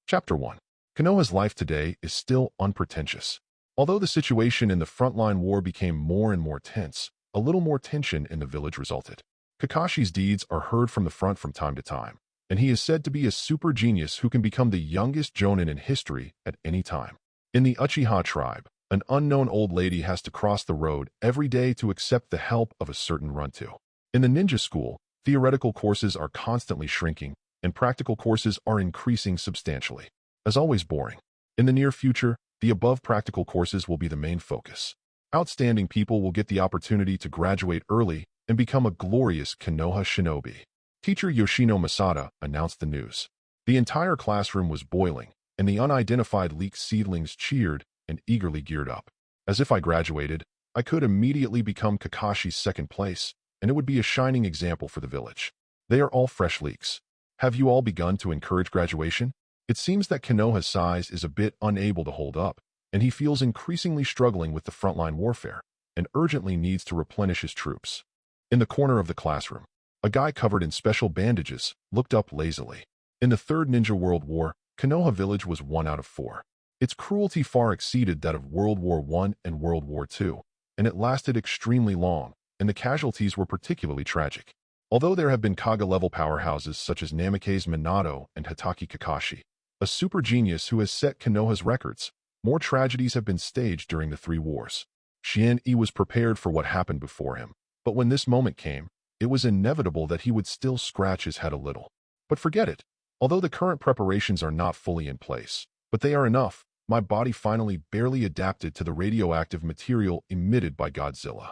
Chapter 1. Konoha's life today is still unpretentious. Although the situation in the frontline war became more and more tense, a little more tension in the village resulted. Kakashi's deeds are heard from the front from time to time, and he is said to be a super genius who can become the youngest jonin in history at any time. In the Uchiha tribe, an unknown old lady has to cross the road every day to accept the help of a certain run-to. In the ninja school, theoretical courses are constantly shrinking, and practical courses are increasing substantially. As always boring. In the near future, the above practical courses will be the main focus. Outstanding people will get the opportunity to graduate early and become a glorious Konoha shinobi. Teacher Yoshino Masada announced the news. The entire classroom was boiling, and the unidentified leek seedlings cheered and eagerly geared up. As if I graduated, I could immediately become Kakashi's second place, and it would be a shining example for the village. They are all fresh leeks. Have you all begun to encourage graduation? It seems that Konoha's size is a bit unable to hold up, and he feels increasingly struggling with the frontline warfare, and urgently needs to replenish his troops. In the corner of the classroom, a guy covered in special bandages looked up lazily. In the Third Ninja World War, Konoha village was 1 out of 4. Its cruelty far exceeded that of World War I and World War II, and it lasted extremely long, and the casualties were particularly tragic. Although there have been Kaga-level powerhouses such as Namikaze Minato and Hitaki Kakashi, a super genius who has set Konoha's records, more tragedies have been staged during the 3 wars. Xuanyi was prepared for what happened before him, but when this moment came, it was inevitable that he would still scratch his head a little. But forget it. Although the current preparations are not fully in place, but they are enough, my body finally barely adapted to the radioactive material emitted by Godzilla.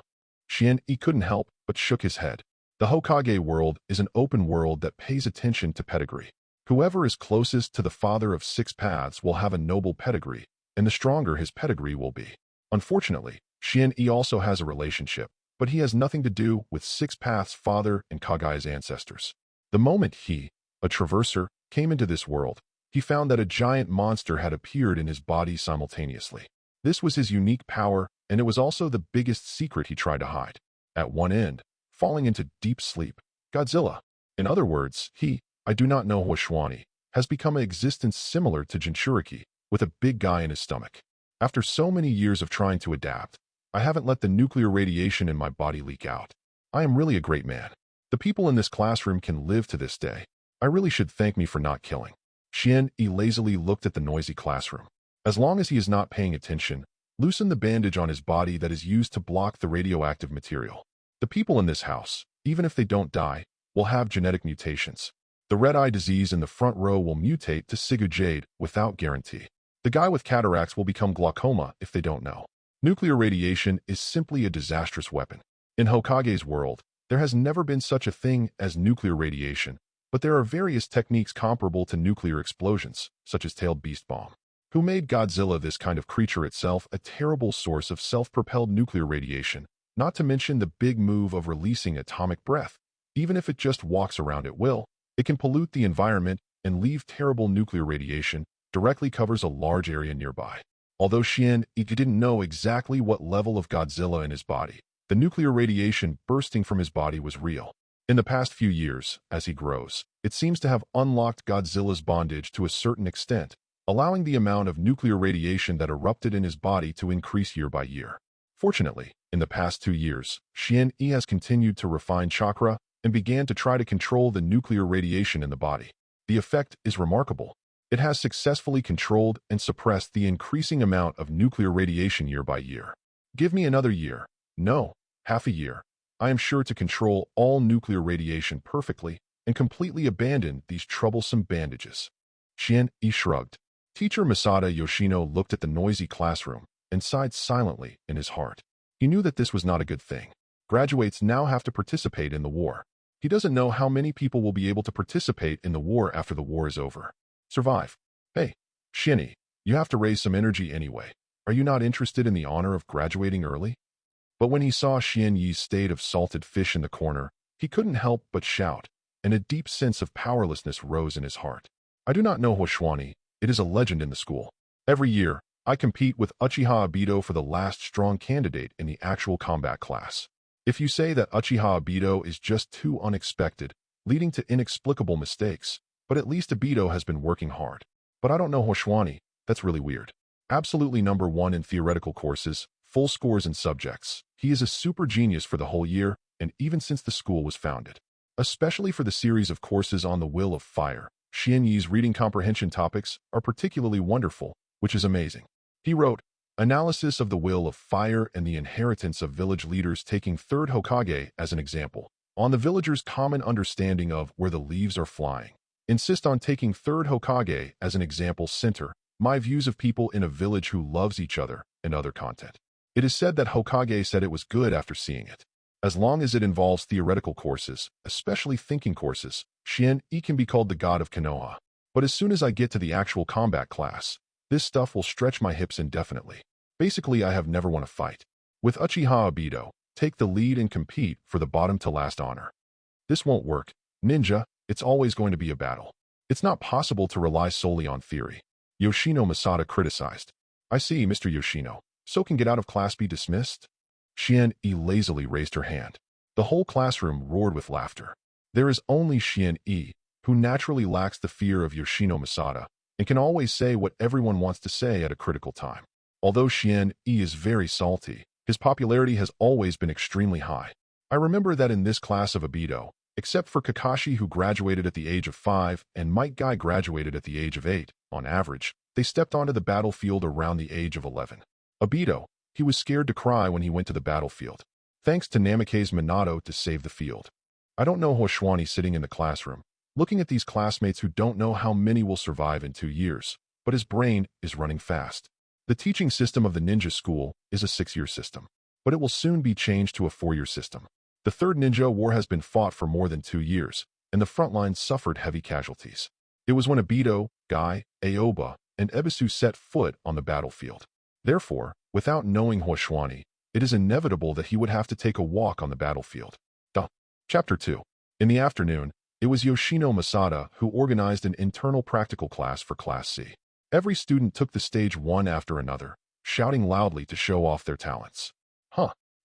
Xuanyi couldn't help but shook his head. The Hokage world is an open world that pays attention to pedigree. Whoever is closest to the father of 6 paths will have a noble pedigree, and the stronger his pedigree will be. Unfortunately, Xuanyi also has a relationship, but he has nothing to do with 6 paths' father and Kagaya's ancestors. The moment he, a traverser, came into this world, he found that a giant monster had appeared in his body simultaneously. This was his unique power, and it was also the biggest secret he tried to hide. At one end, falling into deep sleep, Godzilla. In other words, I do not know Xuanyi, has become an existence similar to jinchūriki, with a big guy in his stomach. After so many years of trying to adapt, I haven't let the nuclear radiation in my body leak out. I am really a great man. The people in this classroom can live to this day. I really should thank me for not killing. Xuanyi lazily looked at the noisy classroom. As long as he is not paying attention, loosen the bandage on his body that is used to block the radioactive material. The people in this house, even if they don't die, will have genetic mutations. The red-eye disease in the front row will mutate to Sigu Jade without guarantee. The guy with cataracts will become glaucoma if they don't know. Nuclear radiation is simply a disastrous weapon. In Hokage's world, there has never been such a thing as nuclear radiation, but there are various techniques comparable to nuclear explosions, such as tailed beast bomb. Who made Godzilla, this kind of creature itself, a terrible source of self-propelled nuclear radiation, not to mention the big move of releasing atomic breath. Even if it just walks around at will, it can pollute the environment and leave terrible nuclear radiation, directly covers a large area nearby. Although Xuanyi didn't know exactly what level of Godzilla in his body, the nuclear radiation bursting from his body was real. In the past few years, as he grows, it seems to have unlocked Godzilla's bondage to a certain extent, allowing the amount of nuclear radiation that erupted in his body to increase year by year. Fortunately, in the past 2 years, Xuanyi has continued to refine Chakra and began to try to control the nuclear radiation in the body. The effect is remarkable. It has successfully controlled and suppressed the increasing amount of nuclear radiation year by year. Give me another year. No, half a year. I am sure to control all nuclear radiation perfectly and completely abandon these troublesome bandages. Xuanyi shrugged. Teacher Masada Yoshino looked at the noisy classroom and sighed silently in his heart. He knew that this was not a good thing. Graduates now have to participate in the war. He doesn't know how many people will be able to participate in the war after the war is over. Survive. Hey, Xuanyi, you have to raise some energy anyway. Are you not interested in the honor of graduating early? But when he saw Xuanyi's state of salted fish in the corner, he couldn't help but shout, and a deep sense of powerlessness rose in his heart. I do not know Xuanyi. It is a legend in the school. Every year, I compete with Uchiha Obito for the last strong candidate in the actual combat class. If you say that Uchiha Obito is just too unexpected, leading to inexplicable mistakes, but at least Obito has been working hard. But I don't know Xuanyi. That's really weird. Absolutely number one in theoretical courses, full scores in subjects. He is a super genius for the whole year, and even since the school was founded. Especially for the series of courses on the Will of Fire, Xuanyi's reading comprehension topics are particularly wonderful, which is amazing. He wrote, Analysis of the Will of Fire and the Inheritance of Village Leaders, taking third Hokage as an example. On the villagers' common understanding of where the leaves are flying. Insist on taking third Hokage as an example. Center my views of people in a village who loves each other and other content. It is said that Hokage said it was good after seeing it. As long as it involves theoretical courses, especially thinking courses, Xuanyi can be called the god of Konoha. But as soon as I get to the actual combat class, this stuff will stretch my hips indefinitely. Basically, I have never won a fight. With Uchiha Obito, take the lead and compete for the bottom to last honor. This won't work. Ninja, it's always going to be a battle. It's not possible to rely solely on theory. Yoshino Masada criticized. I see, Mr. Yoshino. So can get out of class be dismissed? Xuanyi lazily raised her hand. The whole classroom roared with laughter. There is only Xuanyi, who naturally lacks the fear of Yoshino Masada, and can always say what everyone wants to say at a critical time. Although Xuanyi is very salty, his popularity has always been extremely high. I remember that in this class of Obito, except for Kakashi, who graduated at the age of 5, and Might Guy graduated at the age of 8, on average, they stepped onto the battlefield around the age of 11. Obito, he was scared to cry when he went to the battlefield. Thanks to Namake's Minato to save the field. I don't know Xuanyi sitting in the classroom, looking at these classmates who don't know how many will survive in 2 years, but his brain is running fast. The teaching system of the ninja school is a 6-year system, but it will soon be changed to a 4-year system. The Third Ninja War has been fought for more than 2 years, and the front line suffered heavy casualties. It was when Obito, Guy, Aoba, and Ebisu set foot on the battlefield. Therefore, without knowing Xuanyi, it is inevitable that he would have to take a walk on the battlefield. Chapter 2. In the afternoon, it was Yoshino Masada who organized an internal practical class for Class C. Every student took the stage one after another, shouting loudly to show off their talents.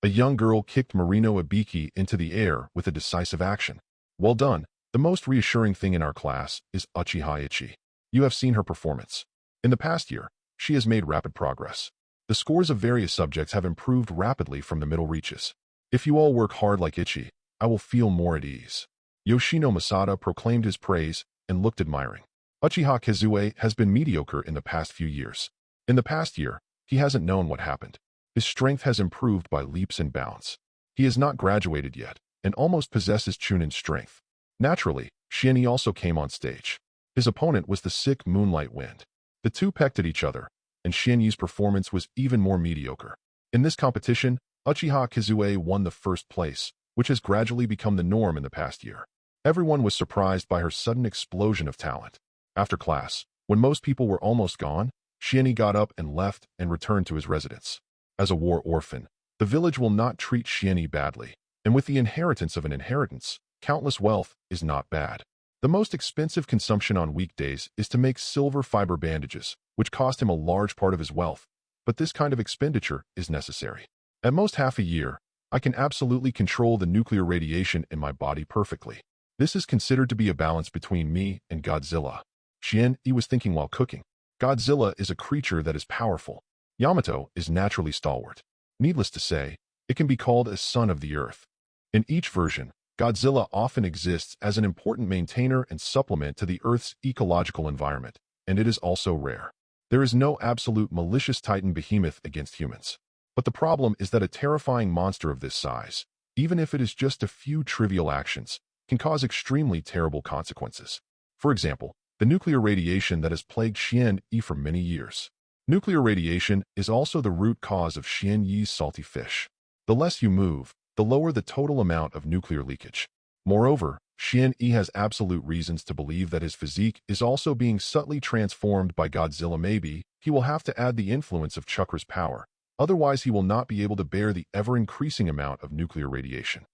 A young girl kicked Marino Ibiki into the air with a decisive action. Well done. The most reassuring thing in our class is Uchiha Ichi. You have seen her performance. In the past year, she has made rapid progress. The scores of various subjects have improved rapidly from the middle reaches. If you all work hard like Ichi, I will feel more at ease. Yoshino Masada proclaimed his praise and looked admiring. Uchiha Kazue has been mediocre in the past few years. In the past year, he hasn't known what happened. His strength has improved by leaps and bounds. He has not graduated yet, and almost possesses Chunin strength. Naturally, Xuanyi also came on stage. His opponent was the sick Moonlight Wind. The two pecked at each other, and Xuanyi's performance was even more mediocre. In this competition, Uchiha Kazue won the first place, which has gradually become the norm in the past year. Everyone was surprised by her sudden explosion of talent. After class, when most people were almost gone, Xuanyi got up and left and returned to his residence. As a war orphan, the village will not treat Xuanyi badly, and with the inheritance of an inheritance, countless wealth is not bad. The most expensive consumption on weekdays is to make silver fiber bandages, which cost him a large part of his wealth, but this kind of expenditure is necessary. At most half a year, I can absolutely control the nuclear radiation in my body perfectly. This is considered to be a balance between me and Godzilla. Xuanyi was thinking while cooking. Godzilla is a creature that is powerful. Yamato is naturally stalwart. Needless to say, it can be called a son of the earth. In each version, Godzilla often exists as an important maintainer and supplement to the Earth's ecological environment, and it is also rare. There is no absolute malicious titan behemoth against humans. But the problem is that a terrifying monster of this size, even if it is just a few trivial actions, can cause extremely terrible consequences. For example, the nuclear radiation that has plagued Xuanyi for many years. Nuclear radiation is also the root cause of Xuanyi's salty fish. The less you move, the lower the total amount of nuclear leakage. Moreover, Xuanyi has absolute reasons to believe that his physique is also being subtly transformed by Godzilla. Maybe he will have to add the influence of Chakra's power, otherwise he will not be able to bear the ever-increasing amount of nuclear radiation.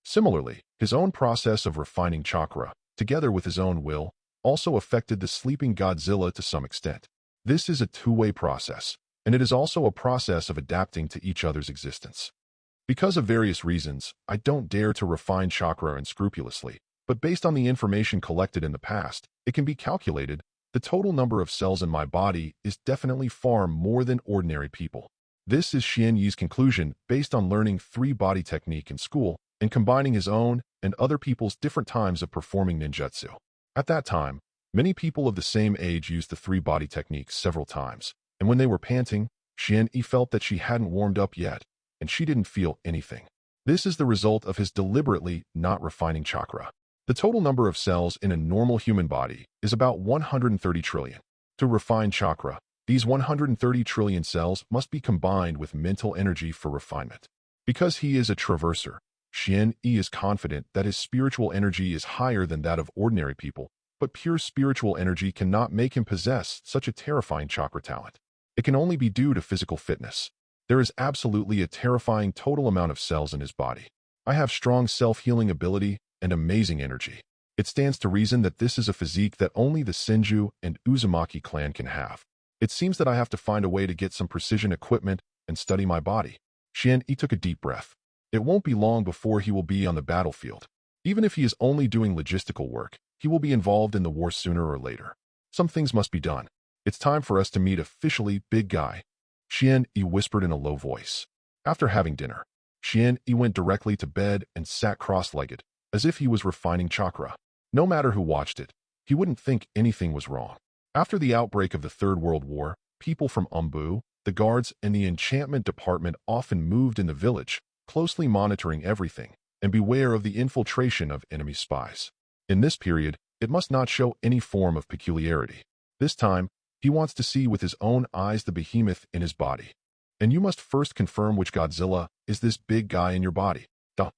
Similarly, his own process of refining Chakra, together with his own will, also affected the sleeping Godzilla to some extent. This is a two-way process, and it is also a process of adapting to each other's existence. Because of various reasons, I don't dare to refine Chakra unscrupulously, but based on the information collected in the past, it can be calculated The total number of cells in my body is definitely far more than ordinary people. This is Xuanyi's conclusion based on learning 3-body technique in school and combining his own and other people's different times of performing ninjutsu. At that time, many people of the same age used the 3-body technique several times, and when they were panting, Xuanyi felt that she hadn't warmed up yet, and she didn't feel anything. This is the result of his deliberately not refining chakra. The total number of cells in a normal human body is about 130 trillion. To refine chakra, these 130 trillion cells must be combined with mental energy for refinement. Because he is a traverser, Xuanyi is confident that his spiritual energy is higher than that of ordinary people, but pure spiritual energy cannot make him possess such a terrifying chakra talent. It can only be due to physical fitness. There is absolutely a terrifying total amount of cells in his body. I have strong self-healing ability and amazing energy. It stands to reason that this is a physique that only the Senju and Uzumaki clan can have. It seems that I have to find a way to get some precision equipment and study my body. Xuanyi took a deep breath. It won't be long before he will be on the battlefield. Even if he is only doing logistical work, he will be involved in the war sooner or later. Some things must be done. It's time for us to meet officially, big guy. Xuanyi whispered in a low voice. After having dinner, Xuanyi went directly to bed and sat cross-legged, as if he was refining chakra. No matter who watched it, he wouldn't think anything was wrong. After the outbreak of the Third World War, people from Umbu, the guards, and the enchantment department often moved in the village, closely monitoring everything, and beware of the infiltration of enemy spies. In this period, it must not show any form of peculiarity. This time, he wants to see with his own eyes the behemoth in his body. And you must first confirm which Godzilla is this big guy in your body. Duh.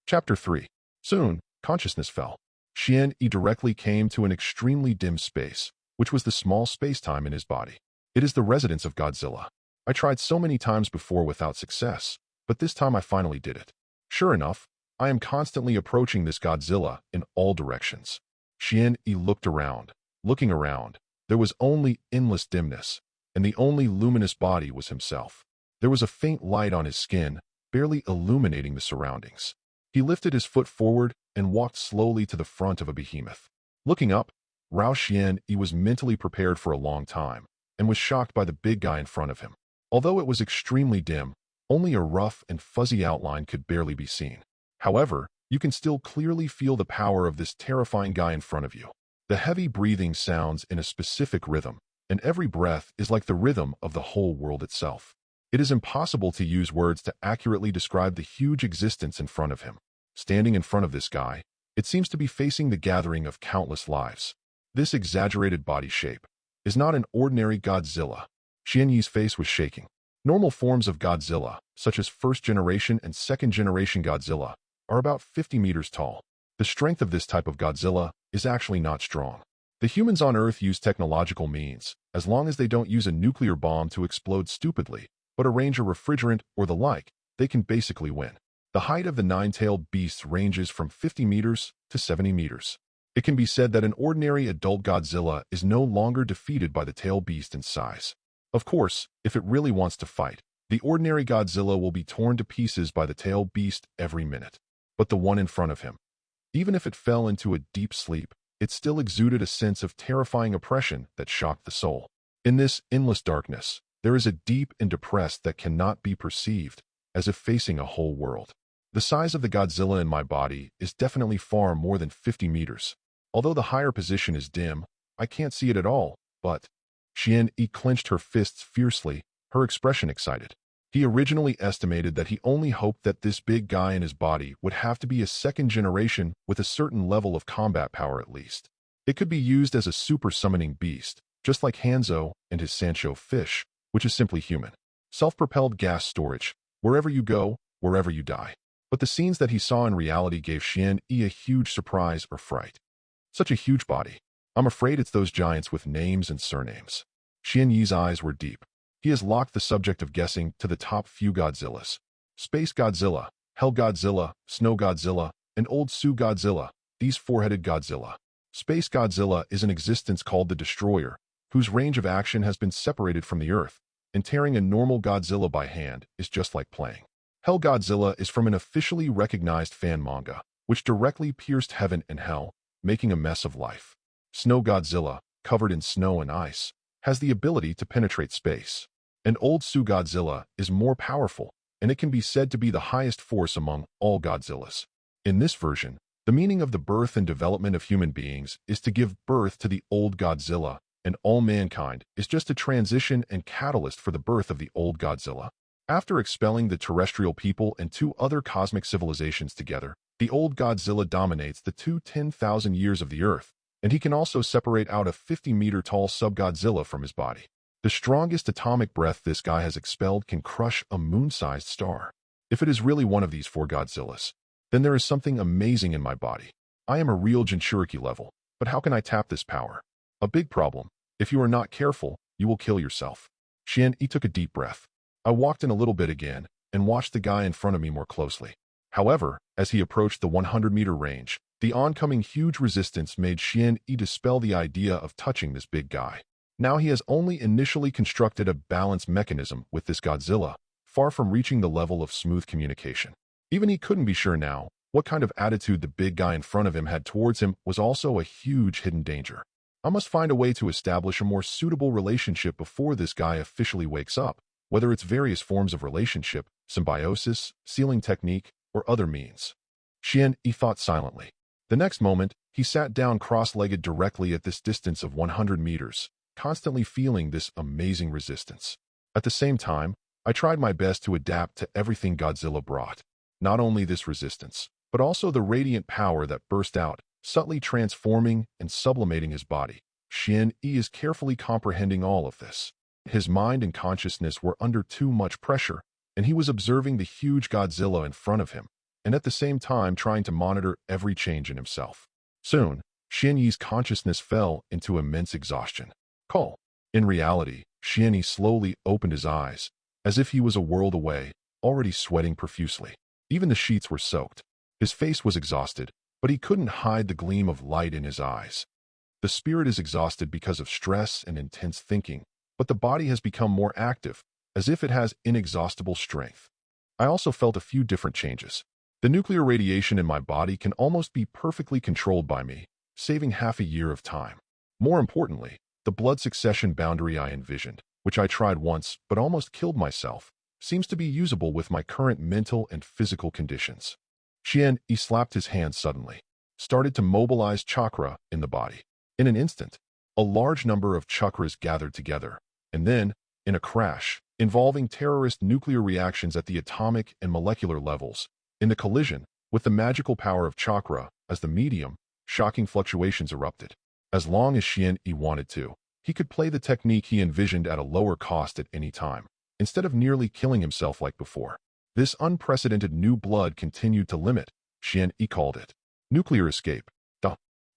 Chapter 3. Soon, consciousness fell. Xuanyi directly came to an extremely dim space, which was the small space-time in his body. It is the residence of Godzilla. I tried so many times before without success, but this time I finally did it. Sure enough, I am constantly approaching this Godzilla in all directions. Xuanyi looked around. Looking around, there was only endless dimness, and the only luminous body was himself. There was a faint light on his skin, barely illuminating the surroundings. He lifted his foot forward and walked slowly to the front of a behemoth. Looking up, Xuanyi was mentally prepared for a long time, and was shocked by the big guy in front of him. Although it was extremely dim, only a rough and fuzzy outline could barely be seen. However, you can still clearly feel the power of this terrifying guy in front of you. The heavy breathing sounds in a specific rhythm, and every breath is like the rhythm of the whole world itself. It is impossible to use words to accurately describe the huge existence in front of him. Standing in front of this guy, it seems to be facing the gathering of countless lives. This exaggerated body shape is not an ordinary Godzilla. Xuanyi's face was shaking. Normal forms of Godzilla, such as first-generation and second-generation Godzilla, are about 50 meters tall. The strength of this type of Godzilla is actually not strong. The humans on Earth use technological means, as long as they don't use a nuclear bomb to explode stupidly, but arrange a refrigerant or the like, they can basically win. The height of the nine-tailed beasts ranges from 50 meters to 70 meters. It can be said that an ordinary adult Godzilla is no longer defeated by the tail beast in size. Of course, if it really wants to fight, the ordinary Godzilla will be torn to pieces by the tail beast every minute. But the one in front of him, even if it fell into a deep sleep, it still exuded a sense of terrifying oppression that shocked the soul. In this endless darkness, there is a deep and depressed that cannot be perceived, as if facing a whole world. The size of the Godzilla in my body is definitely far more than 50 meters. Although the higher position is dim, I can't see it at all, but... Xuanyi clenched her fists fiercely, her expression excited. He originally estimated that he only hoped that this big guy in his body would have to be a second generation with a certain level of combat power at least. It could be used as a super summoning beast, just like Hanzo and his Sancho fish, which is simply human. Self-propelled gas storage, wherever you go, wherever you die. But the scenes that he saw in reality gave Xuanyi a huge surprise or fright. Such a huge body. I'm afraid it's those giants with names and surnames. Xuanyi's eyes were deep. He has locked the subject of guessing to the top few Godzillas. Space Godzilla, Hell Godzilla, Snow Godzilla, and Old Sioux Godzilla, these four-headed Godzilla. Space Godzilla is an existence called the Destroyer, whose range of action has been separated from the Earth, and tearing a normal Godzilla by hand is just like playing. Hell Godzilla is from an officially recognized fan manga, which directly pierced heaven and hell, making a mess of life. Snow Godzilla, covered in snow and ice, has the ability to penetrate space. And Old Su Godzilla is more powerful, and it can be said to be the highest force among all Godzillas. In this version, the meaning of the birth and development of human beings is to give birth to the old Godzilla, and all mankind is just a transition and catalyst for the birth of the old Godzilla. After expelling the terrestrial people and 2 other cosmic civilizations together, the old Godzilla dominates the 10,000 years of the Earth, and he can also separate out a 50-meter-tall sub-Godzilla from his body. The strongest atomic breath this guy has expelled can crush a moon-sized star. If it is really one of these 4 Godzillas, then there is something amazing in my body. I am a real jinchūriki level, but how can I tap this power? A big problem. If you are not careful, you will kill yourself. Xuanyi took a deep breath. I walked in a little bit again and watched the guy in front of me more closely. However, as he approached the 100-meter range, the oncoming huge resistance made Xuanyi dispel the idea of touching this big guy. Now he has only initially constructed a balance mechanism with this Godzilla, far from reaching the level of smooth communication. Even he couldn't be sure now what kind of attitude the big guy in front of him had towards him was also a huge hidden danger. I must find a way to establish a more suitable relationship before this guy officially wakes up, whether it's various forms of relationship, symbiosis, sealing technique, or other means. Xuanyi thought silently. The next moment, he sat down cross-legged directly at this distance of 100 meters, constantly feeling this amazing resistance. At the same time, I tried my best to adapt to everything Godzilla brought. Not only this resistance, but also the radiant power that burst out, subtly transforming and sublimating his body. Xuanyi is carefully comprehending all of this. His mind and consciousness were under too much pressure, and he was observing the huge Godzilla in front of him, and at the same time trying to monitor every change in himself. Soon, Xuanyi's consciousness fell into immense exhaustion. Call. In reality, Xuanyi slowly opened his eyes, as if he was a world away, already sweating profusely. Even the sheets were soaked. His face was exhausted, but he couldn't hide the gleam of light in his eyes. The spirit is exhausted because of stress and intense thinking, but the body has become more active, as if it has inexhaustible strength. I also felt a few different changes. The nuclear radiation in my body can almost be perfectly controlled by me, saving half a year of time. More importantly, the blood succession boundary I envisioned, which I tried once but almost killed myself, seems to be usable with my current mental and physical conditions. Xuanyi slapped his hand suddenly, started to mobilize chakra in the body. In an instant, a large number of chakras gathered together, and then, in a crash, involving terrorist nuclear reactions at the atomic and molecular levels, in the collision, with the magical power of chakra as the medium, shocking fluctuations erupted. As long as Xuanyi wanted to, he could play the technique he envisioned at a lower cost at any time, instead of nearly killing himself like before. This unprecedented new blood continued to limit, Xuanyi called it, nuclear escape.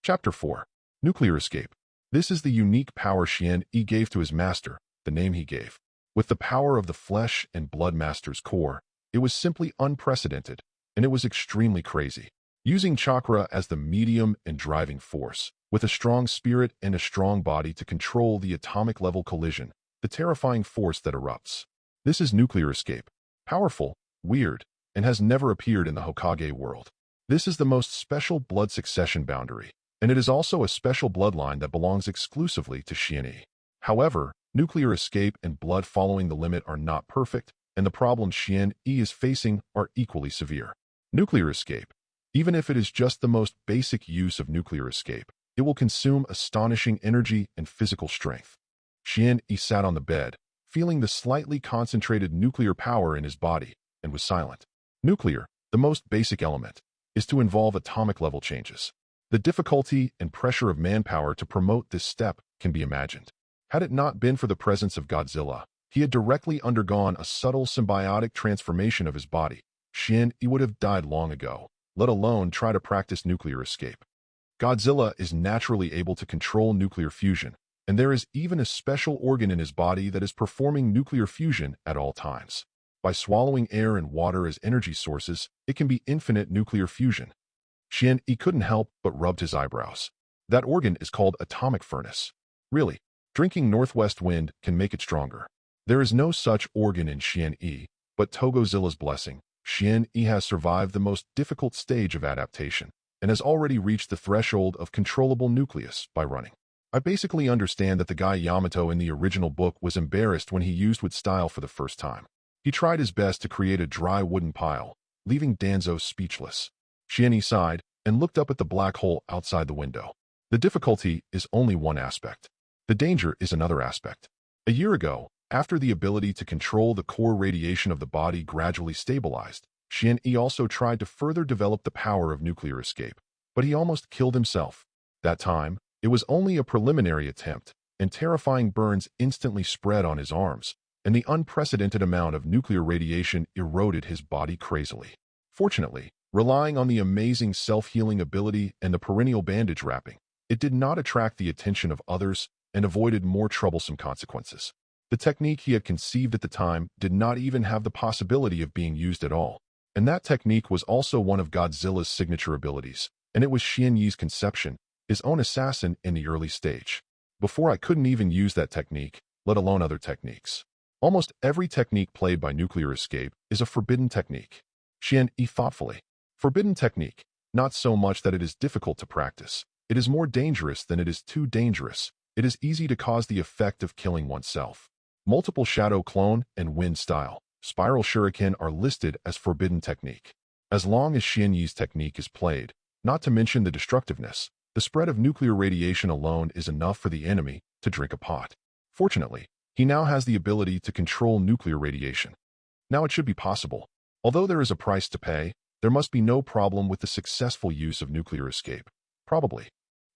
Chapter 4. Nuclear escape. This is the unique power Xuanyi gave to his master, the name he gave. With the power of the flesh and blood master's core, it was simply unprecedented, and it was extremely crazy. Using chakra as the medium and driving force, with a strong spirit and a strong body to control the atomic-level collision, the terrifying force that erupts. This is nuclear escape. Powerful, weird, and has never appeared in the Hokage world. This is the most special blood succession boundary, and it is also a special bloodline that belongs exclusively to Xuanyi. However, nuclear escape and blood following the limit are not perfect, and the problems Xuanyi is facing are equally severe. Nuclear escape. Even if it is just the most basic use of nuclear escape, it will consume astonishing energy and physical strength. Xuanyi sat on the bed, feeling the slightly concentrated nuclear power in his body, and was silent. Nuclear, the most basic element, is to involve atomic-level changes. The difficulty and pressure of manpower to promote this step can be imagined. Had it not been for the presence of Godzilla, he had directly undergone a subtle symbiotic transformation of his body. Xuanyi would have died long ago, let alone try to practice nuclear escape. Godzilla is naturally able to control nuclear fusion, and there is even a special organ in his body that is performing nuclear fusion at all times. By swallowing air and water as energy sources, it can be infinite nuclear fusion. Xuanyi couldn't help but rubbed his eyebrows. That organ is called atomic furnace. Really, drinking northwest wind can make it stronger. There is no such organ in Xuanyi, but Togozilla's blessing. Xuanyi has survived the most difficult stage of adaptation, and has already reached the threshold of controllable nucleus by running. I basically understand that the guy Yamato in the original book was embarrassed when he used with style for the first time. He tried his best to create a dry wooden pile, leaving Danzo speechless. Xuanyi sighed and looked up at the black hole outside the window. The difficulty is only one aspect. The danger is another aspect. A year ago, after the ability to control the core radiation of the body gradually stabilized, Xuanyi also tried to further develop the power of nuclear escape, but he almost killed himself. That time, it was only a preliminary attempt, and terrifying burns instantly spread on his arms, and the unprecedented amount of nuclear radiation eroded his body crazily. Fortunately, relying on the amazing self-healing ability and the perennial bandage wrapping, it did not attract the attention of others and avoided more troublesome consequences. The technique he had conceived at the time did not even have the possibility of being used at all, and that technique was also one of Godzilla's signature abilities, and it was Xuanyi's conception, his own assassin in the early stage. Before I couldn't even use that technique, let alone other techniques. Almost every technique played by nuclear escape is a forbidden technique. Xuanyi thoughtfully. Forbidden technique, not so much that it is difficult to practice. It is more dangerous than it is too dangerous. It is easy to cause the effect of killing oneself. Multiple shadow clone and wind style, spiral shuriken are listed as forbidden technique. As long as Xuanyi's technique is played, not to mention the destructiveness, the spread of nuclear radiation alone is enough for the enemy to drink a pot. Fortunately, he now has the ability to control nuclear radiation. Now it should be possible. Although there is a price to pay, there must be no problem with the successful use of nuclear escape. Probably.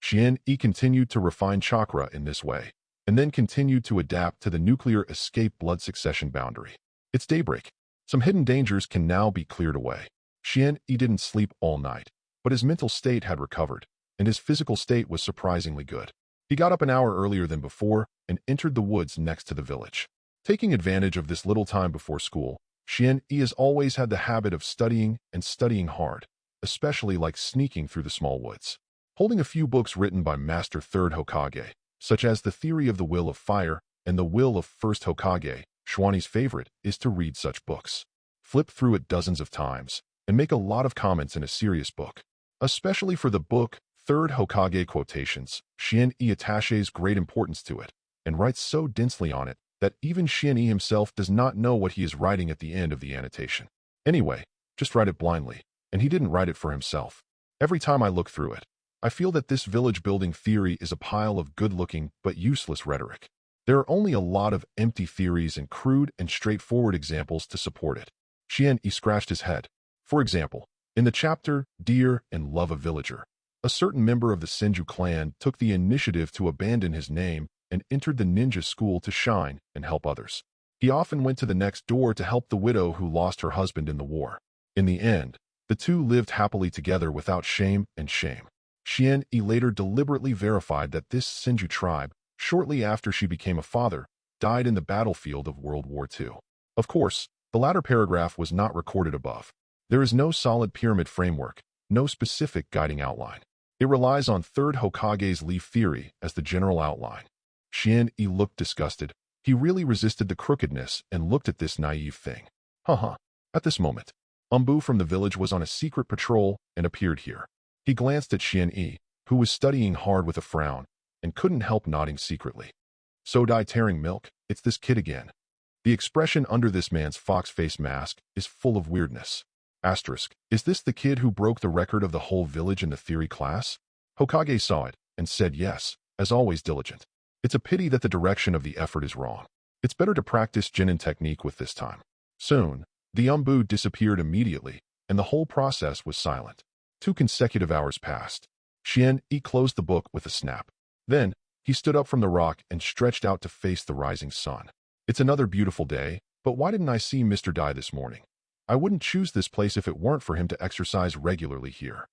Xuanyi continued to refine Chakra in this way, and then continued to adapt to the nuclear escape blood succession boundary. It's daybreak. Some hidden dangers can now be cleared away. Xuanyi didn't sleep all night, but his mental state had recovered, and his physical state was surprisingly good. He got up an hour earlier than before and entered the woods next to the village. Taking advantage of this little time before school, Xuanyi has always had the habit of studying and studying hard, especially like sneaking through the small woods. Holding a few books written by Master Third Hokage, such as The Theory of the Will of Fire and The Will of First Hokage, Xuanyi's favorite is to read such books. Flip through it dozens of times and make a lot of comments in a serious book. Especially for the book Third Hokage quotations, Xuanyi attaches great importance to it and writes so densely on it that even Xuanyi himself does not know what he is writing at the end of the annotation. Anyway, just write it blindly, and he didn't write it for himself. Every time I look through it, I feel that this village building theory is a pile of good-looking but useless rhetoric. There are only a lot of empty theories and crude and straightforward examples to support it. Xuanyi scratched his head. For example, in the chapter Dear and Love a Villager, a certain member of the Senju clan took the initiative to abandon his name and entered the ninja school to shine and help others. He often went to the next door to help the widow who lost her husband in the war. In the end, the two lived happily together without shame and shame. Xuanyi later deliberately verified that this Senju tribe, shortly after she became a father, died in the battlefield of World War II. Of course, the latter paragraph was not recorded above. There is no solid pyramid framework, no specific guiding outline. It relies on Third Hokage's leaf theory as the general outline. Xuanyi looked disgusted. He really resisted the crookedness and looked at this naive thing. At this moment, Umbu from the village was on a secret patrol and appeared here. He glanced at Xuanyi, who was studying hard with a frown, and couldn't help nodding secretly. So die tearing milk, it's this kid again. The expression under this man's fox face mask is full of weirdness. Asterisk, is this the kid who broke the record of the whole village in the theory class? Hokage saw it and said yes, as always diligent. It's a pity that the direction of the effort is wrong. It's better to practice Jinin technique with this time. Soon, the Umbu disappeared immediately, and the whole process was silent. 2 consecutive hours passed. Xuanyi closed the book with a snap. Then, he stood up from the rock and stretched out to face the rising sun. It's another beautiful day, but why didn't I see Mr. Dai this morning? I wouldn't choose this place if it weren't for him to exercise regularly here.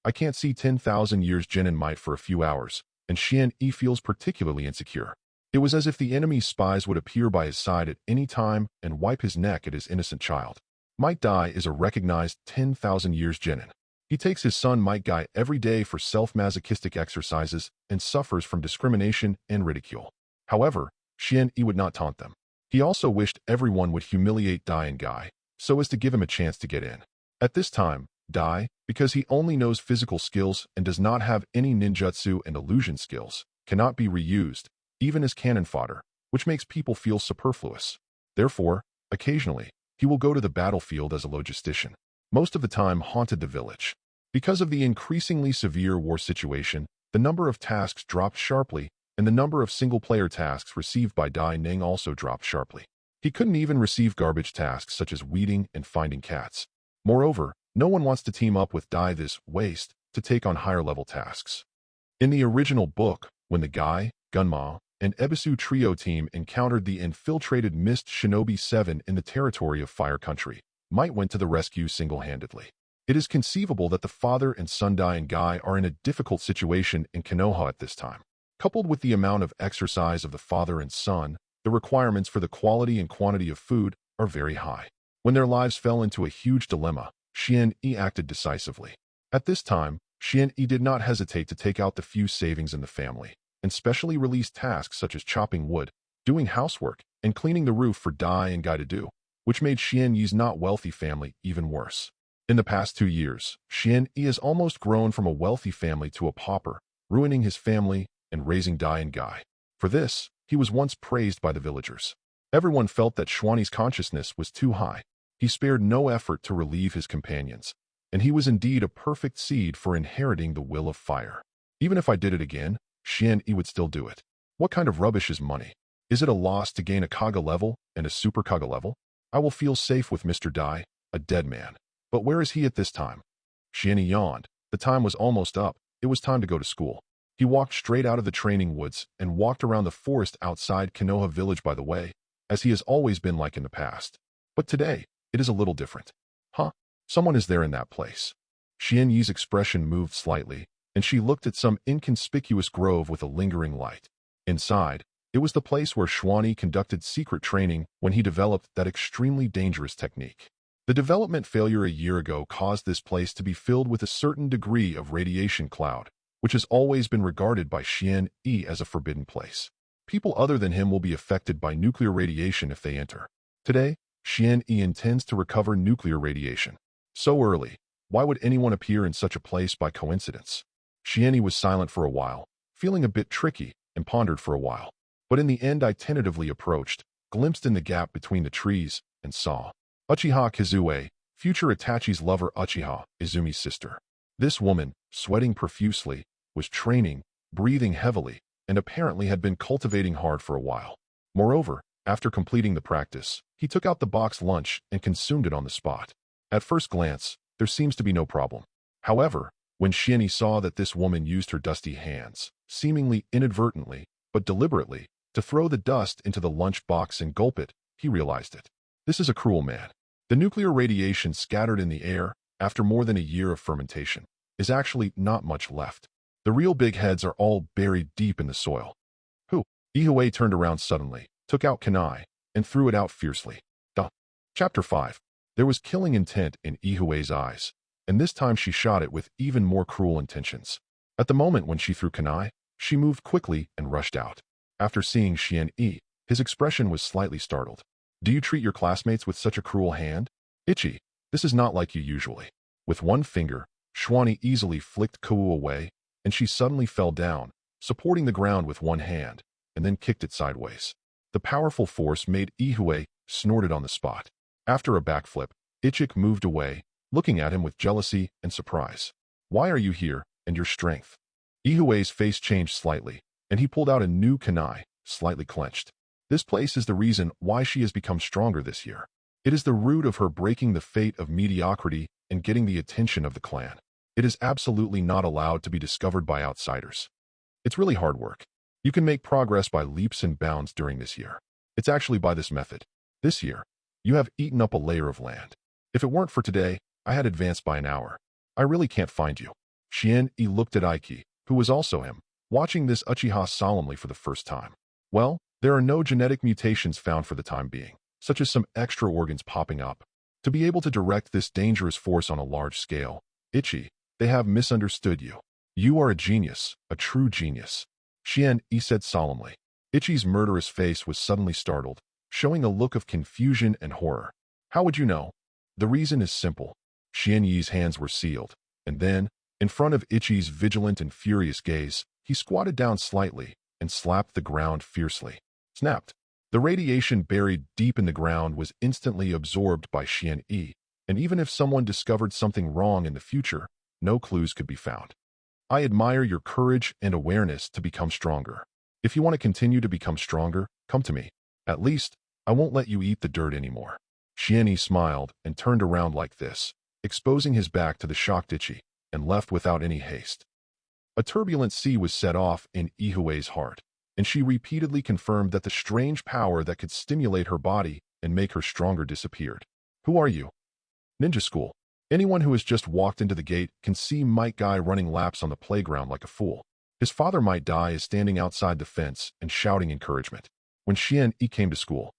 I can't see 10,000 years Jinin might for a few hours, and Xuanyi feels particularly insecure. It was as if the enemy's spies would appear by his side at any time and wipe his neck at his innocent child. Might Dai is a recognized 10,000 years Jinin. He takes his son Might Guy every day for self-masochistic exercises and suffers from discrimination and ridicule. However, Xuanyi would not taunt them. He also wished everyone would humiliate Dai and Guy, so as to give him a chance to get in. At this time, Dai, because he only knows physical skills and does not have any ninjutsu and illusion skills, cannot be reused, even as cannon fodder, which makes people feel superfluous. Therefore, occasionally, he will go to the battlefield as a logistician. Most of the time haunted the village. Because of the increasingly severe war situation, the number of tasks dropped sharply, and the number of single-player tasks received by Dai Ning also dropped sharply. He couldn't even receive garbage tasks such as weeding and finding cats. Moreover, no one wants to team up with Dai this waste to take on higher-level tasks. In the original book, when the Guy, Gunma, and Ebisu trio team encountered the infiltrated Mist Shinobi 7 in the territory of Fire Country, Might went to the rescue single-handedly. It is conceivable that the father and son Dai and Guy are in a difficult situation in Konoha at this time. Coupled with the amount of exercise of the father and son, the requirements for the quality and quantity of food are very high. When their lives fell into a huge dilemma, Xuanyi acted decisively. At this time, Xuanyi did not hesitate to take out the few savings in the family, and specially released tasks such as chopping wood, doing housework, and cleaning the roof for Dai and Guy to do, which made Xuanyi's not wealthy family even worse. In the past 2 years, Xuanyi has almost grown from a wealthy family to a pauper, ruining his family and raising Dai and Guy. For this, he was once praised by the villagers. Everyone felt that Xuanyi's consciousness was too high. He spared no effort to relieve his companions, and he was indeed a perfect seed for inheriting the will of fire. Even if I did it again, Xuanyi would still do it. What kind of rubbish is money? Is it a loss to gain a Kaga level and a Super Kaga level? I will feel safe with Mr. Dai, a dead man. But where is he at this time? Xuanyi yawned. The time was almost up. It was time to go to school. He walked straight out of the training woods and walked around the forest outside Konoha village by the way, as he has always been like in the past. But today, it is a little different. Huh? Someone is there in that place. Xuanyi's expression moved slightly, and she looked at some inconspicuous grove with a lingering light. Inside, it was the place where Xuanyi conducted secret training when he developed that extremely dangerous technique. The development failure a year ago caused this place to be filled with a certain degree of radiation cloud, which has always been regarded by Xuanyi as a forbidden place. People other than him will be affected by nuclear radiation if they enter. Today, Xuanyi intends to recover nuclear radiation. So early, why would anyone appear in such a place by coincidence? Xuanyi was silent for a while, feeling a bit tricky, and pondered for a while. But in the end I tentatively approached, glimpsed in the gap between the trees, and saw Uchiha Kazue, future Itachi's lover Uchiha, Izumi's sister. This woman, sweating profusely, was training, breathing heavily, and apparently had been cultivating hard for a while. Moreover, after completing the practice, he took out the box lunch and consumed it on the spot. At first glance, there seems to be no problem. However, when Xuanyi saw that this woman used her dusty hands, seemingly inadvertently, but deliberately, to throw the dust into the lunch box and gulp it, he realized it. This is a cruel man. The nuclear radiation scattered in the air, after more than a year of fermentation, is actually not much left. The real big heads are all buried deep in the soil. Who? Ihue turned around suddenly, took out kunai, and threw it out fiercely. Chapter 5. There was killing intent in Ihue's eyes, and this time she shot it with even more cruel intentions. At the moment when she threw kunai, she moved quickly and rushed out. After seeing Xuanyi, his expression was slightly startled. Do you treat your classmates with such a cruel hand? Ichi, this is not like you usually. With one finger, Xuanyi easily flicked Kou away, and she suddenly fell down, supporting the ground with one hand, and then kicked it sideways. The powerful force made Ihue snorted on the spot. After a backflip, Ichik moved away, looking at him with jealousy and surprise. Why are you here, and your strength? Ihue's face changed slightly, and he pulled out a new kunai, slightly clenched. This place is the reason why she has become stronger this year. It is the root of her breaking the fate of mediocrity and getting the attention of the clan. It is absolutely not allowed to be discovered by outsiders. It's really hard work. You can make progress by leaps and bounds during this year. It's actually by this method. This year, you have eaten up a layer of land. If it weren't for today, I had advanced by an hour. I really can't find you. Xuanyi looked at Aiki, who was also him, watching this Uchiha solemnly for the first time. Well, there are no genetic mutations found for the time being, such as some extra organs popping up. To be able to direct this dangerous force on a large scale, Ichi, they have misunderstood you. You are a genius, a true genius. Xuanyi said solemnly. Ichi's murderous face was suddenly startled, showing a look of confusion and horror. How would you know? The reason is simple. Xuanyi's hands were sealed, and then, in front of Ichi's vigilant and furious gaze, He squatted down slightly and slapped the ground fiercely. Snapped. The radiation buried deep in the ground was instantly absorbed by Xuanyi, and even if someone discovered something wrong in the future, no clues could be found. I admire your courage and awareness to become stronger. If you want to continue to become stronger, come to me. At least, I won't let you eat the dirt anymore. Xuanyi smiled and turned around like this, exposing his back to the shocked Ichi, and left without any haste. A turbulent sea was set off in Ihue's heart, and she repeatedly confirmed that the strange power that could stimulate her body and make her stronger disappeared. Who are you? Ninja school. Anyone who has just walked into the gate can see Might Guy running laps on the playground like a fool. His father Might Guy is standing outside the fence and shouting encouragement. When Xuanyi came to school,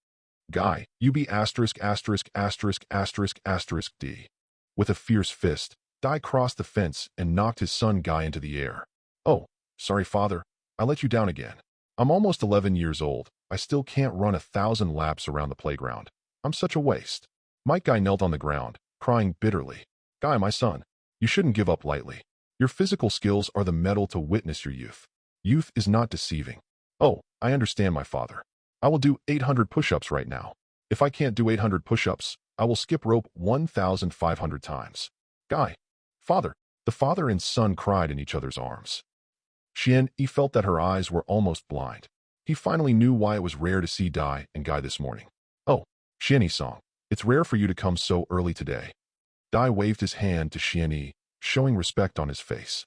Guy, you be asterisk asterisk asterisk asterisk asterisk D. With a fierce fist, Guy crossed the fence and knocked his son Guy into the air. Oh, sorry father, I let you down again. I'm almost 11 years old. I still can't run 1,000 laps around the playground. I'm such a waste. Might Guy knelt on the ground, crying bitterly. Guy, my son, you shouldn't give up lightly. Your physical skills are the metal to witness your youth. Youth is not deceiving. Oh, I understand, my father. I will do 800 push-ups right now. If I can't do 800 push-ups, I will skip rope 1,500 times. Guy. Father. The father and son cried in each other's arms. Xuanyi felt that her eyes were almost blind. He finally knew why it was rare to see Dai and Guy this morning. Oh, Xuanyi-san, it's rare for you to come so early today. Dai waved his hand to Xuanyi, showing respect on his face.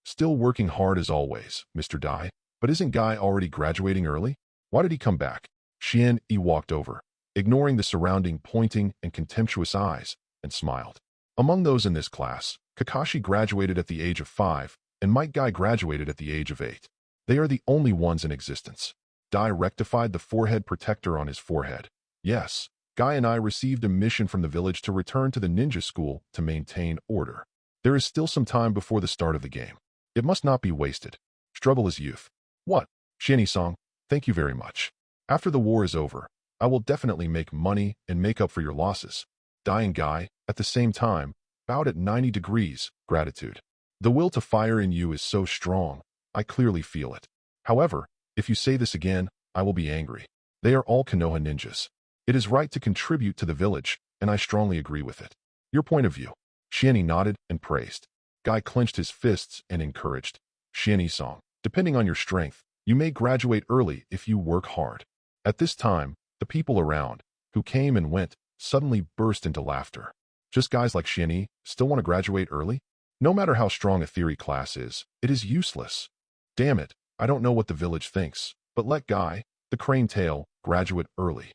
Still working hard as always, Mr. Dai, but isn't Guy already graduating early? Why did he come back? Xuanyi walked over, ignoring the surrounding pointing and contemptuous eyes, and smiled. Among those in this class, Kakashi graduated at the age of 5, and Might Guy graduated at the age of 8. They are the only ones in existence. Dai rectified the forehead protector on his forehead. Yes, Guy and I received a mission from the village to return to the ninja school to maintain order. There is still some time before the start of the game. It must not be wasted. Struggle is youth. What? Xuanyi-san, thank you very much. After the war is over, I will definitely make money and make up for your losses. Dai and Guy, at the same time, bowed at 90 degrees, gratitude. The will to fire in you is so strong, I clearly feel it. However, if you say this again, I will be angry. They are all Konoha ninjas. It is right to contribute to the village, and I strongly agree with it. Your point of view. Xuanyi nodded and praised. Guy clenched his fists and encouraged. Xuanyi-san, depending on your strength, you may graduate early if you work hard. At this time, the people around, who came and went, suddenly burst into laughter. Just guys like Xuanyi still want to graduate early? No matter how strong a theory class is, it is useless. Damn it, I don't know what the village thinks, but let Guy, the crane tail, graduate early.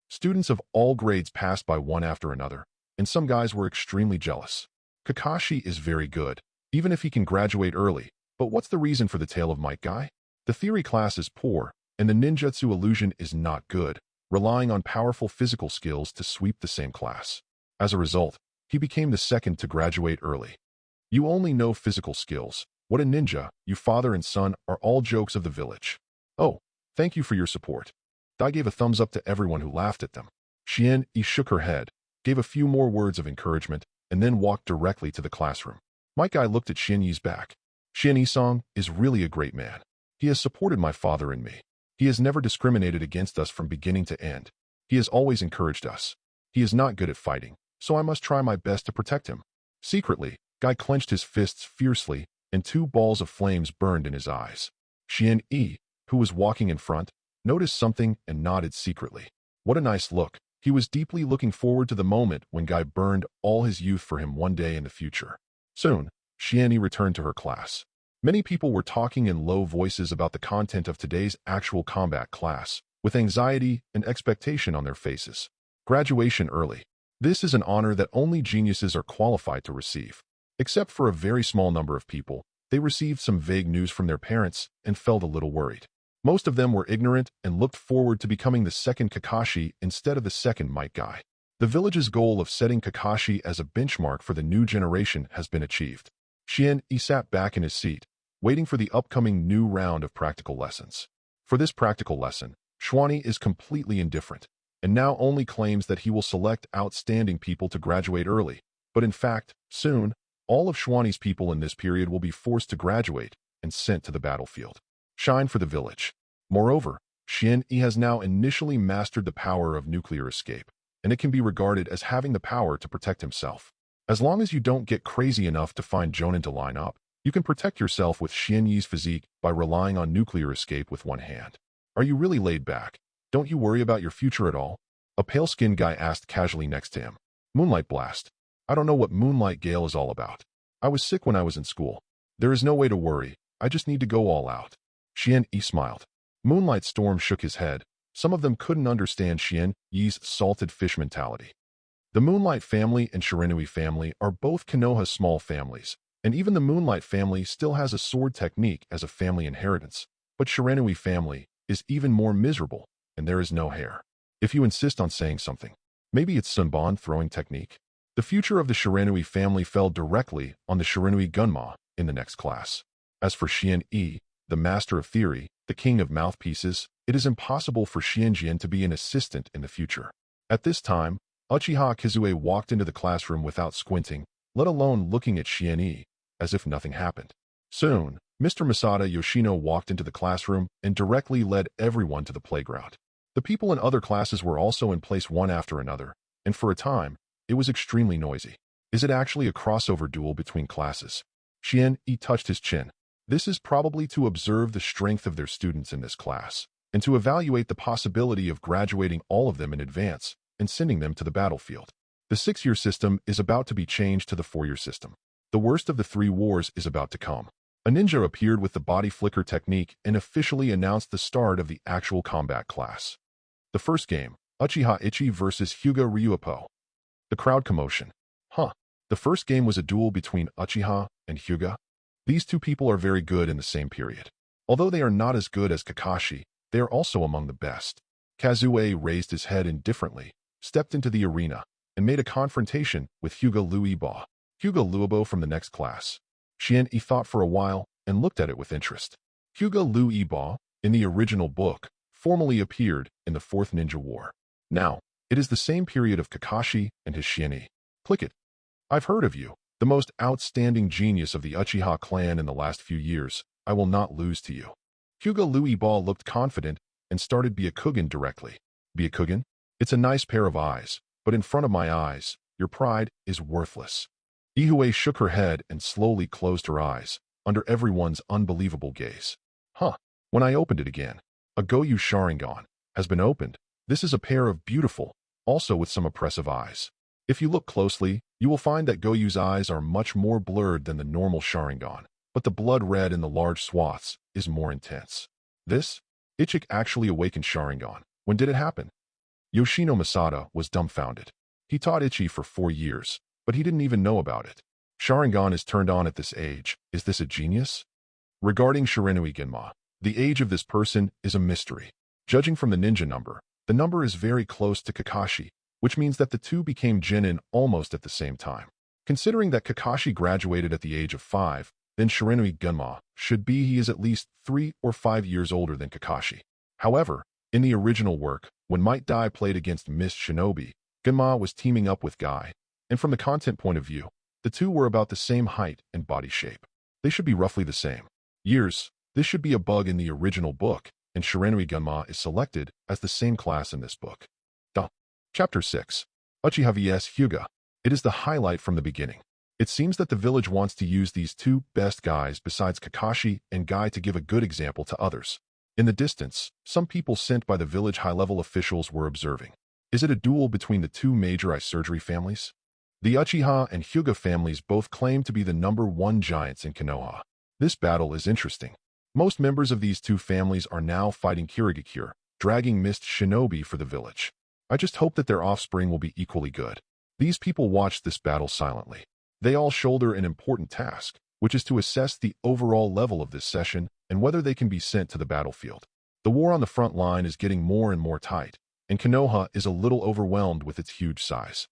Students of all grades passed by one after another, and some guys were extremely jealous. Kakashi is very good, even if he can graduate early, but what's the reason for the tail of Might Guy? The theory class is poor, and the ninjutsu illusion is not good, relying on powerful physical skills to sweep the same class. As a result, he became the second to graduate early. You only know physical skills. What a ninja, you father and son are all jokes of the village. Oh, thank you for your support. Dai gave a thumbs up to everyone who laughed at them. Xuanyi shook her head, gave a few more words of encouragement, and then walked directly to the classroom. Might Guy looked at Xuanyi's back. Xuanyi-san is really a great man. He has supported my father and me. He has never discriminated against us from beginning to end. He has always encouraged us. He is not good at fighting, so I must try my best to protect him. Secretly, Guy clenched his fists fiercely, and 2 balls of flames burned in his eyes. Xuanyi, who was walking in front, noticed something and nodded secretly. What a nice look. He was deeply looking forward to the moment when Guy burned all his youth for him one day in the future. Soon, Xuanyi returned to her class. Many people were talking in low voices about the content of today's actual combat class, with anxiety and expectation on their faces. Graduation early. This is an honor that only geniuses are qualified to receive. Except for a very small number of people, they received some vague news from their parents and felt a little worried. Most of them were ignorant and looked forward to becoming the second Kakashi instead of the second Might Guy. The village's goal of setting Kakashi as a benchmark for the new generation has been achieved. Xuanyi sat back in his seat, waiting for the upcoming new round of practical lessons. For this practical lesson, Xuanyi is completely indifferent, and now only claims that he will select outstanding people to graduate early. But in fact, soon, all of Xuanyi's people in this period will be forced to graduate, and sent to the battlefield. Shine for the village. Moreover, Xuanyi has now initially mastered the power of nuclear escape, and it can be regarded as having the power to protect himself. As long as you don't get crazy enough to find Jonin to line up, you can protect yourself with Xuanyi's physique by relying on nuclear escape with one hand. Are you really laid back? Don't you worry about your future at all? A pale-skinned guy asked casually next to him. Moonlight blast. I don't know what Moonlight Gale is all about. I was sick when I was in school. There is no way to worry. I just need to go all out. Xuanyi smiled. Moonlight Storm shook his head. Some of them couldn't understand Xuanyi's salted fish mentality. The Moonlight family and Shiranui family are both Konoha's small families, and even the Moonlight family still has a sword technique as a family inheritance. But Shiranui family is even more miserable, and there is no hair. If you insist on saying something, maybe it's Sunban throwing technique. The future of the Shiranui family fell directly on the Shiranui Gunma in the next class. As for Xuanyi, the master of theory, the king of mouthpieces, it is impossible for Xianjian to be an assistant in the future. At this time, Uchiha Kizue walked into the classroom without squinting, let alone looking at Xuanyi, as if nothing happened. Soon, Mr. Masada Yoshino walked into the classroom and directly led everyone to the playground. The people in other classes were also in place one after another, and for a time, it was extremely noisy. Is it actually a crossover duel between classes? Xuanyi touched his chin. This is probably to observe the strength of their students in this class, and to evaluate the possibility of graduating all of them in advance and sending them to the battlefield. The 6-year system is about to be changed to the 4-year system. The worst of the 3 wars is about to come. A ninja appeared with the body flicker technique and officially announced the start of the actual combat class. The first game, Uchiha Ichi versus Hyuga Ryuipo. The crowd commotion. The first game was a duel between Uchiha and Hyuga. These two people are very good in the same period. Although they are not as good as Kakashi, they are also among the best. Kazue raised his head indifferently, stepped into the arena, and made a confrontation with Hyuga Luibo. Hyuga Luibo from the next class. Xuanyi thought for a while and looked at it with interest. Hyuga Luibo, in the original book, formally appeared in the 4th Ninja War. Now, it is the same period of Kakashi and his Xuanyi. Click it. I've heard of you, the most outstanding genius of the Uchiha clan in the last few years. I will not lose to you. Hyuga Luibo looked confident and started Byakugan directly. Byakugan? It's a nice pair of eyes, but in front of my eyes, your pride is worthless. Ihue shook her head and slowly closed her eyes, under everyone's unbelievable gaze. When I opened it again, a Goyu Sharingan has been opened. This is a pair of beautiful, also with some oppressive eyes. If you look closely, you will find that Goyu's eyes are much more blurred than the normal Sharingan, but the blood red in the large swaths is more intense. This? Ichik actually awakened Sharingan. When did it happen? Yoshino Masada was dumbfounded. He taught Ichi for 4 years, but he didn't even know about it. Sharingan is turned on at this age. Is this a genius? Regarding Shiranui Gunma, the age of this person is a mystery. Judging from the ninja number, the number is very close to Kakashi, which means that the two became Genin almost at the same time. Considering that Kakashi graduated at the age of 5, then Shiranui Gunma should be he is at least 3 or 5 years older than Kakashi. However, in the original work, when Might Dai played against Miss Shinobi, Gunma was teaming up with Guy, and from the content point of view, the two were about the same height and body shape. They should be roughly the same years. This should be a bug in the original book, and Shiranui Gunma is selected as the same class in this book. Chapter 6. Uchiha vs Hyuga. It is the highlight from the beginning. It seems that the village wants to use these two best guys besides Kakashi and Guy to give a good example to others. In the distance, some people sent by the village high-level officials were observing. Is it a duel between the two major eye surgery families? The Uchiha and Hyuga families both claim to be the #1 giants in Konoha. This battle is interesting. Most members of these two families are now fighting Kirigakure, dragging Mist Shinobi for the village. I just hope that their offspring will be equally good. These people watched this battle silently. They all shoulder an important task, which is to assess the overall level of this session and whether they can be sent to the battlefield. The war on the front line is getting more and more tight, and Konoha is a little overwhelmed with its huge size.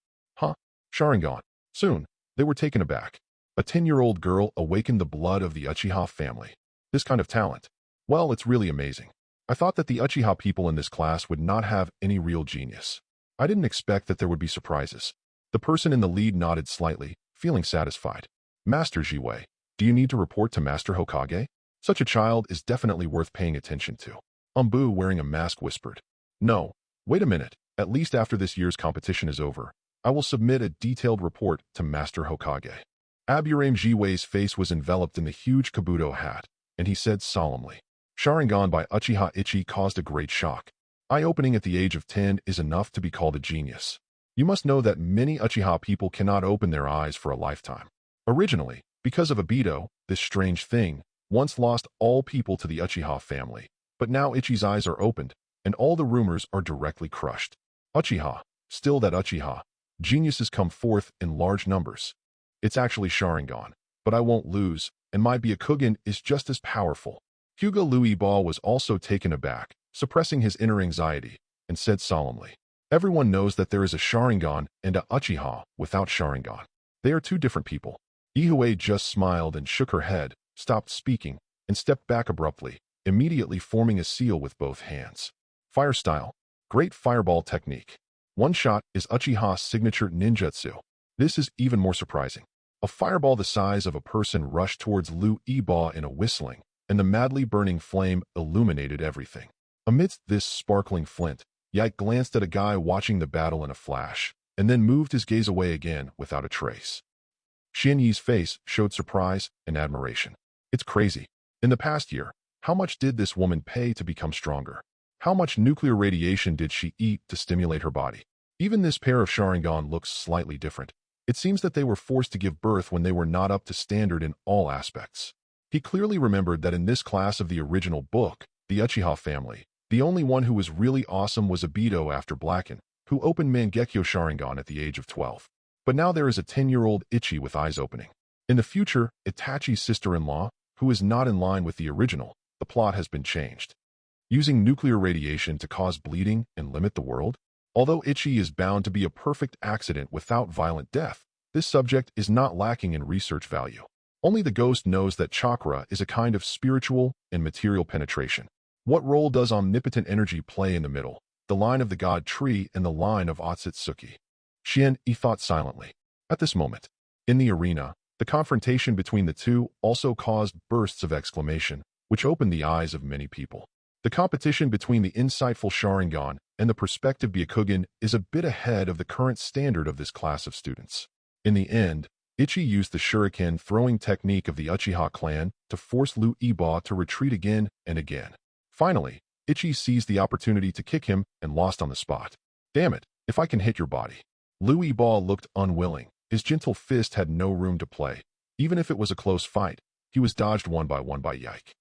Sharingan. Soon, they were taken aback. A 10-year-old girl awakened the blood of the Uchiha family. This kind of talent. Well, it's really amazing. I thought that the Uchiha people in this class would not have any real genius. I didn't expect that there would be surprises. The person in the lead nodded slightly, feeling satisfied. Master Jiwei, do you need to report to Master Hokage? Such a child is definitely worth paying attention to. Umbu, wearing a mask, whispered. No, wait a minute. At least after this year's competition is over, I will submit a detailed report to Master Hokage. Aburame Jiwei's face was enveloped in the huge kabuto hat, and he said solemnly, Sharingan by Uchiha Ichi caused a great shock. Eye-opening at the age of 10 is enough to be called a genius. You must know that many Uchiha people cannot open their eyes for a lifetime. Originally, because of Obito, this strange thing once lost all people to the Uchiha family, but now Ichi's eyes are opened, and all the rumors are directly crushed. Uchiha, still that Uchiha, geniuses come forth in large numbers. It's actually Sharingan, but I won't lose, and my Byakugan is just as powerful. Hyuga Luiba was also taken aback, suppressing his inner anxiety, and said solemnly, Everyone knows that there is a Sharingan and a Uchiha without Sharingan. They are two different people. Ihue just smiled and shook her head, stopped speaking, and stepped back abruptly, immediately forming a seal with both hands. Fire style. Great fireball technique. One shot is Uchiha's signature ninjutsu. This is even more surprising. A fireball the size of a person rushed towards Lu Iba in a whistling, and the madly burning flame illuminated everything. Amidst this sparkling flint, Yike glanced at a guy watching the battle in a flash, and then moved his gaze away again without a trace. Xuanyi's face showed surprise and admiration. It's crazy. In the past year, how much did this woman pay to become stronger? How much nuclear radiation did she eat to stimulate her body? Even this pair of Sharingan looks slightly different. It seems that they were forced to give birth when they were not up to standard in all aspects. He clearly remembered that in this class of the original book, the Uchiha family, the only one who was really awesome was Obito after Blacken, who opened Mangekyo Sharingan at the age of 12. But now there is a 10-year-old Ichi with eyes opening. In the future, Itachi's sister-in-law, who is not in line with the original, the plot has been changed. Using nuclear radiation to cause bleeding and limit the world? Although Ichi is bound to be a perfect accident without violent death, this subject is not lacking in research value. Only the ghost knows that chakra is a kind of spiritual and material penetration. What role does omnipotent energy play in the middle, the line of the god tree and the line of Otsutsuki? Xian-yi thought silently. At this moment, in the arena, the confrontation between the two also caused bursts of exclamation, which opened the eyes of many people. The competition between the insightful Sharingan and the prospective Byakugan is a bit ahead of the current standard of this class of students. In the end, Ichi used the shuriken throwing technique of the Uchiha clan to force Lu Iba to retreat again and again. Finally, Ichi seized the opportunity to kick him and lost on the spot. Damn it, if I can hit your body. Lu Iba looked unwilling. His gentle fist had no room to play. Even if it was a close fight, he was dodged one by Yike.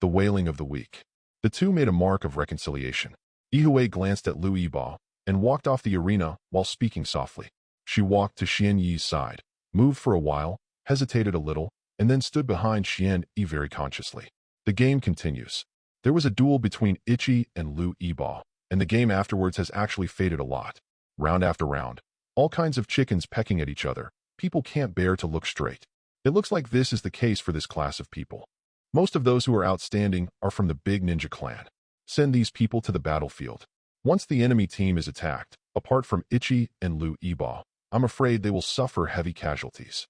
The wailing of the weak. The two made a mark of reconciliation. Ihue glanced at Lu Iba and walked off the arena while speaking softly. She walked to Xian-yi's side, moved for a while, hesitated a little, and then stood behind Xian-yi very consciously. The game continues. There was a duel between Ichi and Lu Iba, and the game afterwards has actually faded a lot. Round after round, all kinds of chickens pecking at each other. People can't bear to look straight. It looks like this is the case for this class of people. Most of those who are outstanding are from the big ninja clan. Send these people to the battlefield. Once the enemy team is attacked, apart from Ichi and Lu Iba, I'm afraid they will suffer heavy casualties.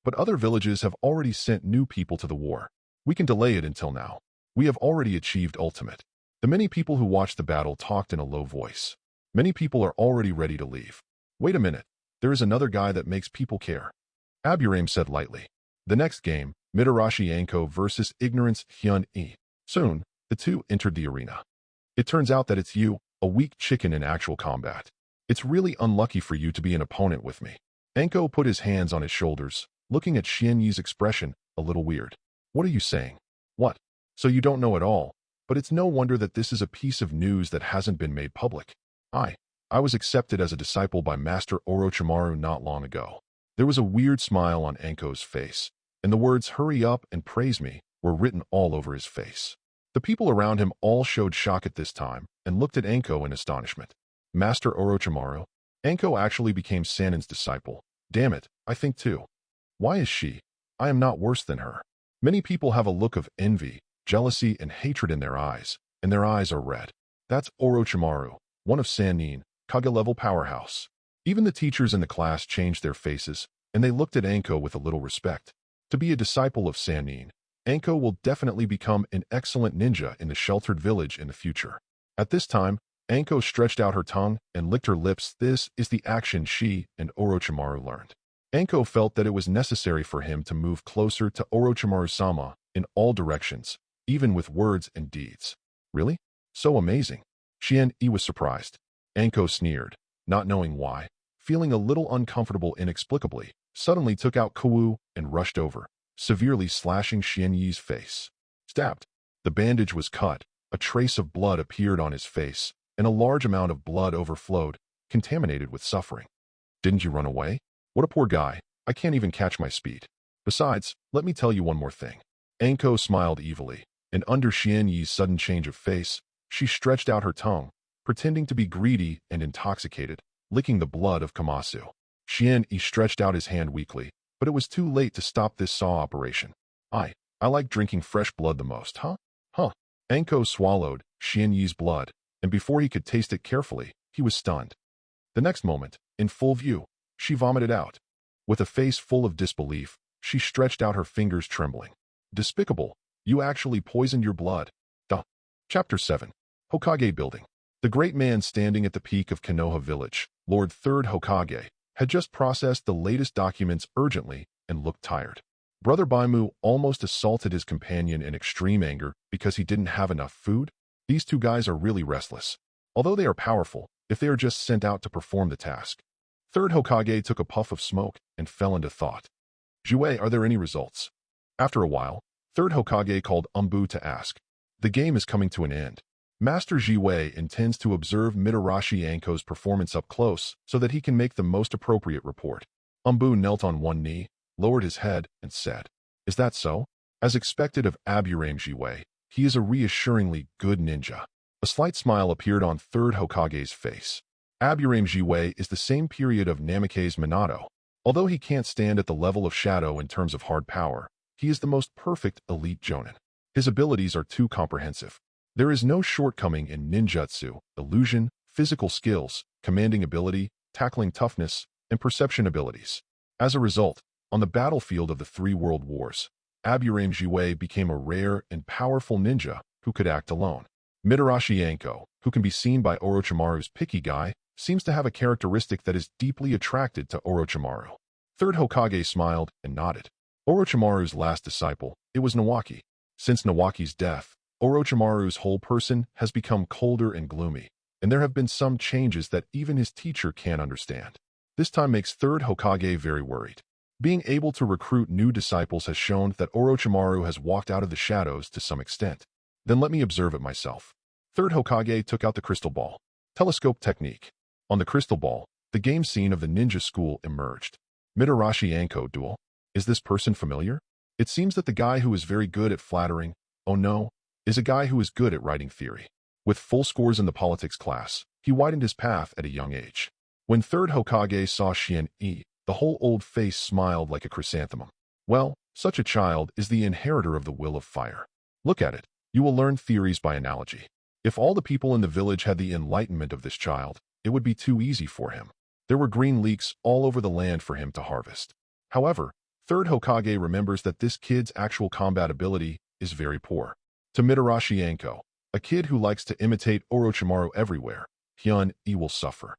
But other villages have already sent new people to the war. We can delay it until now. We have already achieved ultimate. The many people who watched the battle talked in a low voice. Many people are already ready to leave. Wait a minute, there is another guy that makes people care. Aburame said lightly. The next game, Mitarashi Anko versus Ignorance Hyun-yi. Soon, the two entered the arena. It turns out that it's you, a weak chicken in actual combat. It's really unlucky for you to be an opponent with me. Anko put his hands on his shoulders, looking at Xian-yi's expression, a little weird. What are you saying? What? So you don't know at all, but it's no wonder that this is a piece of news that hasn't been made public. I was accepted as a disciple by Master Orochimaru not long ago. There was a weird smile on Anko's face, and the words hurry up and praise me were written all over his face. The people around him all showed shock at this time and looked at Anko in astonishment. Master Orochimaru? Anko actually became Sanin's disciple. Damn it, I think too. Why is she? I am not worse than her. Many people have a look of envy, jealousy, and hatred in their eyes, and their eyes are red. That's Orochimaru, one of Sanin, Kage-level powerhouse. Even the teachers in the class changed their faces, and they looked at Anko with a little respect. To be a disciple of Sanin, Anko will definitely become an excellent ninja in the sheltered village in the future. At this time, Anko stretched out her tongue and licked her lips. This is the action she and Orochimaru learned. Anko felt that it was necessary for him to move closer to Orochimaru-sama in all directions, even with words and deeds. Really? So amazing. Xian-yi was surprised. Anko sneered, not knowing why, feeling a little uncomfortable inexplicably, suddenly took out Kawu and rushed over, severely slashing Xian-yi's face. Stabbed. The bandage was cut, a trace of blood appeared on his face, and a large amount of blood overflowed, contaminated with suffering. Didn't you run away? What a poor guy. I can't even catch my speed. Besides, let me tell you one more thing. Anko smiled evilly, and under Xian-yi's sudden change of face, she stretched out her tongue, pretending to be greedy and intoxicated, licking the blood of Kamasu. Xian-yi stretched out his hand weakly, but it was too late to stop this saw operation. I like drinking fresh blood the most, huh? Anko swallowed Xian-yi's blood, and before he could taste it carefully, he was stunned. The next moment, in full view, she vomited out. With a face full of disbelief, she stretched out her fingers trembling. Despicable, you actually poisoned your blood. Duh. Chapter 7. Hokage Building. The great man standing at the peak of Konoha village, Lord 3rd Hokage, had just processed the latest documents urgently and looked tired. Brother Baimu almost assaulted his companion in extreme anger because he didn't have enough food. These two guys are really restless. Although they are powerful, if they are just sent out to perform the task. 3rd Hokage took a puff of smoke and fell into thought. Jue, are there any results? After a while, 3rd Hokage called Umbu to ask. The game is coming to an end. Master Jiwei intends to observe Mitarashi Anko's performance up close so that he can make the most appropriate report. Umbu knelt on one knee, lowered his head, and said, Is that so? As expected of Aburame Jiwei, he is a reassuringly good ninja. A slight smile appeared on 3rd Hokage's face. Aburame Jiwei is the same period of Namikaze Minato. Although he can't stand at the level of Shadow in terms of hard power, he is the most perfect elite jonin. His abilities are too comprehensive. There is no shortcoming in ninjutsu, illusion, physical skills, commanding ability, tackling toughness, and perception abilities. As a result, on the battlefield of the 3 world wars, Aburame Jiwei became a rare and powerful ninja who could act alone. Mitarashi Anko, who can be seen by Orochimaru's picky guy, seems to have a characteristic that is deeply attracted to Orochimaru. 3rd Hokage smiled and nodded. Orochimaru's last disciple, it was Nawaki. Since Nawaki's death, Orochimaru's whole person has become colder and gloomy, and there have been some changes that even his teacher can't understand. This time makes 3rd Hokage very worried. Being able to recruit new disciples has shown that Orochimaru has walked out of the shadows to some extent. Then let me observe it myself. 3rd Hokage took out the crystal ball. Telescope technique. On the crystal ball, the game scene of the ninja school emerged. Mitarashi Anko duel. Is this person familiar? It seems that the guy who is very good at flattering, oh no, is a guy who is good at writing theory. With full scores in the politics class, he widened his path at a young age. When 3rd Hokage saw Xian-yi, the whole old face smiled like a chrysanthemum. Well, such a child is the inheritor of the will of fire. Look at it. You will learn theories by analogy. If all the people in the village had the enlightenment of this child, it would be too easy for him. There were green leeks all over the land for him to harvest. However, 3rd Hokage remembers that this kid's actual combat ability is very poor. To Mitarashi Anko, a kid who likes to imitate Orochimaru everywhere, Hyun-yi will suffer.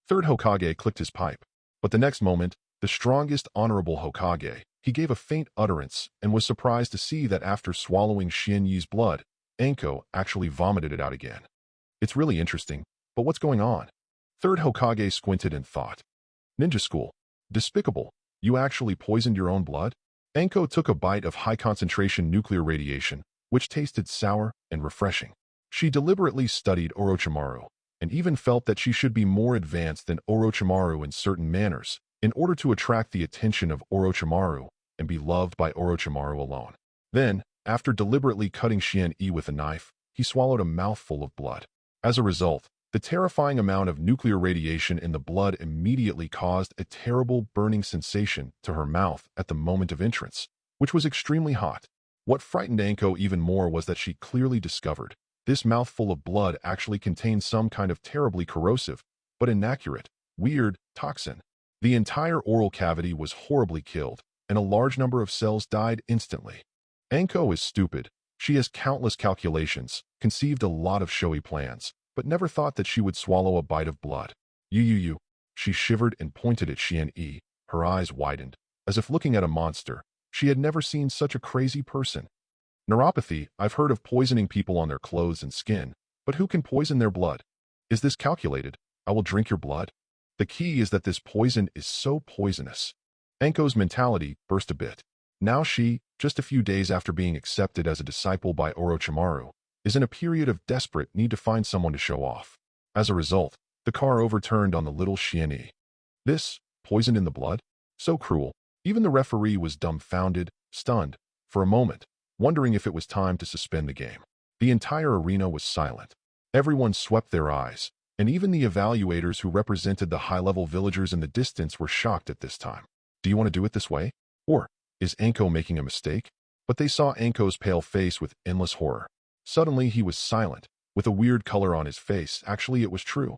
3rd Hokage clicked his pipe, but the next moment, the strongest honorable Hokage, he gave a faint utterance and was surprised to see that after swallowing Xian-yi's blood, Anko actually vomited it out again. It's really interesting, but what's going on? 3rd Hokage squinted and thought. Ninja school. Despicable. You actually poisoned your own blood? Anko took a bite of high-concentration nuclear radiation, which tasted sour and refreshing. She deliberately studied Orochimaru, and even felt that she should be more advanced than Orochimaru in certain manners, in order to attract the attention of Orochimaru and be loved by Orochimaru alone. Then, after deliberately cutting Xian-yi with a knife, he swallowed a mouthful of blood. As a result, the terrifying amount of nuclear radiation in the blood immediately caused a terrible burning sensation to her mouth at the moment of entrance, which was extremely hot. What frightened Anko even more was that she clearly discovered this mouthful of blood actually contained some kind of terribly corrosive, but inaccurate, weird, toxin. The entire oral cavity was horribly killed, and a large number of cells died instantly. Anko is stupid. She has countless calculations, conceived a lot of showy plans, but never thought that she would swallow a bite of blood. You. She shivered and pointed at Xian. Her eyes widened, as if looking at a monster. She had never seen such a crazy person. Neuropathy, I've heard of poisoning people on their clothes and skin, but who can poison their blood? Is this calculated? I will drink your blood? The key is that this poison is so poisonous. Anko's mentality burst a bit. Now she, just a few days after being accepted as a disciple by Orochimaru, is in a period of desperate need to find someone to show off. As a result, the car overturned on the little Xian. This, poisoned in the blood? So cruel. Even the referee was dumbfounded, stunned, for a moment, wondering if it was time to suspend the game. The entire arena was silent. Everyone swept their eyes, and even the evaluators who represented the high-level villagers in the distance were shocked at this time. Do you want to do it this way? Or, is Anko making a mistake? But they saw Anko's pale face with endless horror. Suddenly he was silent, with a weird color on his face. Actually, it was true.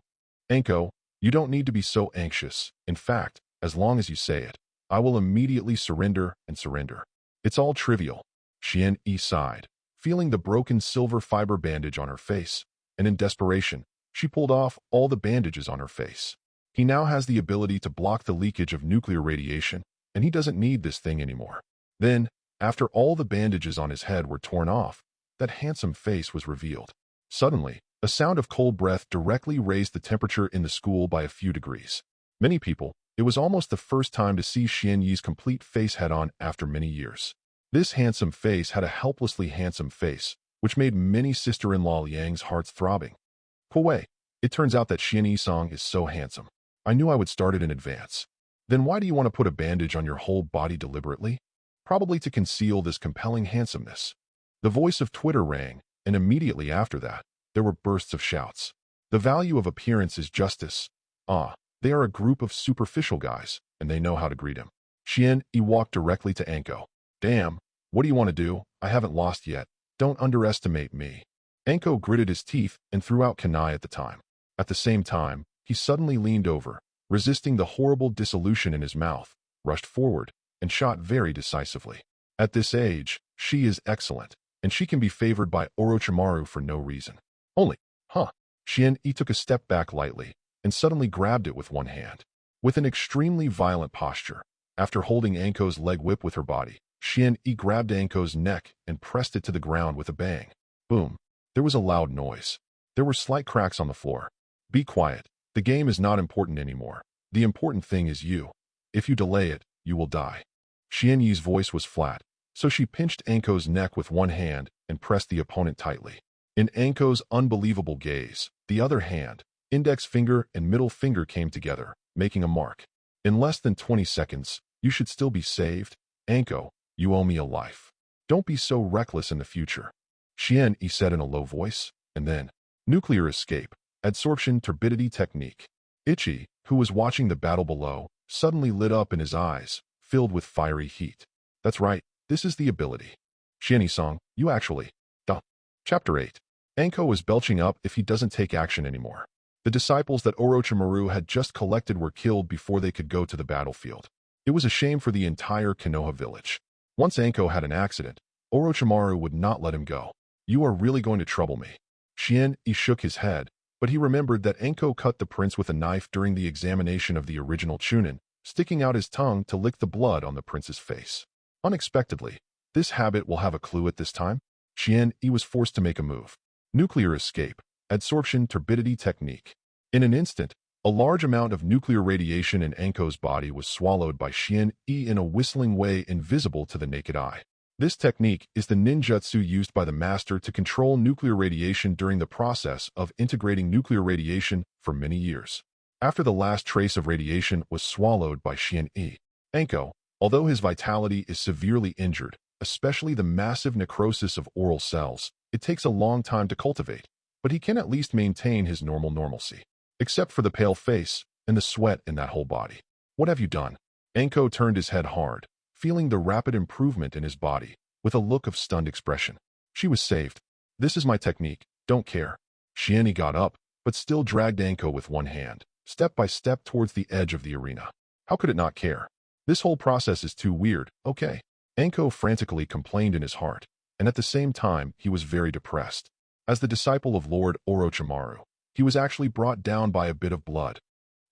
Anko, you don't need to be so anxious. In fact, as long as you say it, I will immediately surrender and surrender. It's all trivial. Xian sighed, feeling the broken silver fiber bandage on her face, and in desperation, she pulled off all the bandages on her face. He now has the ability to block the leakage of nuclear radiation, and he doesn't need this thing anymore. Then, after all the bandages on his head were torn off, that handsome face was revealed. Suddenly, a sound of cold breath directly raised the temperature in the school by a few degrees. Many people, it was almost the first time to see Xian Yi's complete face head-on after many years. This handsome face had a helplessly handsome face, which made many sister-in-law Liang's hearts throbbing. Kuwei, it turns out that Xian Yi-song is so handsome. I knew I would start it in advance. Then why do you want to put a bandage on your whole body deliberately? Probably to conceal this compelling handsomeness. The voice of Twitter rang, and immediately after that, there were bursts of shouts. The value of appearance is justice. They are a group of superficial guys, and they know how to greet him. Xian Yi walked directly to Anko. Damn, what do you want to do? I haven't lost yet. Don't underestimate me. Anko gritted his teeth and threw out kunai at the time. At the same time, he suddenly leaned over, resisting the horrible dissolution in his mouth, rushed forward, and shot very decisively. At this age, she is excellent, and she can be favored by Orochimaru for no reason. Only, Xian Yi took a step back lightly, and suddenly grabbed it with one hand. With an extremely violent posture, after holding Anko's leg whip with her body, Xian Yi grabbed Anko's neck and pressed it to the ground with a bang. Boom. There was a loud noise. There were slight cracks on the floor. Be quiet. The game is not important anymore. The important thing is you. If you delay it, you will die. Xian Yi's voice was flat, so she pinched Anko's neck with one hand and pressed the opponent tightly. In Anko's unbelievable gaze, the other hand, index finger and middle finger came together, making a mark. In less than 20 seconds, you should still be saved. Anko, you owe me a life. Don't be so reckless in the future. Xian Yi said in a low voice, and then, nuclear escape, adsorption turbidity technique. Ichi, who was watching the battle below, suddenly lit up in his eyes, filled with fiery heat. That's right, this is the ability. Xian Yi-song, you actually. Chapter 8. Anko is belching up if he doesn't take action anymore. The disciples that Orochimaru had just collected were killed before they could go to the battlefield. It was a shame for the entire Konoha village. Once Anko had an accident, Orochimaru would not let him go. You are really going to trouble me. Xian Yi shook his head, but he remembered that Anko cut the prince with a knife during the examination of the original Chunin, sticking out his tongue to lick the blood on the prince's face. Unexpectedly, this habit will have a clue at this time. Xian Yi was forced to make a move. Nuclear escape, adsorption turbidity technique. In an instant, a large amount of nuclear radiation in Anko's body was swallowed by Xian Yi in a whistling way invisible to the naked eye. This technique is the ninjutsu used by the master to control nuclear radiation during the process of integrating nuclear radiation for many years. After the last trace of radiation was swallowed by Xian Yi, Anko, although his vitality is severely injured, especially the massive necrosis of oral cells, it takes a long time to cultivate, but he can at least maintain his normalcy. Except for the pale face and the sweat in that whole body. What have you done? Anko turned his head hard, feeling the rapid improvement in his body, with a look of stunned expression. She was saved. This is my technique, don't care. Xian Yi got up, but still dragged Anko with one hand, step by step towards the edge of the arena. How could it not care? This whole process is too weird, okay. Anko frantically complained in his heart, and at the same time he was very depressed. As the disciple of Lord Orochimaru, he was actually brought down by a bit of blood.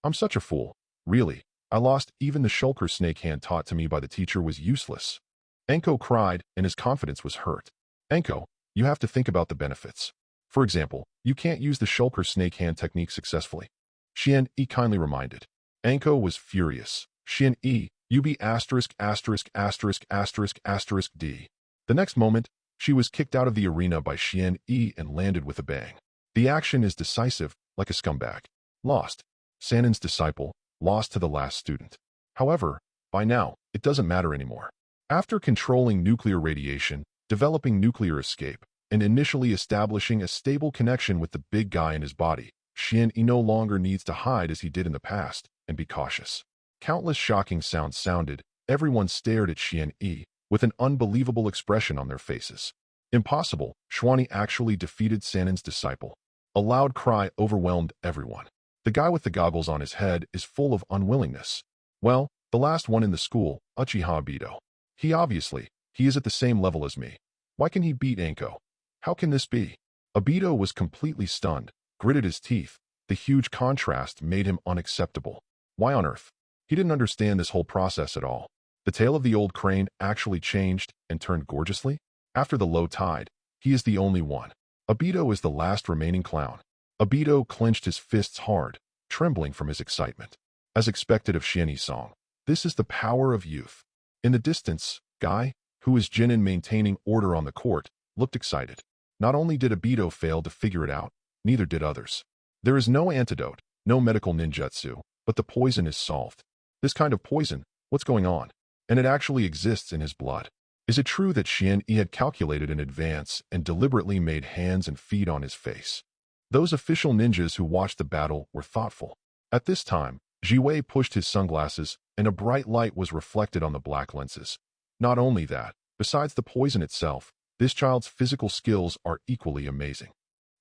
I'm such a fool. Really, I lost. Even the shulker snake hand taught to me by the teacher was useless. Anko cried, and his confidence was hurt. Anko, you have to think about the benefits. For example, you can't use the shulker snake hand technique successfully. Xian-E kindly reminded. Anko was furious. Xian-E, you be asterisk asterisk asterisk asterisk asterisk D. The next moment, she was kicked out of the arena by Xian-E and landed with a bang. The action is decisive, like a scumbag. Lost. Sannin's disciple, lost to the last student. However, by now, it doesn't matter anymore. After controlling nuclear radiation, developing nuclear escape, and initially establishing a stable connection with the big guy in his body, Xian-E no longer needs to hide as he did in the past, and be cautious. Countless shocking sounds sounded. Everyone stared at Xian-E with an unbelievable expression on their faces. Impossible, Xuanyi actually defeated Sannin's disciple. A loud cry overwhelmed everyone. The guy with the goggles on his head is full of unwillingness. Well, the last one in the school, Uchiha Obito. He is at the same level as me. Why can he beat Anko? How can this be? Obito was completely stunned, gritted his teeth. The huge contrast made him unacceptable. Why on earth? He didn't understand this whole process at all. The tail of the old crane actually changed and turned gorgeously. After the low tide, he is the only one. Obito is the last remaining clown. Obito clenched his fists hard, trembling from his excitement. As expected of Xian-E-song, this is the power of youth. In the distance, Guy, who is Jinin maintaining order on the court, looked excited. Not only did Obito fail to figure it out, neither did others. There is no antidote, no medical ninjutsu, but the poison is solved. This kind of poison, what's going on? And it actually exists in his blood. Is it true that Xian-E had calculated in advance and deliberately made hands and feet on his face? Those official ninjas who watched the battle were thoughtful. At this time, Jiwei pushed his sunglasses, and a bright light was reflected on the black lenses. Not only that, besides the poison itself, this child's physical skills are equally amazing.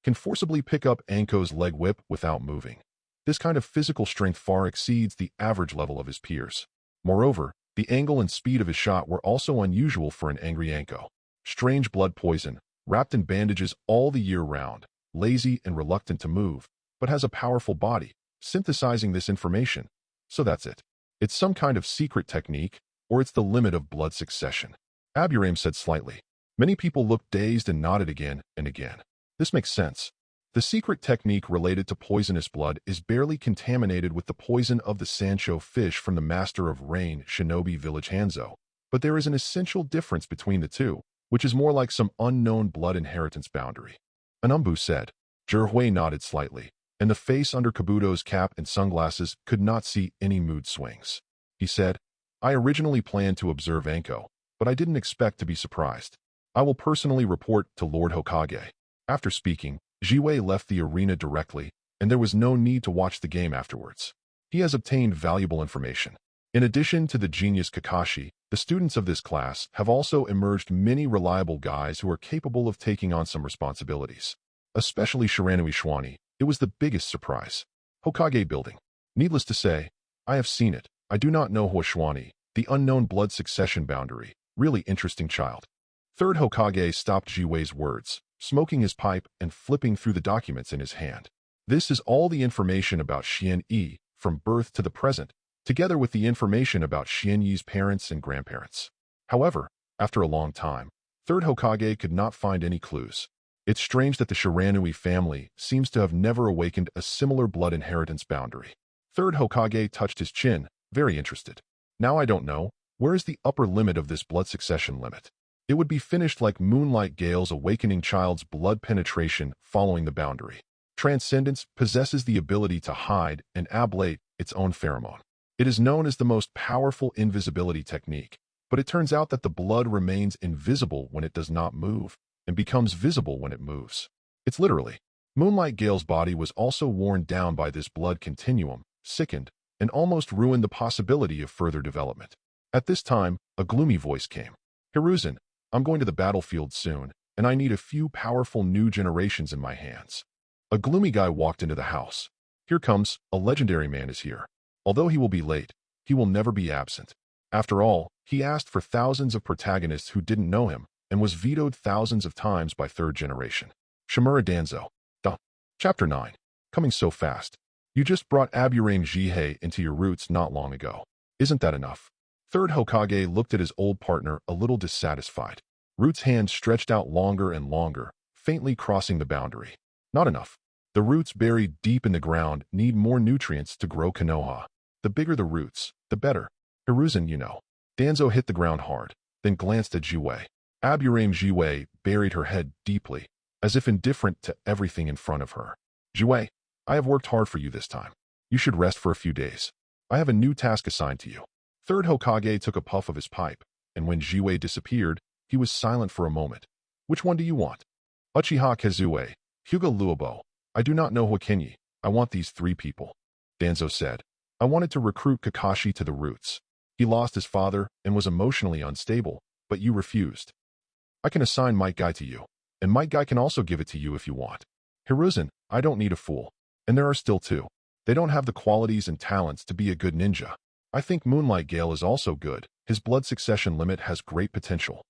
Can forcibly pick up Anko's leg whip without moving. This kind of physical strength far exceeds the average level of his peers. Moreover, the angle and speed of his shot were also unusual for an angry Anko. Strange blood poison, wrapped in bandages all the year round, lazy and reluctant to move, but has a powerful body, synthesizing this information. So that's it. It's some kind of secret technique, or it's the limit of blood succession. Aburame said slightly. Many people looked dazed and nodded again and again. This makes sense. The secret technique related to poisonous blood is barely contaminated with the poison of the Sancho fish from the Master of Rain Shinobi village Hanzo, but there is an essential difference between the two, which is more like some unknown blood inheritance boundary. Anumbu said. Zhihui nodded slightly, and the face under Kabuto's cap and sunglasses could not see any mood swings. He said, I originally planned to observe Anko, but I didn't expect to be surprised. I will personally report to Lord Hokage. After speaking, Jiwei left the arena directly, and there was no need to watch the game afterwards. He has obtained valuable information. In addition to the genius Kakashi, the students of this class have also emerged many reliable guys who are capable of taking on some responsibilities. Especially Shiranui Xuanyi, it was the biggest surprise. Hokage building. Needless to say, I have seen it. I do not know Xuanyi, the unknown blood succession boundary. Really interesting child. Third Hokage stopped Jiwei's words, smoking his pipe and flipping through the documents in his hand. This is all the information about Xian-E, from birth to the present, together with the information about Xian-Yi's parents and grandparents. However, after a long time, Third Hokage could not find any clues. It's strange that the Shiranui family seems to have never awakened a similar blood inheritance boundary. Third Hokage touched his chin, very interested. Now I don't know, where is the upper limit of this blood succession limit? It would be finished like Moonlight Gale's awakening child's blood penetration following the boundary. Transcendence possesses the ability to hide and ablate its own pheromone. It is known as the most powerful invisibility technique, but it turns out that the blood remains invisible when it does not move, and becomes visible when it moves. It's literally. Moonlight Gale's body was also worn down by this blood continuum, sickened, and almost ruined the possibility of further development. At this time, a gloomy voice came. Hiruzen, I'm going to the battlefield soon, and I need a few powerful new generations in my hands. A gloomy guy walked into the house. Here comes, a legendary man is here. Although he will be late, he will never be absent. After all, he asked for thousands of protagonists who didn't know him and was vetoed thousands of times by third generation. Shimura Danzo. Duh. Chapter 9. Coming so fast. You just brought Aburame Jihei into your roots not long ago. Isn't that enough? Third Hokage looked at his old partner a little dissatisfied. Root's hand stretched out longer and longer, faintly crossing the boundary. Not enough. The roots buried deep in the ground need more nutrients to grow Konoha. The bigger the roots, the better. Hiruzen, you know. Danzo hit the ground hard, then glanced at Jiwei. Aburame Jiwei buried her head deeply, as if indifferent to everything in front of her. Jiwei, I have worked hard for you this time. You should rest for a few days. I have a new task assigned to you. Third Hokage took a puff of his pipe, and when Jiwei disappeared, he was silent for a moment. Which one do you want? Uchiha Kazue, Hyuga Luobo. I do not know Hokenyi. I want these 3 people. Danzo said. I wanted to recruit Kakashi to the roots. He lost his father and was emotionally unstable, but you refused. I can assign Might Guy to you, and Might Guy can also give it to you if you want. Hiruzen, I don't need a fool. And there are still 2. They don't have the qualities and talents to be a good ninja. I think Moonlight Gale is also good. His blood succession limit has great potential.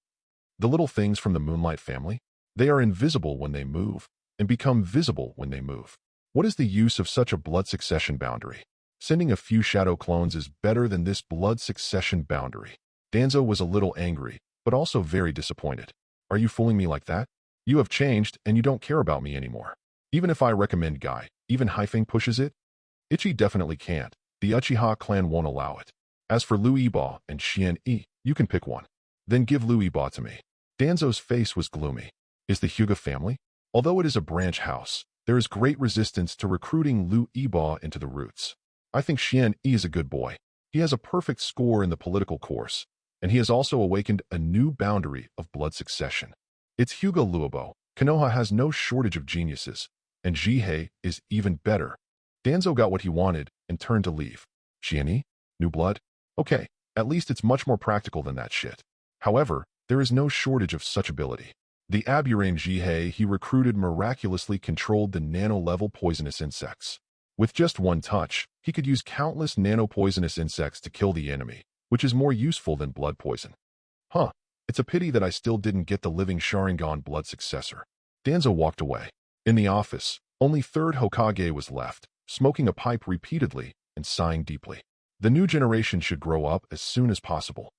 The little things from the Moonlight family? They are invisible when they move, and become visible when they move. What is the use of such a blood succession boundary? Sending a few shadow clones is better than this blood succession boundary. Danzo was a little angry, but also very disappointed. Are you fooling me like that? You have changed, and you don't care about me anymore. Even if I recommend Guy, even Haifeng pushes it? Ichi definitely can't. The Uchiha clan won't allow it. As for Lu Iba and Xian Yi, you can pick one. Then give Lu Iba to me. Danzo's face was gloomy. Is the Hyuga family? Although it is a branch house, there is great resistance to recruiting Lu Iba into the roots. I think Xian Yi is a good boy. He has a perfect score in the political course, and he has also awakened a new boundary of blood succession. It's Hyuga Luobo. Konoha has no shortage of geniuses, and Jihei is even better. Danzo got what he wanted and turned to leave. Xian Yi? New blood? Okay, at least it's much more practical than that shit. However, there is no shortage of such ability. The Aburame Jihei he recruited miraculously controlled the nano-level poisonous insects. With just one touch, he could use countless nano-poisonous insects to kill the enemy, which is more useful than blood poison. Huh, it's a pity that I still didn't get the living Sharingan blood successor. Danzo walked away. In the office, only third Hokage was left, smoking a pipe repeatedly and sighing deeply. The new generation should grow up as soon as possible.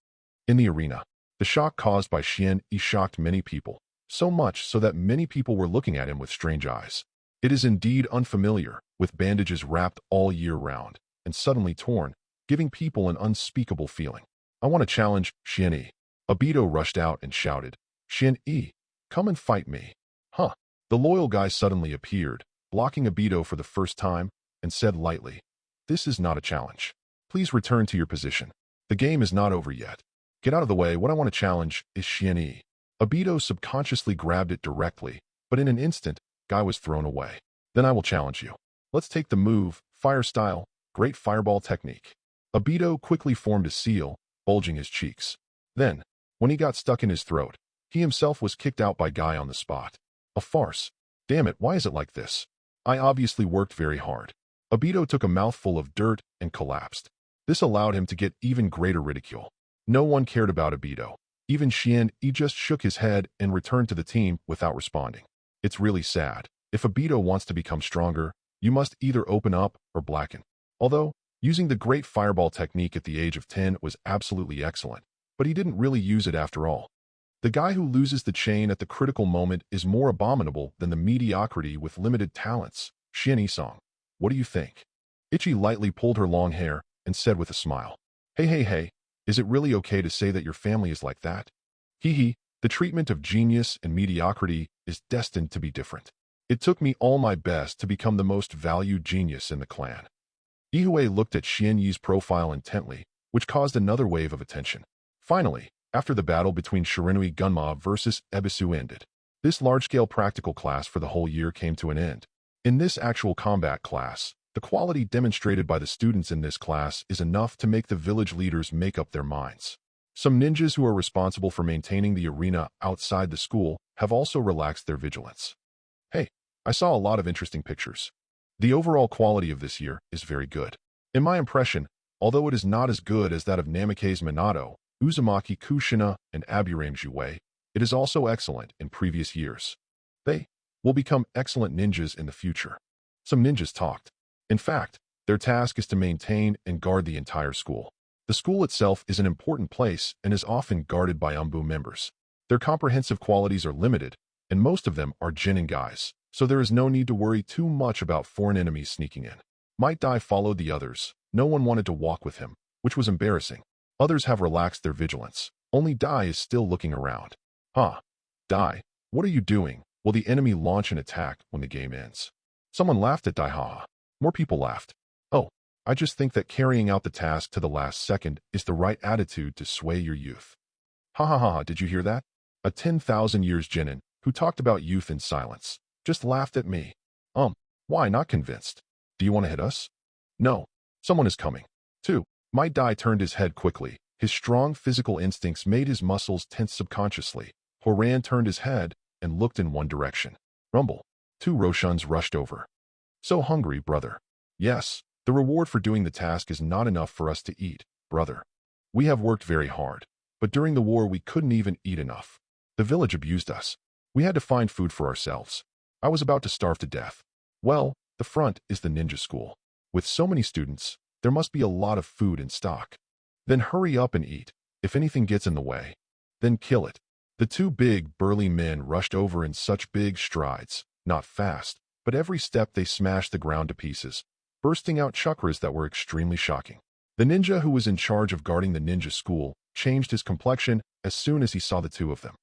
In the arena, the shock caused by Xian Yi shocked many people, so much so that many people were looking at him with strange eyes. It is indeed unfamiliar, with bandages wrapped all year round, and suddenly torn, giving people an unspeakable feeling. I want to challenge Xian Yi. Obito rushed out and shouted, Xian Yi, come and fight me. Huh. The loyal guy suddenly appeared, blocking Obito for the first time, and said lightly, this is not a challenge. Please return to your position. The game is not over yet. Get out of the way. What I want to challenge is Xian Yi. Obito subconsciously grabbed it directly, but in an instant, Guy was thrown away. Then I will challenge you. Let's take the move, fire style, great fireball technique. Obito quickly formed a seal, bulging his cheeks. Then, when he got stuck in his throat, he himself was kicked out by Guy on the spot. A farce. Damn it, why is it like this? I obviously worked very hard. Obito took a mouthful of dirt and collapsed. This allowed him to get even greater ridicule. No one cared about Obito. Even Xian Yi just shook his head and returned to the team without responding. It's really sad. If Obito wants to become stronger, you must either open up or blacken. Although, using the great fireball technique at the age of 10 was absolutely excellent, but he didn't really use it after all. The guy who loses the chain at the critical moment is more abominable than the mediocrity with limited talents. Xian Yi-song, what do you think? Ichi lightly pulled her long hair and said with a smile, Hey, is it really okay to say that your family is like that? Hee, the treatment of genius and mediocrity is destined to be different. It took me all my best to become the most valued genius in the clan. Ihue looked at Xian Yi's profile intently, which caused another wave of attention. Finally, after the battle between Shiranui Gunma versus Ebisu ended, this large-scale practical class for the whole year came to an end. In this actual combat class, the quality demonstrated by the students in this class is enough to make the village leaders make up their minds. Some ninjas who are responsible for maintaining the arena outside the school have also relaxed their vigilance. Hey, I saw a lot of interesting pictures. The overall quality of this year is very good. In my impression, Although it is not as good as that of Namikaze Minato, Uzumaki Kushina, and Aburame Jouei, it is also excellent in previous years. They will become excellent ninjas in the future. Some ninjas talked. In fact, their task is to maintain and guard the entire school. The school itself is an important place and is often guarded by Umbu members. Their comprehensive qualities are limited, and most of them are Jinin guys, so there is no need to worry too much about foreign enemies sneaking in. Might Dai followed the others. No one wanted to walk with him, which was embarrassing. Others have relaxed their vigilance. Only Dai is still looking around. Huh. Dai, what are you doing? Will the enemy launch an attack when the game ends? Someone laughed at Dai. Haha. More people laughed. Oh, I just think that carrying out the task to the last second is the right attitude to sway your youth. Ha ha ha, did you hear that? A 10,000 years Jinin, who talked about youth in silence, just laughed at me. Why not convinced? Do you want to hit us? No. Someone is coming. 2. Might Dai turned his head quickly. His strong physical instincts made his muscles tense subconsciously. Horan turned his head and looked in one direction. Rumble. 2 Roshuns rushed over. So hungry, brother. Yes, the reward for doing the task is not enough for us to eat, brother. We have worked very hard, but during the war we couldn't even eat enough. The village abused us. We had to find food for ourselves. I was about to starve to death. Well, the front is the ninja school. With so many students, there must be a lot of food in stock. Then hurry up and eat. If anything gets in the way, then kill it. The 2 big, burly men rushed over in such big strides, not fast, but every step they smashed the ground to pieces, bursting out chakras that were extremely shocking. The ninja who was in charge of guarding the ninja school changed his complexion as soon as he saw the 2 of them.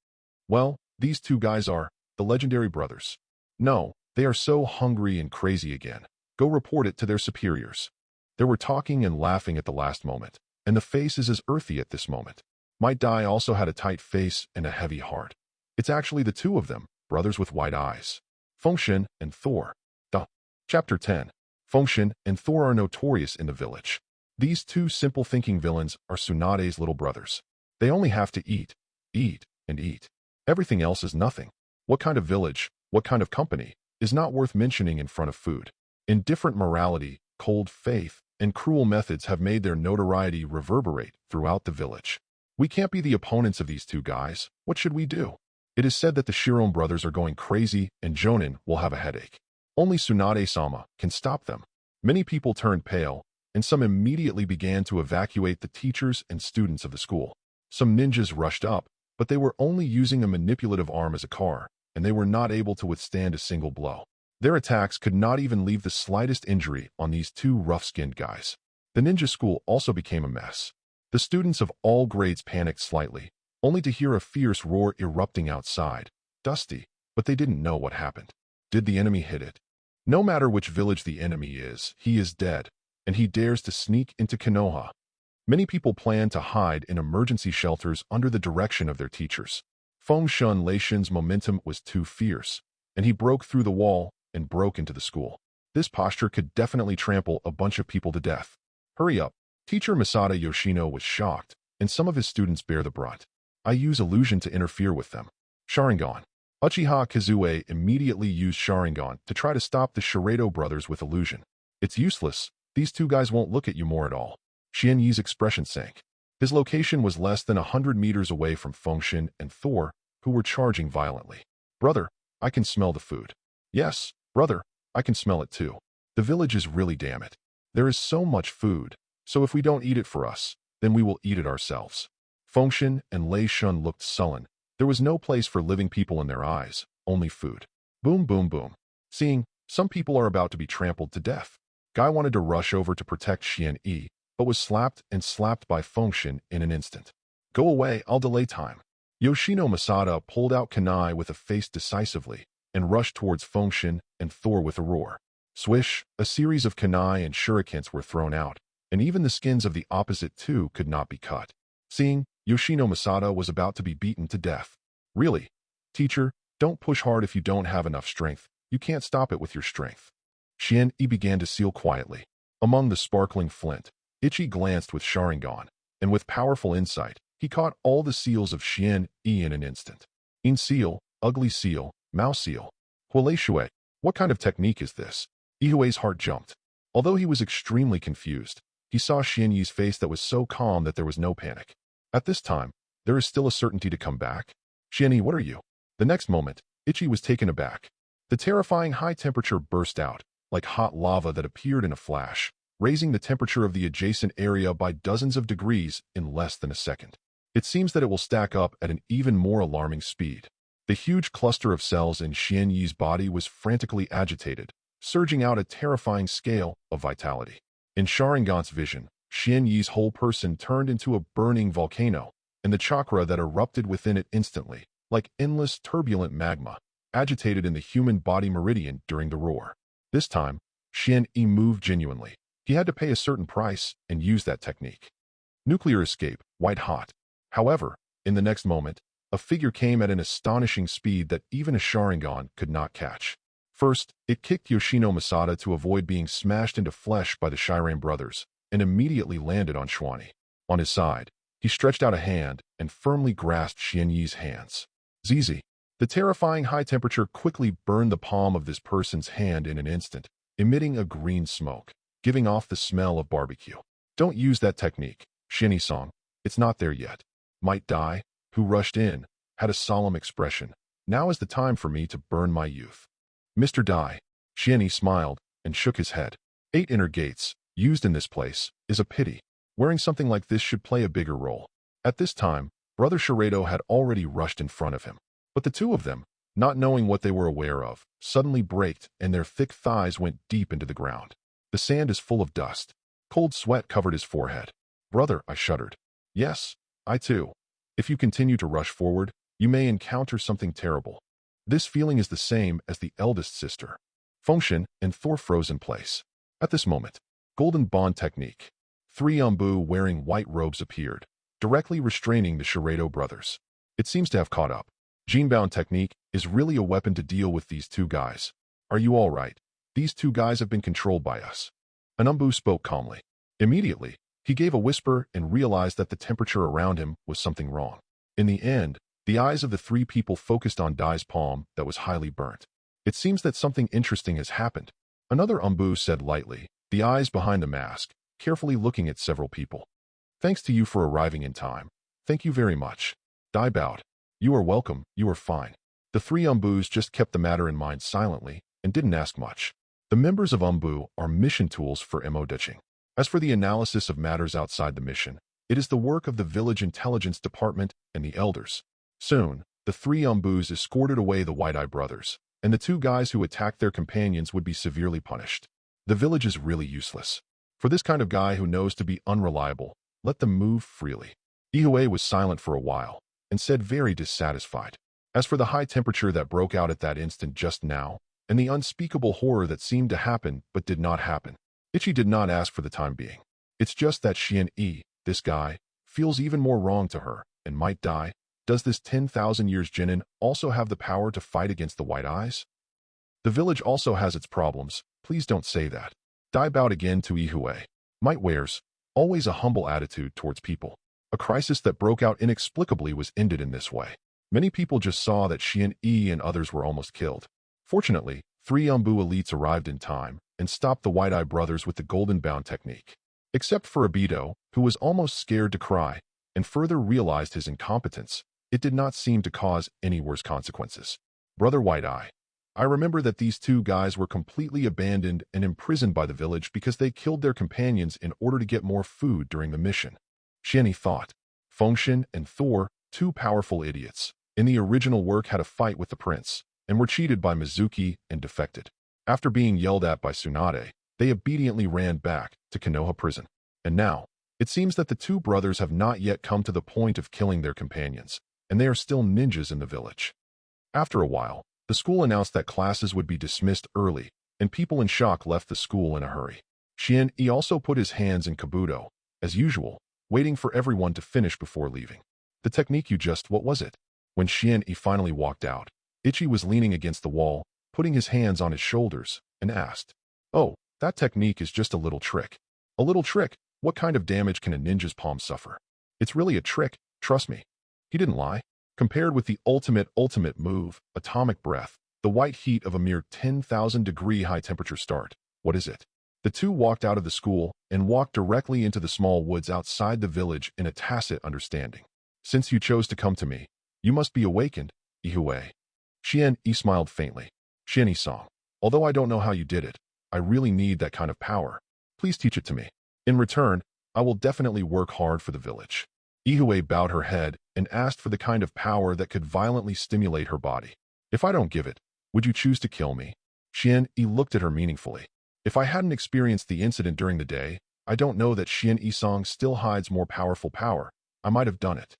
Well, these 2 guys are the legendary brothers. No, they are so hungry and crazy again. Go report it to their superiors. They were talking and laughing at the last moment, and the face is as earthy at this moment. Might Dai also had a tight face and a heavy heart. It's actually the 2 of them, brothers with white eyes. Fengshen and Thor. Chapter 10. Fengshen and Thor are notorious in the village. These 2 simple thinking villains are Tsunade's little brothers. They only have to eat, and eat. Everything else is nothing. What kind of village, what kind of company, is not worth mentioning in front of food? Indifferent morality, cold faith, and cruel methods have made their notoriety reverberate throughout the village. We can't be the opponents of these 2 guys. What should we do? It is said that the Shiron brothers are going crazy and Jonin will have a headache. Only Tsunade-sama can stop them. Many people turned pale, and some immediately began to evacuate the teachers and students of the school. Some ninjas rushed up, but they were only using a manipulative arm as a car, and they were not able to withstand a single blow. Their attacks could not even leave the slightest injury on these 2 rough-skinned guys. The ninja school also became a mess. The students of all grades panicked slightly, only to hear a fierce roar erupting outside. Dusty, but they didn't know what happened. Did the enemy hit it? No matter which village the enemy is, he is dead, and he dares to sneak into Konoha. Many people plan to hide in emergency shelters under the direction of their teachers. Fengshen Leishin's momentum was too fierce, and he broke through the wall and broke into the school. This posture could definitely trample a bunch of people to death. Hurry up. Teacher Masada Yoshino was shocked, and some of his students bear the brunt. I use illusion to interfere with them. Sharingan. Uchiha Kazue immediately used Sharingan to try to stop the Shiredo brothers with illusion. It's useless. These 2 guys won't look at you more at all. Xian Yi's expression sank. His location was less than 100 meters away from Fengshen and Thor, who were charging violently. Brother, I can smell the food. Yes, brother, I can smell it too. The village is really damn it. There is so much food, so if we don't eat it for us, then we will eat it ourselves. Fengshen and Lei Shun looked sullen. There was no place for living people in their eyes, only food. Boom, boom, boom. Seeing, some people are about to be trampled to death. Guy wanted to rush over to protect Xian Yi, but was slapped by Fengshen in an instant. Go away, I'll delay time. Yoshino Masada pulled out kunai with a face decisively and rushed towards Fengshen and Thor with a roar. Swish, a series of kunai and shurikens were thrown out, and even the skins of the opposite 2 could not be cut. Seeing, Yoshino Masada was about to be beaten to death. Really? Teacher, don't push hard if you don't have enough strength. You can't stop it with your strength. Xian Yi began to seal quietly. Among the sparkling flint, Ichi glanced with Sharingan, and with powerful insight, he caught all the seals of Xian Yi in an instant. In seal, ugly seal, mouse seal. Huilei Shui, what kind of technique is this? Ihue's heart jumped. Although he was extremely confused, he saw Xuanyi's face that was so calm that there was no panic. At this time, there is still a certainty to come back. Xuanyi, what are you? The next moment, Ichi was taken aback. The terrifying high temperature burst out, like hot lava that appeared in a flash, raising the temperature of the adjacent area by dozens of degrees in less than a second. It seems that it will stack up at an even more alarming speed. The huge cluster of cells in Xuanyi's body was frantically agitated, surging out a terrifying scale of vitality. In Sharingan's vision, Xuanyi's whole person turned into a burning volcano, and the chakra that erupted within it instantly, like endless turbulent magma, agitated in the human body meridian during the roar. This time, Xuanyi moved genuinely. He had to pay a certain price and use that technique. Nuclear escape, white hot. However, in the next moment, a figure came at an astonishing speed that even a Sharingan could not catch. First, it kicked Yoshino Masada to avoid being smashed into flesh by the Shiranui brothers, and immediately landed on Xuanyi. On his side, he stretched out a hand and firmly grasped Xuanyi's hands. Zizi. The terrifying high temperature quickly burned the palm of this person's hand in an instant, emitting a green smoke, giving off the smell of barbecue. Don't use that technique, Xuanyi-san. It's not there yet. Might Dai, who rushed in, had a solemn expression. Now is the time for me to burn my youth. Mr. Dai. Xuanyi smiled and shook his head. 8 inner gates, used in this place, is a pity. Wearing something like this should play a bigger role. At this time, Brother Shiredo had already rushed in front of him. But the two of them, not knowing what they were aware of, suddenly braked and their thick thighs went deep into the ground. The sand is full of dust. Cold sweat covered his forehead. Brother, I shuddered. Yes, I too. If you continue to rush forward, you may encounter something terrible. This feeling is the same as the eldest sister. Fengshen and Thor froze in place. At this moment, Golden Bond technique. 3 Umbu wearing white robes appeared, directly restraining the Shiredo brothers. It seems to have caught up. Jinbound technique is really a weapon to deal with these two guys. Are you all right? These two guys have been controlled by us. An Umbu spoke calmly. Immediately, he gave a whisper and realized that the temperature around him was something wrong. In the end, the eyes of the 3 people focused on Dai's palm that was highly burnt. It seems that something interesting has happened. Another Umbu said lightly, the eyes behind the mask, carefully looking at several people. Thanks to you for arriving in time. Thank you very much. Dai bowed. You are welcome, you are fine. The 3 Umbus just kept the matter in mind silently and didn't ask much. The members of Umbu are mission tools for MO ditching. As for the analysis of matters outside the mission, it is the work of the village intelligence department and the elders. Soon, the 3 Umbus escorted away the White-Eye brothers, and the 2 guys who attacked their companions would be severely punished. The village is really useless. For this kind of guy who knows to be unreliable, let them move freely. Ihue was silent for a while, and said very dissatisfied. As for the high temperature that broke out at that instant just now, and the unspeakable horror that seemed to happen but did not happen, Ichi did not ask for the time being. It's just that Xuanyi, this guy, feels even more wrong to her, and might die. Does this 10,000 years Jinin also have the power to fight against the White Eyes? The village also has its problems, please don't say that. Dai bowed again to Ihue. Might wears always a humble attitude towards people. A crisis that broke out inexplicably was ended in this way. Many people just saw that Xuanyi and others were almost killed. Fortunately, 3 Umbu elites arrived in time and stopped the White-Eye brothers with the Golden Bound technique. Except for Obito, who was almost scared to cry, and further realized his incompetence, it did not seem to cause any worse consequences. Brother White-Eye, I remember that these 2 guys were completely abandoned and imprisoned by the village because they killed their companions in order to get more food during the mission. Xuanyi thought. Fengshen and Thor, 2 powerful idiots, in the original work had a fight with the prince, and were cheated by Mizuki and defected. After being yelled at by Tsunade, they obediently ran back to Konoha prison. And now, it seems that the 2 brothers have not yet come to the point of killing their companions, and they are still ninjas in the village. After a while, the school announced that classes would be dismissed early, and people in shock left the school in a hurry. Xuanyi also put his hands in Kabuto, as usual, waiting for everyone to finish before leaving. The technique you just, what was it? When Xuanyi finally walked out, Ichi was leaning against the wall, putting his hands on his shoulders, and asked, Oh, that technique is just a little trick. A little trick? What kind of damage can a ninja's palm suffer? It's really a trick, trust me. He didn't lie. Compared with the ultimate move, atomic breath, the white heat of a mere 10,000 degree high temperature start, what is it? The The two walked out of the school and walked directly into the small woods outside the village in a tacit understanding. Since you chose to come to me, you must be awakened, Ihue. Xian-yi smiled faintly. Xian-yi-song, although I don't know how you did it, I really need that kind of power. Please teach it to me. In return, I will definitely work hard for the village. Ihue bowed her head and asked for the kind of power that could violently stimulate her body. If I don't give it, would you choose to kill me? Xian-yi looked at her meaningfully. If I hadn't experienced the incident during the day, I don't know that Xian-yi-song still hides more powerful power. I might have done it.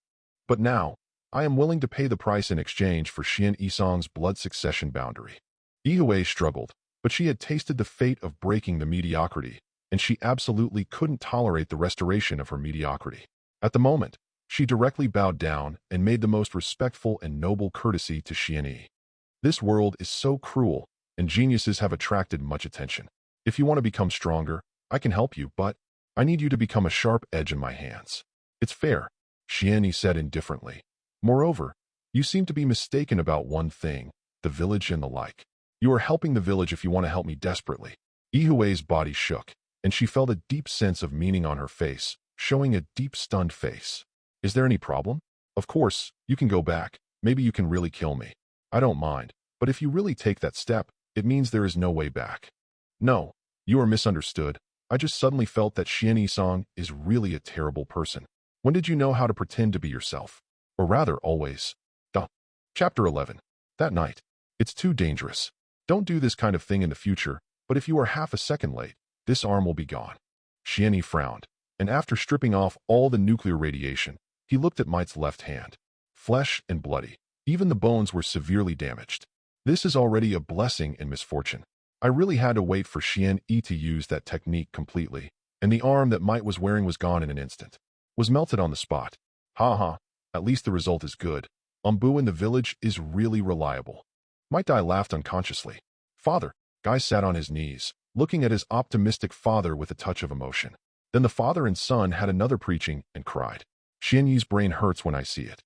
But now, I am willing to pay the price in exchange for Xian-yi-song's blood succession boundary. Ihue struggled, but she had tasted the fate of breaking the mediocrity, and she absolutely couldn't tolerate the restoration of her mediocrity. At the moment, she directly bowed down and made the most respectful and noble courtesy to Xian-yi. This world is so cruel, and geniuses have attracted much attention. If you want to become stronger, I can help you, but I need you to become a sharp edge in my hands. It's fair, Xian-yi said indifferently. Moreover, you seem to be mistaken about one thing, the village and the like. You are helping the village if you want to help me desperately. Ihue's body shook, and she felt a deep sense of meaning on her face, showing a deep stunned face. Is there any problem? Of course, you can go back. Maybe you can really kill me. I don't mind, but if you really take that step, it means there is no way back. No, you are misunderstood. I just suddenly felt that Xian-yi-song is really a terrible person. When did you know how to pretend to be yourself? Or rather, always. Chapter 11. That night. It's too dangerous. Don't do this kind of thing in the future, but if you are half a second late, this arm will be gone. Xian-yi frowned, and after stripping off all the nuclear radiation, he looked at Mite's left hand. Flesh and bloody. Even the bones were severely damaged. This is already a blessing and misfortune. I really had to wait for Xian-yi to use that technique completely, and the arm that Mite was wearing was gone in an instant. Was melted on the spot. At least the result is good. Umbu in the village is really reliable. Mite Dai laughed unconsciously. Father. Guy sat on his knees, looking at his optimistic father with a touch of emotion. Then the father and son had another preaching and cried. Xian-yi's brain hurts when I see it.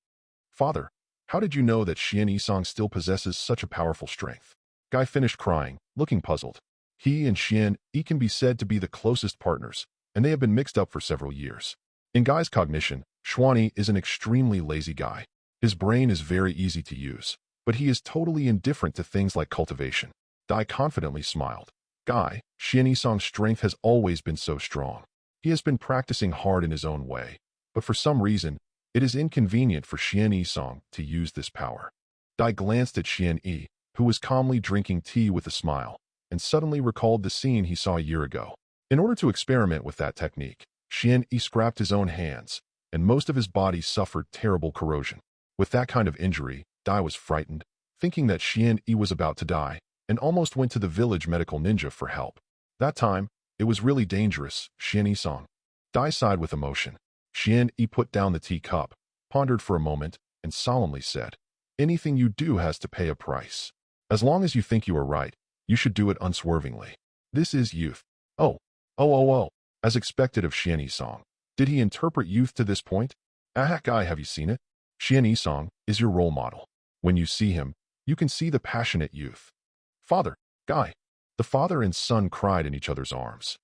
Father, how did you know that Xian-yi-song still possesses such a powerful strength? Guy finished crying, looking puzzled. He and Xian-yi can be said to be the closest partners, and they have been mixed up for several years. In Guy's cognition, Xuanyi is an extremely lazy guy. His brain is very easy to use, but he is totally indifferent to things like cultivation. Dai confidently smiled. Guy, Xian-yi-song's strength has always been so strong. He has been practicing hard in his own way, but for some reason, it is inconvenient for Xian-yi-song to use this power. Dai glanced at Xian-yi, who was calmly drinking tea with a smile, and suddenly recalled the scene he saw a year ago. In order to experiment with that technique, Xian-yi scrapped his own hands, and most of his body suffered terrible corrosion. With that kind of injury, Dai was frightened, thinking that Xian-yi was about to die, and almost went to the village medical ninja for help. That time, it was really dangerous, Xian-yi-song. Dai sighed with emotion. Xian-yi put down the teacup, pondered for a moment, and solemnly said, anything you do has to pay a price. As long as you think you are right, you should do it unswervingly. This is youth. Oh. As expected of Xian-yi-song. Did he interpret youth to this point? Guy, have you seen it? Xian-yi-song is your role model. When you see him, you can see the passionate youth. Father, Guy. The father and son cried in each other's arms.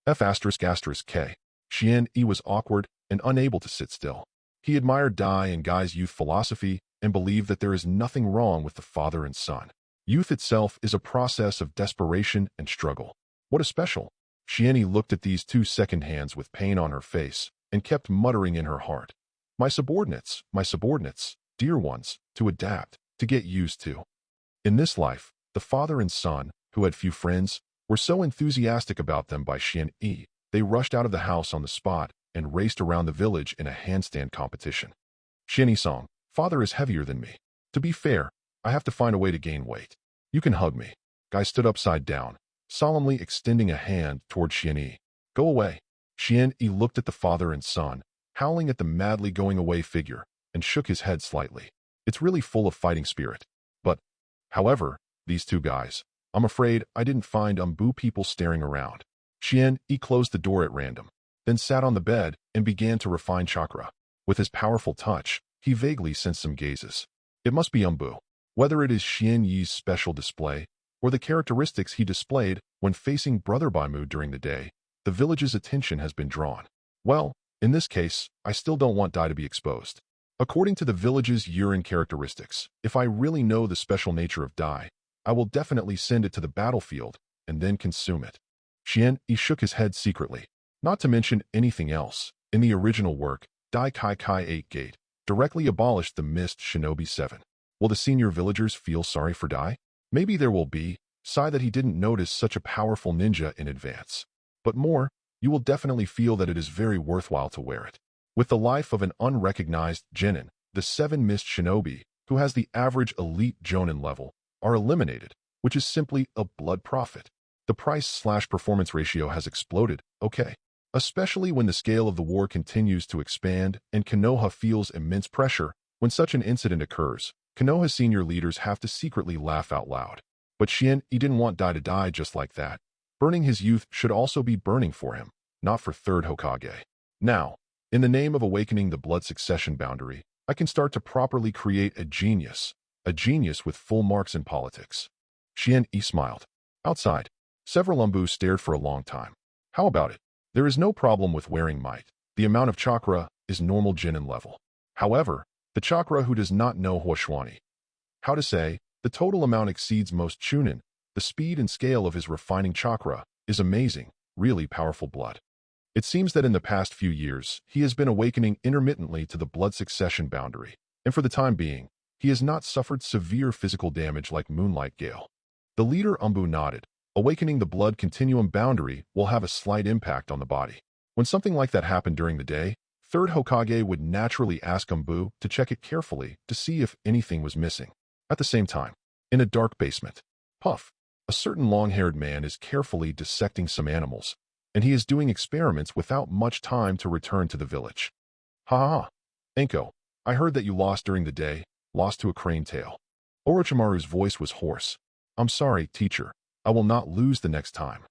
K. Xian-yi was awkward and unable to sit still. He admired Dai and Guy's youth philosophy and believed that there is nothing wrong with the father and son. Youth itself is a process of desperation and struggle. What a special. Xian-yi looked at these two second hands with pain on her face and kept muttering in her heart. My subordinates, dear ones, to adapt, to get used to. In this life, the father and son, who had few friends, were so enthusiastic about them by Xian-yi, they rushed out of the house on the spot and raced around the village in a handstand competition. Xian-yi-song, father is heavier than me. To be fair, I have to find a way to gain weight. You can hug me. Guy stood upside down, solemnly extending a hand toward Xian-yi. Go away. Xian-yi looked at the father and son, howling at the madly going away figure, and shook his head slightly. It's really full of fighting spirit. But, however, these two guys, I'm afraid I didn't find Umbu people staring around. Xian-yi closed the door at random, then sat on the bed and began to refine Chakra. With his powerful touch, he vaguely sensed some gazes. It must be Umbu. Whether it is Xian-yi's special display, or the characteristics he displayed when facing Brother bijū during the day, the village's attention has been drawn. Well, in this case, I still don't want Dai to be exposed. According to the village's urine characteristics, if I really know the special nature of Dai, I will definitely send it to the battlefield and then consume it. Xuanyi shook his head secretly. Not to mention anything else, in the original work, Dai Kai 8 Gate directly abolished the missed Shinobi 7. Will the senior villagers feel sorry for Dai? Maybe there will be, sigh that he didn't notice such a powerful ninja in advance. But more, you will definitely feel that it is very worthwhile to wear it. With the life of an unrecognized genin, the 7 missed shinobi, who has the average elite jonin level, are eliminated, which is simply a blood profit. The price/performance ratio has exploded, okay. Especially when the scale of the war continues to expand and Konoha feels immense pressure. When such an incident occurs, Konoha's senior leaders have to secretly laugh out loud. But Xuanyi didn't want Dai to die just like that. Burning his youth should also be burning for him, not for third Hokage. Now, in the name of awakening the blood succession boundary, I can start to properly create a genius with full marks in politics. Xuanyi smiled. Outside, several umbu stared for a long time. How about it? There is no problem with wearing might. The amount of chakra is normal genin level. However, the chakra who does not know Xuanyi. How to say, the total amount exceeds most chunin. The speed and scale of his refining chakra is amazing, really powerful blood. It seems that in the past few years, he has been awakening intermittently to the blood succession boundary, and for the time being, he has not suffered severe physical damage like Moonlight Gale. The leader umbu nodded. Awakening the blood continuum boundary will have a slight impact on the body. When something like that happened during the day, third Hokage would naturally ask umbu to check it carefully to see if anything was missing. At the same time, in a dark basement, Puff, a certain long-haired man is carefully dissecting some animals, and he is doing experiments without much time to return to the village. Ha ha ha. Anko, I heard that you lost during the day, lost to a crane tail. Orochimaru's voice was hoarse. I'm sorry, teacher. I will not lose the next time.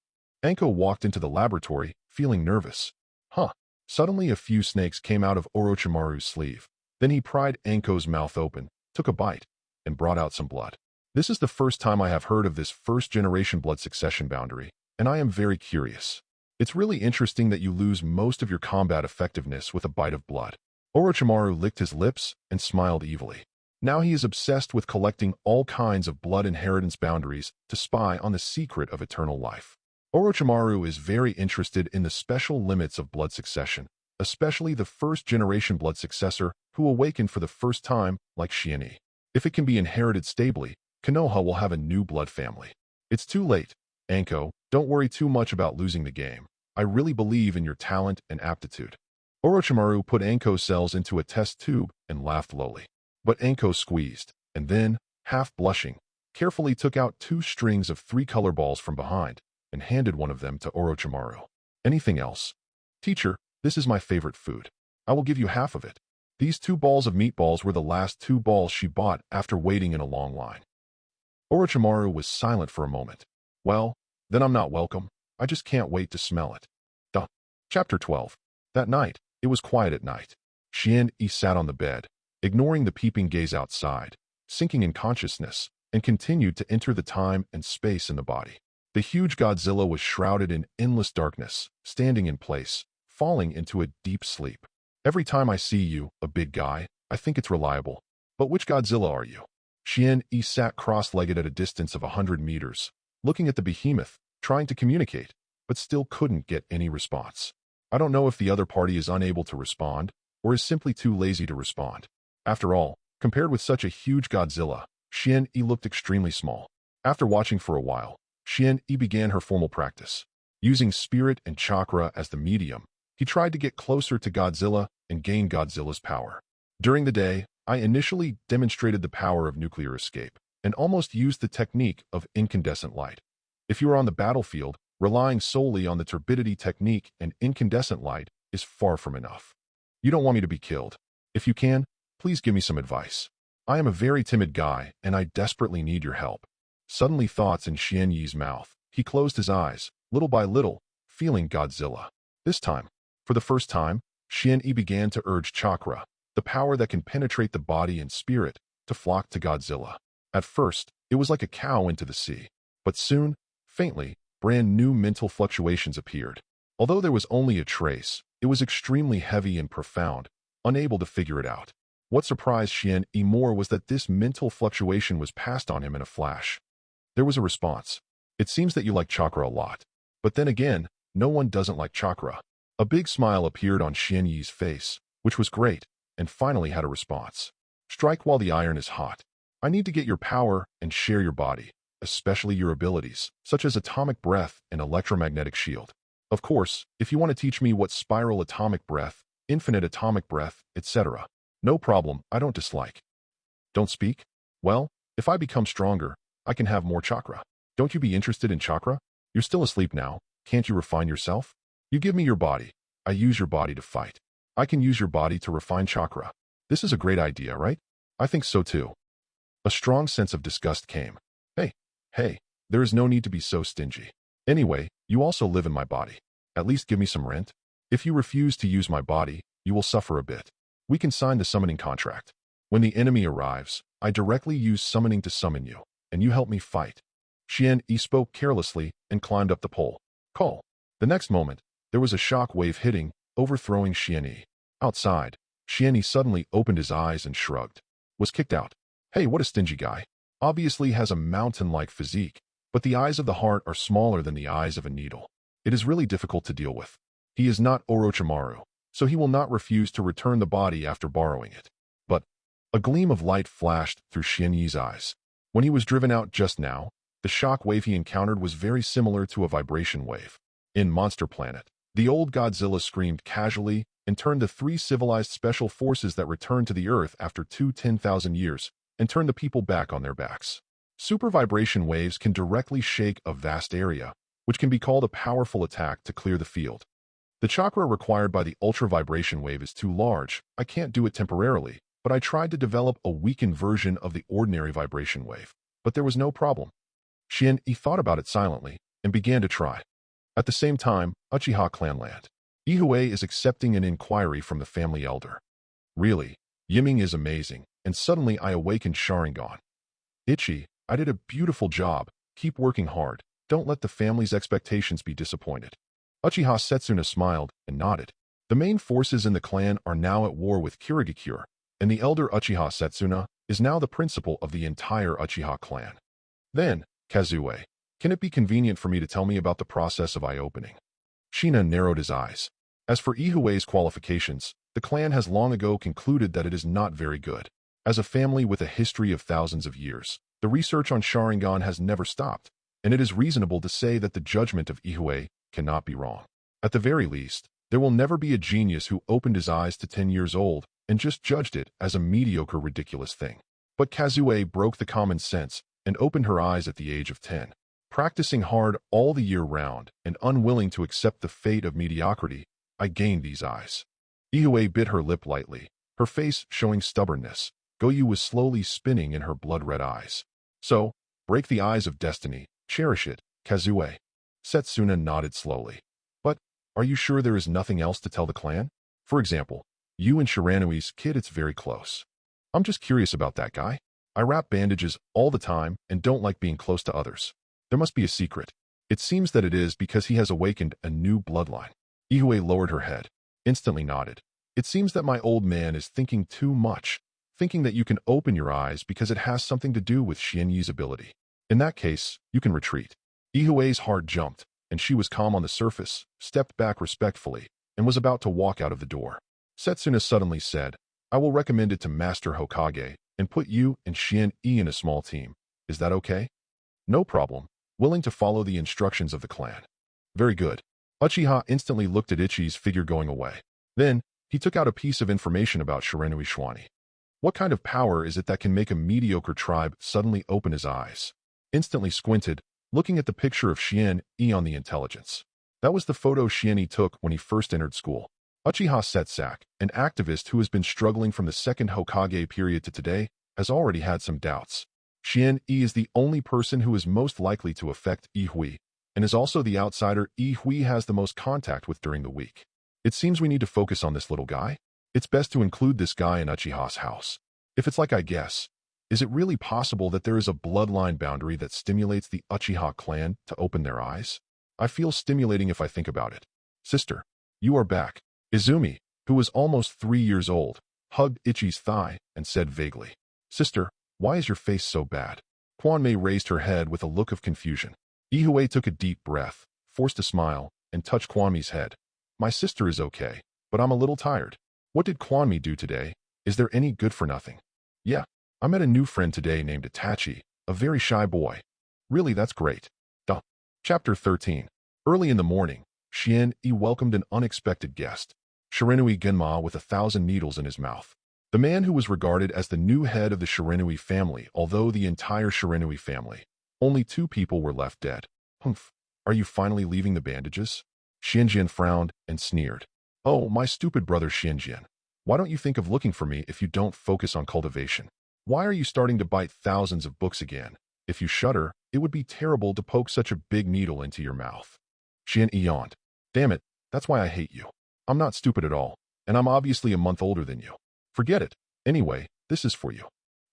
Anko walked into the laboratory, feeling nervous. Huh. Suddenly a few snakes came out of Orochimaru's sleeve. Then he pried Anko's mouth open, took a bite, and brought out some blood. This is the first time I have heard of this first-generation blood succession boundary, and I am very curious. It's really interesting that you lose most of your combat effectiveness with a bite of blood. Orochimaru licked his lips and smiled evilly. Now he is obsessed with collecting all kinds of blood inheritance boundaries to spy on the secret of eternal life. Orochimaru is very interested in the special limits of blood succession, especially the first-generation blood successor who awakened for the first time, like Xuanyi. If it can be inherited stably, Konoha will have a new blood family. It's too late. Anko, don't worry too much about losing the game. I really believe in your talent and aptitude. Orochimaru put Anko's cells into a test tube and laughed lowly. But Anko squeezed, and then, half blushing, carefully took out 2 strings of 3 color balls from behind and handed one of them to Orochimaru. Anything else? Teacher, this is my favorite food. I will give you half of it. These 2 balls of meatballs were the last 2 balls she bought after waiting in a long line. Orochimaru was silent for a moment. Well, then I'm not welcome. I just can't wait to smell it. Duh. Chapter 12. That night, it was quiet at night. Xuanyi sat on the bed, ignoring the peeping gaze outside, sinking in consciousness, and continued to enter the time and space in the body. The huge Godzilla was shrouded in endless darkness, standing in place, falling into a deep sleep. Every time I see you, a big guy, I think it's reliable. But which Godzilla are you? Xuanyi sat cross-legged at a distance of 100 meters, looking at the behemoth, trying to communicate, but still couldn't get any response. I don't know if the other party is unable to respond, or is simply too lazy to respond. After all, compared with such a huge Godzilla, Xuanyi looked extremely small. After watching for a while, Xuanyi began her formal practice. Using spirit and chakra as the medium, he tried to get closer to Godzilla and gain Godzilla's power. During the day, I initially demonstrated the power of nuclear escape, and almost used the technique of incandescent light. If you are on the battlefield, relying solely on the turbidity technique and incandescent light is far from enough. You don't want me to be killed. If you can, please give me some advice. I am a very timid guy, and I desperately need your help. Suddenly thoughts in Xuanyi's mouth. He closed his eyes, little by little, feeling Godzilla. This time, for the first time, Xuanyi began to urge chakra, the power that can penetrate the body and spirit, to flock to Godzilla. At first, it was like a cow into the sea. But soon, faintly, brand new mental fluctuations appeared. Although there was only a trace, it was extremely heavy and profound, unable to figure it out. What surprised Xuanyi more was that this mental fluctuation was passed on him in a flash. There was a response. It seems that you like Chakra a lot. But then again, no one doesn't like Chakra. A big smile appeared on Xuanyi's face, which was great, and finally had a response. Strike while the iron is hot. I need to get your power and share your body, especially your abilities, such as atomic breath and electromagnetic shield. Of course, if you want to teach me what spiral atomic breath, infinite atomic breath, etc. No problem, I don't dislike. Don't speak? Well, if I become stronger, I can have more chakra. Don't you be interested in chakra? You're still asleep now, can't you refine yourself? You give me your body, I use your body to fight. I can use your body to refine chakra. This is a great idea, right? I think so too. A strong sense of disgust came. Hey, there is no need to be so stingy. Anyway, you also live in my body. At least give me some rent. If you refuse to use my body, you will suffer a bit. We can sign the summoning contract. When the enemy arrives, I directly use summoning to summon you, and you help me fight. Xuanyi spoke carelessly and climbed up the pole. Call. The next moment, there was a shock wave hitting, overthrowing Xuanyi. Outside, Xuanyi suddenly opened his eyes and shrugged. Was kicked out. Hey, what a stingy guy. Obviously has a mountain-like physique, but the eyes of the heart are smaller than the eyes of a needle. It is really difficult to deal with. He is not Orochimaru, so he will not refuse to return the body after borrowing it. But a gleam of light flashed through Xuanyi's eyes. When he was driven out just now, the shock wave he encountered was very similar to a vibration wave. In Monster Planet, the old Godzilla screamed casually and turned the 3 civilized special forces that returned to the Earth after 10,000 years and turned the people back on their backs. Super vibration waves can directly shake a vast area, which can be called a powerful attack to clear the field. The chakra required by the ultra vibration wave is too large. I can't do it temporarily, but I tried to develop a weakened version of the ordinary vibration wave. But there was no problem. Xuanyi thought about it silently and began to try. At the same time, Uchiha clanland. Ihue is accepting an inquiry from the family elder. Really, Yiming is amazing, and suddenly I awakened Sharingan. Ichi, I did a beautiful job. Keep working hard. Don't let the family's expectations be disappointed. Uchiha Setsuna smiled and nodded. The main forces in the clan are now at war with Kirigakure, and the elder Uchiha Setsuna is now the principal of the entire Uchiha clan. Then, Kazue, can it be convenient for me to tell me about the process of eye-opening? Shina narrowed his eyes. As for Ihue's qualifications, the clan has long ago concluded that it is not very good. As a family with a history of thousands of years, the research on Sharingan has never stopped, and it is reasonable to say that the judgment of Ihue cannot be wrong. At the very least, there will never be a genius who opened his eyes to 10 years old and just judged it as a mediocre, ridiculous thing. But Kazue broke the common sense and opened her eyes at the age of 10. Practicing hard all the year round and unwilling to accept the fate of mediocrity, I gained these eyes. Ihue bit her lip lightly, her face showing stubbornness. Goyu was slowly spinning in her blood-red eyes. So, break the eyes of destiny, cherish it, Kazue. Setsuna nodded slowly. But, are you sure there is nothing else to tell the clan? For example, you and Shiranui's kid, it's very close. I'm just curious about that guy. I wrap bandages all the time and don't like being close to others. There must be a secret. It seems that it is because he has awakened a new bloodline. Ihue lowered her head, instantly nodded. It seems that my old man is thinking too much, thinking that you can open your eyes because it has something to do with Xuanyi's ability. In that case, you can retreat. Ihue's heart jumped, and she was calm on the surface, stepped back respectfully, and was about to walk out of the door. Setsuna suddenly said, I will recommend it to Master Hokage and put you and Xuanyi in a small team. Is that okay? No problem. Willing to follow the instructions of the clan. Very good. Uchiha instantly looked at Ichi's figure going away. Then, he took out a piece of information about Shiranui Xuanyi. What kind of power is it that can make a mediocre tribe suddenly open his eyes? Instantly squinted, looking at the picture of Xuanyi on the intelligence. That was the photo Xuanyi took when he first entered school. Uchiha Setsak, an activist who has been struggling from the second Hokage period to today, has already had some doubts. Xuanyi is the only person who is most likely to affect Ihui, and is also the outsider Ihui has the most contact with during the week. It seems we need to focus on this little guy. It's best to include this guy in Uchiha's house. If it's like I guess, Is it really possible that there is a bloodline boundary that stimulates the Uchiha clan to open their eyes? I feel stimulating if I think about it. Sister, you are back. Izumi, who was almost 3 years old, hugged Ichi's thigh and said vaguely, Sister, why is your face so bad? Kwanmei raised her head with a look of confusion. Ihue took a deep breath, forced a smile, and touched Kwanmei's head. My sister is okay, but I'm a little tired. What did Kwanmei do today? Is there any good for nothing? Yeah, I met a new friend today named Itachi, a very shy boy. Really, that's great. Duh. Chapter 13. Early in the morning, Xian-e welcomed an unexpected guest. Shiranui Genma with 1,000 needles in his mouth. The man who was regarded as the new head of the Shiranui family, although the entire Shiranui family. Only 2 people were left dead. Humph. Are you finally leaving the bandages? Xianjian frowned and sneered. Oh, my stupid brother Xianjian. Why don't you think of looking for me if you don't focus on cultivation? Why are you starting to bite thousands of books again? If you shudder, it would be terrible to poke such a big needle into your mouth. Xian yawned. Damn it, that's why I hate you. I'm not stupid at all, and I'm obviously a month older than you. Forget it. Anyway, this is for you.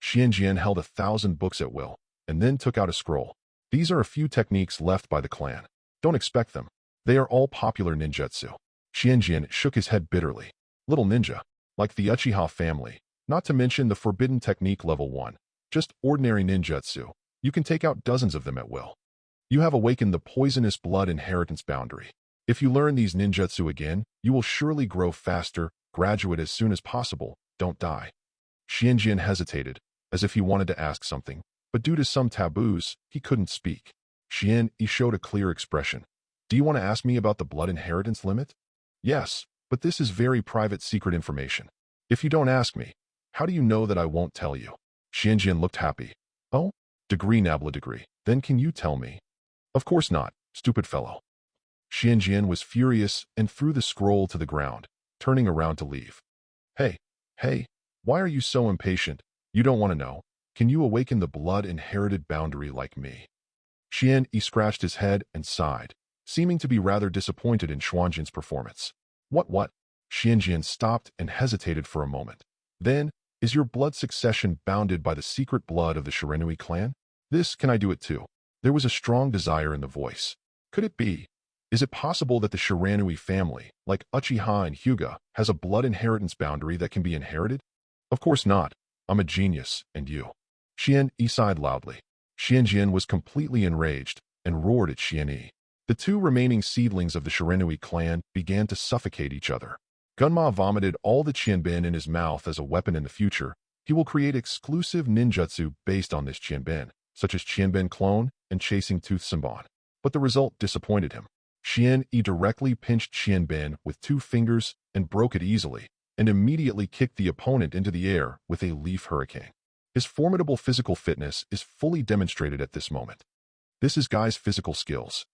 Xianjian held 1,000 books at will, and then took out a scroll. These are a few techniques left by the clan. Don't expect them. They are all popular ninjutsu. Xianjian shook his head bitterly. Little ninja, like the Uchiha family, not to mention the forbidden technique level 1. Just ordinary ninjutsu. You can take out dozens of them at will. You have awakened the poisonous blood inheritance boundary. If you learn these ninjutsu again, you will surely grow faster, graduate as soon as possible, don't die. Xianjian hesitated, as if he wanted to ask something, but due to some taboos, he couldn't speak. Xian-e showed a clear expression. Do you want to ask me about the blood inheritance limit? Yes, but this is very private secret information. If you don't ask me, how do you know that I won't tell you? Xianjian looked happy. Oh? Degree nabla degree. Then can you tell me? Of course not, stupid fellow. Xianjian was furious and threw the scroll to the ground, turning around to leave. Hey, why are you so impatient? You don't want to know. Can you awaken the blood-inherited boundary like me? Xian-e scratched his head and sighed, seeming to be rather disappointed in Xuanjian's performance. What? Xianjian stopped and hesitated for a moment. Then, is your blood succession bounded by the secret blood of the Shiranui clan? This, can I do it too? There was a strong desire in the voice. Could it be? Is it possible that the Shiranui family, like Uchiha and Hyuga, has a blood inheritance boundary that can be inherited? Of course not. I'm a genius, and you. Xian-e sighed loudly. Xianjian was completely enraged and roared at Xian-e. The 2 remaining seedlings of the Shiranui clan began to suffocate each other. Gunma vomited all the Qianbin in his mouth as a weapon in the future. He will create exclusive ninjutsu based on this Qianbin, such as Qianbin Clone and Chasing Tooth Sanbon. But the result disappointed him. Xian-e directly pinched Qianbin with 2 fingers and broke it easily, and immediately kicked the opponent into the air with a leaf hurricane. His formidable physical fitness is fully demonstrated at this moment. This is Guy's physical skills.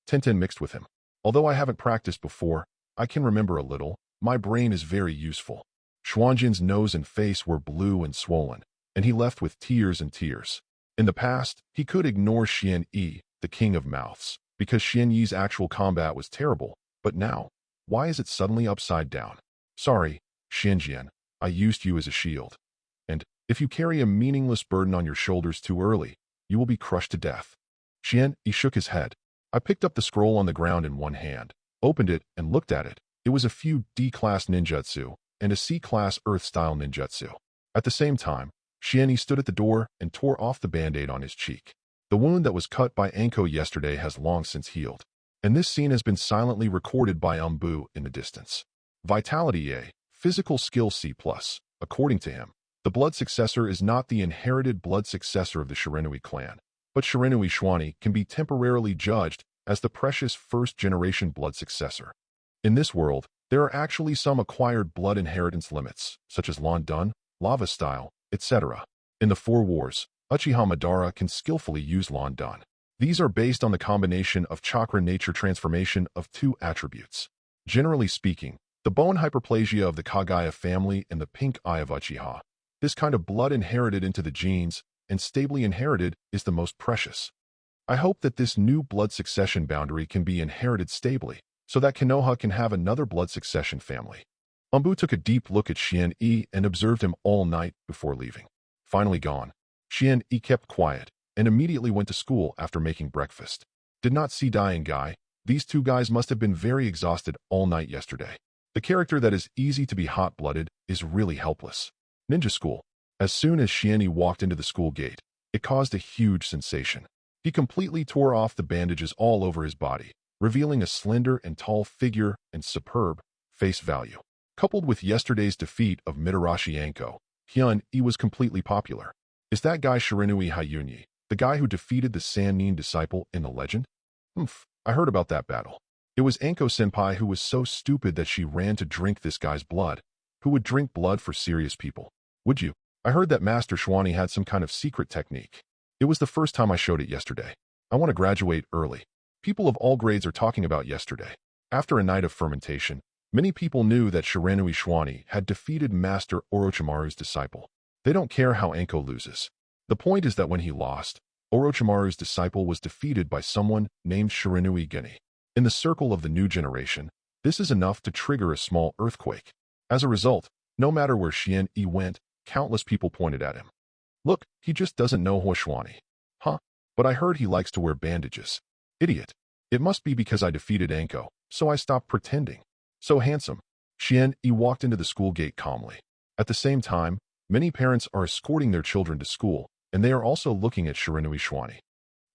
Tenten mixed with him. Although I haven't practiced before, I can remember a little. My brain is very useful. Xuanjian's nose and face were blue and swollen, and he left with tears and tears. In the past, he could ignore Xian-e, the king of mouths, because Xian-ye's actual combat was terrible, but now, why is it suddenly upside down? Sorry, Xianjian, I used you as a shield. And, if you carry a meaningless burden on your shoulders too early, you will be crushed to death. Xian-e shook his head. I picked up the scroll on the ground in one hand, opened it, and looked at it. It was a few D-class ninjutsu and a C-class Earth-style ninjutsu. At the same time, Xian-e stood at the door and tore off the band-aid on his cheek. The wound that was cut by Anko yesterday has long since healed, and this scene has been silently recorded by Umbu in the distance. Vitality A, physical skill C+. According to him, the blood successor is not the inherited blood successor of the Shiranui clan, but Shiranui Xuanyi can be temporarily judged as the precious first-generation blood successor. In this world, there are actually some acquired blood inheritance limits, such as Lan Dun, Lava Style, etc. In the 4 wars, Uchiha Madara can skillfully use Lan Dun. These are based on the combination of chakra nature transformation of 2 attributes. Generally speaking, the bone hyperplasia of the Kagaya family and the pink eye of Uchiha. This kind of blood inherited into the genes and stably inherited is the most precious. I hope that this new blood succession boundary can be inherited stably, so that Konoha can have another blood succession family. Umbu took a deep look at Xian-e and observed him all night before leaving. Finally gone. Xuanyi kept quiet and immediately went to school after making breakfast. Did not see dying guy. These two guys must have been very exhausted all night yesterday. The character that is easy to be hot-blooded is really helpless. Ninja school. As soon as Xuanyi walked into the school gate, it caused a huge sensation. He completely tore off the bandages all over his body, revealing a slender and tall figure and superb face value. Coupled with yesterday's defeat of Mitarashi Anko, Xuanyi was completely popular. Is that guy Shiranui Xuanyi, the guy who defeated the Sannin disciple in the legend? I heard about that battle. It was Anko-senpai who was so stupid that she ran to drink this guy's blood. Who would drink blood for serious people? Would you? I heard that Master Xuanyi had some kind of secret technique. It was the first time I showed it yesterday. I want to graduate early. People of all grades are talking about yesterday. After a night of fermentation, many people knew that Shiranui Xuanyi had defeated Master Orochimaru's disciple. They don't care how Anko loses. The point is that when he lost, Orochimaru's disciple was defeated by someone named Shiranui Xuanyi. In the circle of the new generation, this is enough to trigger a small earthquake. As a result, no matter where Xuanyi went, countless people pointed at him. Look, he just doesn't know Xuanyi. Huh? But I heard he likes to wear bandages. Idiot. It must be because I defeated Anko, so I stopped pretending. So handsome. Xuanyi walked into the school gate calmly. At the same time, many parents are escorting their children to school, and they are also looking at Shiranui Xuanyi.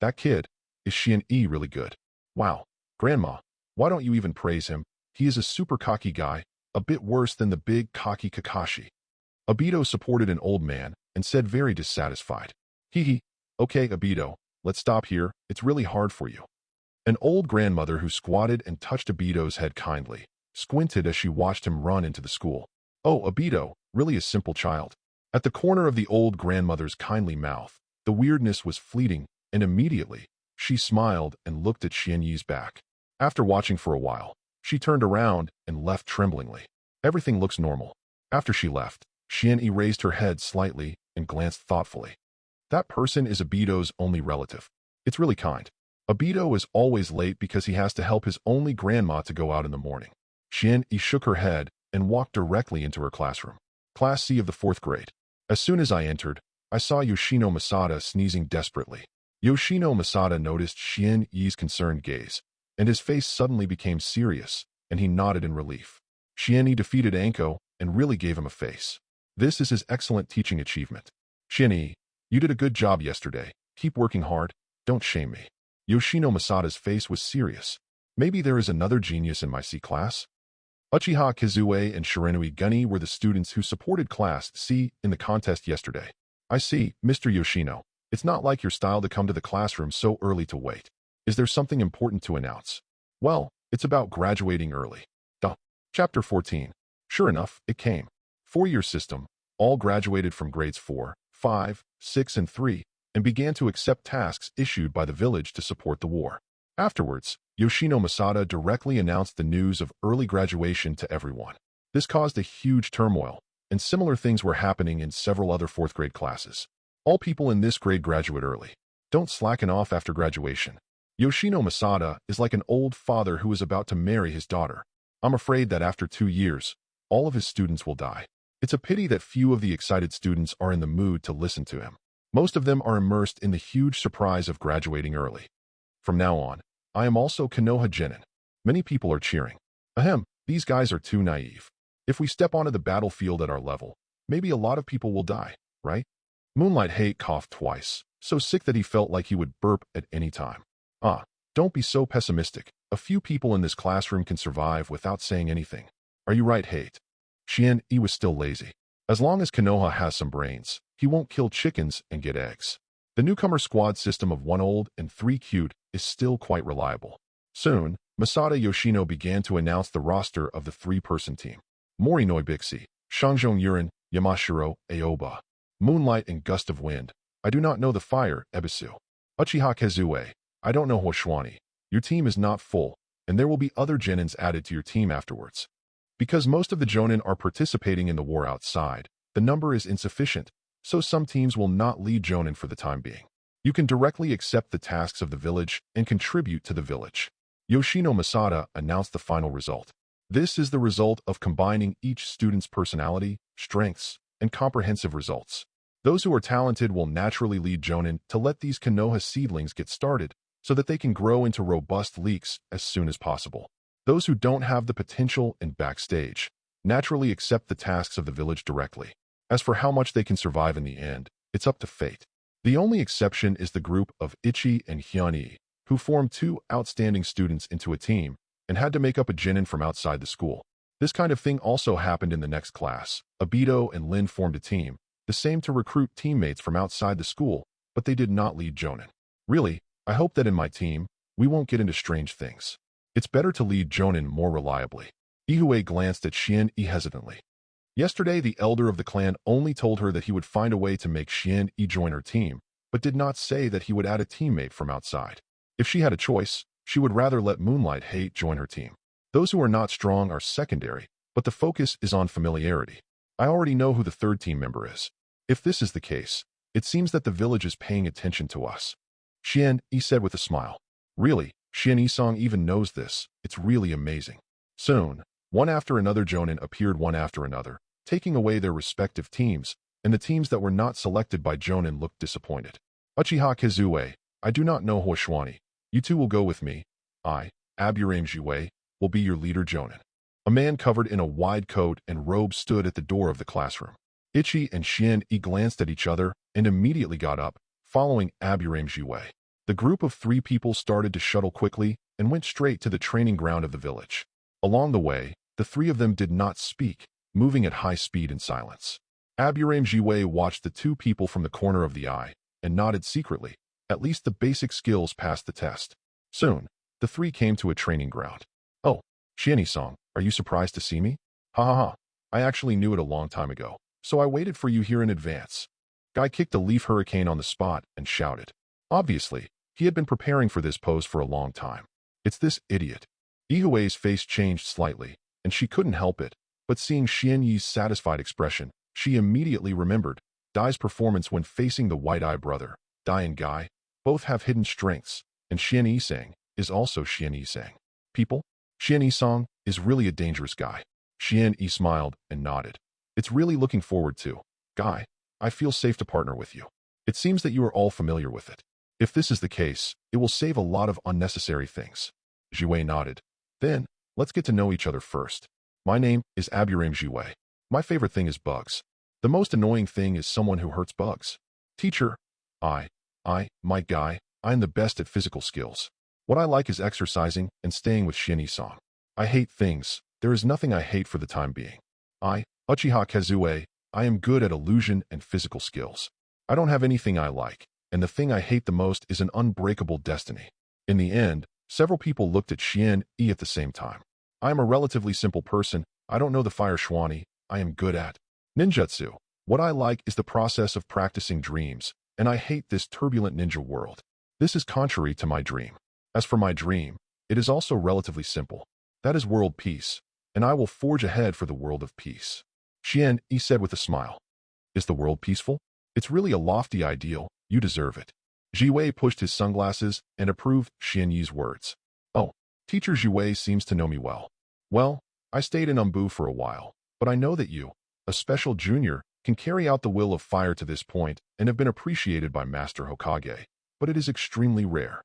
That kid, is Xuanyi really good? Wow. Grandma, why don't you even praise him? He is a super cocky guy, a bit worse than the big cocky Kakashi. Obito supported an old man and said very dissatisfied. Hee. Okay, Obito, let's stop here. It's really hard for you. An old grandmother who squatted and touched Obito's head kindly, squinted as she watched him run into the school. Oh, Obito, really a simple child. At the corner of the old grandmother's kindly mouth, the weirdness was fleeting, and immediately, she smiled and looked at Xuanyi's back. After watching for a while, she turned around and left tremblingly. Everything looks normal. After she left, Xuanyi raised her head slightly and glanced thoughtfully. That person is Obito's only relative. It's really kind. Obito is always late because he has to help his only grandma to go out in the morning. Xuanyi shook her head and walked directly into her classroom. Class C of the 4th grade. As soon as I entered, I saw Yoshino Masada sneezing desperately. Yoshino Masada noticed Xuanyi's concerned gaze, and his face suddenly became serious, and he nodded in relief. Xuanyi defeated Anko and really gave him a face. This is his excellent teaching achievement. Xuanyi, you did a good job yesterday. Keep working hard. Don't shame me. Yoshino Masada's face was serious. Maybe there is another genius in my C class? Uchiha Kazue and Shiranui Xuanyi were the students who supported Class C in the contest yesterday. I see, Mr. Yoshino. It's not like your style to come to the classroom so early to wait. Is there something important to announce? Well, it's about graduating early. Duh. Chapter 14. Sure enough, it came. 4-year system, all graduated from grades 4, 5, 6, and 3, and began to accept tasks issued by the village to support the war. Afterwards, Yoshino Masada directly announced the news of early graduation to everyone. This caused a huge turmoil, and similar things were happening in several other 4th grade classes. All people in this grade graduate early. Don't slacken off after graduation. Yoshino Masada is like an old father who is about to marry his daughter. I'm afraid that after 2 years, all of his students will die. It's a pity that few of the excited students are in the mood to listen to him. Most of them are immersed in the huge surprise of graduating early. From now on, I am also Konoha Genin. Many people are cheering. Ahem, these guys are too naive. If we step onto the battlefield at our level, maybe a lot of people will die, right? Moonlight Hate coughed twice, so sick that he felt like he would burp at any time. Don't be so pessimistic. A few people in this classroom can survive without saying anything. Are you right, Hate? Xuanyi was still lazy. As long as Konoha has some brains, he won't kill chickens and get eggs. The newcomer squad system of 1 old and 3 cute is still quite reliable. Soon, Masada Yoshino began to announce the roster of the 3-person team. Morinoi Bixi, Shangjong Yurin, Yamashiro, Aoba. Moonlight and Gust of Wind. I do not know the fire, Ebisu. Uchiha Kazue. I don't know Xuanyi. Your team is not full, and there will be other Genins added to your team afterwards. Because most of the Jonin are participating in the war outside, the number is insufficient, so some teams will not lead Jonin for the time being. You can directly accept the tasks of the village and contribute to the village. Yoshino Masada announced the final result. This is the result of combining each student's personality, strengths, and comprehensive results. Those who are talented will naturally lead Jonin to let these Konoha seedlings get started so that they can grow into robust leeks as soon as possible. Those who don't have the potential and backstage naturally accept the tasks of the village directly. As for how much they can survive in the end, it's up to fate. The only exception is the group of Ichi and Xuanyi, who formed two outstanding students into a team and had to make up a genin from outside the school. This kind of thing also happened in the next class. Obito and Lin formed a team, the same to recruit teammates from outside the school, but they did not lead Jonin. Really, I hope that in my team, we won't get into strange things. It's better to lead Jonin more reliably. Ihue glanced at Xian-i hesitantly. Yesterday, the elder of the clan only told her that he would find a way to make Xian-i join her team, but did not say that he would add a teammate from outside. If she had a choice, she would rather let Moonlight Hate join her team. Those who are not strong are secondary, but the focus is on familiarity. I already know who the third team member is. If this is the case, it seems that the village is paying attention to us. Xian-i said with a smile. Really, Xian-i-song even knows this. It's really amazing. Soon, one after another Jonin appeared one after another, taking away their respective teams, and the teams that were not selected by Jonin looked disappointed. Uchiha Kazue, I do not know Xuanyi. You two will go with me. I, Aburame Jiwei, will be your leader Jonin. A man covered in a wide coat and robe stood at the door of the classroom. Ichi and Xian-i glanced at each other and immediately got up, following Aburame Jiwei. The group of 3 people started to shuttle quickly and went straight to the training ground of the village. Along the way, the 3 of them did not speak, moving at high speed in silence. Aburame Jiwei watched the 2 people from the corner of the eye and nodded secretly. At least the basic skills passed the test. Soon, the 3 came to a training ground. Oh, Xian-i-song, are you surprised to see me? Ha ha ha. I actually knew it a long time ago, so I waited for you here in advance. Guy kicked a leaf hurricane on the spot and shouted. Obviously, he had been preparing for this pose for a long time. It's this idiot. Ihue's face changed slightly, and she couldn't help it, but seeing Xian-yi's satisfied expression, she immediately remembered Dai's performance when facing the White-Eye brother. Dai and Guy both have hidden strengths, and Xian-i-sang is also Xian-i-sang. People, Xian-i-song is really a dangerous guy. Xian-i smiled and nodded. It's really looking forward to. Guy, I feel safe to partner with you. It seems that you are all familiar with it. If this is the case, it will save a lot of unnecessary things. Jiwei nodded. Then, let's get to know each other first. My name is Aburame Jiwei. My favorite thing is bugs. The most annoying thing is someone who hurts bugs. Teacher, my guy, I'm the best at physical skills. What I like is exercising and staying with Xian-i-song. I hate things. There is nothing I hate for the time being. Uchiha Kazue, I am good at illusion and physical skills. I don't have anything I like, and the thing I hate the most is an unbreakable destiny. In the end, several people looked at Xian-i at the same time. I am a relatively simple person. I don't know the fire Xuanyi. I am good at ninjutsu. What I like is the process of practicing dreams, and I hate this turbulent ninja world. This is contrary to my dream. As for my dream, it is also relatively simple. That is world peace, and I will forge ahead for the world of peace. Xian-i said with a smile. Is the world peaceful? It's really a lofty ideal. You deserve it. Jiwei pushed his sunglasses and approved Xian-yi's words. Oh, Teacher Jiwei seems to know me well. Well, I stayed in Umbu for a while, but I know that you, a special junior, can carry out the will of fire to this point and have been appreciated by Master Hokage, but it is extremely rare.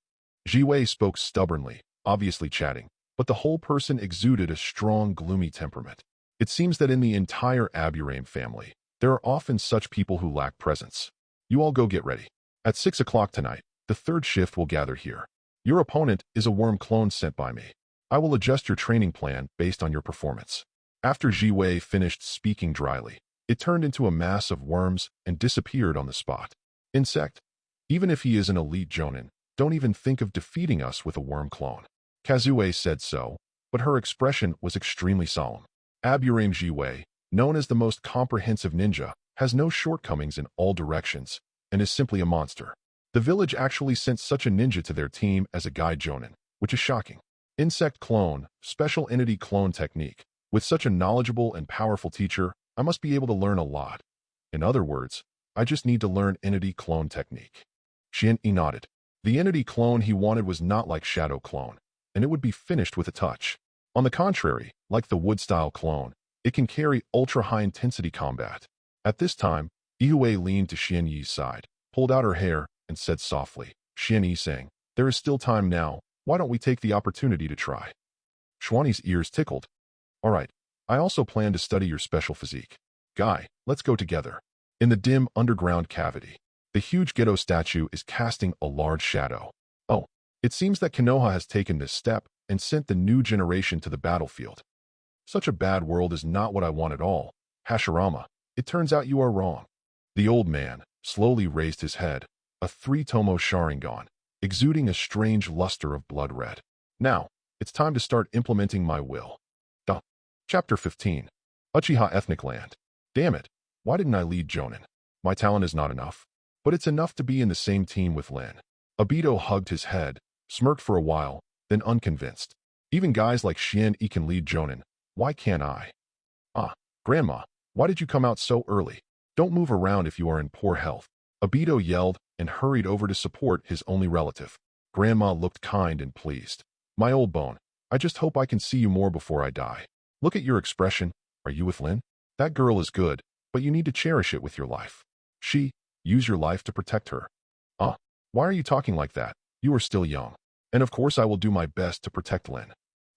Jiwei spoke stubbornly, obviously chatting, but the whole person exuded a strong, gloomy temperament. It seems that in the entire Aburame family, there are often such people who lack presence. You all go get ready. At 6 o'clock tonight, the 3rd shift will gather here. Your opponent is a worm clone sent by me. I will adjust your training plan based on your performance. After Jiwei finished speaking dryly, it turned into a mass of worms and disappeared on the spot. Insect, even if he is an elite jonin, don't even think of defeating us with a worm clone. Kazue said so, but her expression was extremely solemn. Aburame Jiwei, known as the most comprehensive ninja, has no shortcomings in all directions, and is simply a monster. The village actually sent such a ninja to their team as a guide jonin, which is shocking. Insect clone, special entity clone technique. With such a knowledgeable and powerful teacher, I must be able to learn a lot. In other words, I just need to learn entity clone technique. Xian-i nodded. The entity clone he wanted was not like shadow clone, and it would be finished with a touch. On the contrary, like the wood-style clone, it can carry ultra-high-intensity combat. At this time, Ihue leaned to Xianyi's side, pulled out her hair, and said softly, Xianyi saying, there is still time now, why don't we take the opportunity to try? Xuanyi's ears tickled. All right, I also plan to study your special physique. Guy, let's go together. In the dim underground cavity, the huge Gedo statue is casting a large shadow. Oh, it seems that Konoha has taken this step and sent the new generation to the battlefield. Such a bad world is not what I want at all. Hashirama, it turns out you are wrong. The old man slowly raised his head, a three-tomo Sharingan, exuding a strange luster of blood red. Now, it's time to start implementing my will. Chapter 15. Uchiha Ethnic Land. Damn it, why didn't I lead Jonin? My talent is not enough. But it's enough to be in the same team with Lin. Obito hugged his head, smirked for a while, then unconvinced. Even guys like Xian-E can lead Jonin. Why can't I? Ah, Grandma, why did you come out so early? Don't move around if you are in poor health. Obito yelled and hurried over to support his only relative. Grandma looked kind and pleased. My old bone, I just hope I can see you more before I die. Look at your expression. Are you with Lin? That girl is good, but you need to cherish it with your life. Use your life to protect her. Why are you talking like that? You are still young. And of course I will do my best to protect Lin.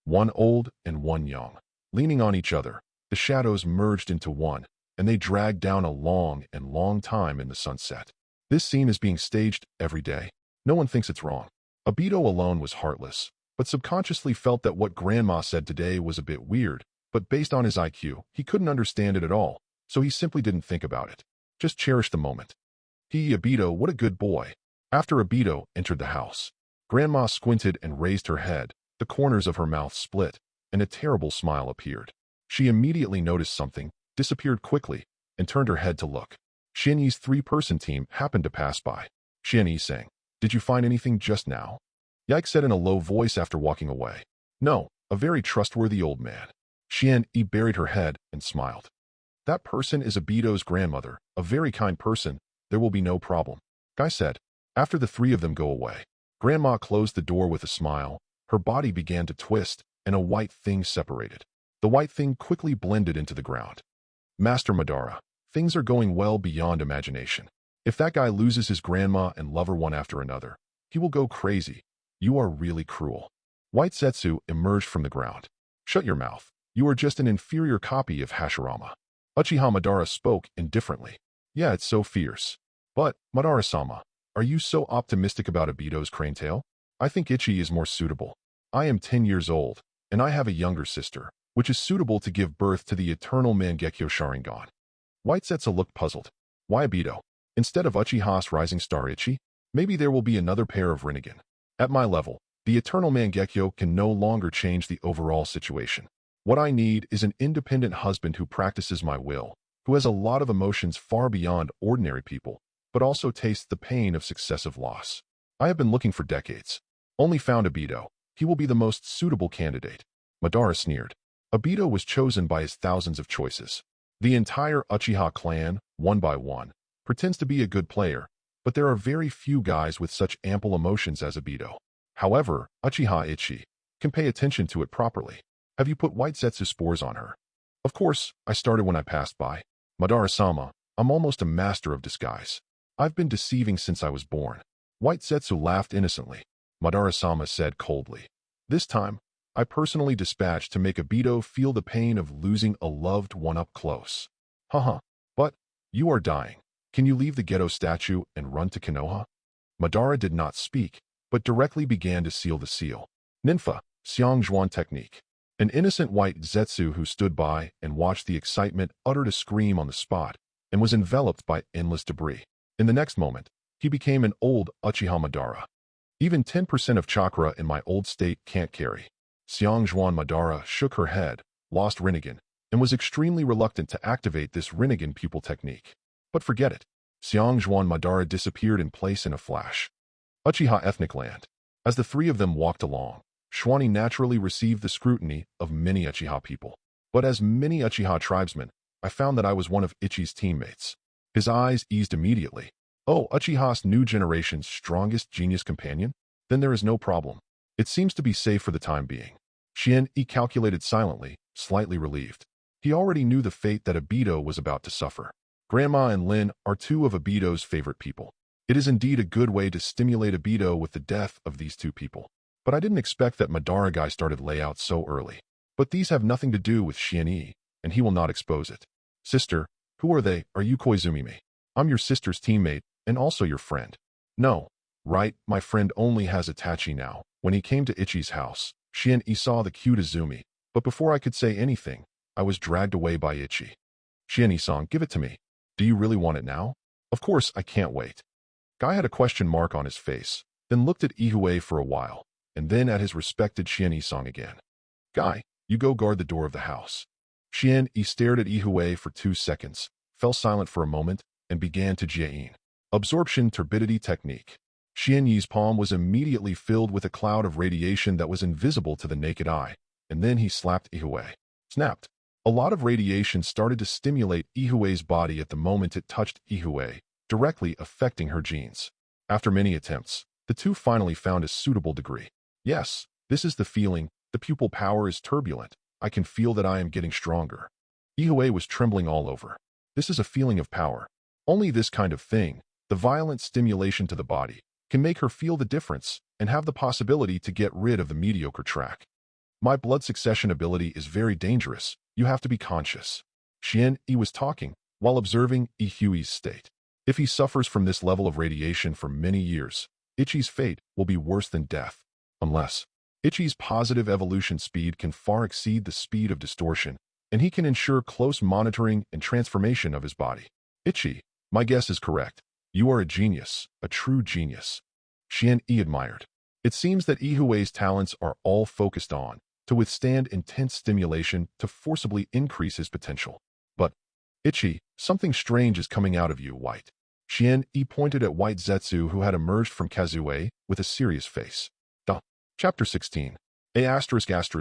One old and one young. Leaning on each other, the shadows merged into one, and they dragged down a long and long time in the sunset. This scene is being staged every day. No one thinks it's wrong. Obito alone was heartless, but subconsciously felt that what Grandma said today was a bit weird, but based on his IQ, he couldn't understand it at all, so he simply didn't think about it. Just cherish the moment. Obito, what a good boy. After Obito entered the house, Grandma squinted and raised her head, the corners of her mouth split, and a terrible smile appeared. She immediately noticed something, disappeared quickly, and turned her head to look. Xianyi's three-person team happened to pass by. Xianyi sang, did you find anything just now? Yike said in a low voice after walking away. No, a very trustworthy old man. Xian-E buried her head and smiled. That person is Obito's grandmother, a very kind person. There will be no problem. Guy said. After the three of them go away, Grandma closed the door with a smile. Her body began to twist, and a white thing separated. The white thing quickly blended into the ground. Master Madara, things are going well beyond imagination. If that guy loses his grandma and lover one after another, he will go crazy. You are really cruel. White Zetsu emerged from the ground. Shut your mouth. You are just an inferior copy of Hashirama. Uchiha Madara spoke indifferently. Yeah, it's so fierce. But, Madara-sama, are you so optimistic about Obito's crane tail? I think Ichi is more suitable. I am 10 years old, and I have a younger sister, which is suitable to give birth to the eternal Mangekyo Sharingan. White Zetsu looked puzzled. Why Obito? Instead of Uchiha's rising star Ichi, maybe there will be another pair of Rinnegan. At my level, the eternal Mangekyo can no longer change the overall situation. What I need is an independent husband who practices my will, who has a lot of emotions far beyond ordinary people, but also tastes the pain of successive loss. I have been looking for decades. Only found Obito. He will be the most suitable candidate. Madara sneered. Obito was chosen by his thousands of choices. The entire Uchiha clan, one by one, pretends to be a good player, but there are very few guys with such ample emotions as Obito. However, Uchiha Ichi can pay attention to it properly. Have you put White Zetsu spores on her? Of course, I started when I passed by. Madara-sama, I'm almost a master of disguise. I've been deceiving since I was born. White Zetsu laughed innocently. Madara-sama said coldly. This time, I personally dispatched to make Obito feel the pain of losing a loved one up close. Haha, but you are dying. Can you leave the Gedo statue and run to Konoha? Madara did not speak, but directly began to seal the seal. Ninfa, Xiangzhuan technique. An innocent White Zetsu who stood by and watched the excitement uttered a scream on the spot and was enveloped by endless debris. In the next moment, he became an old Uchiha Madara. Even 10% of chakra in my old state can't carry. Xiangzhuan Madara shook her head, lost Rinnegan, and was extremely reluctant to activate this Rinnegan pupil technique. But forget it. Xiangzhuan Madara disappeared in place in a flash. Uchiha Ethnic Land. As the three of them walked along, Xuanyi naturally received the scrutiny of many Uchiha people. But as many Uchiha tribesmen, I found that I was one of Ichi's teammates. His eyes eased immediately. Oh, Uchiha's new generation's strongest genius companion? Then there is no problem. It seems to be safe for the time being. Xian-E calculated silently, slightly relieved. He already knew the fate that Obito was about to suffer. Grandma and Lin are two of Obito's favorite people. It is indeed a good way to stimulate Obito with the death of these two people. But I didn't expect that Madara guy started layout so early. But these have nothing to do with Xuanyi, and he will not expose it. Sister, who are they? Are you Koizumi? I'm your sister's teammate, and also your friend. No. Right, my friend only has Itachi now. When he came to Ichi's house, Xuanyi saw the cute Izumi, but before I could say anything, I was dragged away by Ichi. Xuanyi-san, give it to me. Do you really want it now? Of course, I can't wait. Guy had a question mark on his face, then looked at Ihue for a while, and then at his respected Xuanyi-san again. Guy, you go guard the door of the house. Xuanyi stared at Ihue for 2 seconds, fell silent for a moment, and began to jain. Absorption turbidity technique. Xuanyi's palm was immediately filled with a cloud of radiation that was invisible to the naked eye, and then he slapped Ihue. Snapped. A lot of radiation started to stimulate Ihue's body at the moment it touched Ihue, directly affecting her genes. After many attempts, the two finally found a suitable degree. Yes, this is the feeling. The pupil power is turbulent. I can feel that I am getting stronger. Ihue was trembling all over. This is a feeling of power. Only this kind of thing, the violent stimulation to the body, can make her feel the difference and have the possibility to get rid of the mediocre track. My blood succession ability is very dangerous. You have to be conscious. Xuanyi was talking while observing Ihue's state. If he suffers from this level of radiation for many years, Ichi's fate will be worse than death. Unless Ichi's positive evolution speed can far exceed the speed of distortion, and he can ensure close monitoring and transformation of his body. Ichi, my guess is correct. You are a genius, a true genius. Xuanyi admired. It seems that Ihue's talents are all focused on to withstand intense stimulation to forcibly increase his potential. But, Ichi, something strange is coming out of you, White. Xuanyi pointed at White Zetsu, who had emerged from Kazue with a serious face. Chapter 16.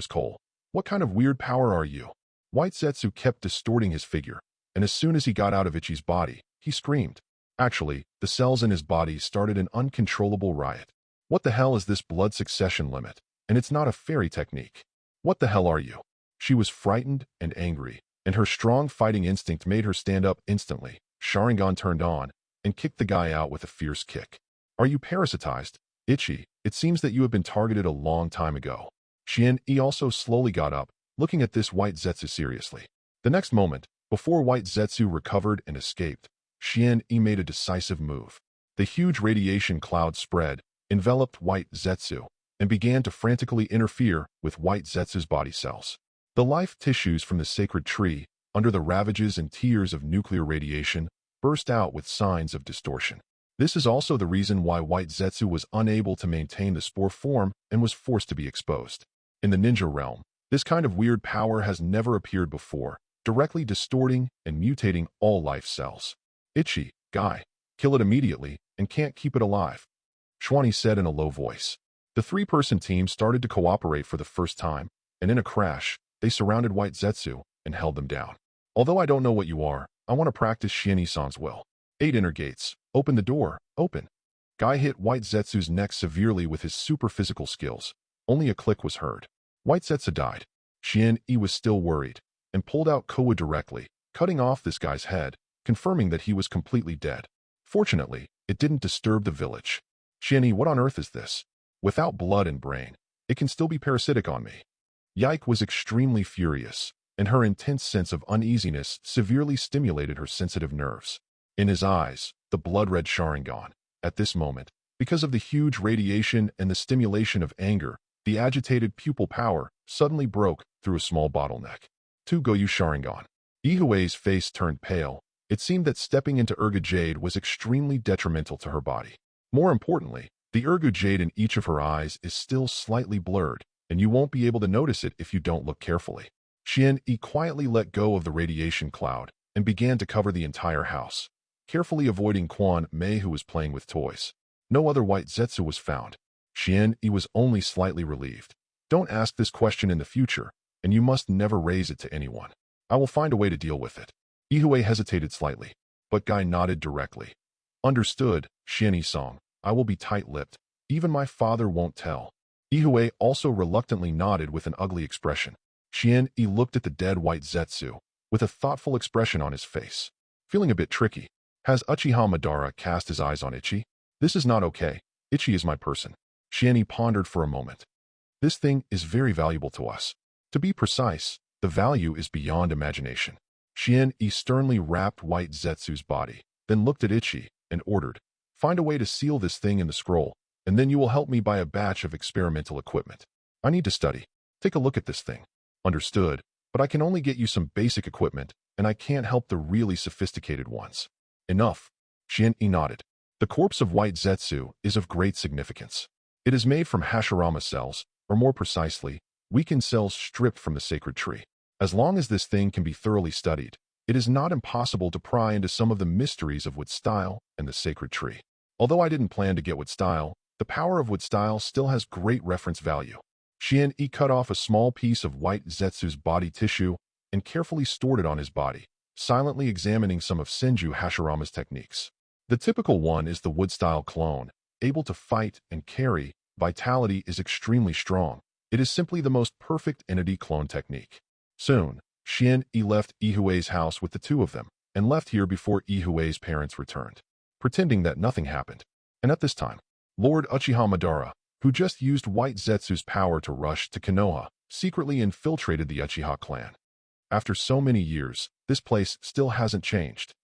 Cole. What kind of weird power are you? White Zetsu kept distorting his figure, and as soon as he got out of Ichi's body, he screamed. Actually, the cells in his body started an uncontrollable riot. What the hell is this blood succession limit? And it's not a fairy technique. What the hell are you? She was frightened and angry, and her strong fighting instinct made her stand up instantly. Sharingan turned on, and kicked the guy out with a fierce kick. Are you parasitized? Ichi, it seems that you have been targeted a long time ago. Xuanyi also slowly got up, looking at this White Zetsu seriously. The next moment, before White Zetsu recovered and escaped, Xuanyi made a decisive move. The huge radiation cloud spread, enveloped White Zetsu, and began to frantically interfere with White Zetsu's body cells. The life tissues from the sacred tree, under the ravages and tears of nuclear radiation, burst out with signs of distortion. This is also the reason why White Zetsu was unable to maintain the spore form and was forced to be exposed. In the ninja realm, this kind of weird power has never appeared before, directly distorting and mutating all life cells. Ichi, Guy, kill it immediately and can't keep it alive, Xuanyi said in a low voice. The three-person team started to cooperate for the first time, and in a crash, they surrounded White Zetsu and held them down. Although I don't know what you are, I want to practice Xuanyi-san's will. 8 inner gates. Open the door. Open. Guy hit White Zetsu's neck severely with his super physical skills. Only a click was heard. White Zetsu died. Xuanyi was still worried, and pulled out Kowa directly, cutting off this guy's head, confirming that he was completely dead. Fortunately, it didn't disturb the village. Xuanyi, what on earth is this? Without blood and brain, it can still be parasitic on me. Yike was extremely furious, and her intense sense of uneasiness severely stimulated her sensitive nerves. In his eyes, the blood-red Sharingan. At this moment, because of the huge radiation and the stimulation of anger, the agitated pupil power suddenly broke through a small bottleneck. To Goyu Sharingan. Ihue's face turned pale. It seemed that stepping into Ergu Jade was extremely detrimental to her body. More importantly, the Ergu Jade in each of her eyes is still slightly blurred, and you won't be able to notice it if you don't look carefully. Xuanyi quietly let go of the radiation cloud and began to cover the entire house, carefully avoiding Quan Mei, who was playing with toys. No other White Zetsu was found. Xuanyi was only slightly relieved. Don't ask this question in the future, and you must never raise it to anyone. I will find a way to deal with it. Ihue hesitated slightly, but Guy nodded directly. Understood, Xuanyi-san. I will be tight-lipped. Even my father won't tell. Ihue also reluctantly nodded with an ugly expression. Xuanyi looked at the dead White Zetsu, with a thoughtful expression on his face. Feeling a bit tricky. Has Uchiha Madara cast his eyes on Ichi? This is not okay. Ichi is my person. Xuanyi pondered for a moment. This thing is very valuable to us. To be precise, the value is beyond imagination. Xuanyi sternly wrapped White Zetsu's body, then looked at Ichi and ordered, "Find a way to seal this thing in the scroll, and then you will help me buy a batch of experimental equipment. I need to study. Take a look at this thing." Understood, but I can only get you some basic equipment, and I can't help the really sophisticated ones. Enough. Xuanyi nodded. The corpse of White Zetsu is of great significance. It is made from Hashirama cells, or more precisely, weakened cells stripped from the sacred tree. As long as this thing can be thoroughly studied, it is not impossible to pry into some of the mysteries of wood style and the sacred tree. Although I didn't plan to get wood style, the power of wood style still has great reference value. Xuanyi cut off a small piece of White Zetsu's body tissue and carefully stored it on his body, silently examining some of Senju Hashirama's techniques. The typical one is the wood style clone, able to fight and carry. Vitality is extremely strong. It is simply the most perfect entity clone technique. Soon, Xuanyi left Ihui's house with the two of them, and left here before Ihui's parents returned, pretending that nothing happened. And at this time, Lord Uchiha Madara, who just used White Zetsu's power to rush to Konoha, secretly infiltrated the Uchiha clan. After so many years, this place still hasn't changed.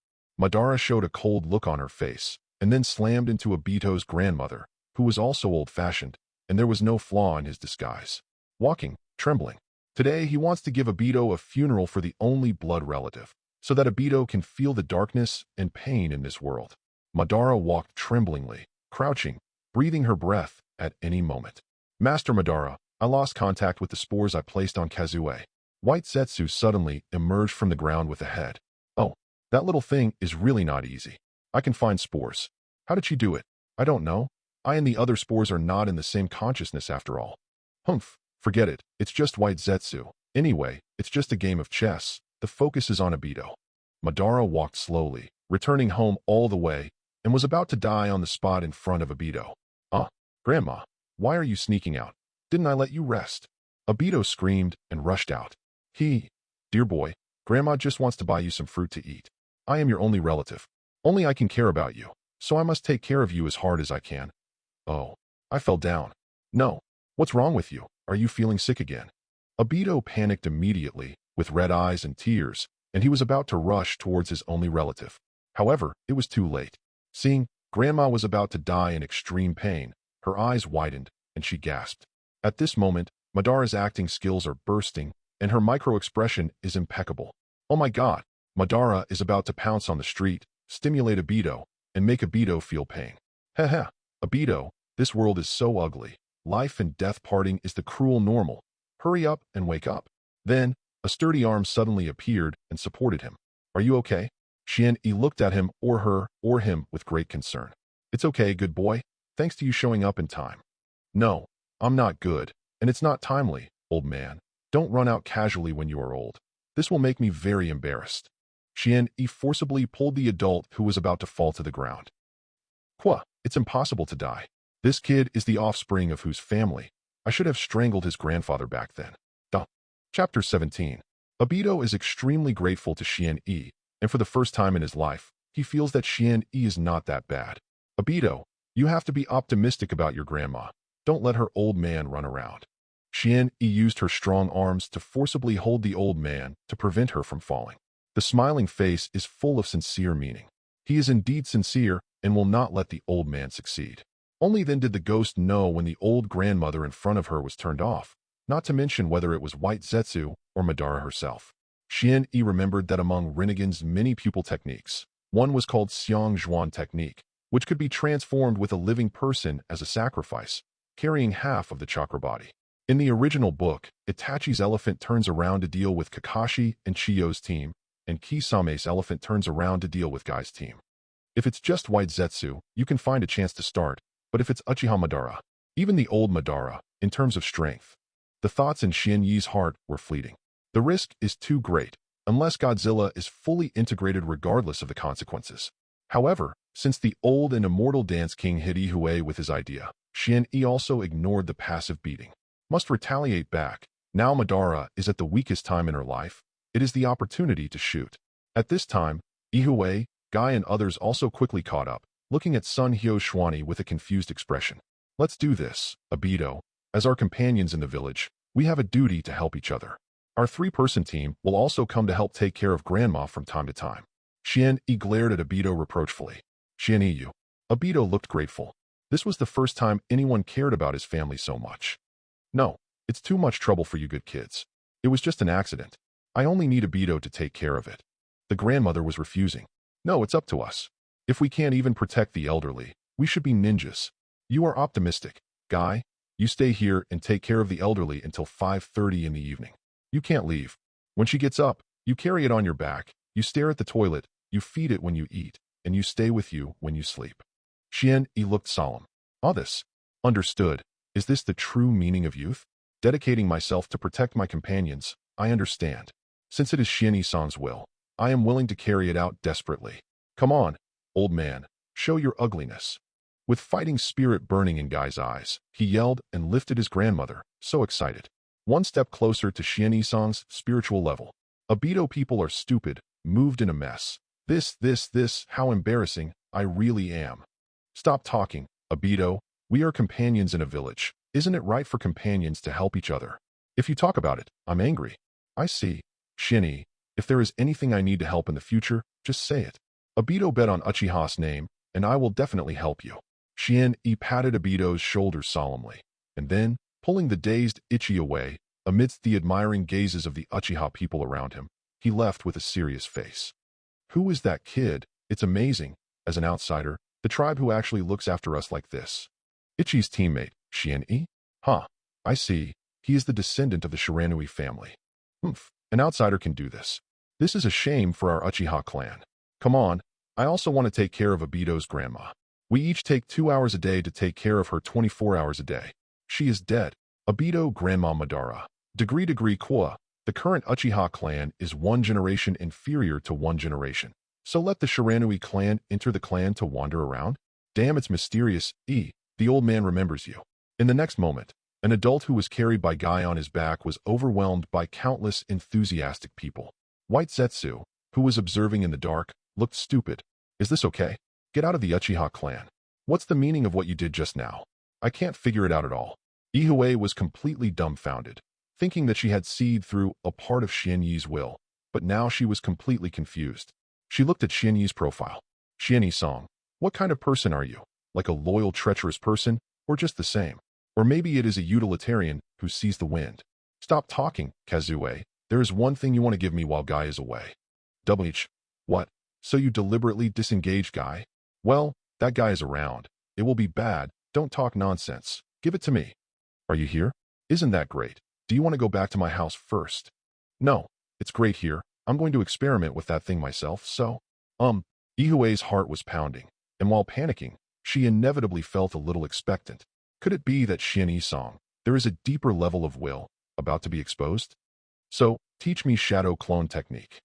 Madara showed a cold look on her face, and then slammed into Obito's grandmother, who was also old-fashioned, and there was no flaw in his disguise. Walking, trembling. Today he wants to give Obito a funeral for the only blood relative, so that Obito can feel the darkness and pain in this world. Madara walked tremblingly, crouching, breathing her breath at any moment. "Master Madara, I lost contact with the spores I placed on Kazue." White Zetsu suddenly emerged from the ground with a head. "Oh, that little thing is really not easy. I can find spores. How did she do it? I don't know. I and the other spores are not in the same consciousness after all." "Humph, forget it. It's just White Zetsu. Anyway, it's just a game of chess. The focus is on Obito." Madara walked slowly, returning home all the way, and was about to die on the spot in front of Obito. Grandma, why are you sneaking out? Didn't I let you rest?" Obito screamed and rushed out. "Dear boy, Grandma just wants to buy you some fruit to eat. I am your only relative. Only I can care about you, so I must take care of you as hard as I can." "Oh, I fell down." "No. What's wrong with you? Are you feeling sick again?" Obito panicked immediately, with red eyes and tears, and he was about to rush towards his only relative. However, it was too late. Seeing Grandma was about to die in extreme pain, her eyes widened, and she gasped. At this moment, Madara's acting skills are bursting, and her micro-expression is impeccable. Oh my god, Madara is about to pounce on the street, stimulate Obito, and make Obito feel pain. Heh, Obito, this world is so ugly. Life and death parting is the cruel normal. Hurry up and wake up. Then, a sturdy arm suddenly appeared and supported him. "Are you okay?" Xuanyi looked at him or him with great concern. "It's okay, good boy. Thanks to you showing up in time." "No, I'm not good, and it's not timely, old man. Don't run out casually when you are old. This will make me very embarrassed." Xuanyi forcibly pulled the adult who was about to fall to the ground. It's impossible to die. This kid is the offspring of whose family? I should have strangled his grandfather back then. Chapter 17. Obito is extremely grateful to Xuanyi, and for the first time in his life, he feels that Xuanyi is not that bad. "Obito, you have to be optimistic about your grandma. Don't let her old man run around." Xuanyi used her strong arms to forcibly hold the old man to prevent her from falling. The smiling face is full of sincere meaning. He is indeed sincere and will not let the old man succeed. Only then did the ghost know when the old grandmother in front of her was turned off, not to mention whether it was White Zetsu or Madara herself. Xuanyi remembered that among Rinnegan's many pupil techniques, one was called Xiang Zhuan technique, which could be transformed with a living person as a sacrifice, carrying half of the chakra body. In the original book, Itachi's elephant turns around to deal with Kakashi and Chiyo's team, and Kisame's elephant turns around to deal with Guy's team. If it's just White Zetsu, you can find a chance to start, but if it's Uchiha Madara, even the old Madara, in terms of strength, the thoughts in Xuanyi's heart were fleeting. The risk is too great, unless Godzilla is fully integrated regardless of the consequences. However, since the old and immortal Dance King hit Ihue with his idea, Xuanyi also ignored the passive beating. Must retaliate back. Now Madara is at the weakest time in her life. It is the opportunity to shoot. At this time, Ihue, Guy and others also quickly caught up, looking at Shiranui Xuanyi with a confused expression. Let's do this, Obito. As our companions in the village, we have a duty to help each other. Our three-person team will also come to help take care of Grandma from time to time. Shiranui glared at Obito reproachfully. Shiranui. Obito looked grateful. This was the first time anyone cared about his family so much. No, it's too much trouble for you good kids. It was just an accident. I only need Obito to take care of it. The grandmother was refusing. No, it's up to us. If we can't even protect the elderly, we should be ninjas. You are optimistic. Guy, you stay here and take care of the elderly until 5:30 in the evening. You can't leave. When she gets up, you carry it on your back, you stare at the toilet, you feed it when you eat, and you stay with you when you sleep. Shiranui looked solemn. All this. Understood. Is this the true meaning of youth? Dedicating myself to protect my companions, I understand. Since it is Shiranui-san's will, I am willing to carry it out desperately. Come on, old man, show your ugliness. With fighting spirit burning in Guy's eyes, he yelled and lifted his grandmother, so excited. One step closer to Shiranui-san's spiritual level. Obito people are stupid, moved in a mess. This, how embarrassing, I really am. Stop talking, Obito. We are companions in a village. Isn't it right for companions to help each other? If you talk about it, I'm angry. I see. Shiranui, if there is anything I need to help in the future, just say it. Obito bet on Uchiha's name, and I will definitely help you. Shiranui patted Obito's shoulders solemnly, and then, pulling the dazed Ichi away, amidst the admiring gazes of the Uchiha people around him, he left with a serious face. Who is that kid? It's amazing, as an outsider, the tribe who actually looks after us like this. Ichi's teammate, Shiranui? Huh, I see. He is the descendant of the Shiranui family. An outsider can do this. This is a shame for our Uchiha clan. Come on, I also want to take care of Obito's grandma. We each take 2 hours a day to take care of her 24 hours a day. She is dead. Obito Grandma Madara. Degree Kwa. The current Uchiha clan is 1 generation inferior to 1 generation. So let the Shiranui clan enter the clan to wander around? Damn, it's mysterious. The old man remembers you. In the next moment, an adult who was carried by Guy on his back was overwhelmed by countless enthusiastic people. White Zetsu, who was observing in the dark, looked stupid. Is this okay? Get out of the Uchiha clan. What's the meaning of what you did just now? I can't figure it out at all. Ihue was completely dumbfounded, thinking that she had seed through a part of Shiranyi's will, but now she was completely confused. She looked at Shiranyi's profile. Shiranui-san, what kind of person are you? Like a loyal, treacherous person, or just the same? Or maybe it is a utilitarian who sees the wind. Stop talking, Kazue. There is one thing you want to give me while Guy is away. WH. What? So you deliberately disengage Guy? Well, that guy is around. It will be bad. Don't talk nonsense. Give it to me. Are you here? Isn't that great? Do you want to go back to my house first? No, it's great here. I'm going to experiment with that thing myself, so... Ihue's heart was pounding, and while panicking, she inevitably felt a little expectant. Could it be that Shiranui-san, there is a deeper level of will about to be exposed? So, teach me shadow clone technique.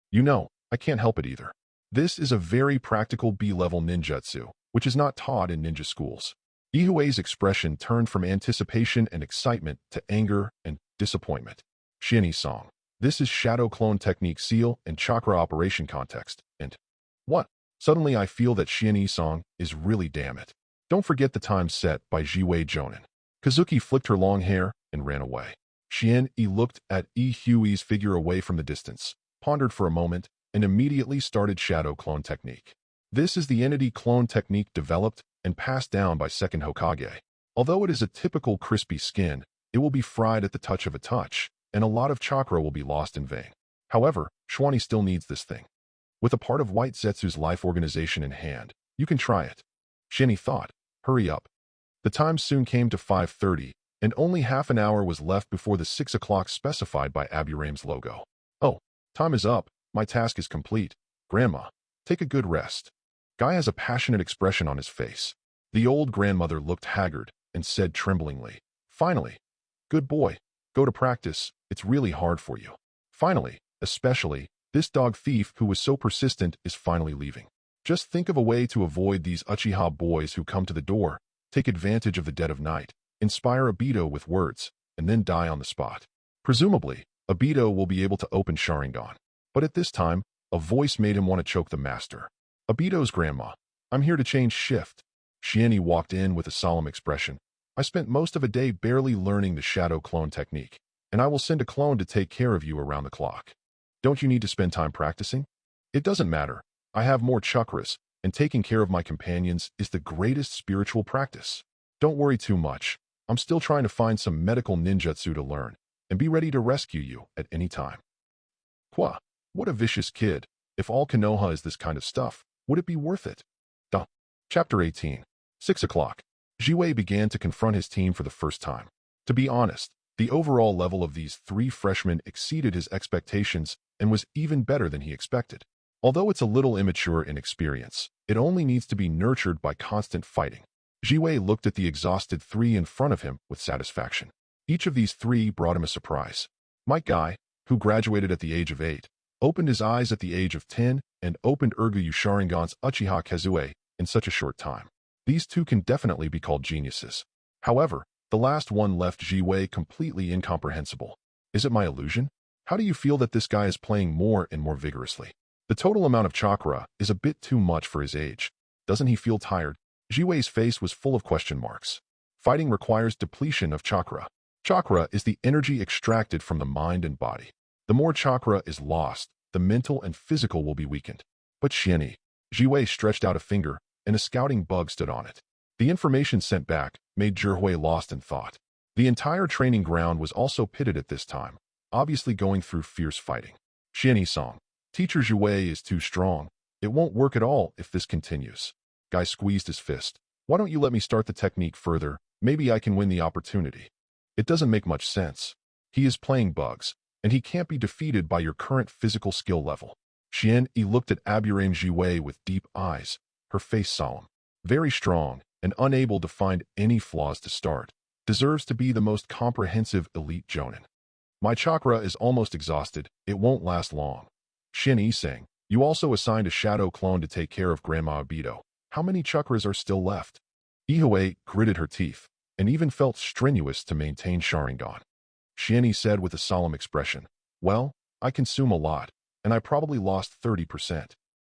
You know, I can't help it either. This is a very practical B-level ninjutsu, which is not taught in ninja schools. Ihue's expression turned from anticipation and excitement to anger and disappointment. Shiranui-san, this is shadow clone technique seal and chakra operation context, and... What? Suddenly I feel that Shiranui-san is really damn it. Don't forget the time set by Jiwei Jonin. Kazuki flicked her long hair and ran away. Shiranui looked at Ihue's figure away from the distance, pondered for a moment, and immediately started shadow clone technique. This is the entity clone technique developed and passed down by second Hokage. Although it is a typical crispy skin, it will be fried at the touch of a touch, and a lot of chakra will be lost in vain. However, Xuanyi still needs this thing. With a part of White Zetsu's life organization in hand, you can try it. Shiranui thought, hurry up. The time soon came to 5:30, and only half an hour was left before the 6 o'clock specified by Aburame's logo. Oh, time is up. My task is complete. Grandma, take a good rest. Guy has a passionate expression on his face. The old grandmother looked haggard and said tremblingly, finally, good boy, go to practice. It's really hard for you. Finally, especially, this dog thief who was so persistent is finally leaving. Just think of a way to avoid these Uchiha boys who come to the door, take advantage of the dead of night, inspire Obito with words, and then die on the spot. Presumably, Obito will be able to open Sharingan. But at this time, A voice made him want to choke the master. Obito's grandma. I'm here to change shift. Xuanyi walked in with a solemn expression. I spent most of a day barely learning the shadow clone technique, and I will send a clone to take care of you around the clock. Don't you need to spend time practicing? It doesn't matter. I have more chakras, and taking care of my companions is the greatest spiritual practice. Don't worry too much. I'm still trying to find some medical ninjutsu to learn, and be ready to rescue you at any time. Qua, what a vicious kid. If all Konoha is this kind of stuff, would it be worth it? Duh. Chapter 18. 6 o'clock. Jiwei began to confront his team for the first time. To be honest, the overall level of these 3 freshmen exceeded his expectations and was even better than he expected. Although it's a little immature in experience, it only needs to be nurtured by constant fighting. Jiwei looked at the exhausted 3 in front of him with satisfaction. Each of these 3 brought him a surprise. Mike Guy, who graduated at the age of 8, opened his eyes at the age of 10, and opened Urgyu Sharingan's Uchiha Kazue in such a short time. These 2 can definitely be called geniuses. However, the last one left Jiwei completely incomprehensible. Is it my illusion? How do you feel that this guy is playing more and more vigorously? The total amount of chakra is a bit too much for his age. Doesn't he feel tired? Jiwei's face was full of question marks. Fighting requires depletion of chakra. Chakra is the energy extracted from the mind and body. The more chakra is lost, the mental and physical will be weakened. But Xuanyi. Jiwei stretched out a finger, and a scouting bug stood on it. The information sent back made Jiwei lost in thought. The entire training ground was also pitted at this time, obviously going through fierce fighting. Xuanyi-song. Teacher Jiwei is too strong. It won't work at all if this continues. Guy squeezed his fist. Why don't you let me start the technique further? Maybe I can win the opportunity. It doesn't make much sense. He is playing bugs, and he can't be defeated by your current physical skill level. Xuanyi looked at Aburame Jiwei with deep eyes, her face solemn. Very strong, and unable to find any flaws to start. Deserves to be the most comprehensive elite jonin. My chakra is almost exhausted. It won't last long. Xuanyi sang. You also assigned a shadow clone to take care of Grandma Obito. How many chakras are still left? Jiwei gritted her teeth, and even felt strenuous to maintain Sharingan. Xuanyi said with a solemn expression, well, I consume a lot, and I probably lost 30%.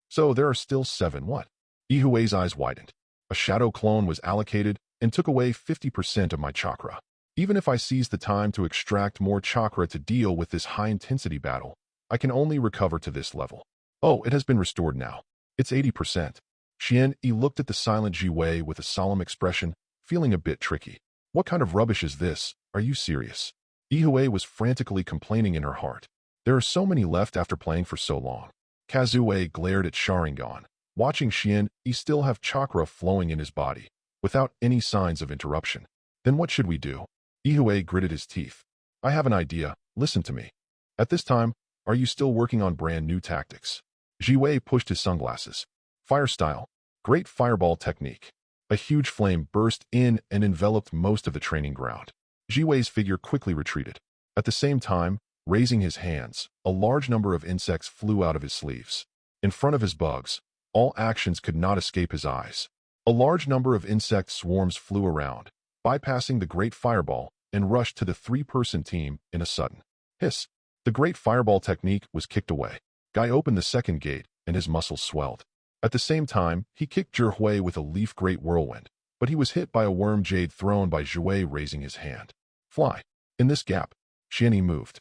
So there are still 7 what? Jiwei's eyes widened. A shadow clone was allocated and took away 50% of my chakra. Even if I seize the time to extract more chakra to deal with this high-intensity battle, I can only recover to this level. Oh, it has been restored now. It's 80%. Xuanyi looked at the silent Jiwei with a solemn expression, feeling a bit tricky. What kind of rubbish is this? Are you serious? Jiwei was frantically complaining in her heart. There are so many left after playing for so long. Kazue glared at Sharingan. Watching Xuanyi still have chakra flowing in his body, without any signs of interruption. Then what should we do? Jiwei gritted his teeth. I have an idea. Listen to me. At this time, are you still working on brand new tactics? Jiwei pushed his sunglasses. Fire style. Great fireball technique. A huge flame burst in and enveloped most of the training ground. Jiwei's figure quickly retreated. At the same time, raising his hands, a large number of insects flew out of his sleeves. In front of his bugs, all actions could not escape his eyes. A large number of insect swarms flew around, bypassing the great fireball, and rushed to the 3-person team in a sudden hiss. The great fireball technique was kicked away. Guy opened the second gate, and his muscles swelled. At the same time, he kicked Jiwei with a leaf great whirlwind, but he was hit by a worm jade thrown by Jiwei raising his hand. Fly. In this gap, Xuanyi moved.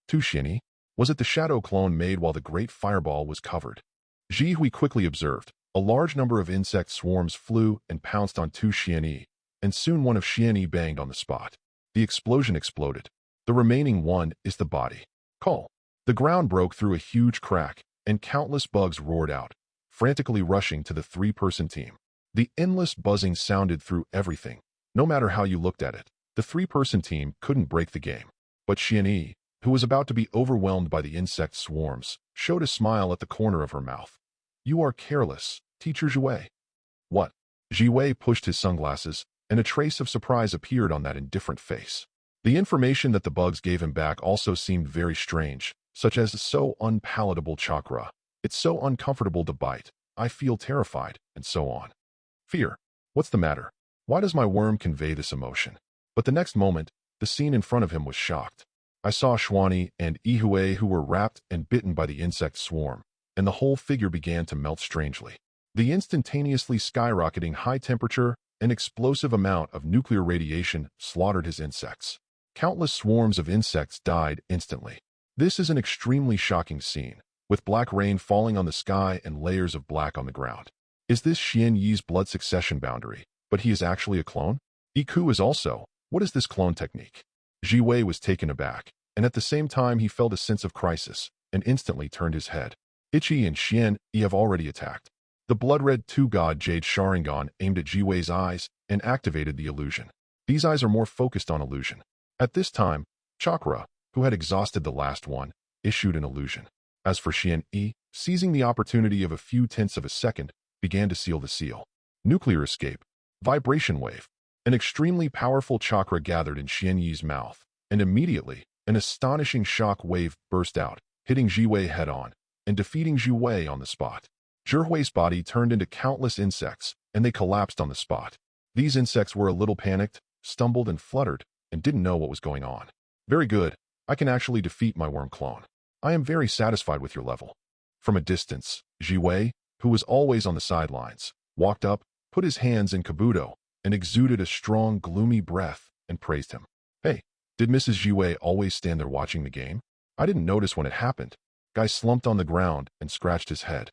To Xuanyi, was it the shadow clone made while the great fireball was covered? Jiwei quickly observed. A large number of insect swarms flew and pounced on Tu Xuanyi, and soon one of Xuanyi banged on the spot. The explosion exploded. The remaining one is the body. Call. The ground broke through a huge crack, and countless bugs roared out, frantically rushing to the 3-person team. The endless buzzing sounded through everything. No matter how you looked at it, the 3-person team couldn't break the game. But Xuanyi, who was about to be overwhelmed by the insect swarms, showed a smile at the corner of her mouth. You are careless, Teacher Jiwei. What? Jiwei pushed his sunglasses, and a trace of surprise appeared on that indifferent face. The information that the bugs gave him back also seemed very strange, such as so unpalatable chakra. It's so uncomfortable to bite. I feel terrified, and so on. Fear. What's the matter? Why does my worm convey this emotion? But the next moment, the scene in front of him was shocked. I saw Xuanyi and Jiwei who were wrapped and bitten by the insect swarm. and the whole figure began to melt strangely. The instantaneously skyrocketing high temperature and explosive amount of nuclear radiation slaughtered his insects. Countless swarms of insects died instantly. This is an extremely shocking scene, with black rain falling on the sky and layers of black on the ground. Is this Xuanyi's blood succession boundary, but he is actually a clone? Iku is also, what is this clone technique? Jiwei was taken aback, and at the same time he felt a sense of crisis, and instantly turned his head. Ichi and Xian Yi have already attacked. The blood-red two-god Jade Sharingan aimed at Jiwei's eyes and activated the illusion. These eyes are more focused on illusion. At this time, Chakra, who had exhausted the last one, issued an illusion. As for Xian Yi, seizing the opportunity of a few tenths of a second, began to seal the seal. Nuclear escape. Vibration wave. An extremely powerful chakra gathered in Xian Yi's mouth, and immediately, an astonishing shock wave burst out, hitting Jiwei head-on, and defeating Jiwei on the spot. Jiwei's body turned into countless insects, and they collapsed on the spot. These insects were a little panicked, stumbled and fluttered, and didn't know what was going on. Very good. I can actually defeat my worm clone. I am very satisfied with your level. From a distance, Jiwei, who was always on the sidelines, walked up, put his hands in kabuto, and exuded a strong, gloomy breath, and praised him. Hey, did Mrs. Jiwei always stand there watching the game? I didn't notice when it happened. Guy slumped on the ground and scratched his head.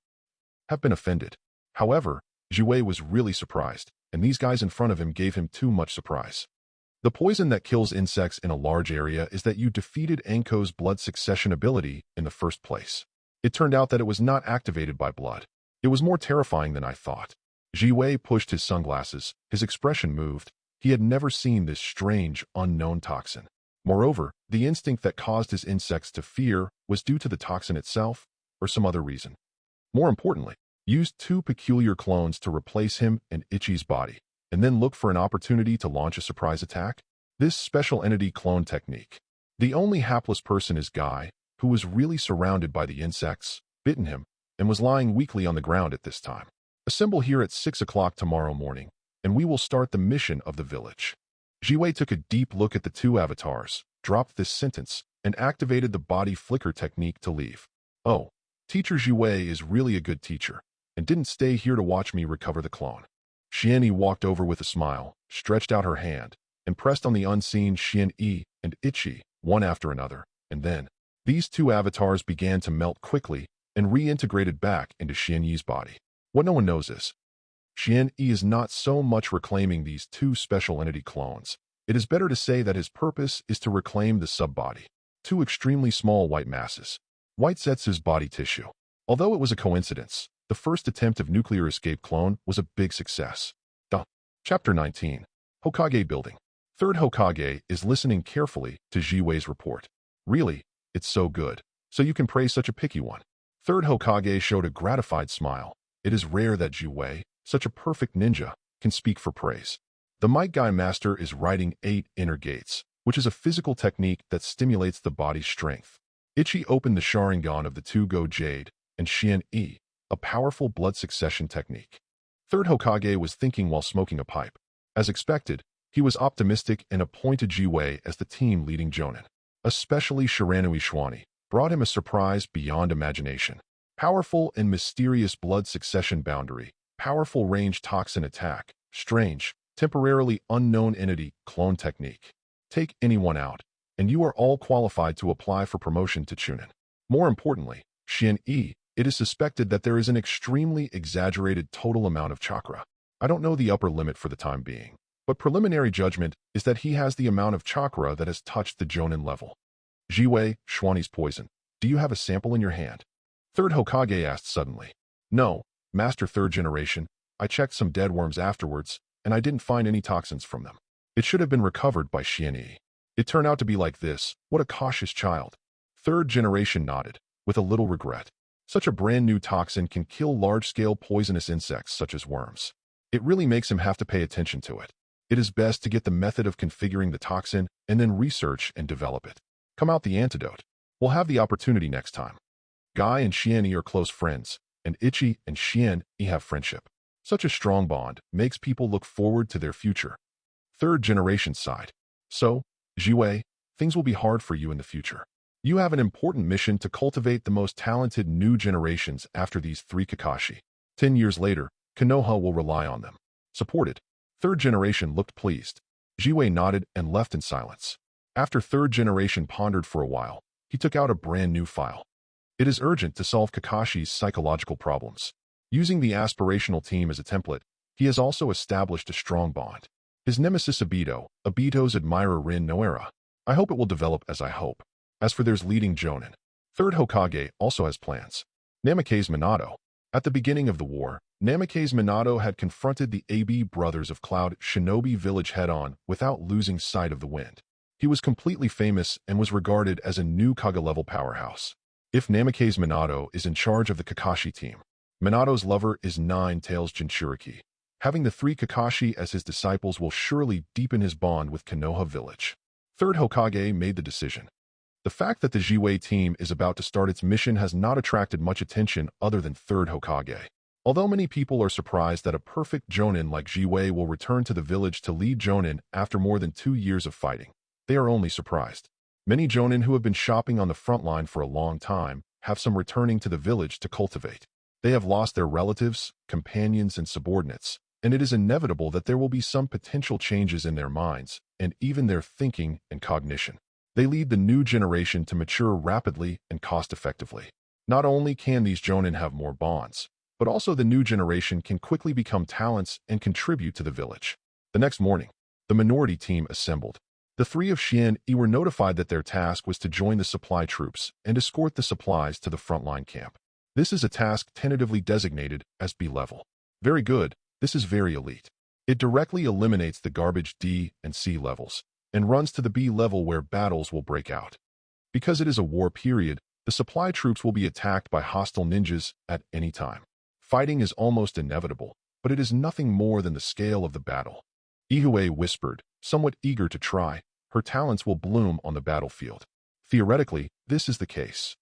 Have been offended. However, Jiwei was really surprised, and these guys in front of him gave him too much surprise. The poison that kills insects in a large area is that you defeated Anko's blood succession ability in the first place. It turned out that it was not activated by blood. It was more terrifying than I thought. Jiwei pushed his sunglasses, his expression moved. He had never seen this strange, unknown toxin. Moreover, the instinct that caused his insects to fear was due to the toxin itself, or some other reason. More importantly, used two peculiar clones to replace him and Ichi's body, and then look for an opportunity to launch a surprise attack? This special entity clone technique. The only hapless person is Guy, who was really surrounded by the insects, bitten him, and was lying weakly on the ground at this time. Assemble here at 6 o'clock tomorrow morning, and we will start the mission of the village. Jiwei took a deep look at the two avatars, dropped this sentence, and activated the body flicker technique to leave. Oh, Teacher Jiwei is really a good teacher, and didn't stay here to watch me recover the clone. Xian Yi walked over with a smile, stretched out her hand, and pressed on the unseen Xian Yi and Ichi, one after another, and then, these two avatars began to melt quickly and reintegrated back into Xian Yi's body. What no one knows is, Xian Yi is not so much reclaiming these two special entity clones. It is better to say that his purpose is to reclaim the sub-body, two extremely small white masses. White Zetsu's body tissue. Although it was a coincidence, the first attempt of nuclear escape clone was a big success. Chapter 19. Hokage Building. Third Hokage is listening carefully to Jiwei's report. Really, it's so good. So you can praise such a picky one. Third Hokage showed a gratified smile. It is rare that Jiwei, such a perfect ninja, can speak for praise. The Might Guy Master is writing 8 inner gates, which is a physical technique that stimulates the body's strength. Ichi opened the Sharingan of the two-go Jade, and Xian Yi, a powerful blood succession technique. Third Hokage was thinking while smoking a pipe. As expected, he was optimistic and appointed Jiwei as the team leading Jonin. Especially Shiranui Xuanyi brought him a surprise beyond imagination. Powerful and mysterious blood succession boundary, powerful range toxin attack, strange, temporarily unknown entity clone technique. Take anyone out, and you are all qualified to apply for promotion to Chunin. More importantly, Xian Yi, it is suspected that there is an extremely exaggerated total amount of chakra. I don't know the upper limit for the time being, but preliminary judgment is that he has the amount of chakra that has touched the Jonin level. Jiwei, Xuanyi's poison. Do you have a sample in your hand? Third Hokage asked suddenly. No, Master Third Generation. I checked some dead worms afterwards, and I didn't find any toxins from them. It should have been recovered by Xian Yi. It turned out to be like this. What a cautious child. Third Generation nodded, with a little regret. Such a brand new toxin can kill large-scale poisonous insects such as worms. It really makes him have to pay attention to it. It is best to get the method of configuring the toxin and then research and develop it. Come out the antidote. We'll have the opportunity next time. Guy and Xian Yi are close friends, and Ichi and Xian Yi have friendship. Such a strong bond makes people look forward to their future. Third Generation sighed. So, Jiwei, things will be hard for you in the future. You have an important mission to cultivate the most talented new generations after these 3 Kakashi. 10 years later, Konoha will rely on them. Supported. Third generation looked pleased. Jiwei nodded and left in silence. After third generation pondered for a while, he took out a brand new file. It is urgent to solve Kakashi's psychological problems. Using the aspirational team as a template, he has also established a strong bond. His nemesis Obito's admirer Rin Noera. I hope it will develop as I hope. As for their leading Jonin, third Hokage also has plans. Namake's Minato. At the beginning of the war, Namake's Minato had confronted the AB brothers of Cloud Shinobi village head-on without losing sight of the wind. He was completely famous and was regarded as a new Kage-level powerhouse. If Namake's Minato is in charge of the Kakashi team, Minato's lover is Nine-Tails Jinchūriki. Having the 3 Kakashi as his disciples will surely deepen his bond with Konoha village. Third Hokage made the decision. The fact that the Jiwei team is about to start its mission has not attracted much attention other than third Hokage. Although many people are surprised that a perfect Jonin like Jiwei will return to the village to lead Jonin after more than 2 years of fighting, they are only surprised. Many Jonin who have been shopping on the front line for a long time have some returning to the village to cultivate. They have lost their relatives, companions, and subordinates, and it is inevitable that there will be some potential changes in their minds and even their thinking and cognition. They lead the new generation to mature rapidly and cost-effectively. Not only can these Jonin have more bonds, but also the new generation can quickly become talents and contribute to the village. The next morning, the minority team assembled. The 3 of Shiranui were notified that their task was to join the supply troops and escort the supplies to the frontline camp. This is a task tentatively designated as B level. Very good, this is very elite. It directly eliminates the garbage D and C levels and runs to the B level where battles will break out. Because it is a war period, the supply troops will be attacked by hostile ninjas at any time. Fighting is almost inevitable, but it is nothing more than the scale of the battle. Ihue whispered, somewhat eager to try. Her talents will bloom on the battlefield. Theoretically, this is the case.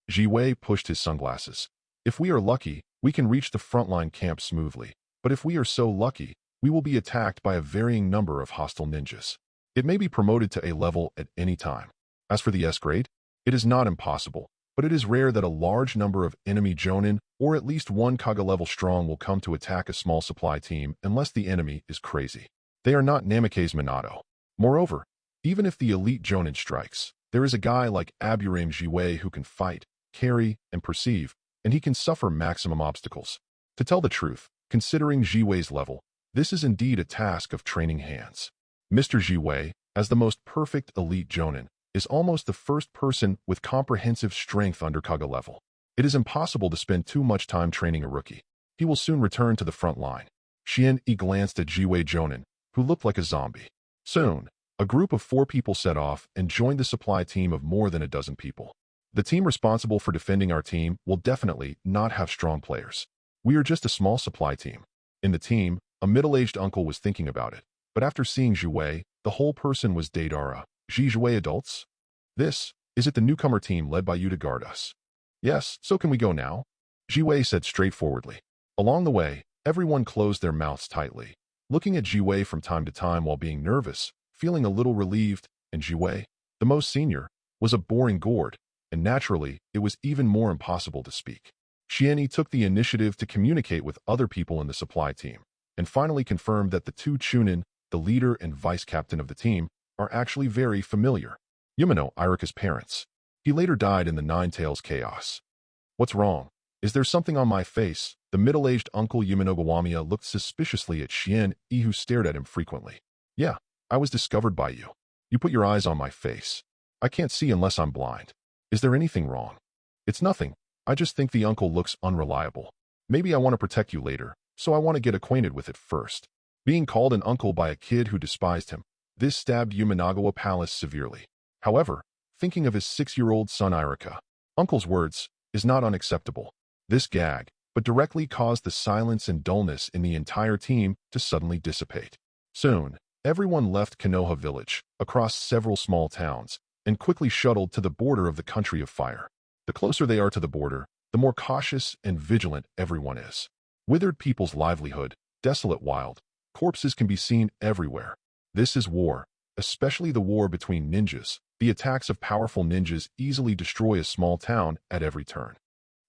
Jiwei pushed his sunglasses. If we are lucky, we can reach the frontline camp smoothly. But if we are so lucky, we will be attacked by a varying number of hostile ninjas. It may be promoted to A level at any time. As for the S grade, it is not impossible, but it is rare that a large number of enemy Jonin or at least one Kage level strong will come to attack a small supply team unless the enemy is crazy. They are not Namake's Minato. Moreover, even if the elite Jonin strikes, there is a guy like Aburame Jiwei who can fight, carry, and perceive, and he can suffer maximum obstacles. To tell the truth, considering Jiwei's level, this is indeed a task of training hands. Mr. Jiwei, as the most perfect elite Jonin, is almost the first person with comprehensive strength under Kage level. It is impossible to spend too much time training a rookie. He will soon return to the front line. Shiranui glanced at Jiwei Jonin, who looked like a zombie. Soon, a group of 4 people set off and joined the supply team of more than a dozen people. The team responsible for defending our team will definitely not have strong players. We are just a small supply team. In the team, a middle-aged uncle was thinking about it. But after seeing Jiwei, the whole person was Deidara. Jiwei adults? Is it the newcomer team led by you to guard us? Yes, so can we go now? Jiwei said straightforwardly. Along the way, everyone closed their mouths tightly, looking at Jiwei from time to time while being nervous, feeling a little relieved, and Jiwei, the most senior, was a boring gourd, and naturally, it was even more impossible to speak. Shiranui took the initiative to communicate with other people in the supply team, and finally confirmed that the 2 Chunin, the leader and vice captain of the team, are actually very familiar. Yumino Irika's parents. He later died in the Nine-Tails chaos. What's wrong? Is there something on my face? The middle-aged uncle Yuminogawamiya looked suspiciously at Shiranui, who stared at him frequently. Yeah, I was discovered by you. You put your eyes on my face. I can't see unless I'm blind. Is there anything wrong? It's nothing. I just think the uncle looks unreliable. Maybe I want to protect you later, so I want to get acquainted with it first. Being called an uncle by a kid who despised him, this stabbed Yuminagawa Palace severely. However, thinking of his 6-year-old son Irika, uncle's words, is not unacceptable. This gag, but directly caused the silence and dullness in the entire team to suddenly dissipate. Soon, everyone left Konoha village, across several small towns, and quickly shuttled to the border of the country of fire. The closer they are to the border, the more cautious and vigilant everyone is. Withered people's livelihood, desolate wild, corpses can be seen everywhere. This is war, especially the war between ninjas, The attacks of powerful ninjas easily destroy a small town at every turn.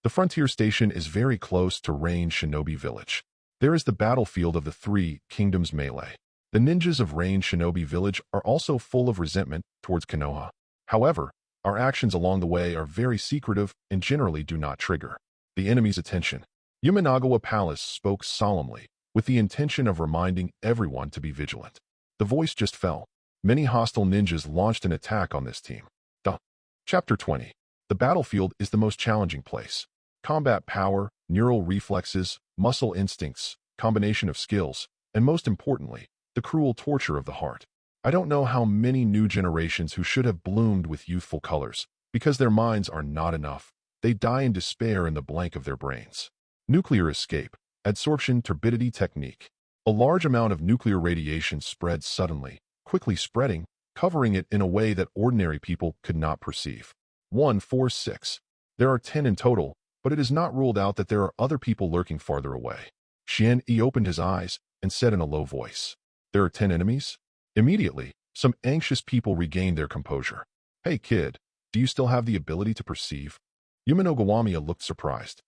The frontier station is very close to Rain Shinobi Village. There is the battlefield of the Three Kingdoms melee. The ninjas of Rain Shinobi Village are also full of resentment towards Konoha. However, our actions along the way are very secretive and generally do not trigger the enemy's attention. Yamanagawa Palace spoke solemnly, with the intention of reminding everyone to be vigilant. The voice just fell. Many hostile ninjas launched an attack on this team. Chapter 20. The battlefield is the most challenging place. Combat power, neural reflexes, muscle instincts, combination of skills, and most importantly, the cruel torture of the heart. I don't know how many new generations who should have bloomed with youthful colors, because their minds are not enough. They die in despair in the blank of their brains. Nuclear escape, adsorption turbidity technique. A large amount of nuclear radiation spreads suddenly, quickly spreading, covering it in a way that ordinary people could not perceive. 146. There are 10 in total, but it is not ruled out that there are other people lurking farther away. Xian opened his eyes and said in a low voice, "There are 10 enemies?" Immediately, some anxious people regained their composure. "Hey kid, do you still have the ability to perceive?" Yamanogawamiya looked surprised.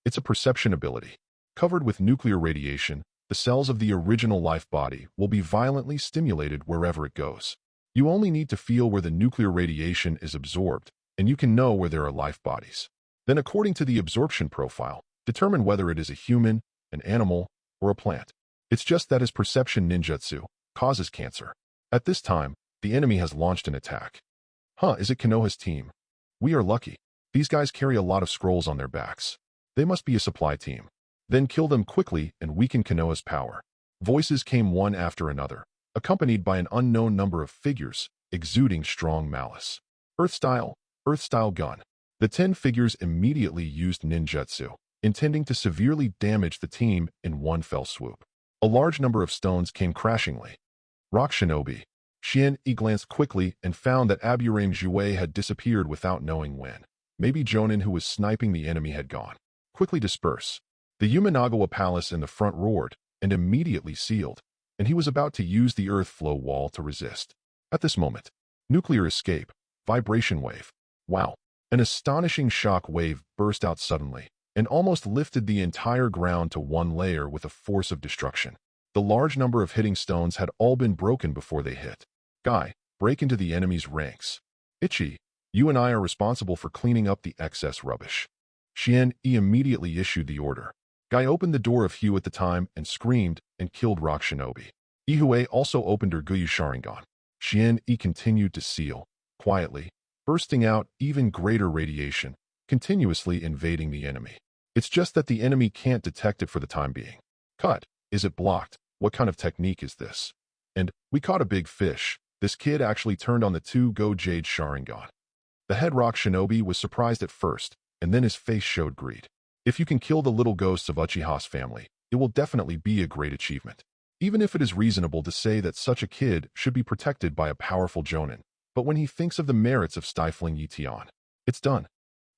It's a perception ability. Covered with nuclear radiation, the cells of the original life body will be violently stimulated wherever it goes. You only need to feel where the nuclear radiation is absorbed, and you can know where there are life bodies. Then according to the absorption profile, determine whether it is a human, an animal, or a plant. It's just that his perception ninjutsu causes cancer. At this time, the enemy has launched an attack. Is it Konoha's team? We are lucky. These guys carry a lot of scrolls on their backs. They must be a supply team. Then kill them quickly and weaken Konoha's power. Voices came one after another, accompanied by an unknown number of figures, exuding strong malice. Earth-style gun. The 10 figures immediately used ninjutsu, intending to severely damage the team in one fell swoop. A large number of stones came crashingly. Rock Shinobi. Xian glanced quickly and found that Aburame Jouet had disappeared without knowing when. Maybe Jonin, who was sniping the enemy, had gone. Quickly disperse. The Yamanagawa Palace in the front roared and immediately sealed, and he was about to use the earth flow wall to resist. At this moment, nuclear escape, vibration wave. Wow! An astonishing shock wave burst out suddenly and almost lifted the entire ground to one layer with a force of destruction. The large number of hitting stones had all been broken before they hit. Guy, break into the enemy's ranks. Ichi, you and I are responsible for cleaning up the excess rubbish. Xian immediately issued the order. Guy opened the door of Hugh at the time and screamed and killed Rock Shinobi. Ihue also opened her Guyu Sharingan. Xian continued to seal, quietly, bursting out even greater radiation, continuously invading the enemy. It's just that the enemy can't detect it for the time being. Cut. Is it blocked? What kind of technique is this? And we caught a big fish. This kid actually turned on the 2 Go Jade Sharingan. The head Rock Shinobi was surprised at first, and then his face showed greed. If you can kill the little ghosts of Uchiha's family, it will definitely be a great achievement. Even if it is reasonable to say that such a kid should be protected by a powerful jonin, but when he thinks of the merits of stifling Yition, it's done.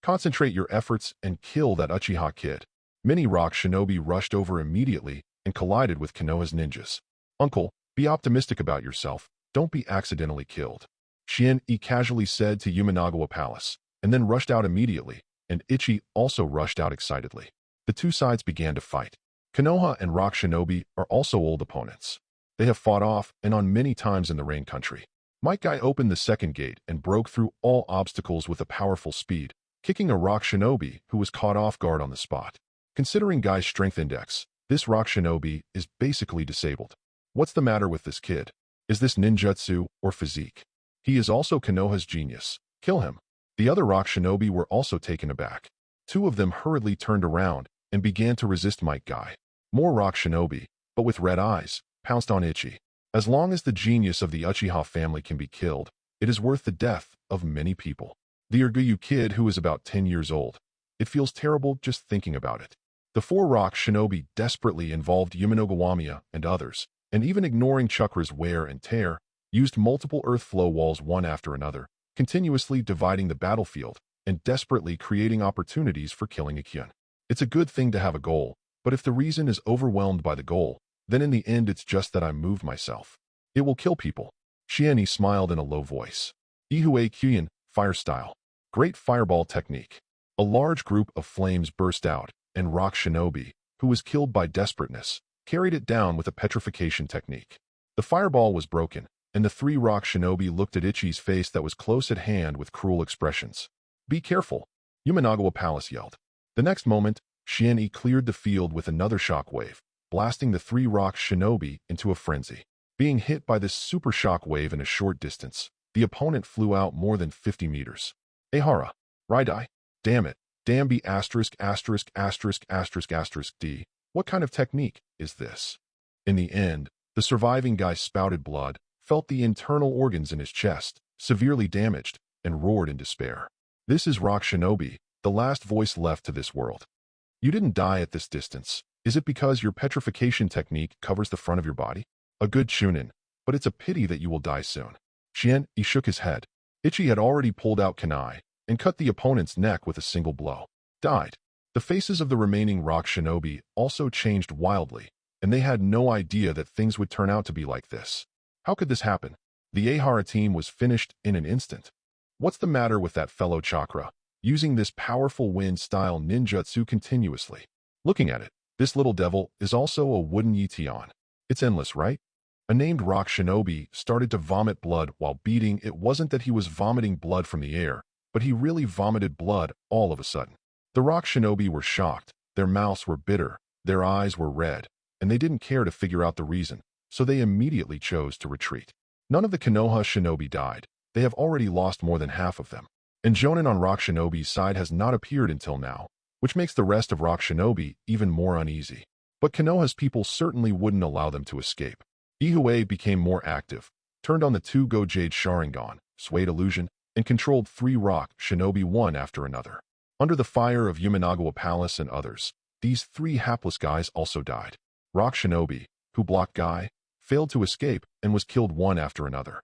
Concentrate your efforts and kill that Uchiha kid. Many Rock Shinobi rushed over immediately and collided with Konoha's ninjas. Uncle, be optimistic about yourself. Don't be accidentally killed. Xian casually said to Yamanagawa Palace, and then rushed out immediately, and Ichi also rushed out excitedly. The two sides began to fight. Konoha and Rock Shinobi are also old opponents. They have fought off and on many times in the Rain Country. Might Guy opened the second gate and broke through all obstacles with a powerful speed, kicking a Rock Shinobi who was caught off guard on the spot. Considering Guy's strength index, this Rock Shinobi is basically disabled. What's the matter with this kid? Is this ninjutsu or physique? He is also Konoha's genius. Kill him. The other Rock Shinobi were also taken aback. 2 of them hurriedly turned around and began to resist Might Guy. More Rock Shinobi, but with red eyes, pounced on Ichi. As long as the genius of the Uchiha family can be killed, it is worth the death of many people. The Urguyu kid who is about 10 years old. It feels terrible just thinking about it. The 4 Rock Shinobi desperately involved Yamanogawamiya and others, and even ignoring Chakra's wear and tear, used multiple earth flow walls one after another, continuously dividing the battlefield and desperately creating opportunities for killing Ichion. It's a good thing to have a goal, but if the reason is overwhelmed by the goal, then in the end it's just that I moved myself. It will kill people. Xiani smiled in a low voice. Ihue Kyuyan, Fire Style. Great fireball technique. A large group of flames burst out, and Rock Shinobi, who was killed by desperateness, carried it down with a petrification technique. The fireball was broken, and the three Rock Shinobi looked at Ichi's face that was close at hand with cruel expressions. "Be careful," Yumanawa Palace yelled. The next moment, Xianyi cleared the field with another shockwave, blasting the three Rock Shinobi into a frenzy. Being hit by this super shockwave in a short distance, the opponent flew out more than 50 meters. Ehara. Raidai. Damn it. Damn B asterisk asterisk asterisk asterisk asterisk D. What kind of technique is this? In the end, the surviving guy spouted blood, felt the internal organs in his chest, severely damaged, and roared in despair. This is Rock Shinobi, the last voice left to this world. You didn't die at this distance. Is it because your petrification technique covers the front of your body? A good chunin, but it's a pity that you will die soon. Xianyi shook his head. Ichi had already pulled out kunai and cut the opponent's neck with a single blow. Died. The faces of the remaining Rock Shinobi also changed wildly, and they had no idea that things would turn out to be like this. How could this happen? The Ehara team was finished in an instant. What's the matter with that fellow Chakra, using this powerful wind-style ninjutsu continuously? Looking at it, this little devil is also a wooden Yitian. It's endless, right? A named Rock Shinobi started to vomit blood while beating. It wasn't that he was vomiting blood from the air, but he really vomited blood all of a sudden. The Rock Shinobi were shocked, their mouths were bitter, their eyes were red, and they didn't care to figure out the reason, so they immediately chose to retreat. None of the Konoha Shinobi died. They have already lost more than half of them. And Jonin on Rock Shinobi's side has not appeared until now, which makes the rest of Rock Shinobi even more uneasy. But Konoha's people certainly wouldn't allow them to escape. Ihue became more active, turned on the two Go-Jade Sharingan, swayed illusion, and controlled three Rock Shinobi one after another. Under the fire of Yumanawa Palace and others, these three hapless guys also died. Rock Shinobi, who blocked Guy, failed to escape and was killed one after another.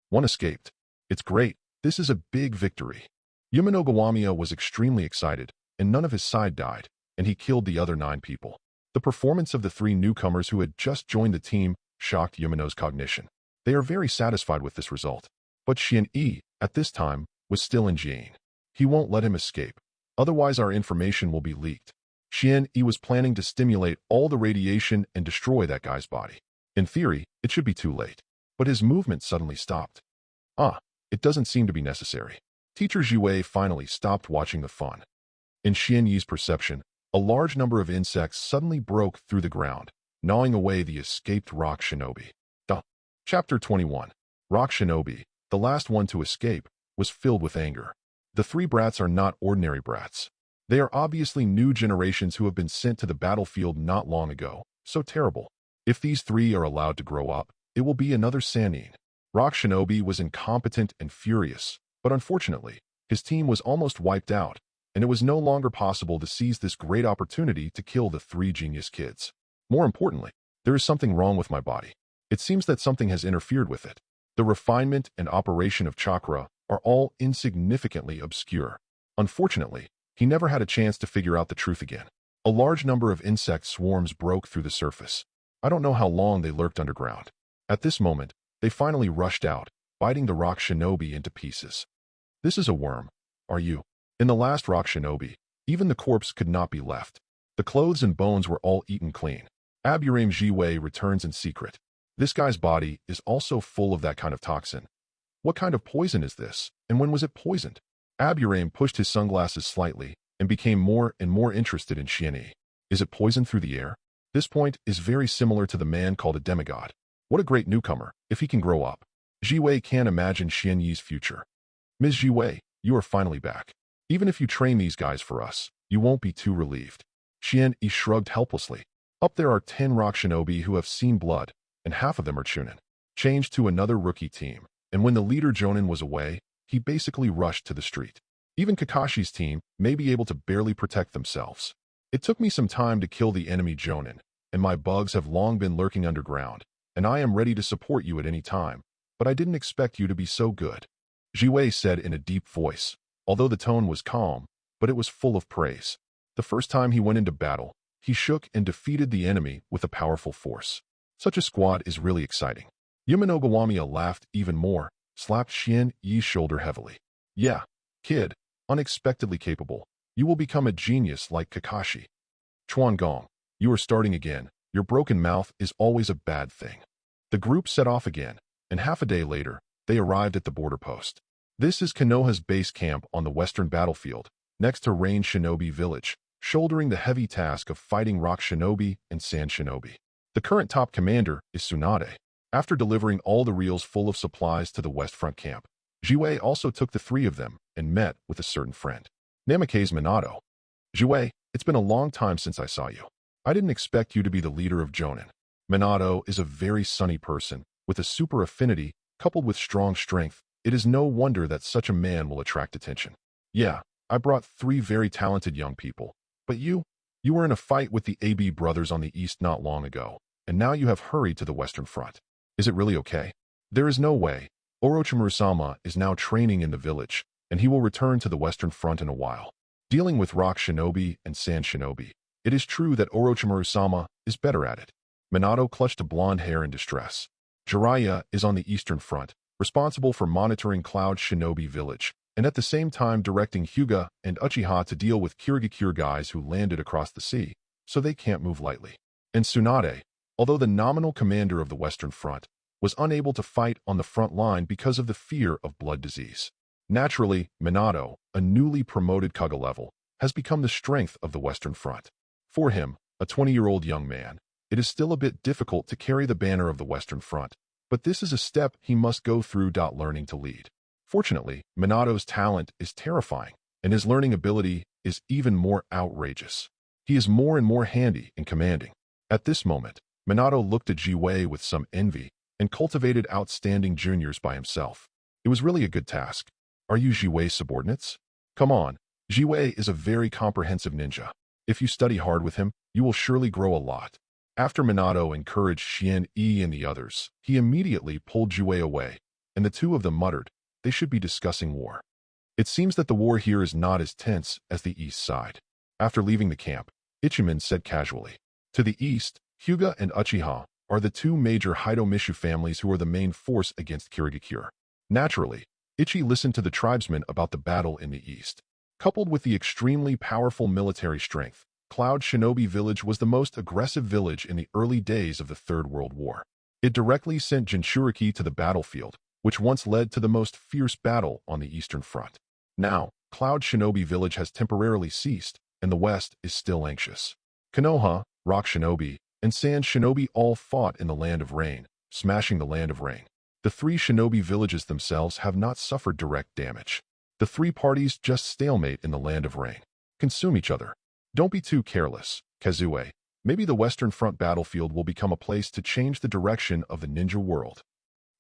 One escaped. It's great. This is a big victory. Yumanawa was extremely excited, and none of his side died, and he killed the other 9 people. The performance of the 3 newcomers who had just joined the team shocked Yumano's cognition. They are very satisfied with this result. But Xianyi, at this time, was still in Jane. He won't let him escape. Otherwise our information will be leaked. Xianyi was planning to stimulate all the radiation and destroy that guy's body. In theory, it should be too late. But his movement suddenly stopped. It doesn't seem to be necessary. Teacher Jiwei finally stopped watching the fun. In Xianyi's perception, a large number of insects suddenly broke through the ground, gnawing away the escaped Rock Shinobi. Chapter 21. Rock Shinobi, the last one to escape, was filled with anger. The 3 brats are not ordinary brats. They are obviously new generations who have been sent to the battlefield not long ago. So terrible. If these 3 are allowed to grow up, it will be another Sannin. Rock Shinobi was incompetent and furious, but unfortunately, his team was almost wiped out, and it was no longer possible to seize this great opportunity to kill the 3 genius kids. More importantly, there is something wrong with my body. It seems that something has interfered with it. The refinement and operation of Chakra are all insignificantly obscure. Unfortunately, he never had a chance to figure out the truth again. A large number of insect swarms broke through the surface. I don't know how long they lurked underground. At this moment, they finally rushed out, biting the Rock Shinobi into pieces. This is a worm, are you? In the last Rock Shinobi, even the corpse could not be left. The clothes and bones were all eaten clean. Aburame Jiwei returns in secret. This guy's body is also full of that kind of toxin. What kind of poison is this, and when was it poisoned? Aburame pushed his sunglasses slightly and became more and more interested in Xianyi. Is it poisoned through the air? This point is very similar to the man called a demigod. What a great newcomer, if he can grow up. Jiwei can't imagine Xianyi's future. Ms. Jiwei, you are finally back. Even if you train these guys for us, you won't be too relieved. Xianyi shrugged helplessly. Up there are 10 Rock Shinobi who have seen blood, and half of them are chunin. Changed to another rookie team, and when the leader Jonin was away, he basically rushed to the street. Even Kakashi's team may be able to barely protect themselves. It took me some time to kill the enemy Jonin, and my bugs have long been lurking underground, and I am ready to support you at any time, but I didn't expect you to be so good. Jiwei said in a deep voice, although the tone was calm, but it was full of praise. The first time he went into battle, he shook and defeated the enemy with a powerful force. Such a squad is really exciting. Yumanawa laughed even more, slapped Xian Yi's shoulder heavily. Yeah, kid, unexpectedly capable. You will become a genius like Kakashi. Chuan Gong, you are starting again. Your broken mouth is always a bad thing. The group set off again, and half a day later, they arrived at the border post. This is Konoha's base camp on the western battlefield, next to Rain Shinobi Village, shouldering the heavy task of fighting rock shinobi and sand shinobi. The current top commander is Tsunade. After delivering all the reels full of supplies to the west front camp, Jiwei also took the three of them and met with a certain friend. Namikaze Minato. Jiwei, it's been a long time since I saw you. I didn't expect you to be the leader of Jonin. Minato is a very sunny person, with a super affinity, coupled with strong strength. It is no wonder that such a man will attract attention. Yeah, I brought 3 very talented young people. But you were in a fight with the AB brothers on the east not long ago, and now you have hurried to the western front. Is it really okay? There is no way. Orochimaru-sama is now training in the village, and he will return to the western front in a while. Dealing with rock shinobi and sand shinobi, it is true that Orochimaru-sama is better at it. Minato clutched a blonde hair in distress. Jiraiya is on the eastern front, responsible for monitoring Cloud Shinobi Village, and at the same time directing Hyuga and Uchiha to deal with Kirigakure guys who landed across the sea, so they can't move lightly. And Tsunade, although the nominal commander of the Western Front, was unable to fight on the front line because of the fear of blood disease. Naturally, Minato, a newly promoted Kaga level, has become the strength of the Western Front. For him, a 20-year-old young man, it is still a bit difficult to carry the banner of the Western Front, but this is a step he must go through. Learning to lead. Fortunately, Minato's talent is terrifying, and his learning ability is even more outrageous. He is more and more handy and commanding. At this moment, Minato looked at Jiwei with some envy and cultivated outstanding juniors by himself. It was really a good task. Are you Jiwei's subordinates? Come on, Jiwei is a very comprehensive ninja. If you study hard with him, you will surely grow a lot. After Minato encouraged Xian Yi and the others, he immediately pulled Jiwei away, and the two of them muttered, they should be discussing war. It seems that the war here is not as tense as the east side. After leaving the camp, Ichiman said casually, to the east, Hyuga and Uchiha are the 2 major Hidomishu families who are the main force against Kirigakure. Naturally, Ichi listened to the tribesmen about the battle in the east. Coupled with the extremely powerful military strength, Cloud Shinobi Village was the most aggressive village in the early days of the Third World War. It directly sent jinchūriki to the battlefield, which once led to the most fierce battle on the Eastern Front. Now, Cloud Shinobi Village has temporarily ceased, and the West is still anxious. Konoha, Rock Shinobi, and Sand Shinobi all fought in the Land of Rain, smashing the Land of Rain. The 3 shinobi villages themselves have not suffered direct damage. The 3 parties just stalemate in the Land of Rain. Consume each other. Don't be too careless, Kazue. Maybe the Western Front battlefield will become a place to change the direction of the ninja world.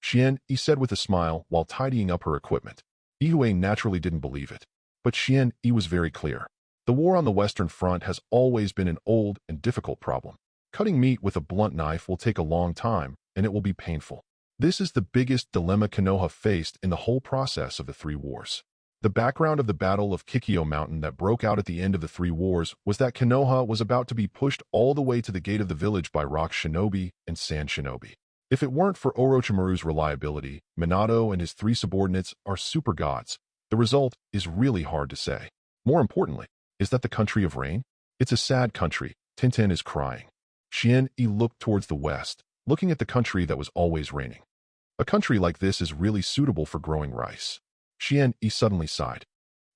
Xian Yi said with a smile while tidying up her equipment. Ihue naturally didn't believe it, but Xian Yi was very clear. The war on the Western Front has always been an old and difficult problem. Cutting meat with a blunt knife will take a long time, and it will be painful. This is the biggest dilemma Konoha faced in the whole process of the 3 wars. The background of the Battle of Kikyo Mountain that broke out at the end of the 3 wars was that Konoha was about to be pushed all the way to the gate of the village by rock shinobi and sand shinobi. If it weren't for Orochimaru's reliability, Minato and his 3 subordinates are super gods. The result is really hard to say. More importantly, is that the country of rain? It's a sad country. Tintin is crying. Xian Yi looked towards the west, looking at the country that was always raining. A country like this is really suitable for growing rice. Xian Yi suddenly sighed.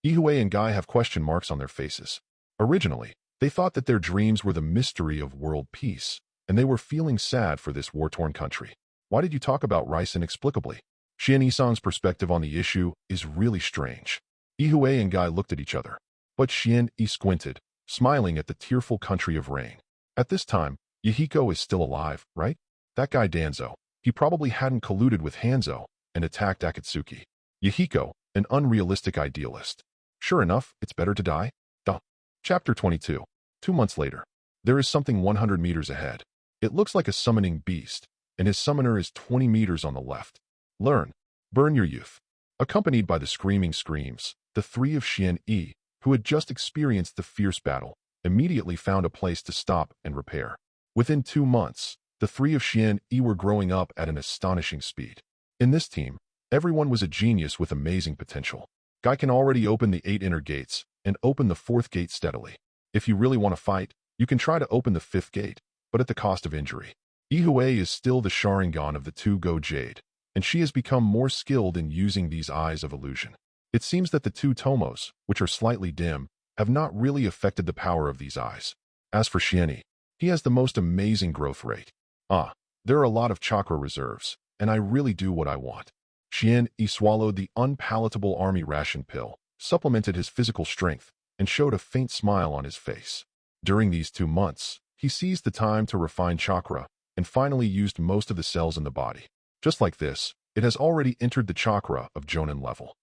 Ihue and Guy have question marks on their faces. Originally, they thought that their dreams were the mystery of world peace, and they were feeling sad for this war-torn country. Why did you talk about rice inexplicably? Xian Yi-san's perspective on the issue is really strange. Ihue and Guy looked at each other, but Xian Yi squinted, smiling at the tearful country of rain. At this time, Yahiko is still alive, right? That guy Danzo, he probably hadn't colluded with Hanzo and attacked Akatsuki. Yahiko, an unrealistic idealist. Sure enough, it's better to die. Duh. Chapter 22. 2 months later. There is something 100 meters ahead. It looks like a summoning beast, and his summoner is 20 meters on the left. Learn. Burn your youth. Accompanied by the screaming screams, the 3 of Xian Yi, who had just experienced the fierce battle, immediately found a place to stop and repair. Within 2 months, the 3 of Xian Yi were growing up at an astonishing speed. In this team, Everyone was a genius with amazing potential. Guy can already open the 8 inner gates and open the 4th gate steadily. If you really want to fight, you can try to open the 5th gate, but at the cost of injury. Ihue is still the Sharingan of the 2 Go Jade, and she has become more skilled in using these eyes of illusion. It seems that the 2 Tomos, which are slightly dim, have not really affected the power of these eyes. As for Xuanyi, he has the most amazing growth rate. There are a lot of chakra reserves, and I really do what I want. Xuanyi swallowed the unpalatable army ration pill, supplemented his physical strength, and showed a faint smile on his face. During these 2 months, he seized the time to refine chakra and finally used most of the cells in the body. Just like this, it has already entered the chakra of Jonin level.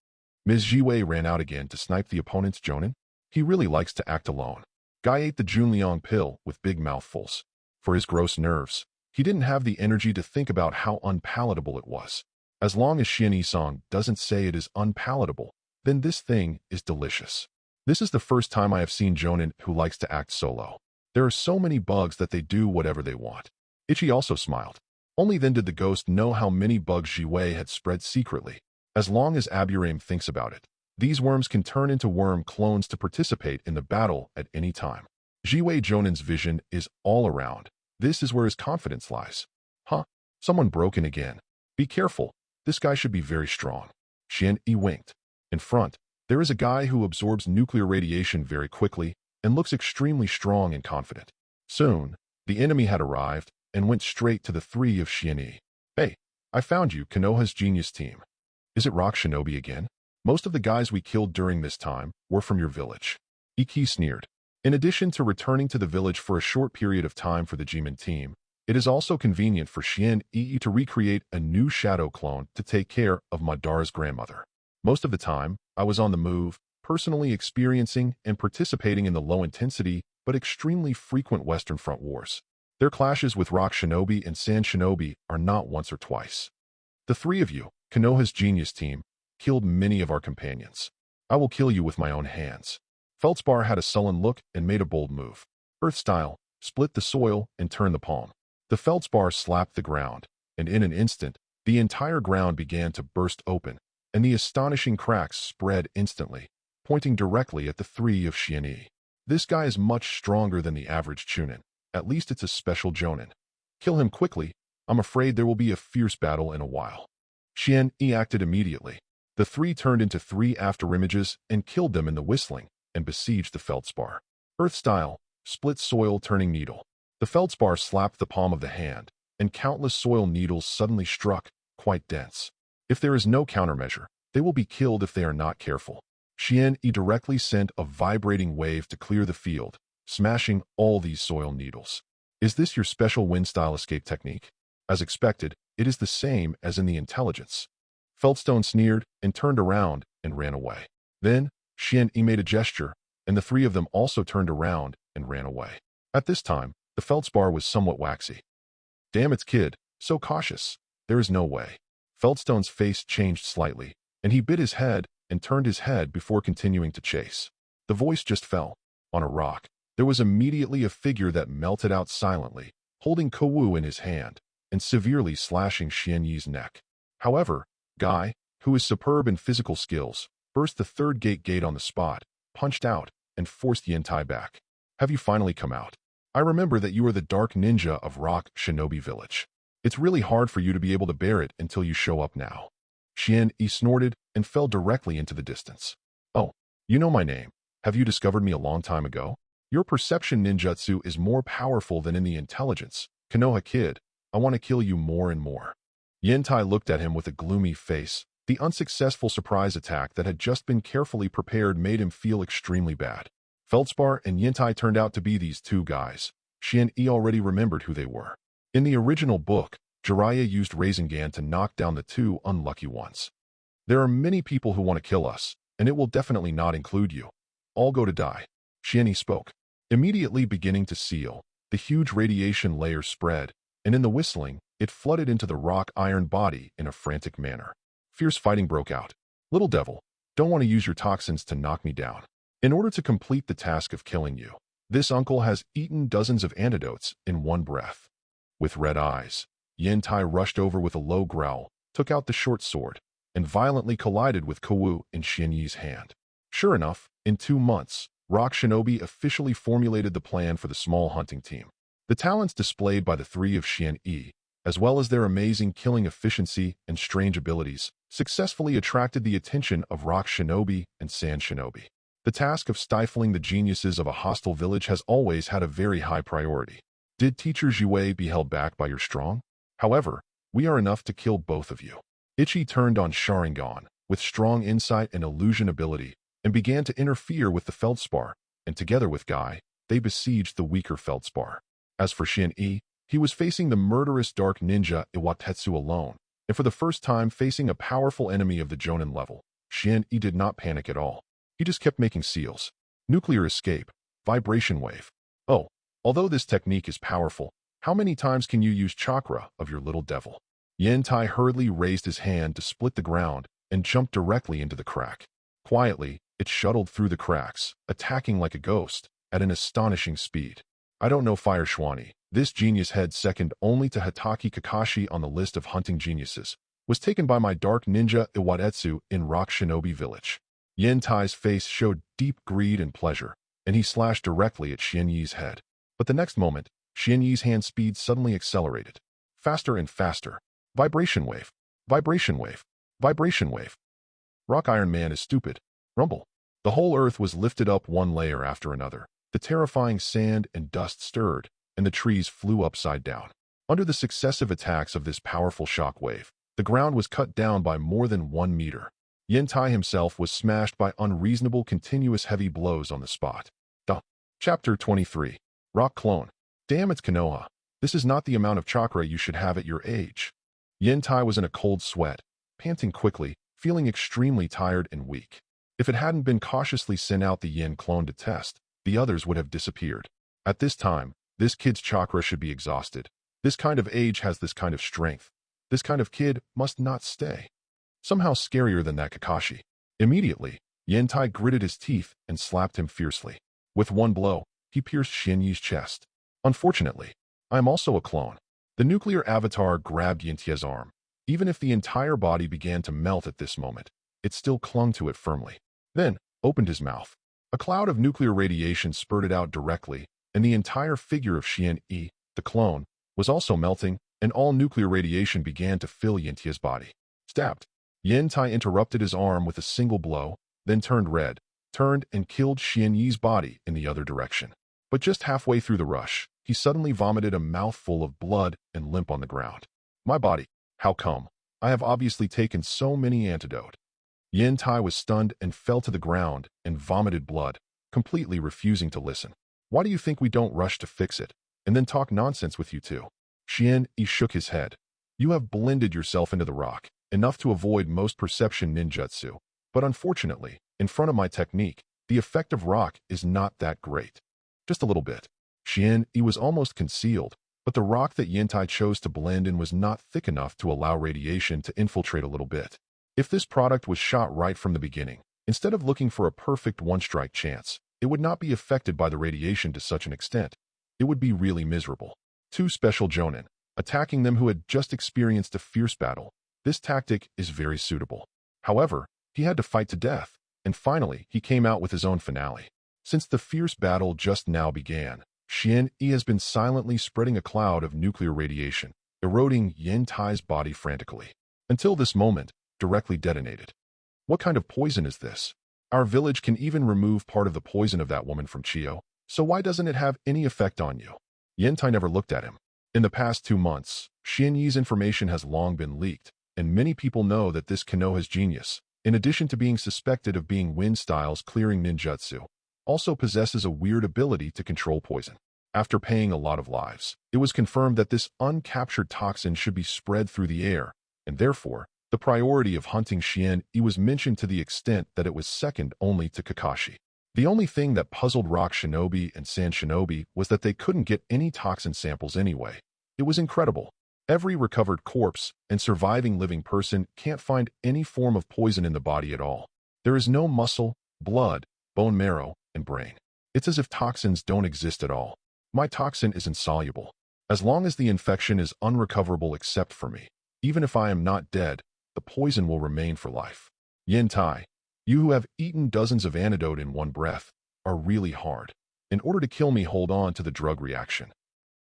Ms. Jiwei ran out again to snipe the opponent's Jonin. He really likes to act alone. Guy ate the Junliang pill with big mouthfuls. For his gross nerves, he didn't have the energy to think about how unpalatable it was. As long as Xuanyi-san doesn't say it is unpalatable, then this thing is delicious. This is the first time I have seen Jonin who likes to act solo. There are so many bugs that they do whatever they want. Ichi also smiled. Only then did the ghost know how many bugs Jiwei had spread secretly. As long as Aburame thinks about it, these worms can turn into worm clones to participate in the battle at any time. Jiwei Jonin's vision is all around. This is where his confidence lies. Someone broke in again. Be careful. This guy should be very strong. Xuanyi winked. In front, there is a guy who absorbs nuclear radiation very quickly and looks extremely strong and confident. Soon, the enemy had arrived and went straight to the 3 of Xuanyi. Hey, I found you, Konoha's genius team. Is it Rock Shinobi again? Most of the guys we killed during this time were from your village. Iki sneered. In addition to returning to the village for a short period of time for the Jimin team, it is also convenient for Xuanyi to recreate a new shadow clone to take care of Madara's grandmother. Most of the time, I was on the move, personally experiencing and participating in the low-intensity but extremely frequent Western Front wars. Their clashes with Rock Shinobi and Sand Shinobi are not once or twice. The 3 of you, Konoha's genius team, killed many of our companions. I will kill you with my own hands. Feldspar had a sullen look and made a bold move. Earth style, split the soil and turn the palm. The feldspar slapped the ground, and in an instant, the entire ground began to burst open, and the astonishing cracks spread instantly, pointing directly at the 3 of Xuanyi. This guy is much stronger than the average Chunin. At least it's a special Jonin. Kill him quickly. I'm afraid there will be a fierce battle in a while. Xuanyi acted immediately. The 3 turned into 3 afterimages and killed them in the whistling, and besieged the feldspar. Earth style, split soil turning needle. The feldspar slapped the palm of the hand, and countless soil needles suddenly struck, quite dense. If there is no countermeasure, they will be killed if they are not careful. Xuanyi directly sent a vibrating wave to clear the field, smashing all these soil needles. Is this your special wind-style escape technique? As expected, it is the same as in the intelligence. Feldstone sneered and turned around and ran away. Then, Xuanyi made a gesture, and the 3 of them also turned around and ran away. At this time, the feldspar was somewhat waxy. Damn it, kid, so cautious. There is no way. Feldstone's face changed slightly, and he bit his head and turned his head before continuing to chase. The voice just fell. On a rock, there was immediately a figure that melted out silently, holding Kowu in his hand, and severely slashing Xuanyi's neck. However, Guy, who is superb in physical skills, burst the 3rd gate on the spot, punched out, and forced Yentai back. Have you finally come out? I remember that you are the dark ninja of Rock Shinobi Village. It's really hard for you to be able to bear it until you show up now. Xuanyi snorted and fell directly into the distance. Oh, you know my name. Have you discovered me a long time ago? Your perception ninjutsu is more powerful than in the intelligence. Konoha kid, I want to kill you more and more. Yentai looked at him with a gloomy face. The unsuccessful surprise attack that had just been carefully prepared made him feel extremely bad. Feldspar and Yentai turned out to be these 2 guys. Xuanyi already remembered who they were. In the original book, Jiraiya used Rasengan to knock down the 2 unlucky ones. There are many people who want to kill us, and it will definitely not include you. All go to die. Xuanyi spoke. Immediately beginning to seal, the huge radiation layer spread, and in the whistling, it flooded into the rock iron body in a frantic manner. Fierce fighting broke out. Little devil, don't want to use your toxins to knock me down. In order to complete the task of killing you, this uncle has eaten dozens of antidotes in one breath. With red eyes, Yentai rushed over with a low growl, took out the short sword, and violently collided with Kowu in Xuanyi's hand. Sure enough, in 2 months, Rock Shinobi officially formulated the plan for the small hunting team. The talents displayed by the three of Xuanyi, as well as their amazing killing efficiency and strange abilities, successfully attracted the attention of Rock Shinobi and Sand Shinobi. The task of stifling the geniuses of a hostile village has always had a very high priority. Did Teacher Jiwei be held back by your strong? However, we are enough to kill both of you. Ichi turned on Sharingan, with strong insight and illusion ability, and began to interfere with the feldspar, and together with Guy, they besieged the weaker feldspar. As for Xuanyi, he was facing the murderous dark ninja Iwatetsu alone, and for the first time facing a powerful enemy of the Jonin level. Xuanyi did not panic at all. He just kept making seals. Nuclear escape. Vibration wave. Oh, although this technique is powerful, how many times can you use chakra of your little devil? Yantai hurriedly raised his hand to split the ground and jumped directly into the crack. Quietly, it shuttled through the cracks, attacking like a ghost, at an astonishing speed. I don't know Fire Xuanyi. This genius head second only to Hatake Kakashi on the list of hunting geniuses, was taken by my dark ninja Iwatetsu in Rock Shinobi Village. Yentai's face showed deep greed and pleasure, and he slashed directly at Xuanyi's head. But the next moment, Xuanyi's hand speed suddenly accelerated. Faster and faster. Vibration wave. Vibration wave. Vibration wave. Rock Iron Man is stupid. Rumble. The whole earth was lifted up one layer after another. The terrifying sand and dust stirred, and the trees flew upside down. Under the successive attacks of this powerful shock wave, the ground was cut down by more than 1 meter. Yantai himself was smashed by unreasonable continuous heavy blows on the spot. Chapter 23. Rock Clone. Damn, it's Konoha. This is not the amount of chakra you should have at your age. Yantai was in a cold sweat, panting quickly, feeling extremely tired and weak. If it hadn't been cautiously sent out the Yin clone to test, the others would have disappeared. At this time, this kid's chakra should be exhausted. This kind of age has this kind of strength. This kind of kid must not stay. Somehow scarier than that Kakashi. Immediately, Yantai gritted his teeth and slapped him fiercely. With one blow, he pierced Xuanyi's chest. Unfortunately, I am also a clone. The nuclear avatar grabbed Yantai's arm. Even if the entire body began to melt at this moment, it still clung to it firmly. Then, opened his mouth. A cloud of nuclear radiation spurted out directly, and the entire figure of Xuanyi, the clone, was also melting, and all nuclear radiation began to fill Yantai's body. Stabbed. Yantai interrupted his arm with a single blow, then turned red, turned and killed Xuanyi's body in the other direction. But just halfway through the rush, he suddenly vomited a mouthful of blood and limp on the ground. My body, how come? I have obviously taken so many antidote. Yantai was stunned and fell to the ground and vomited blood, completely refusing to listen. Why do you think we don't rush to fix it, and then talk nonsense with you two? Xuanyi shook his head. You have blended yourself into the rock, enough to avoid most perception ninjutsu, but unfortunately, in front of my technique, the effect of rock is not that great. Just a little bit. Xuanyi was almost concealed, but the rock that Yantai chose to blend in was not thick enough to allow radiation to infiltrate a little bit. If this product was shot right from the beginning, instead of looking for a perfect one-strike chance, it would not be affected by the radiation to such an extent. It would be really miserable. 2 special jonin, attacking them who had just experienced a fierce battle. This tactic is very suitable. However, he had to fight to death, and finally he came out with his own finale. Since the fierce battle just now began, Xuanyi has been silently spreading a cloud of nuclear radiation, eroding Yantai's body frantically. Until this moment, directly detonated. What kind of poison is this? Our village can even remove part of the poison of that woman from Chio, so why doesn't it have any effect on you? Yantai never looked at him. In the past 2 months, Xuanyi's information has long been leaked, and many people know that this Konoha's genius, in addition to being suspected of being Wind Style's clearing ninjutsu, also possesses a weird ability to control poison. After paying a lot of lives, it was confirmed that this uncaptured toxin should be spread through the air, and therefore, the priority of hunting Xuanyi was mentioned to the extent that it was second only to Kakashi. The only thing that puzzled Rock Shinobi and Sand Shinobi was that they couldn't get any toxin samples anyway. It was incredible. Every recovered corpse and surviving living person can't find any form of poison in the body at all. There is no muscle, blood, bone marrow, and brain. It's as if toxins don't exist at all. My toxin is insoluble. As long as the infection is unrecoverable except for me, even if I am not dead, the the poison will remain for life. Yin Tai, you who have eaten dozens of antidote in one breath, are really hard. In order to kill me, hold on to the drug reaction.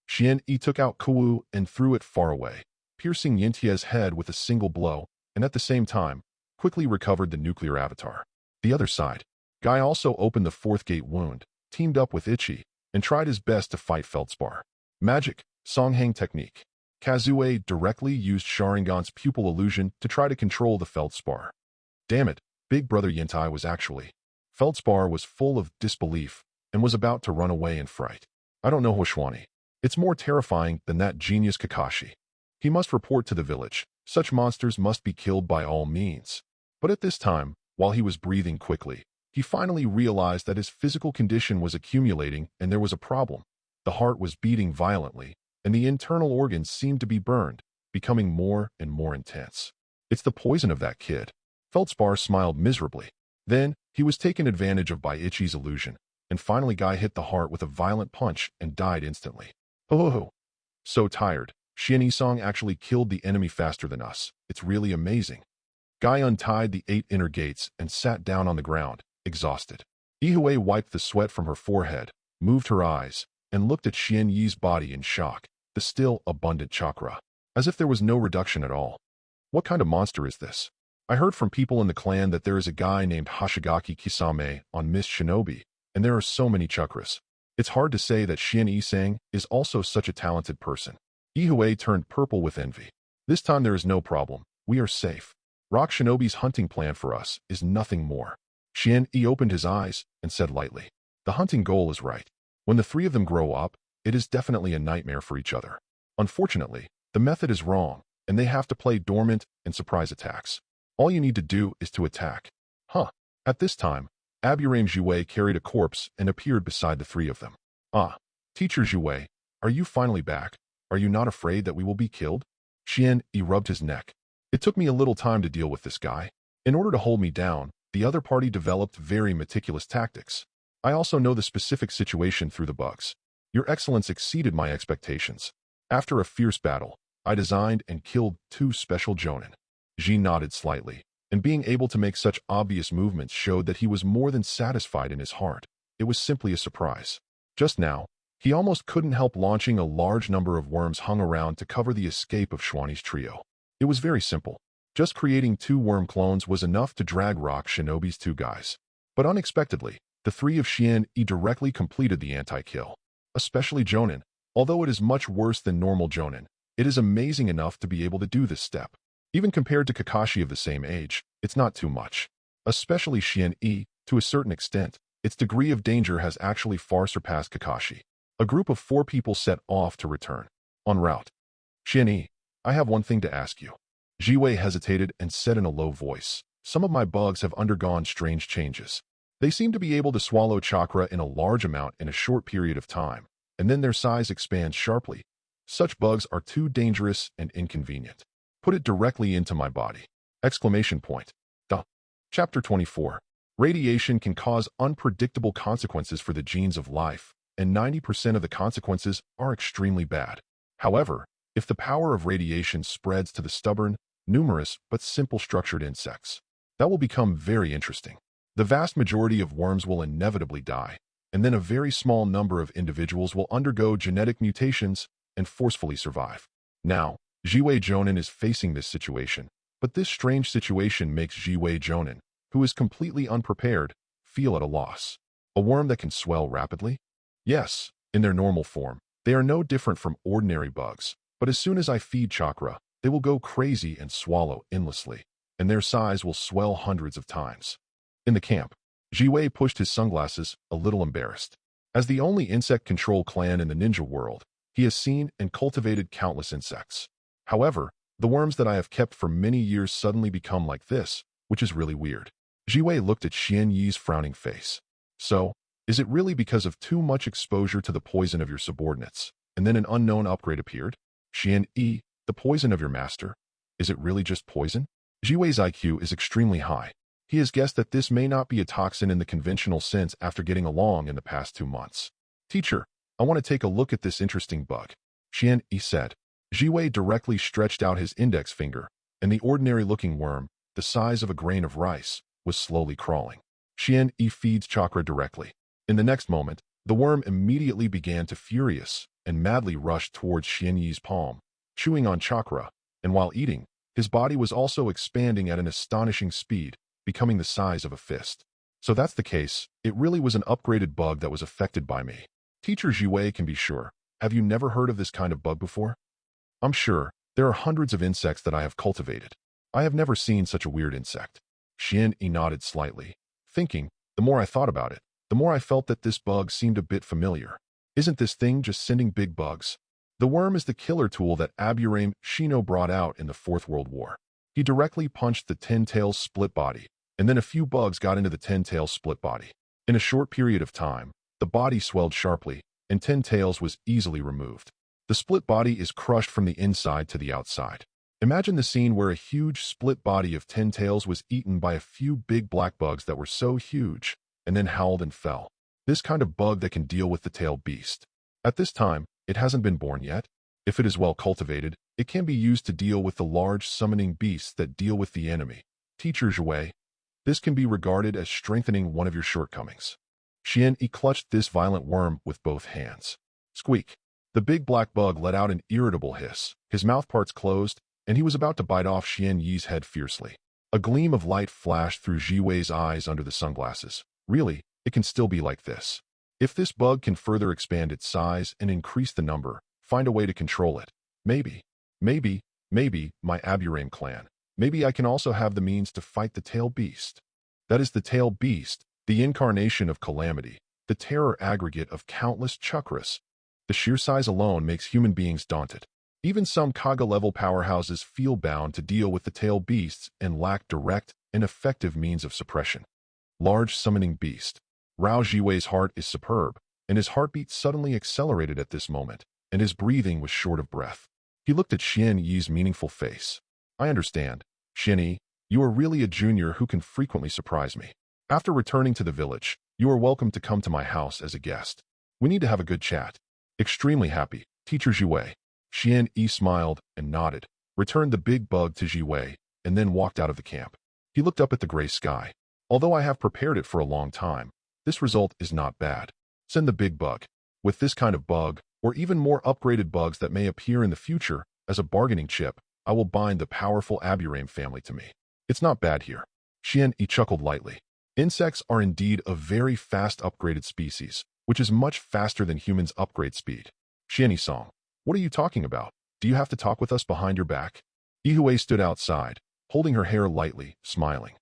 Xian-yi took out Kuwu and threw it far away, piercing Yin-Tie's head with a single blow, and at the same time, quickly recovered the nuclear avatar. The other side, Guy also opened the fourth gate wound, teamed up with Ichi, and tried his best to fight Feldspar. Magic, Songhang technique. Kazue directly used Sharingan's pupil illusion to try to control the Feldspar. Damn it, Big Brother Yin-Tai was actually. Feldspar was full of disbelief and was about to run away in fright. I don't know Xuanyi. It's more terrifying than that genius Kakashi. He must report to the village. Such monsters must be killed by all means. But at this time, while he was breathing quickly, he finally realized that his physical condition was accumulating and there was a problem. The heart was beating violently, and the internal organs seemed to be burned, becoming more and more intense. It's the poison of that kid. Feldspar smiled miserably. Then, he was taken advantage of by Ichi's illusion, and finally Guy hit the heart with a violent punch and died instantly. Oh, so tired. Xian-yi-song actually killed the enemy faster than us. It's really amazing. Guy untied the 8 inner gates and sat down on the ground, exhausted. Ihue wiped the sweat from her forehead, moved her eyes, and looked at Xian-yi's body in shock, the still abundant chakra, as if there was no reduction at all. What kind of monster is this? I heard from people in the clan that there is a guy named Hoshigaki Kisame on Miss Shinobi, and there are so many chakras. It's hard to say that Xian-yi-sang is also such a talented person. Ihue turned purple with envy. This time there is no problem. We are safe. Rock Shinobi's hunting plan for us is nothing more. Xian-yi opened his eyes and said lightly, the hunting goal is right. When the 3 of them grow up, it is definitely a nightmare for each other. Unfortunately, the method is wrong, and they have to play dormant and surprise attacks. All you need to do is to attack. At this time, Aburame Jouet carried a corpse and appeared beside the 3 of them. Teacher Jouet, are you finally back? Are you not afraid that we will be killed? Xian-yi rubbed his neck. It took me a little time to deal with this guy. In order to hold me down, the other party developed very meticulous tactics. I also know the specific situation through the bugs. Your Excellence exceeded my expectations. After a fierce battle, I designed and killed 2 special jonin. Ji nodded slightly, and being able to make such obvious movements showed that he was more than satisfied in his heart. It was simply a surprise. Just now, he almost couldn't help launching a large number of worms hung around to cover the escape of Xuanyi's trio. It was very simple. Just creating 2 worm clones was enough to drag Rock Shinobi's 2 guys. But unexpectedly, the 3 of Xian-yi directly completed the anti-kill. Especially Jonin. Although it is much worse than normal Jonin, it is amazing enough to be able to do this step. Even compared to Kakashi of the same age, it's not too much. Especially Xian-yi, to a certain extent, its degree of danger has actually far surpassed Kakashi. A group of 4 people set off to return. En route. Xian-yi, I have one thing to ask you. Jiwei hesitated and said in a low voice, some of my bugs have undergone strange changes. They seem to be able to swallow chakra in a large amount in a short period of time, and then their size expands sharply. Such bugs are too dangerous and inconvenient. Put it directly into my body. Exclamation point. Duh. Chapter 24. Radiation can cause unpredictable consequences for the genes of life, and 90% of the consequences are extremely bad. However, if the power of radiation spreads to the stubborn, numerous, but simple structured insects, that will become very interesting. The vast majority of worms will inevitably die, and then a very small number of individuals will undergo genetic mutations and forcefully survive. Now, Jiwei Jonin is facing this situation, but this strange situation makes Jiwei Jonin, who is completely unprepared, feel at a loss. A worm that can swell rapidly? Yes, in their normal form, they are no different from ordinary bugs, but as soon as I feed chakra, they will go crazy and swallow endlessly, and their size will swell hundreds of times. In the camp, Jiwei pushed his sunglasses, a little embarrassed. As the only insect control clan in the ninja world, he has seen and cultivated countless insects. However, the worms that I have kept for many years suddenly become like this, which is really weird. Jiwei looked at Xian-yi's frowning face. So, is it really because of too much exposure to the poison of your subordinates, and then an unknown upgrade appeared? Xian-yi, the poison of your master? Is it really just poison? Jiwei's IQ is extremely high. He has guessed that this may not be a toxin in the conventional sense after getting along in the past 2 months. Teacher, I want to take a look at this interesting bug. Xian-yi said. Jiwei directly stretched out his index finger, and the ordinary-looking worm, the size of a grain of rice, was slowly crawling. Xuanyi feeds Chakra directly. In the next moment, the worm immediately began to furious and madly rushed towards Xuanyi's palm, chewing on Chakra, and while eating, his body was also expanding at an astonishing speed, becoming the size of a fist. So that's the case. It really was an upgraded bug that was affected by me. Teacher Jiwei can be sure. Have you never heard of this kind of bug before? I'm sure. There are hundreds of insects that I have cultivated. I have never seen such a weird insect. Xuanyi nodded slightly, thinking, the more I thought about it, the more I felt that this bug seemed a bit familiar. Isn't this thing just sending big bugs? The worm is the killer tool that Aburame Shino brought out in the Fourth World War. He directly punched the Ten-Tails split body, and then a few bugs got into the Ten-Tails split body. In a short period of time, the body swelled sharply, and Ten-Tails was easily removed. The split body is crushed from the inside to the outside. Imagine the scene where a huge split body of Ten-Tails was eaten by a few big black bugs that were so huge, and then howled and fell. This kind of bug that can deal with the tail beast. At this time, it hasn't been born yet. If it is well cultivated, it can be used to deal with the large summoning beasts that deal with the enemy. Teacher Jiwei, this can be regarded as strengthening one of your shortcomings. Xuanyi clutched this violent worm with both hands. Squeak. The big black bug let out an irritable hiss. His mouth parts closed, and he was about to bite off Xuanyi's head fiercely. A gleam of light flashed through Jiwei's eyes under the sunglasses. Really, it can still be like this. If this bug can further expand its size and increase the number, find a way to control it. Maybe, my Aburame clan. Maybe I can also have the means to fight the tail beast. That is the tail beast, the incarnation of calamity, the terror aggregate of countless chakras. The sheer size alone makes human beings daunted. Even some Kaga-level powerhouses feel bound to deal with the tail beasts and lack direct and effective means of suppression. Large summoning beast. Rao Jiwei's heart is superb, and his heartbeat suddenly accelerated at this moment, and his breathing was short of breath. He looked at Xuanyi's meaningful face. I understand. Xuanyi, you are really a junior who can frequently surprise me. After returning to the village, you are welcome to come to my house as a guest. We need to have a good chat. Extremely happy, Teacher Jiwei. Xuanyi smiled and nodded, returned the big bug to Jiwei, and then walked out of the camp. He looked up at the gray sky. Although I have prepared it for a long time, this result is not bad. Send the big bug. With this kind of bug, or even more upgraded bugs that may appear in the future, as a bargaining chip, I will bind the powerful Aburame family to me. It's not bad here. Xuanyi chuckled lightly. Insects are indeed a very fast upgraded species, which is much faster than humans' upgrade speed. Xuanyi-song, what are you talking about? Do you have to talk with us behind your back? Ihue stood outside, holding her hair lightly, smiling.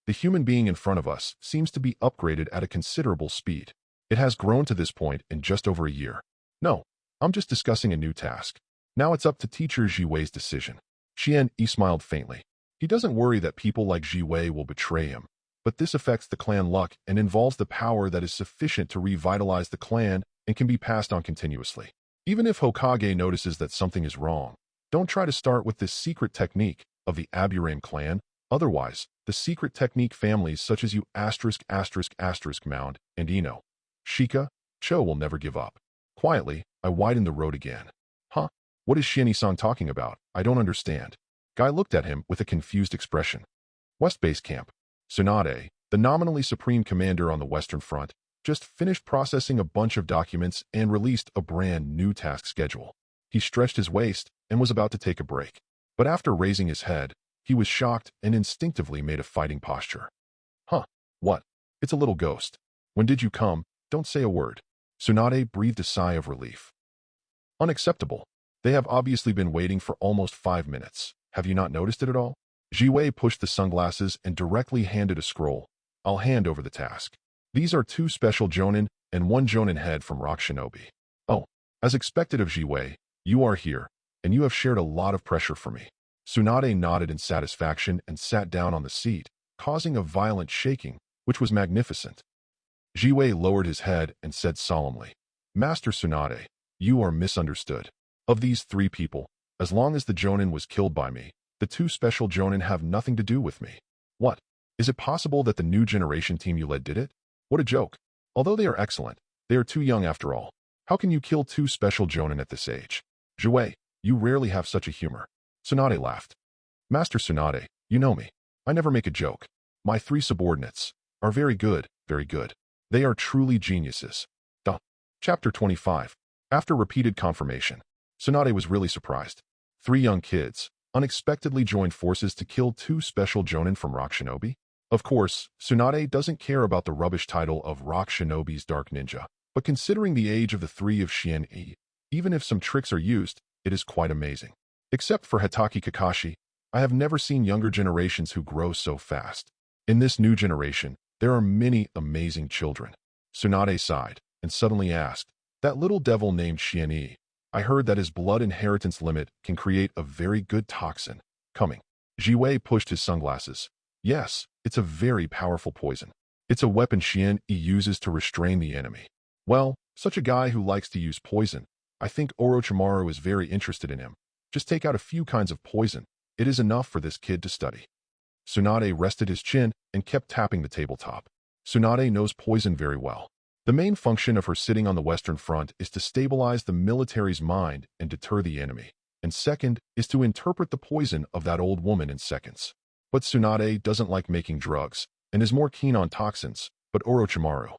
The human being in front of us seems to be upgraded at a considerable speed. It has grown to this point in just over a year. No, I'm just discussing a new task. Now it's up to Teacher Jiwei's decision. Xuanyi smiled faintly. He doesn't worry that people like Jiwei will betray him, but this affects the clan luck and involves the power that is sufficient to revitalize the clan and can be passed on continuously. Even if Hokage notices that something is wrong, don't try to start with this secret technique of the Aburame clan. Otherwise, the secret technique families such as you Mound and Ino, Shika, Cho will never give up. Quietly, I widened the road again. Huh? What is Xuanyi-san talking about? I don't understand. Guy looked at him with a confused expression. West Base Camp. Tsunade, the nominally supreme commander on the Western Front, just finished processing a bunch of documents and released a brand new task schedule. He stretched his waist and was about to take a break. But after raising his head, he was shocked and instinctively made a fighting posture. Huh? What? It's a little ghost. When did you come? Don't say a word. Tsunade breathed a sigh of relief. Unacceptable. They have obviously been waiting for almost 5 minutes. Have you not noticed it at all? Jiwei pushed the sunglasses and directly handed a scroll. I'll hand over the task. These are 2 special jonin and 1 jonin head from Rock Shinobi. Oh, as expected of Jiwei, you are here, and you have shared a lot of pressure for me. Tsunade nodded in satisfaction and sat down on the seat, causing a violent shaking, which was magnificent. Jiwei lowered his head and said solemnly, Master Tsunade, you are misunderstood. Of these 3 people, as long as the jonin was killed by me, the 2 special jonin have nothing to do with me. What? Is it possible that the new generation team you led did it? What a joke. Although they are excellent, they are too young after all. How can you kill 2 special jonin at this age? Jiwei, you rarely have such a humor. Tsunade laughed. Master Tsunade, you know me. I never make a joke. My 3 subordinates are very good, very good. They are truly geniuses. Duh. Chapter 25. After repeated confirmation, Tsunade was really surprised. 3 young kids unexpectedly joined forces to kill 2 special jonin from Rock Shinobi. Of course, Tsunade doesn't care about the rubbish title of Rock Shinobi's Dark Ninja, but considering the age of the 3 of Xuanyi, even if some tricks are used, it is quite amazing. Except for Hitaki Kakashi, I have never seen younger generations who grow so fast. In this new generation, there are many amazing children. Tsunade sighed and suddenly asked, that little devil named Xuanyi, I heard that his blood inheritance limit can create a very good toxin. Coming. Jiwei pushed his sunglasses. Yes, it's a very powerful poison. It's a weapon Xuanyi uses to restrain the enemy. Well, such a guy who likes to use poison. I think Orochimaru is very interested in him. Just take out a few kinds of poison. It is enough for this kid to study. Tsunade rested his chin and kept tapping the tabletop. Tsunade knows poison very well. The main function of her sitting on the Western Front is to stabilize the military's mind and deter the enemy. And second is to interpret the poison of that old woman in seconds. But Tsunade doesn't like making drugs and is more keen on toxins, but Orochimaru.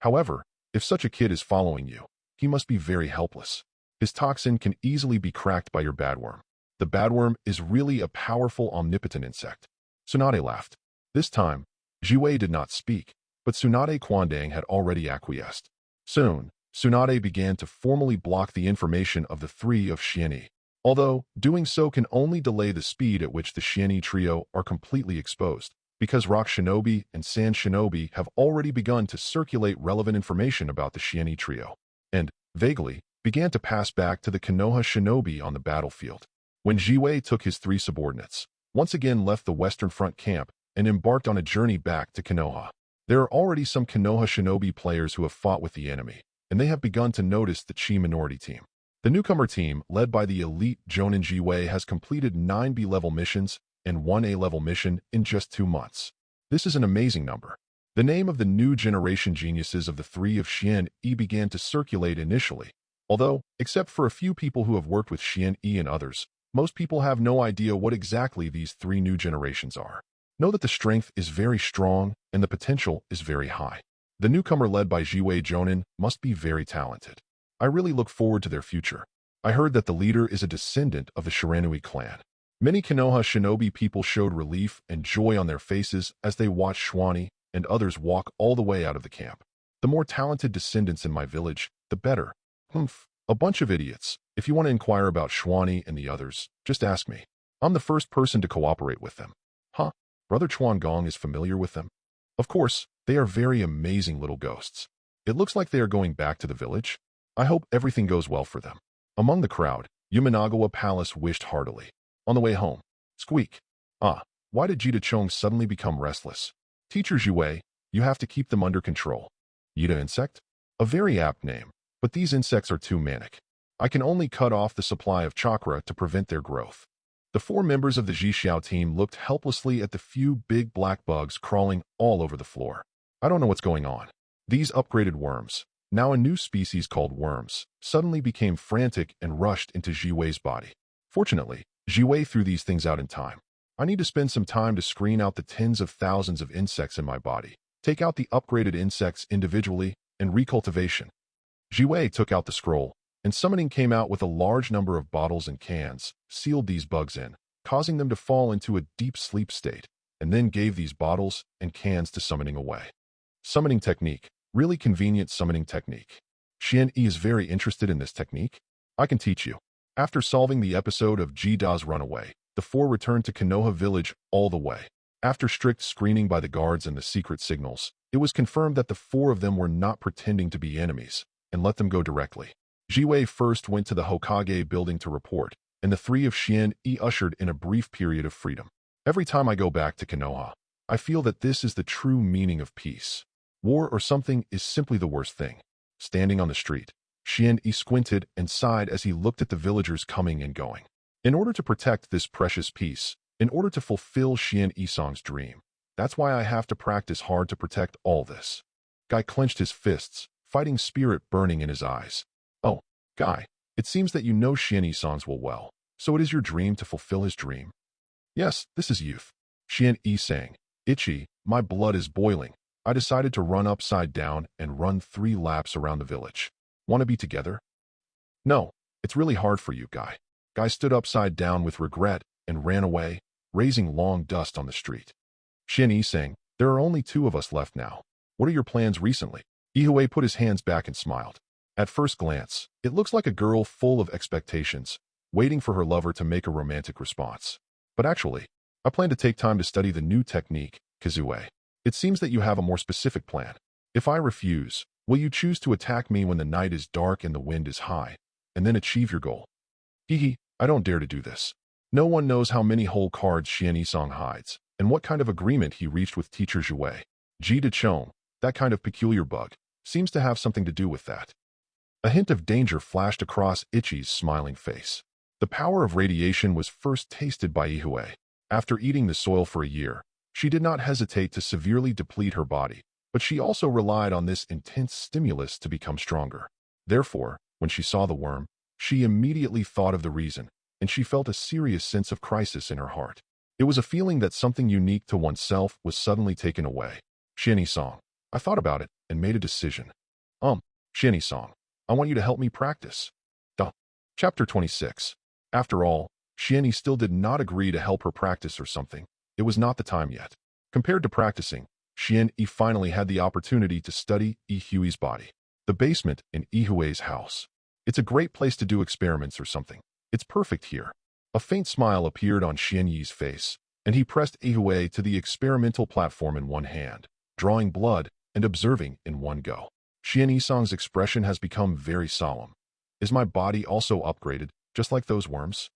However, if such a kid is following you, he must be very helpless. His toxin can easily be cracked by your badworm. The badworm is really a powerful omnipotent insect. Tsunade laughed. This time, Jiwei did not speak, but Tsunade Quandang had already acquiesced. Soon, Tsunade began to formally block the information of the 3 of Xuanyi. Although, doing so can only delay the speed at which the Xuanyi trio are completely exposed, because Rock Shinobi and Sand Shinobi have already begun to circulate relevant information about the Xuanyi trio, and, vaguely, began to pass back to the Konoha Shinobi on the battlefield. When Jiwei took his 3 subordinates, once again left the Western Front camp and embarked on a journey back to Konoha. There are already some Konoha Shinobi players who have fought with the enemy, and they have begun to notice the Chi minority team. The newcomer team, led by the elite Jonin Jiwei, has completed 9 B-level missions and 1 A-level mission in just 2 months. This is an amazing number. The name of the new generation geniuses of the 3 of Xuanyi began to circulate initially, although, except for a few people who have worked with Xuanyi and others, most people have no idea what exactly these 3 new generations are. Know that the strength is very strong and the potential is very high. The newcomer led by Jiwei Jonin must be very talented. I really look forward to their future. I heard that the leader is a descendant of the Shiranui clan. Many Konoha Shinobi people showed relief and joy on their faces as they watched Xuanyi and others walk all the way out of the camp. The more talented descendants in my village, the better. Humph, a bunch of idiots. If you want to inquire about Xuanyi and the others, just ask me. I'm the first person to cooperate with them. Huh? Brother Chuan Gong is familiar with them? Of course, they are very amazing little ghosts. It looks like they are going back to the village. I hope everything goes well for them. Among the crowd, Yamanagawa Palace wished heartily. On the way home, squeak. Ah, why did Jita Chong suddenly become restless? Teacher Jiwei, you have to keep them under control. Jita insect? A very apt name, but these insects are too manic. I can only cut off the supply of chakra to prevent their growth. The 4 members of the Zhixiao team looked helplessly at the few big black bugs crawling all over the floor. I don't know what's going on. These upgraded worms, now a new species called worms, suddenly became frantic and rushed into Jiwei's body. Fortunately, Jiwei threw these things out in time. I need to spend some time to screen out the tens of thousands of insects in my body, take out the upgraded insects individually, and recultivation. Jiwei took out the scroll, and summoning came out with a large number of bottles and cans, sealed these bugs in, causing them to fall into a deep sleep state, and then gave these bottles and cans to summoning away. Summoning technique. Really convenient summoning technique. Xuanyi is very interested in this technique. I can teach you. After solving the episode of Jida's runaway, the 4 returned to Konoha village all the way. After strict screening by the guards and the secret signals, it was confirmed that the 4 of them were not pretending to be enemies, and let them go directly. Jiwei first went to the Hokage building to report, and the 3 of Xuanyi ushered in a brief period of freedom. Every time I go back to Konoha, I feel that this is the true meaning of peace. War or something is simply the worst thing. Standing on the street, Xuanyi squinted and sighed as he looked at the villagers coming and going. In order to protect this precious peace, in order to fulfill Xuanyi-sang's dream, that's why I have to practice hard to protect all this. Guy clenched his fists, fighting spirit burning in his eyes. Oh, Guy, it seems that you know Xuanyi-sang's will well, so it is your dream to fulfill his dream. Yes, this is youth. Xuanyi sang. Itchy, my blood is boiling. I decided to run upside down and run 3 laps around the village. Want to be together? No, it's really hard for you, Guy. Guy stood upside down with regret and ran away, raising long dust on the street. Xuanyi sang, there are only 2 of us left now. What are your plans recently? Ihue put his hands back and smiled. At first glance, it looks like a girl full of expectations, waiting for her lover to make a romantic response. But actually, I plan to take time to study the new technique, Kazue. It seems that you have a more specific plan. If I refuse, will you choose to attack me when the night is dark and the wind is high, and then achieve your goal? Hihi, I don't dare to do this. No one knows how many whole cards Xuanyi hides, and what kind of agreement he reached with teacher Zhuwei. Ji de Chong, that kind of peculiar bug, seems to have something to do with that. A hint of danger flashed across Ichi's smiling face. The power of radiation was first tasted by Ihue. After eating the soil for a year, she did not hesitate to severely deplete her body, but she also relied on this intense stimulus to become stronger. Therefore, when she saw the worm, she immediately thought of the reason, and she felt a serious sense of crisis in her heart. It was a feeling that something unique to oneself was suddenly taken away. Xuanyi, I thought about it and made a decision. Xuanyi, I want you to help me practice. Chapter 26. After all, Xuanyi still did not agree to help her practice or something. It was not the time yet. Compared to practicing, Xuanyi finally had the opportunity to study Ihue's body. The basement in Ihue's house. It's a great place to do experiments or something. It's perfect here. A faint smile appeared on Xuanyi's face, and he pressed Ihue to the experimental platform in one hand, drawing blood and observing in one go. Xuanyi-sang's expression has become very solemn. Is my body also upgraded, just like those worms?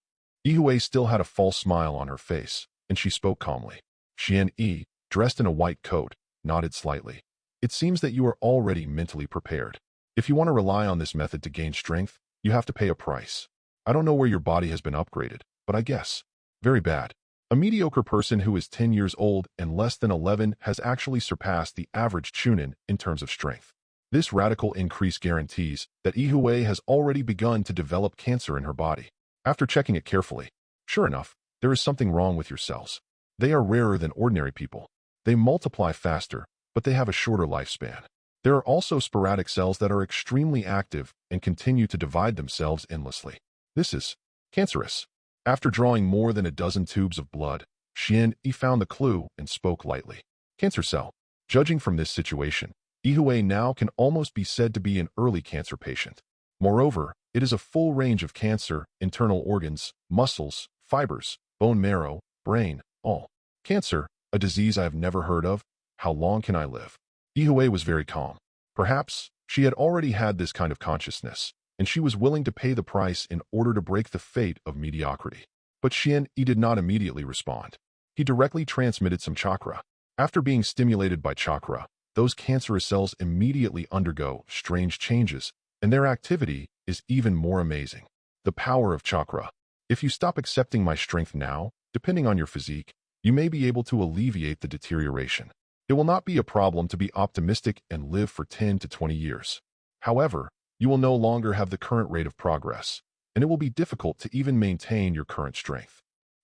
Ihue still had a false smile on her face, and she spoke calmly. Xuanyi, dressed in a white coat, nodded slightly. It seems that you are already mentally prepared. If you want to rely on this method to gain strength, you have to pay a price. I don't know where your body has been upgraded, but I guess. Very bad. A mediocre person who is 10 years old and less than 11 has actually surpassed the average chunin in terms of strength. This radical increase guarantees that Ihue has already begun to develop cancer in her body. After checking it carefully, sure enough, there is something wrong with your cells. They are rarer than ordinary people. They multiply faster, but they have a shorter lifespan. There are also sporadic cells that are extremely active and continue to divide themselves endlessly. This is cancerous. After drawing more than a dozen tubes of blood, Xuanyi found the clue and spoke lightly. Cancer cell. Judging from this situation, Ihue now can almost be said to be an early cancer patient. Moreover, it is a full range of cancer, internal organs, muscles, fibers, bone marrow, brain, all. Cancer, a disease I have never heard of. How long can I live? Ihue was very calm. Perhaps she had already had this kind of consciousness, and she was willing to pay the price in order to break the fate of mediocrity. But Xuanyi did not immediately respond. He directly transmitted some chakra. After being stimulated by chakra, those cancerous cells immediately undergo strange changes, and their activity is even more amazing. The power of chakra. If you stop accepting my strength now, depending on your physique, you may be able to alleviate the deterioration. It will not be a problem to be optimistic and live for 10 to 20 years. However, you will no longer have the current rate of progress, and it will be difficult to even maintain your current strength.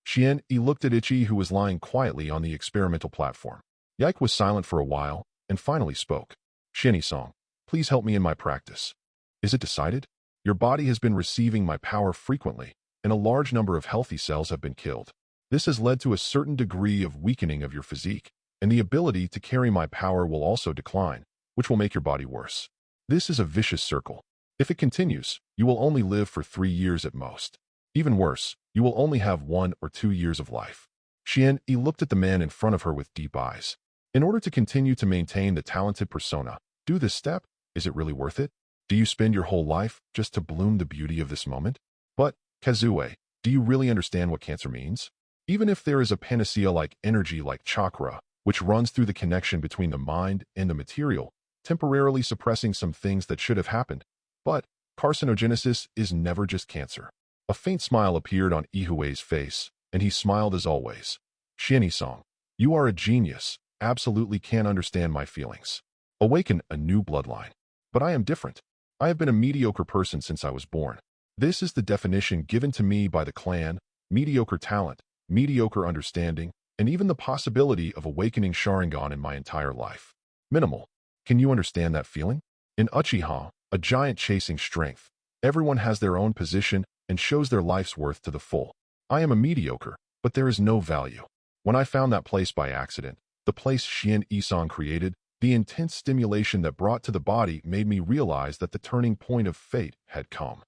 Xuanyi looked at Ichi, who was lying quietly on the experimental platform. Yike was silent for a while, and finally spoke. Xuanyi, please help me in my practice. Is it decided? Your body has been receiving my power frequently, and a large number of healthy cells have been killed. This has led to a certain degree of weakening of your physique, and the ability to carry my power will also decline, which will make your body worse. This is a vicious circle. If it continues, you will only live for 3 years at most. Even worse, you will only have 1 or 2 years of life. Xuanyi looked at the man in front of her with deep eyes. In order to continue to maintain the talented persona, do this step. Is it really worth it? Do you spend your whole life just to bloom the beauty of this moment? But, Kazue, do you really understand what cancer means? Even if there is a panacea like energy like chakra, which runs through the connection between the mind and the material, temporarily suppressing some things that should have happened, but carcinogenesis is never just cancer. A faint smile appeared on Ihue's face, and he smiled as always. Xuanyi, you are a genius, absolutely can understand my feelings. Awaken a new bloodline. But I am different. I have been a mediocre person since I was born. This is the definition given to me by the clan: mediocre talent, mediocre understanding, and even the possibility of awakening Sharingan in my entire life. Minimal. Can you understand that feeling? In Uchiha, a giant chasing strength, everyone has their own position and shows their life's worth to the full. I am a mediocre, but there is no value. When I found that place by accident, the place Shien Isan created, the intense stimulation that brought to the body made me realize that the turning point of fate had come.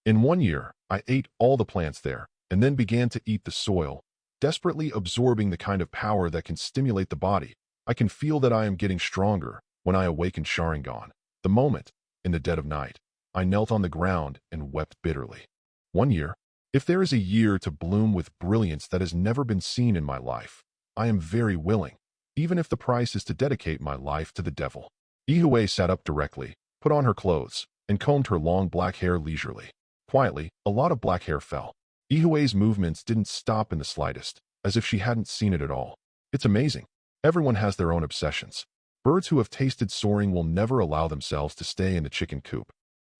In 1 year, I ate all the plants there, and then began to eat the soil, desperately absorbing the kind of power that can stimulate the body. I can feel that I am getting stronger when I awakened Sharingan. The moment, in the dead of night, I knelt on the ground and wept bitterly. 1 year. If there is a year to bloom with brilliance that has never been seen in my life, I am very willing, even if the price is to dedicate my life to the devil. Ihue sat up directly, put on her clothes, and combed her long black hair leisurely. Quietly, a lot of black hair fell. Ihue's movements didn't stop in the slightest, as if she hadn't seen it at all. It's amazing. Everyone has their own obsessions. Birds who have tasted soaring will never allow themselves to stay in the chicken coop.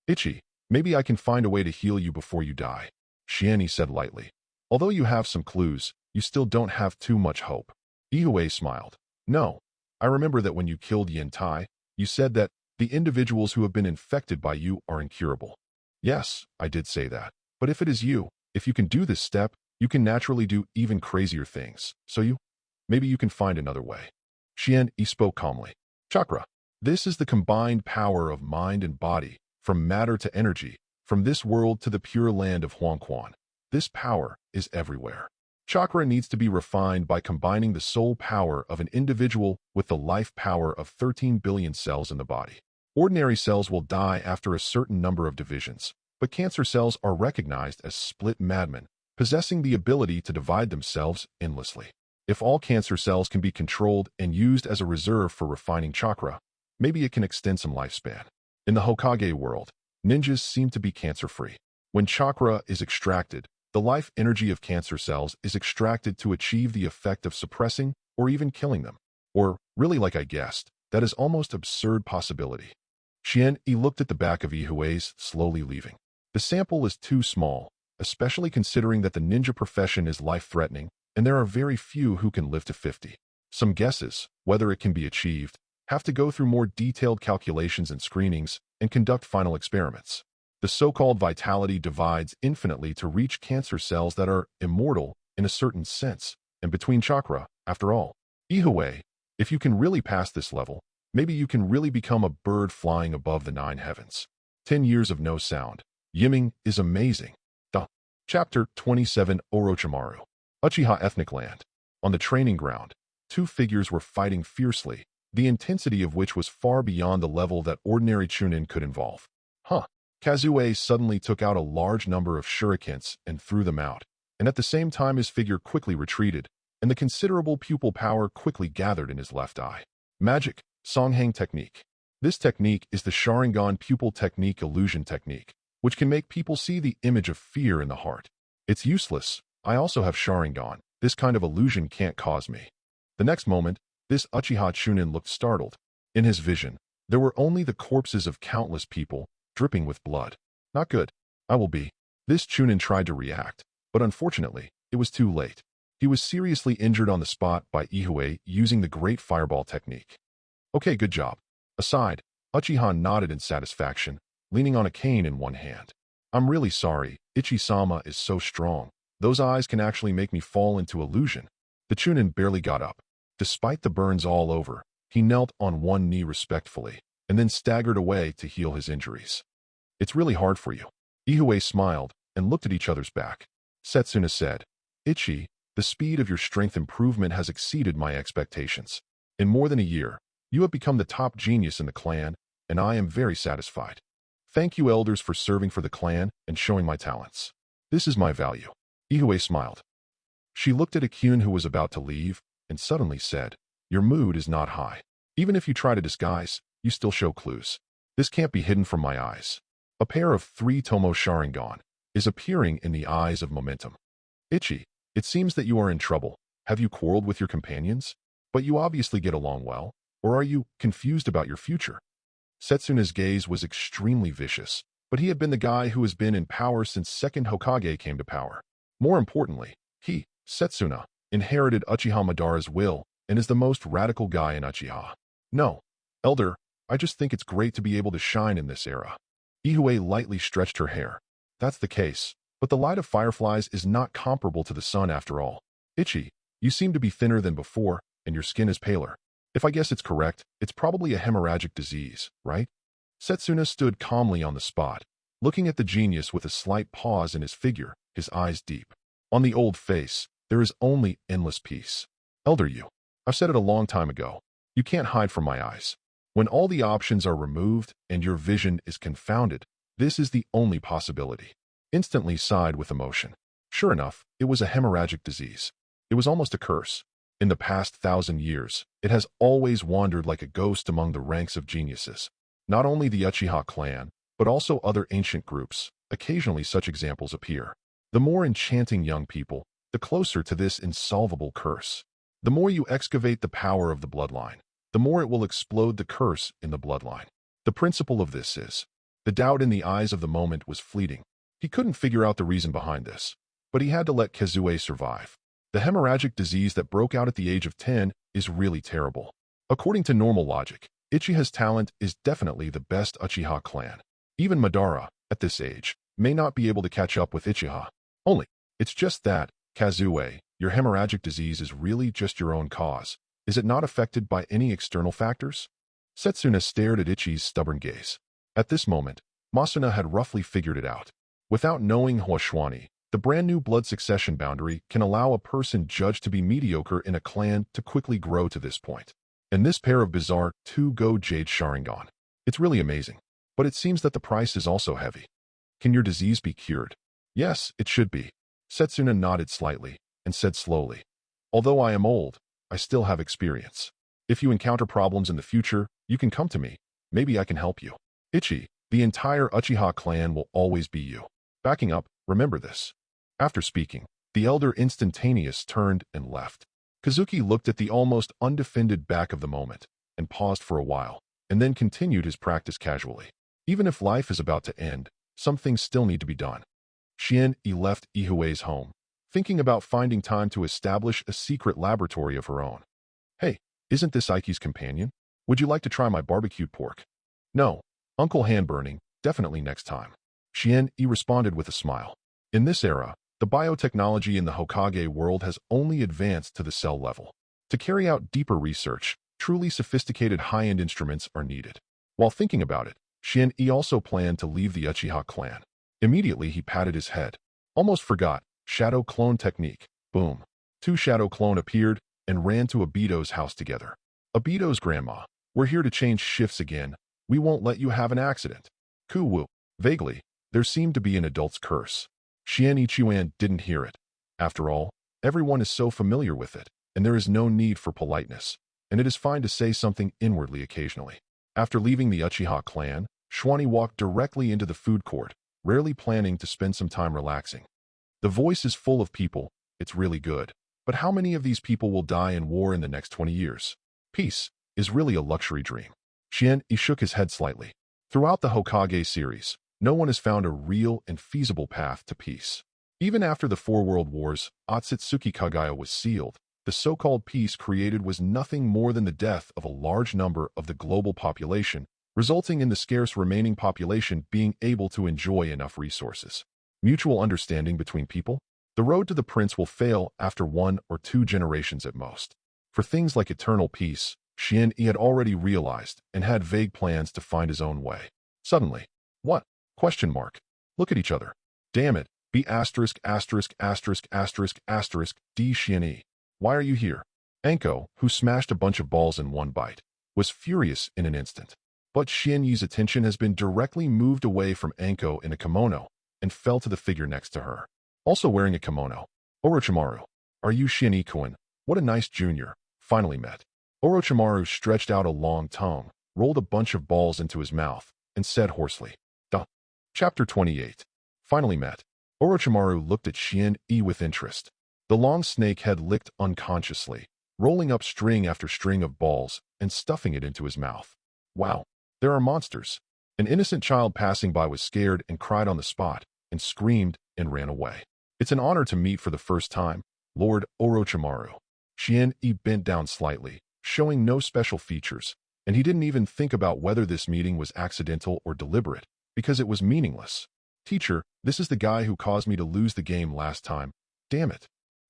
Ichi, maybe I can find a way to heal you before you die, Shieni said lightly. Although you have some clues, you still don't have too much hope. Ihue smiled. No. I remember that when you killed Yin Tai, you said that the individuals who have been infected by you are incurable. Yes, I did say that. But if it is you, if you can do this step, you can naturally do even crazier things. So maybe you can find another way. Shien Yi spoke calmly. Chakra. This is the combined power of mind and body, from matter to energy, from this world to the pure land of Huangquan. This power is everywhere. Chakra needs to be refined by combining the soul power of an individual with the life power of 13 billion cells in the body. Ordinary cells will die after a certain number of divisions, but cancer cells are recognized as split madmen, possessing the ability to divide themselves endlessly. If all cancer cells can be controlled and used as a reserve for refining chakra, maybe it can extend some lifespan. In the Hokage world, ninjas seem to be cancer-free. When chakra is extracted, the life energy of cancer cells is extracted to achieve the effect of suppressing or even killing them. Or, really like I guessed, that is almost absurd possibility. Shien Yi looked at the back of Ihue's, slowly leaving. The sample is too small, especially considering that the ninja profession is life-threatening, and there are very few who can live to 50. Some guesses, whether it can be achieved, have to go through more detailed calculations and screenings and conduct final experiments. The so-called vitality divides infinitely to reach cancer cells that are immortal in a certain sense, and between chakra, after all. Ihue, if you can really pass this level, maybe you can really become a bird flying above the 9 heavens. 10 years of no sound. Yimming is amazing. Chapter 27 Orochimaru. Uchiha Ethnic Land. On the training ground, 2 figures were fighting fiercely, the intensity of which was far beyond the level that ordinary chunin could involve. Kazue suddenly took out a large number of shurikens and threw them out, and at the same time his figure quickly retreated, and the considerable pupil power quickly gathered in his left eye. Magic, Songhang Technique. This technique is the Sharingan pupil technique illusion technique, which can make people see the image of fear in the heart. It's useless. I also have Sharingan. This kind of illusion can't cause me. The next moment, this Uchiha Chunin looked startled. In his vision, there were only the corpses of countless people, dripping with blood. Not good. I will be. This Chunin tried to react, but unfortunately, it was too late. He was seriously injured on the spot by Ihue using the Great Fireball technique. Okay, good job. Aside, Uchiha nodded in satisfaction, leaning on a cane in one hand. I'm really sorry, Ichi-sama is so strong. Those eyes can actually make me fall into illusion. The Chunin barely got up. Despite the burns all over, he knelt on one knee respectfully, and then staggered away to heal his injuries. It's really hard for you. Ihue smiled and looked at each other's back. Setsuna said, Ichi, the speed of your strength improvement has exceeded my expectations. In more than a year, you have become the top genius in the clan, and I am very satisfied. Thank you elders for serving for the clan and showing my talents. This is my value. Ihue smiled. She looked at Akun who was about to leave, and suddenly said, Your mood is not high. Even if you try to disguise, you still show clues. This can't be hidden from my eyes. A pair of 3 Tomo Sharingan is appearing in the eyes of momentum. Ichi, it seems that you are in trouble. Have you quarreled with your companions? But you obviously get along well. Or are you confused about your future? Setsuna's gaze was extremely vicious, but he had been the guy who has been in power since second Hokage came to power. More importantly, he Setsuna inherited Uchiha Madara's will and is the most radical guy in Uchiha. No, Elder, I just think it's great to be able to shine in this era. Ihue lightly stretched her hair. That's the case, but the light of fireflies is not comparable to the sun after all. Ichi, you seem to be thinner than before, and your skin is paler. If I guess it's correct, it's probably a hemorrhagic disease, right? Setsuna stood calmly on the spot, looking at the genius with a slight pause in his figure, his eyes deep. On the old face, there is only endless peace. Elder you, I've said it a long time ago. You can't hide from my eyes. When all the options are removed and your vision is confounded, this is the only possibility. Instantly sighed with emotion. Sure enough, it was a hemorrhagic disease. It was almost a curse. In the past 1,000 years, it has always wandered like a ghost among the ranks of geniuses. Not only the Uchiha clan, but also other ancient groups. Occasionally such examples appear. The more enchanting young people, the closer to this insolvable curse. The more you excavate the power of the bloodline, the more it will explode the curse in the bloodline. The principle of this is, the doubt in the eyes of the moment was fleeting. He couldn't figure out the reason behind this, but he had to let Kazue survive. The hemorrhagic disease that broke out at the age of 10 is really terrible. According to normal logic, Uchiha's talent is definitely the best Uchiha clan. Even Madara, at this age, may not be able to catch up with Uchiha. Only, it's just that, Kazue, your hemorrhagic disease is really just your own cause. Is it not affected by any external factors? Setsuna stared at Ichi's stubborn gaze. At this moment, Masuna had roughly figured it out. Without knowing Xuanyi, the brand new blood succession boundary can allow a person judged to be mediocre in a clan to quickly grow to this point. And this pair of bizarre 2-go Jade Sharingan. It's really amazing. But it seems that the price is also heavy. Can your disease be cured? Yes, it should be. Setsuna nodded slightly and said slowly, although I am old, I still have experience. If you encounter problems in the future, you can come to me. Maybe I can help you. Ichi, the entire Uchiha clan will always be you. Backing up, remember this. After speaking, the elder instantaneous turned and left. Kazuki looked at the almost undefended back of the moment and paused for a while, and then continued his practice casually. Even if life is about to end, some things still need to be done. Xian-e left Ihue's home, thinking about finding time to establish a secret laboratory of her own. Hey, isn't this Ike's companion? Would you like to try my barbecued pork? No, Uncle Hand-burning, definitely next time. Xian-e responded with a smile. In this era, the biotechnology in the Hokage world has only advanced to the cell level. To carry out deeper research, truly sophisticated high-end instruments are needed. While thinking about it, Xian-e also planned to leave the Uchiha clan. Immediately he patted his head. Almost forgot, shadow clone technique. Boom. 2 shadow clone appeared and ran to Obito's house together. Obito's grandma, we're here to change shifts again. We won't let you have an accident. Ku-woo. Vaguely, there seemed to be an adult's curse. Xian-e Chuan didn't hear it. After all, everyone is so familiar with it, and there is no need for politeness, and it is fine to say something inwardly occasionally. After leaving the Uchiha clan, Xuanyi walked directly into the food court, rarely planning to spend some time relaxing. The voice is full of people, it's really good. But how many of these people will die in war in the next 20 years? Peace is really a luxury dream. Xian-e shook his head slightly. Throughout the Hokage series, no one has found a real and feasible path to peace. Even after the 4 world wars, Otsutsuki Kagaya was sealed. The so-called peace created was nothing more than the death of a large number of the global population, resulting in the scarce remaining population being able to enjoy enough resources. Mutual understanding between people? The road to the prince will fail after 1 or 2 generations at most. For things like eternal peace, Xian-e had already realized and had vague plans to find his own way. Suddenly, what? Question mark. Look at each other. Damn it. B***************** D Xian-e. Why are you here? Anko, who smashed a bunch of balls in one bite, was furious in an instant. But Xian-e's attention has been directly moved away from Anko in a kimono and fell to the figure next to her. Also wearing a kimono. Orochimaru. Are you Xian-e-kun? What a nice junior. Finally met. Orochimaru stretched out a long tongue, rolled a bunch of balls into his mouth, and said hoarsely, Duh. Chapter 28. Finally met. Orochimaru looked at Xian-e with interest. The long snake head licked unconsciously, rolling up string after string of balls and stuffing it into his mouth. Wow, there are monsters. An innocent child passing by was scared and cried on the spot, and screamed and ran away. It's an honor to meet for the first time. Lord Orochimaru. Xianyi bent down slightly, showing no special features, and he didn't even think about whether this meeting was accidental or deliberate, because it was meaningless. Teacher, this is the guy who caused me to lose the game last time. Damn it.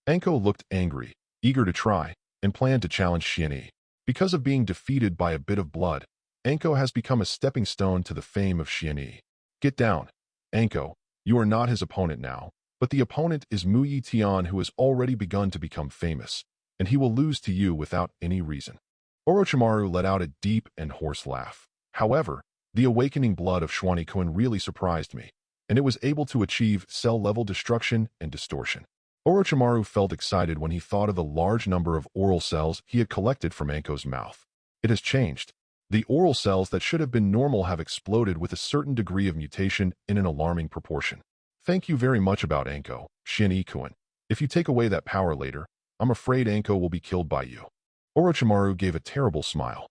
Anko looked angry, eager to try, and planned to challenge Xianyi. Because of being defeated by a bit of blood, Anko has become a stepping stone to the fame of Xianyi. Get down. Anko, you are not his opponent now, but the opponent is Muyi Tian, who has already begun to become famous, and he will lose to you without any reason. Orochimaru let out a deep and hoarse laugh. However, the awakening blood of Xuanyi really surprised me, and it was able to achieve cell-level destruction and distortion. Orochimaru felt excited when he thought of the large number of oral cells he had collected from Anko's mouth. It has changed. The oral cells that should have been normal have exploded with a certain degree of mutation in an alarming proportion. Thank you very much about Anko, Xianyi-kun. If you take away that power later, I'm afraid Anko will be killed by you. Orochimaru gave a terrible smile.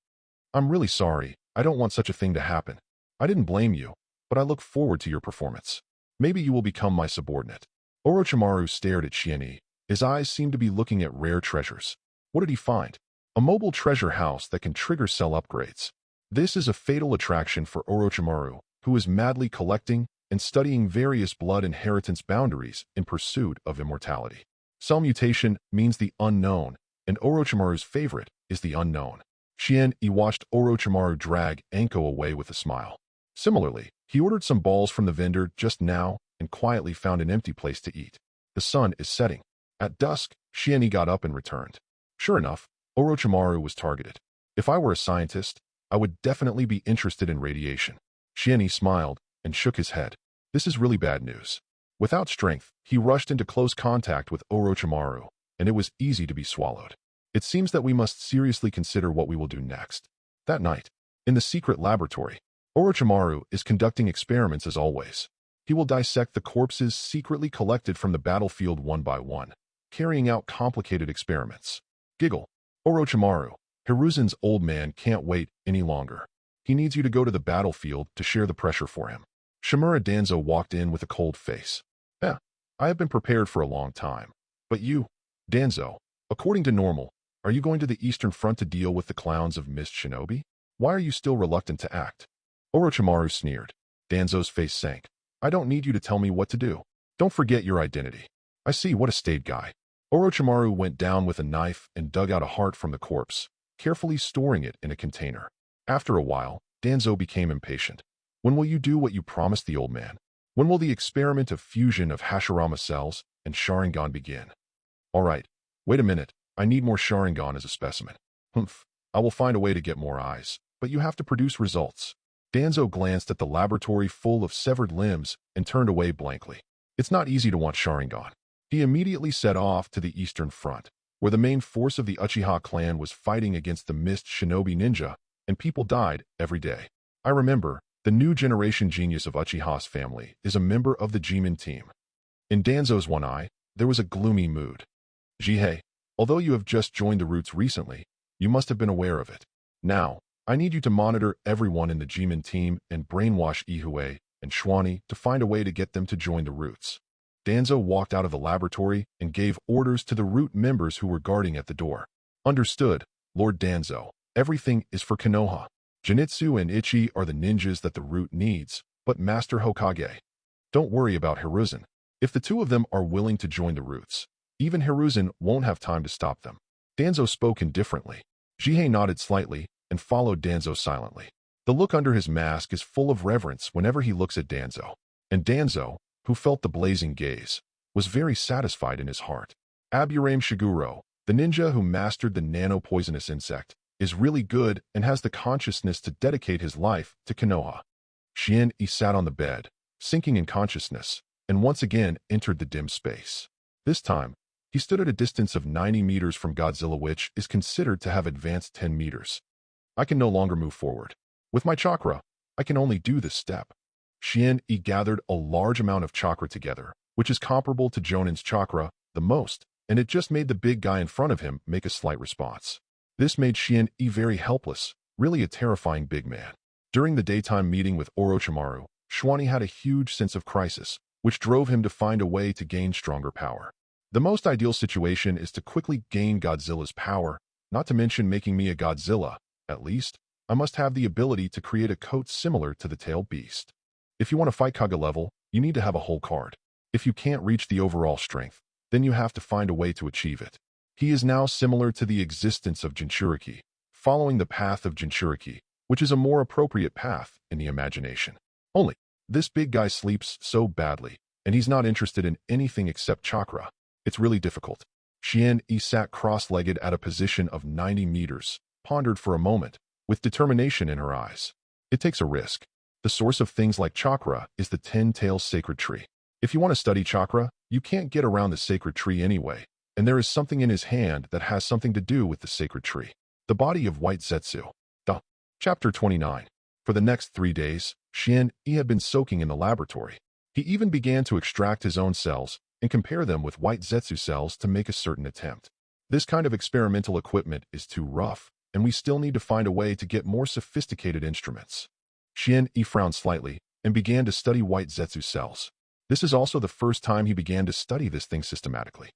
I'm really sorry. I don't want such a thing to happen. I didn't blame you, but I look forward to your performance. Maybe you will become my subordinate. Orochimaru stared at Xianyi. His eyes seemed to be looking at rare treasures. What did he find? A mobile treasure house that can trigger cell upgrades. This is a fatal attraction for Orochimaru, who is madly collecting and studying various blood inheritance boundaries in pursuit of immortality. Cell mutation means the unknown, and Orochimaru's favorite is the unknown. Xianyi watched Orochimaru drag Anko away with a smile. Similarly, he ordered some balls from the vendor just now and quietly found an empty place to eat. The sun is setting. At dusk, Xianyi got up and returned. Sure enough, Orochimaru was targeted. If I were a scientist, I would definitely be interested in radiation. Xianyi smiled and shook his head. This is really bad news. Without strength, he rushed into close contact with Orochimaru, and it was easy to be swallowed. It seems that we must seriously consider what we will do next. That night, in the secret laboratory, Orochimaru is conducting experiments as always. He will dissect the corpses secretly collected from the battlefield one by one, carrying out complicated experiments. Giggle. Orochimaru, Hiruzen's old man can't wait any longer. He needs you to go to the battlefield to share the pressure for him. Shimura Danzo walked in with a cold face. I have been prepared for a long time. But you, Danzo, according to normal, are you going to the Eastern Front to deal with the clowns of Mist Shinobi? Why are you still reluctant to act? Orochimaru sneered. Danzo's face sank. I don't need you to tell me what to do. Don't forget your identity. I see, what a staid guy. Orochimaru went down with a knife and dug out a heart from the corpse, carefully storing it in a container. After a while, Danzo became impatient. When will you do what you promised the old man? When will the experiment of fusion of Hashirama cells and Sharingan begin? All right, wait a minute. I need more Sharingan as a specimen. Humph, I will find a way to get more eyes, but you have to produce results. Danzo glanced at the laboratory full of severed limbs and turned away blankly. It's not easy to want Sharingan. He immediately set off to the Eastern Front, where the main force of the Uchiha clan was fighting against the Mist Shinobi ninja, and people died every day. I remember, the new generation genius of Uchiha's family is a member of the Jimin team. In Danzo's one eye, there was a gloomy mood. Jihei, although you have just joined the Roots recently, you must have been aware of it. Now, I need you to monitor everyone in the Jimin team and brainwash Ihue and Xuanyi to find a way to get them to join the Roots. Danzo walked out of the laboratory and gave orders to the Root members who were guarding at the door. Understood, Lord Danzo. Everything is for Konoha. Zenitsu and Ichi are the ninjas that the Root needs, but Master Hokage. Don't worry about Hiruzen. If the two of them are willing to join the Roots, even Hiruzen won't have time to stop them. Danzo spoke indifferently. Jihei nodded slightly and followed Danzo silently. The look under his mask is full of reverence whenever he looks at Danzo. And Danzo, who felt the blazing gaze, was very satisfied in his heart. Aburame Shiguro, the ninja who mastered the nano-poisonous insect, is really good and has the consciousness to dedicate his life to Konoha. Xianyi sat on the bed, sinking in consciousness, and once again entered the dim space. This time, he stood at a distance of 90 meters from Godzilla, which is considered to have advanced 10 meters. I can no longer move forward. With my chakra, I can only do this step. Xianyi gathered a large amount of chakra together, which is comparable to Jonin's chakra the most, and it just made the big guy in front of him make a slight response. This made Xianyi very helpless, really a terrifying big man. During the daytime meeting with Orochimaru, Xuanyi had a huge sense of crisis, which drove him to find a way to gain stronger power. The most ideal situation is to quickly gain Godzilla's power, not to mention making me a Godzilla. At least, I must have the ability to create a coat similar to the tailed beast. If you want to fight Kaga level, you need to have a whole card. If you can't reach the overall strength, then you have to find a way to achieve it. He is now similar to the existence of jinchūriki, following the path of jinchūriki, which is a more appropriate path in the imagination. Only, this big guy sleeps so badly, and he's not interested in anything except chakra. It's really difficult. Xuanyi sat cross-legged at a position of 90 meters, pondered for a moment, with determination in her eyes. It takes a risk. The source of things like chakra is the 10-tailed sacred tree. If you want to study chakra, you can't get around the sacred tree anyway, and there is something in his hand that has something to do with the sacred tree. The body of white zetsu. Chapter 29. For the next 3 days, Xuanyi had been soaking in the laboratory. He even began to extract his own cells and compare them with white zetsu cells to make a certain attempt. This kind of experimental equipment is too rough, and we still need to find a way to get more sophisticated instruments. Xuanyi frowned slightly and began to study white zetsu cells. This is also the first time he began to study this thing systematically.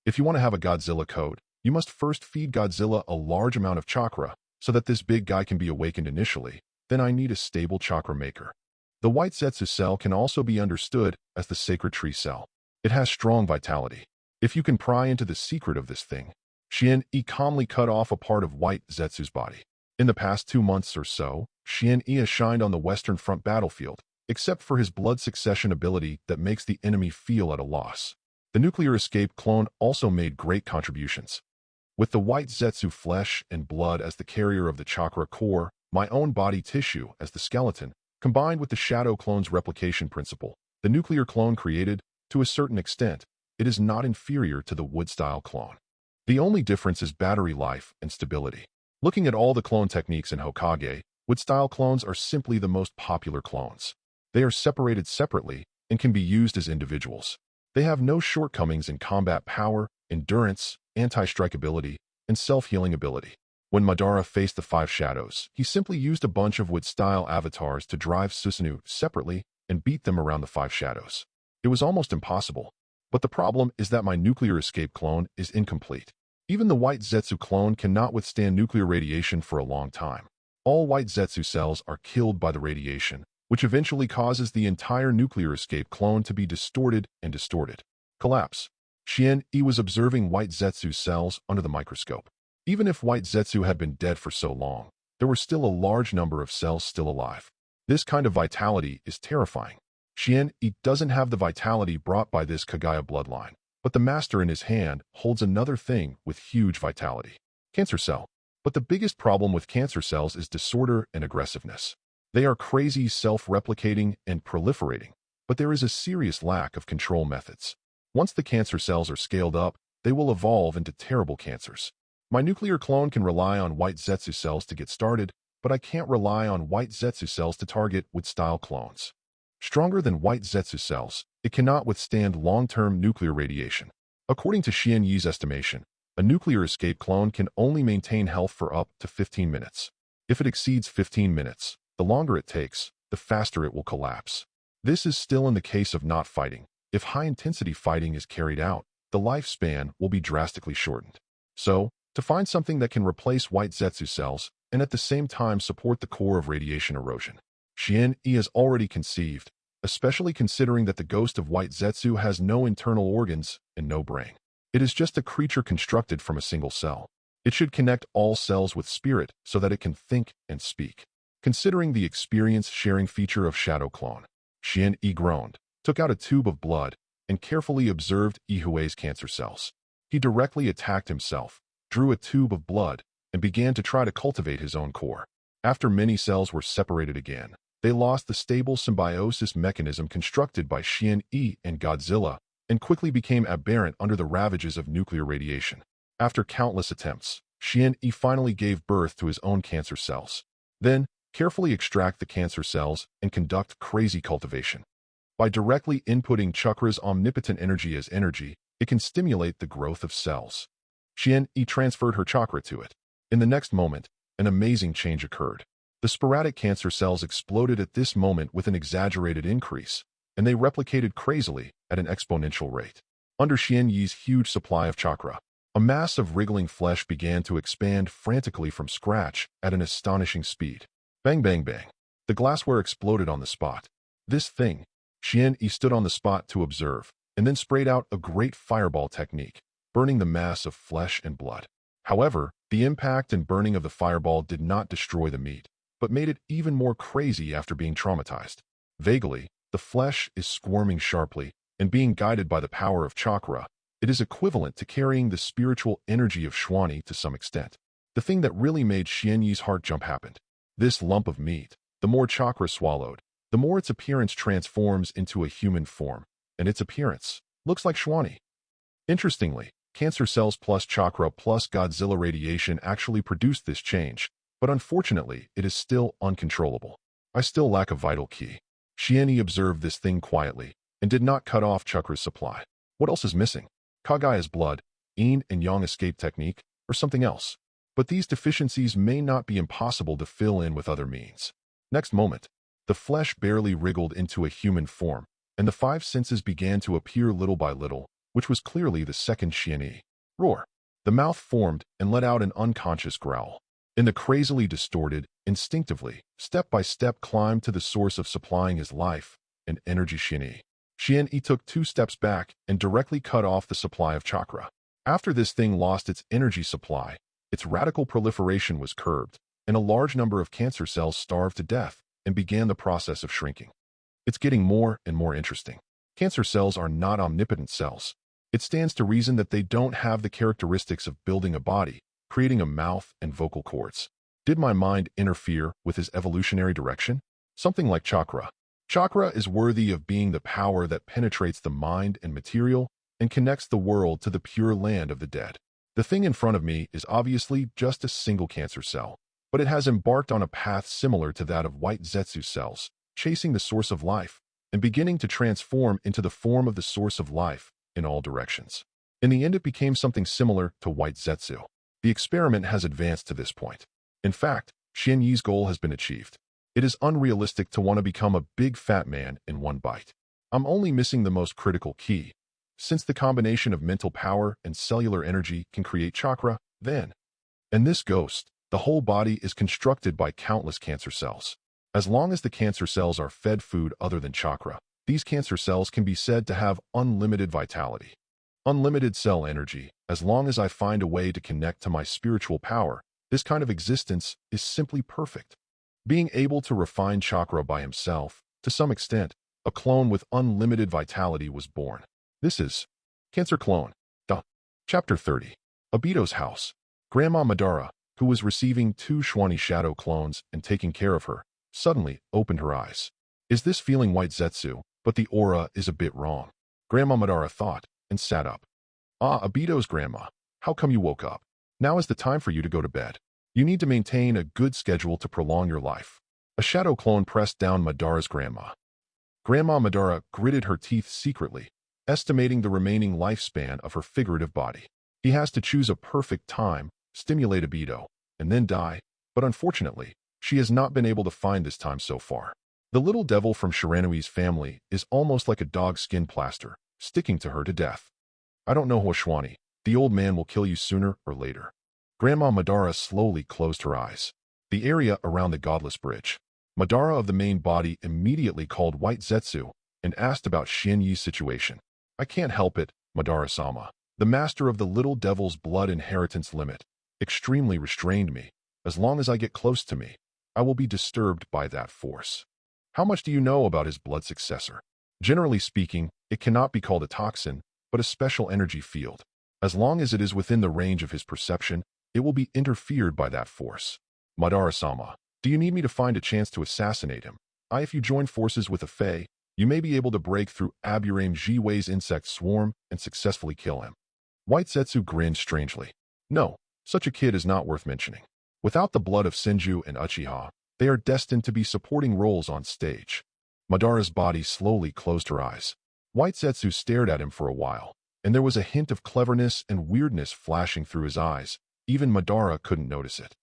If you want to have a Godzilla code, you must first feed Godzilla a large amount of chakra so that this big guy can be awakened initially. Then I need a stable chakra maker. The white zetsu cell can also be understood as the sacred tree cell. It has strong vitality. If you can pry into the secret of this thing, Xuanyi calmly cut off a part of white zetsu's body. In the past 2 months or so, Xuanyi has shined on the Western Front battlefield, except for his blood succession ability that makes the enemy feel at a loss. The nuclear escape clone also made great contributions. With the white zetsu flesh and blood as the carrier of the chakra core, my own body tissue as the skeleton, combined with the shadow clone's replication principle, the nuclear clone created, to a certain extent, it is not inferior to the wood-style clone. The only difference is battery life and stability. Looking at all the clone techniques in Hokage, wood-style clones are simply the most popular clones. They are separated separately and can be used as individuals. They have no shortcomings in combat power, endurance, anti-strike ability, and self-healing ability. When Madara faced the 5 shadows, he simply used a bunch of wood-style avatars to drive Susanoo separately and beat them around the 5 shadows. It was almost impossible. But the problem is that my nuclear escape clone is incomplete. Even the white zetsu clone cannot withstand nuclear radiation for a long time. All white zetsu cells are killed by the radiation, which eventually causes the entire nuclear escape clone to be distorted and distorted. Collapse. Xuanyi was observing white zetsu cells under the microscope. Even if white zetsu had been dead for so long, there were still a large number of cells still alive. This kind of vitality is terrifying. Xuanyi doesn't have the vitality brought by this Kagaya bloodline, but the master in his hand holds another thing with huge vitality. Cancer cell. But the biggest problem with cancer cells is disorder and aggressiveness. They are crazy, self-replicating, and proliferating, but there is a serious lack of control methods. Once the cancer cells are scaled up, they will evolve into terrible cancers. My nuclear clone can rely on white zetsu cells to get started, but I can't rely on white zetsu cells to target wood-style clones. Stronger than white zetsu cells, it cannot withstand long-term nuclear radiation. According to Xuanyi's estimation, a nuclear escape clone can only maintain health for up to 15 minutes. If it exceeds 15 minutes, the longer it takes, the faster it will collapse. This is still in the case of not fighting. If high-intensity fighting is carried out, the lifespan will be drastically shortened. So, to find something that can replace white zetsu cells and at the same time support the core of radiation erosion, Xuanyi has already conceived, especially considering that the ghost of white zetsu has no internal organs and no brain. It is just a creature constructed from a single cell. It should connect all cells with spirit so that it can think and speak. Considering the experience-sharing feature of Shadow Clone, Xuanyi groaned, took out a tube of blood, and carefully observed Ihue's cancer cells. He directly attacked himself, drew a tube of blood, and began to try to cultivate his own core. After many cells were separated again, they lost the stable symbiosis mechanism constructed by Xuanyi and Godzilla, and quickly became aberrant under the ravages of nuclear radiation. After countless attempts, Xuanyi finally gave birth to his own cancer cells. Then, carefully extract the cancer cells and conduct crazy cultivation. By directly inputting Chakra's omnipotent energy as energy, it can stimulate the growth of cells. Xuanyi transferred her chakra to it. In the next moment, an amazing change occurred. The sporadic cancer cells exploded at this moment with an exaggerated increase, and they replicated crazily at an exponential rate. Under Xuanyi's huge supply of chakra, a mass of wriggling flesh began to expand frantically from scratch at an astonishing speed. Bang, bang, bang. The glassware exploded on the spot. This thing, Xuanyi stood on the spot to observe, and then sprayed out a great fireball technique, burning the mass of flesh and blood. However, the impact and burning of the fireball did not destroy the meat, but made it even more crazy after being traumatized. Vaguely, the flesh is squirming sharply, and being guided by the power of chakra, it is equivalent to carrying the spiritual energy of Xuanyi to some extent. The thing that really made Xuanyi's heart jump happened. This lump of meat, the more chakra swallowed, the more its appearance transforms into a human form, and its appearance looks like Xuanyi. Interestingly, cancer cells plus chakra plus Godzilla radiation actually produced this change, but unfortunately, it is still uncontrollable. I still lack a vital key. Xuanyi observed this thing quietly, and did not cut off Chakra's supply. What else is missing? Kagaya's blood, yin and yang escape technique, or something else. But these deficiencies may not be impossible to fill in with other means. Next moment, the flesh barely wriggled into a human form, and the five senses began to appear little by little, which was clearly the second Xuanyi. Roar. The mouth formed and let out an unconscious growl. In the crazily distorted, instinctively, step-by-step climb to the source of supplying his life and energy Xuanyi. Xuanyi took 2 steps back and directly cut off the supply of chakra. After this thing lost its energy supply, its radical proliferation was curbed, and a large number of cancer cells starved to death and began the process of shrinking. It's getting more and more interesting. Cancer cells are not omnipotent cells. It stands to reason that they don't have the characteristics of building a body, creating a mouth and vocal cords. Did my mind interfere with his evolutionary direction? Something like chakra. Chakra is worthy of being the power that penetrates the mind and material and connects the world to the pure land of the dead. The thing in front of me is obviously just a single cancer cell, but it has embarked on a path similar to that of white zetsu cells, chasing the source of life and beginning to transform into the form of the source of life in all directions. In the end, it became something similar to white zetsu. The experiment has advanced to this point. In fact, Xuanyi's goal has been achieved. It is unrealistic to want to become a big fat man in one bite. I'm only missing the most critical key. Since the combination of mental power and cellular energy can create chakra, then. And this ghost, the whole body is constructed by countless cancer cells. As long as the cancer cells are fed food other than chakra, these cancer cells can be said to have unlimited vitality. Unlimited cell energy. As long as I find a way to connect to my spiritual power, this kind of existence is simply perfect. Being able to refine chakra by himself, to some extent, a clone with unlimited vitality was born. This is Cancer Clone. Chapter 30. Obito's house. Grandma Madara, who was receiving 2 Xuanyi shadow clones and taking care of her, suddenly opened her eyes. Is this feeling white zetsu? But the aura is a bit wrong. Grandma Madara thought, and sat up. Ah, Obito's grandma. How come you woke up? Now is the time for you to go to bed. You need to maintain a good schedule to prolong your life. A shadow clone pressed down Madara's grandma. Grandma Madara gritted her teeth secretly, estimating the remaining lifespan of her figurative body. He has to choose a perfect time, stimulate Obito, and then die, but unfortunately, she has not been able to find this time so far. The little devil from Shiranui's family is almost like a dog skin plaster, sticking to her to death. I don't know, Xuanyi. The old man will kill you sooner or later. Grandma Madara slowly closed her eyes. The area around the godless bridge. Madara of the main body immediately called White Zetsu and asked about Xuanyi's situation. I can't help it, Madara-sama. The master of the little devil's blood inheritance limit extremely restrained me. As long as I get close to me, I will be disturbed by that force. How much do you know about his blood successor? Generally speaking, it cannot be called a toxin, but a special energy field. As long as it is within the range of his perception, it will be interfered by that force. Madara-sama, do you need me to find a chance to assassinate him? If you join forces with a Fae, you may be able to break through Aburame Jiwei's insect swarm and successfully kill him. White Zetsu grinned strangely. No, such a kid is not worth mentioning. Without the blood of Senju and Uchiha, they are destined to be supporting roles on stage. Madara's body slowly closed her eyes. White Zetsu stared at him for a while, and there was a hint of cleverness and weirdness flashing through his eyes. Even Madara couldn't notice it.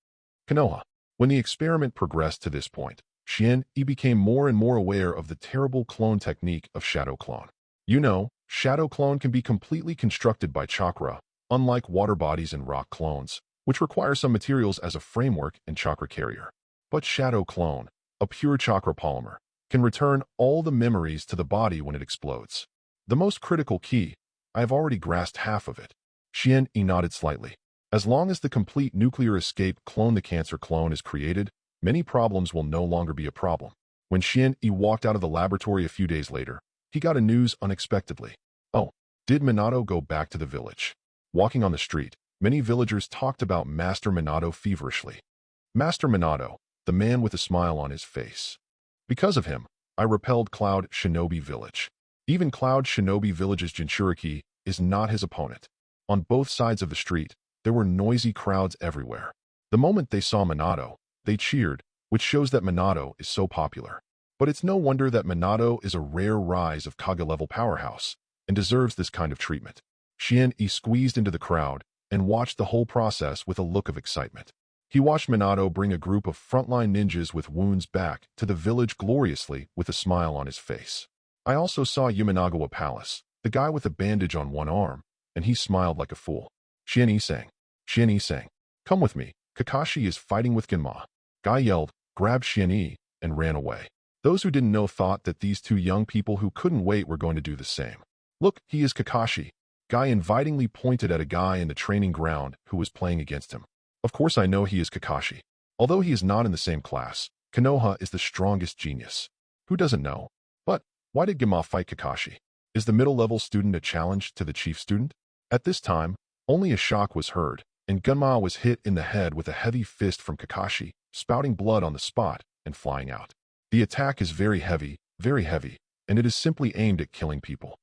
Konoha. When the experiment progressed to this point, Xuanyi became more and more aware of the terrible clone technique of Shadow Clone. You know, Shadow clone can be completely constructed by Chakra, unlike water bodies and rock clones, which require some materials as a framework and Chakra carrier. But Shadow clone, a pure Chakra polymer, can return all the memories to the body when it explodes. The most critical key, I have already grasped half of it. Xuanyi nodded slightly. As long as the complete nuclear escape clone the cancer clone is created, many problems will no longer be a problem. When Xuanyi walked out of the laboratory a few days later, he got a news unexpectedly. Oh, did Minato go back to the village? Walking on the street, many villagers talked about Master Minato feverishly. Master Minato, the man with a smile on his face. Because of him, I repelled Cloud Shinobi Village. Even Cloud Shinobi Village's Jinchūriki is not his opponent. On both sides of the street, there were noisy crowds everywhere. The moment they saw Minato, they cheered, which shows that Minato is so popular. But it's no wonder that Minato is a rare rise of Kage-level powerhouse and deserves this kind of treatment. Xuanyi squeezed into the crowd and watched the whole process with a look of excitement. He watched Minato bring a group of frontline ninjas with wounds back to the village gloriously with a smile on his face. I also saw Yamanagawa Palace, the guy with a bandage on one arm, and he smiled like a fool. Xuanyi sang, come with me, Kakashi is fighting with Genma. Guy yelled, grabbed Xuanyi, and ran away. Those who didn't know thought that these two young people who couldn't wait were going to do the same. Look, he is Kakashi. Guy invitingly pointed at a guy in the training ground who was playing against him. Of course I know he is Kakashi. Although he is not in the same class, Konoha is the strongest genius. Who doesn't know? But, why did Genma fight Kakashi? Is the middle-level student a challenge to the chief student? At this time, only a shock was heard, and Genma was hit in the head with a heavy fist from Kakashi, spouting blood on the spot and flying out. The attack is very heavy, and it is simply aimed at killing people.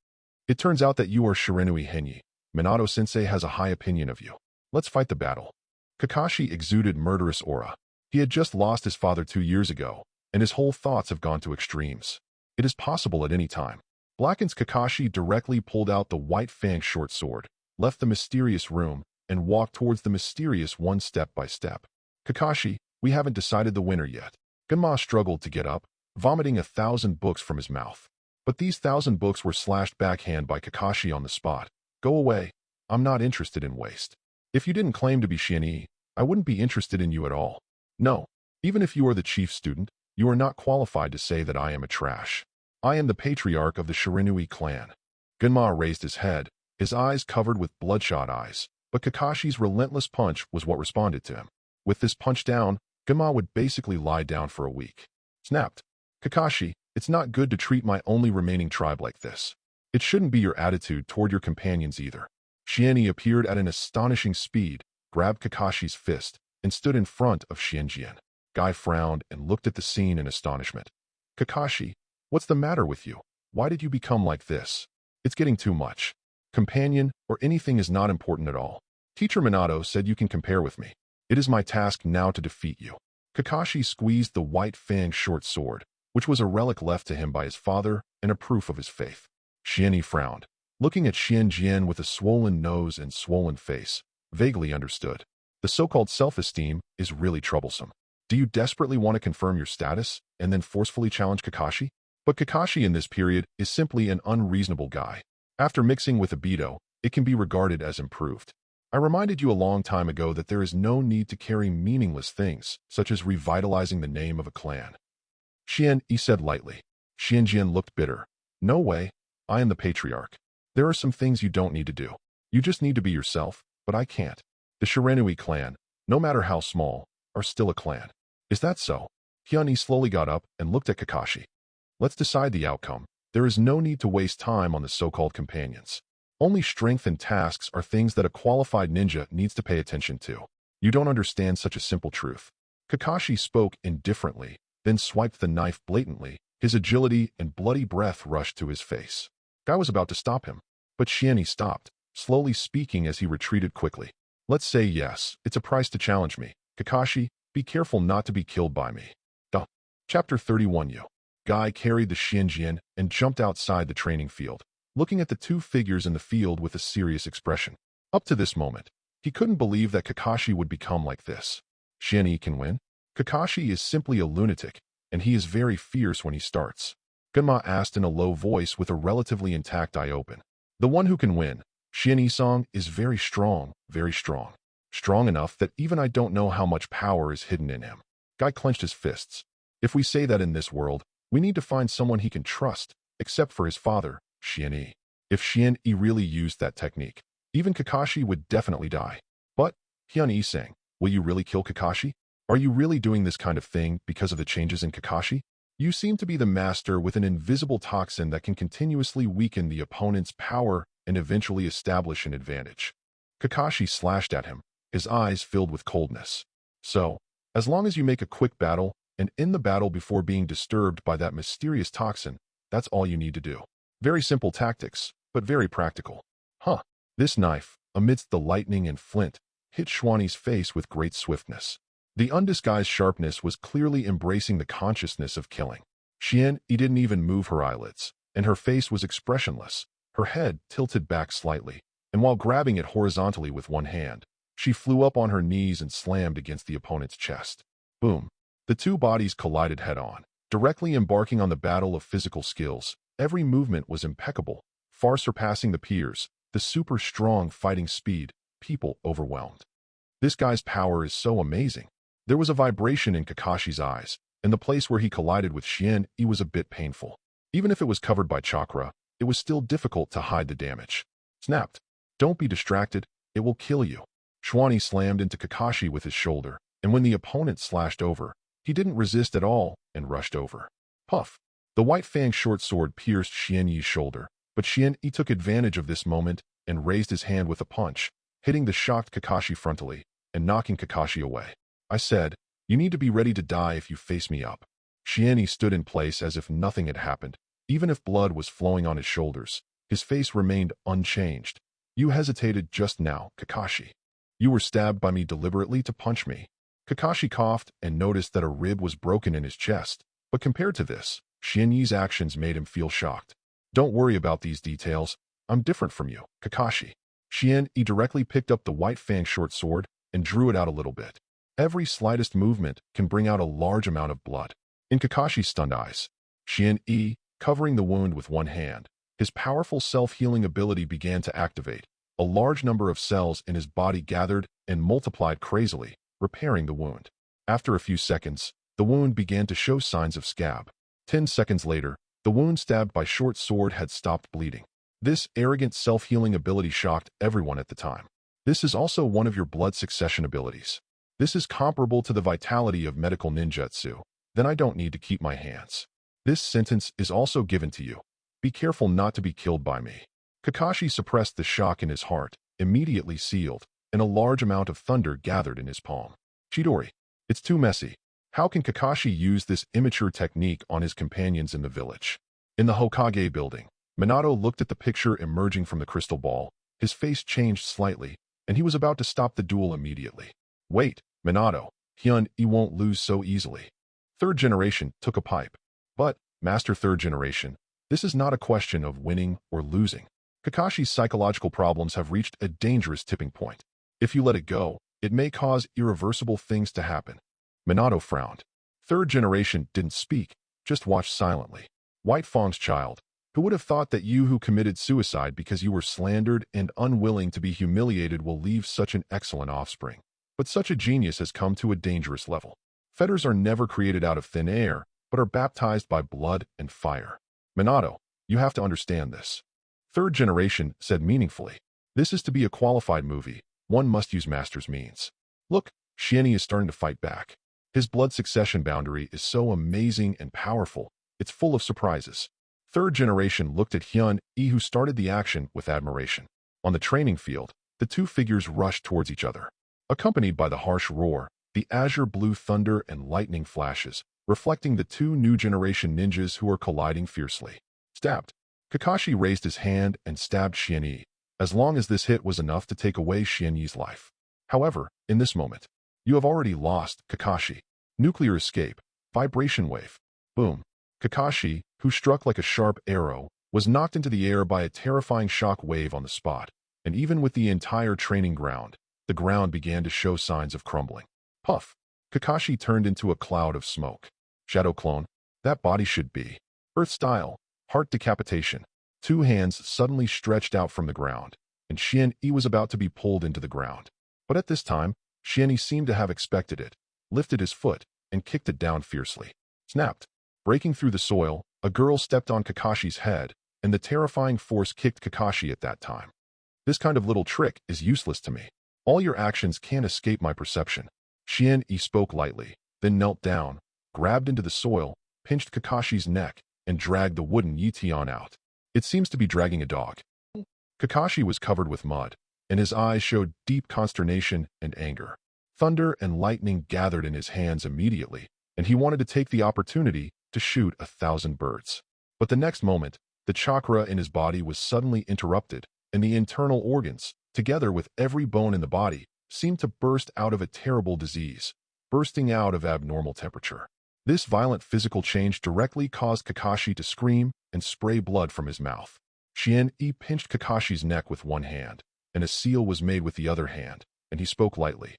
It turns out that you are Shiranui Xuanyi. Minato-sensei has a high opinion of you. Let's fight the battle. Kakashi exuded murderous aura. He had just lost his father 2 years ago, and his whole thoughts have gone to extremes. It is possible at any time. Blacken's Kakashi directly pulled out the white fang short sword, left the mysterious room, and walked towards the mysterious one step by step. Kakashi, we haven't decided the winner yet. Genma struggled to get up, vomiting 1,000 books from his mouth. But these 1,000 books were slashed backhand by Kakashi on the spot. Go away. I'm not interested in waste. If you didn't claim to be Xuanyi, I wouldn't be interested in you at all. No, even if you are the chief student, you are not qualified to say that I am a trash. I am the patriarch of the Shiranui clan. Genma raised his head, his eyes covered with bloodshot eyes, but Kakashi's relentless punch was what responded to him. With this punch down, Genma would basically lie down for a week. Snapped. Kakashi, it's not good to treat my only remaining tribe like this. It shouldn't be your attitude toward your companions either. Xuanyi appeared at an astonishing speed, grabbed Kakashi's fist, and stood in front of Xuanyi. Guy frowned and looked at the scene in astonishment. Kakashi, what's the matter with you? Why did you become like this? It's getting too much. Companion or anything is not important at all. Teacher Minato said you can compare with me. It is my task now to defeat you. Kakashi squeezed the white fang short sword, which was a relic left to him by his father and a proof of his faith. Xuanyi frowned, looking at Xuanyi with a swollen nose and swollen face, vaguely understood. The so-called self-esteem is really troublesome. Do you desperately want to confirm your status and then forcefully challenge Kakashi? But Kakashi in this period is simply an unreasonable guy. After mixing with Obito, it can be regarded as improved. I reminded you a long time ago that there is no need to carry meaningless things, such as revitalizing the name of a clan. Xuanyi said lightly. Xuanyi looked bitter. No way. I am the patriarch. There are some things you don't need to do. You just need to be yourself, but I can't. The Shiranui clan, no matter how small, are still a clan. Is that so? Xuanyi slowly got up and looked at Kakashi. Let's decide the outcome. There is no need to waste time on the so-called companions. Only strength and tasks are things that a qualified ninja needs to pay attention to. You don't understand such a simple truth. Kakashi spoke indifferently, then swiped the knife blatantly. His agility and bloody breath rushed to his face. Guy was about to stop him, but Xuanyi stopped, slowly speaking as he retreated quickly. Let's say yes, it's a price to challenge me. Kakashi, be careful not to be killed by me. Chapter 31 Guy carried the Xuanyi and jumped outside the training field, looking at the two figures in the field with a serious expression. Up to this moment, he couldn't believe that Kakashi would become like this. Xuanyi can win? Kakashi is simply a lunatic, and he is very fierce when he starts. Genma asked in a low voice with a relatively intact eye open. The one who can win. Xian is very strong, very strong. Strong enough that even I don't know how much power is hidden in him. Guy clenched his fists. If we say that in this world, we need to find someone he can trust, except for his father, Xian. If Xian really used that technique, even Kakashi would definitely die. But, Hyun sang, will you really kill Kakashi? Are you really doing this kind of thing because of the changes in Kakashi? You seem to be the master with an invisible toxin that can continuously weaken the opponent's power and eventually establish an advantage. Kakashi slashed at him, his eyes filled with coldness. So, as long as you make a quick battle and end the battle before being disturbed by that mysterious toxin, that's all you need to do. Very simple tactics, but very practical. Huh. This knife, amidst the lightning and flint, hit Xuanyi's face with great swiftness. The undisguised sharpness was clearly embracing the consciousness of killing. Xian didn't even move her eyelids, and her face was expressionless, her head tilted back slightly, and while grabbing it horizontally with one hand, she flew up on her knees and slammed against the opponent's chest. Boom. The two bodies collided head-on, directly embarking on the battle of physical skills. Every movement was impeccable, far surpassing the peers, the super strong fighting speed, people overwhelmed. This guy's power is so amazing. There was a vibration in Kakashi's eyes, and the place where he collided with Xian was a bit painful. Even if it was covered by chakra, it was still difficult to hide the damage. Snapped. Don't be distracted, it will kill you. Xuanyi slammed into Kakashi with his shoulder, and when the opponent slashed over, he didn't resist at all and rushed over. Puff. The white fang short sword pierced Xianyi's shoulder, but Xian took advantage of this moment and raised his hand with a punch, hitting the shocked Kakashi frontally and knocking Kakashi away. I said, you need to be ready to die if you face me up. Xian stood in place as if nothing had happened. Even if blood was flowing on his shoulders, his face remained unchanged. You hesitated just now, Kakashi. You were stabbed by me deliberately to punch me. Kakashi coughed and noticed that a rib was broken in his chest, but compared to this, Xianyi's actions made him feel shocked. Don't worry about these details. I'm different from you, Kakashi. Xian directly picked up the white fang short sword and drew it out a little bit. Every slightest movement can bring out a large amount of blood. In Kakashi's stunned eyes, Xian covering the wound with one hand, his powerful self-healing ability began to activate. A large number of cells in his body gathered and multiplied crazily, repairing the wound. After a few seconds, the wound began to show signs of scab. 10 seconds later, the wound stabbed by short sword had stopped bleeding. This arrogant self-healing ability shocked everyone at the time. This is also one of your blood succession abilities. This is comparable to the vitality of medical ninjutsu. Then I don't need to keep my hands. This sentence is also given to you. Be careful not to be killed by me. Kakashi suppressed the shock in his heart, immediately sealed, and a large amount of thunder gathered in his palm. Chidori. It's too messy. How can Kakashi use this immature technique on his companions in the village? In the Hokage building, Minato looked at the picture emerging from the crystal ball. His face changed slightly, and he was about to stop the duel immediately. Wait, Minato. Hyun won't lose so easily. Third generation took a pipe. But, Master Third Generation, this is not a question of winning or losing. Kakashi's psychological problems have reached a dangerous tipping point. If you let it go, it may cause irreversible things to happen. Minato frowned. Third Generation didn't speak, just watched silently. White Fang's child, who would have thought that you who committed suicide because you were slandered and unwilling to be humiliated will leave such an excellent offspring. But such a genius has come to a dangerous level. Fetters are never created out of thin air, but are baptized by blood and fire. Minato, you have to understand this. Third Generation said meaningfully. This is to be a qualified movie. One must use master's means. Look, Xian is starting to fight back. His blood succession boundary is so amazing and powerful, it's full of surprises. Third Generation looked at Hyun who started the action with admiration. On the training field, the two figures rushed towards each other. Accompanied by the harsh roar, the azure blue thunder and lightning flashes, reflecting the two new generation ninjas who are colliding fiercely. Stabbed. Kakashi raised his hand and stabbed Xian as long as this hit was enough to take away Xian life. However, in this moment, you have already lost, Kakashi. Nuclear escape. Vibration wave. Boom. Kakashi, who struck like a sharp arrow, was knocked into the air by a terrifying shock wave on the spot, and even with the entire training ground, the ground began to show signs of crumbling. Puff. Kakashi turned into a cloud of smoke. Shadow clone. That body should be. Earth style. Heart decapitation. Two hands suddenly stretched out from the ground, and Xuanyi was about to be pulled into the ground. But at this time, Xuanyi seemed to have expected it, lifted his foot, and kicked it down fiercely. Snapped. Breaking through the soil, a girl stepped on Kakashi's head, and the terrifying force kicked Kakashi at that time. This kind of little trick is useless to me. All your actions can't escape my perception. Xuanyi spoke lightly, then knelt down, grabbed into the soil, pinched Kakashi's neck, and dragged the wooden Yition out. It seems to be dragging a dog. Kakashi was covered with mud, and his eyes showed deep consternation and anger. Thunder and lightning gathered in his hands immediately, and he wanted to take the opportunity to shoot 1,000 birds. But the next moment, the chakra in his body was suddenly interrupted, and the internal organs, together with every bone in the body, seemed to burst out of a terrible disease, bursting out of abnormal temperature. This violent physical change directly caused Kakashi to scream and spray blood from his mouth. Xuanyi pinched Kakashi's neck with one hand, and a seal was made with the other hand, and he spoke lightly.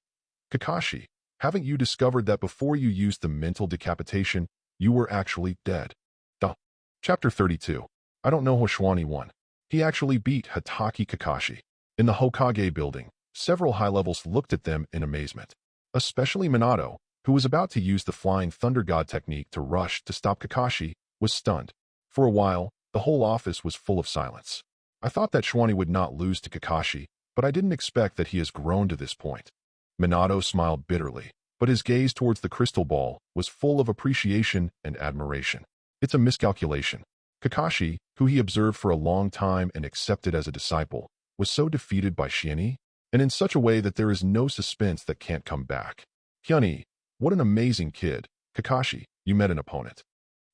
Kakashi, haven't you discovered that before you used the mental decapitation, you were actually dead? Duh. Chapter 32. I don't know how Xuanyi won. He actually beat Hatake Kakashi. In the Hokage building, several high levels looked at them in amazement. Especially Minato, who was about to use the Flying Thunder God technique to rush to stop Kakashi, was stunned. For a while, the whole office was full of silence. I thought that Xuanyi would not lose to Kakashi, but I didn't expect that he has grown to this point. Minato smiled bitterly, but his gaze towards the crystal ball was full of appreciation and admiration. It's a miscalculation. Kakashi, who he observed for a long time and accepted as a disciple, was so defeated by Xuanyi, and in such a way that there is no suspense that can't come back. Xuanyi, what an amazing kid. Kakashi, you met an opponent.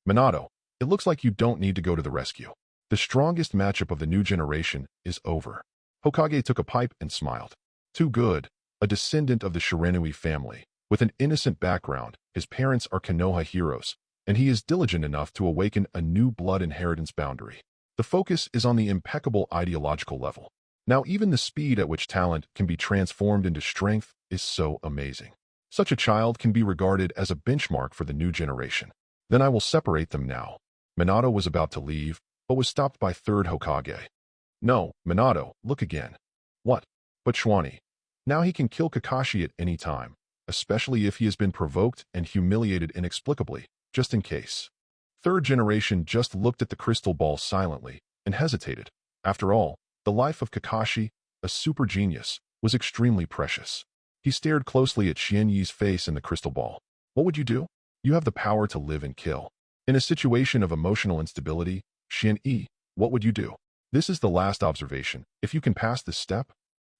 Minato, it looks like you don't need to go to the rescue. The strongest matchup of the new generation is over. Hokage took a pipe and smiled. Too good. A descendant of the Shiranui family. With an innocent background, his parents are Konoha heroes, and he is diligent enough to awaken a new blood inheritance boundary. The focus is on the impeccable ideological level. Now even the speed at which talent can be transformed into strength is so amazing. Such a child can be regarded as a benchmark for the new generation. Then I will separate them now. Minato was about to leave, but was stopped by third Hokage. No, Minato, look again. What? But Xuanyi. Now he can kill Kakashi at any time, especially if he has been provoked and humiliated inexplicably, just in case. Third generation just looked at the crystal ball silently and hesitated. After all, the life of Kakashi, a super genius, was extremely precious. He stared closely at Xuanyi's face in the crystal ball. What would you do? You have the power to live and kill. In a situation of emotional instability, Xuanyi, what would you do? This is the last observation. If you can pass this step,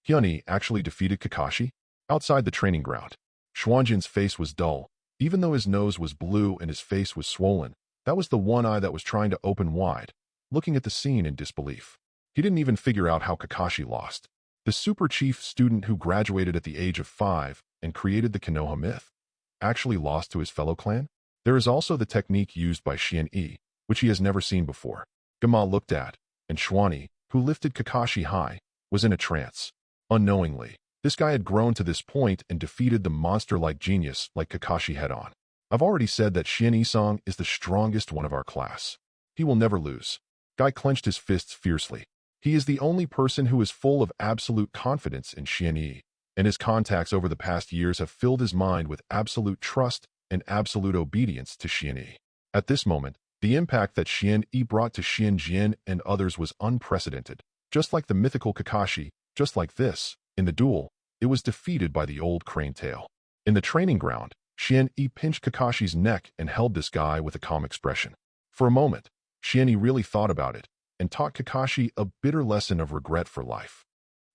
Xuanyi actually defeated Kakashi outside the training ground. Xuanjin's face was dull. Even though his nose was blue and his face was swollen, that was the one eye that was trying to open wide, looking at the scene in disbelief. He didn't even figure out how Kakashi lost. The super chief student who graduated at the age of 5 and created the Konoha myth actually lost to his fellow clan? There is also the technique used by Xuanyi, which he has never seen before. Gama looked at, and Xuanyi, who lifted Kakashi high, was in a trance. Unknowingly, this guy had grown to this point and defeated the monster-like genius like Kakashi head-on. I've already said that Xuanyi-san is the strongest one of our class. He will never lose. Guy clenched his fists fiercely. He is the only person who is full of absolute confidence in Xuanyi, and his contacts over the past years have filled his mind with absolute trust and absolute obedience to Xuanyi. At this moment, the impact that Xuanyi brought to Xianjin and others was unprecedented. Just like the mythical Kakashi, just like this, in the duel, it was defeated by the old crane tail. In the training ground, Xuanyi pinched Kakashi's neck and held this guy with a calm expression. For a moment, Xuanyi really thought about it, and taught Kakashi a bitter lesson of regret for life.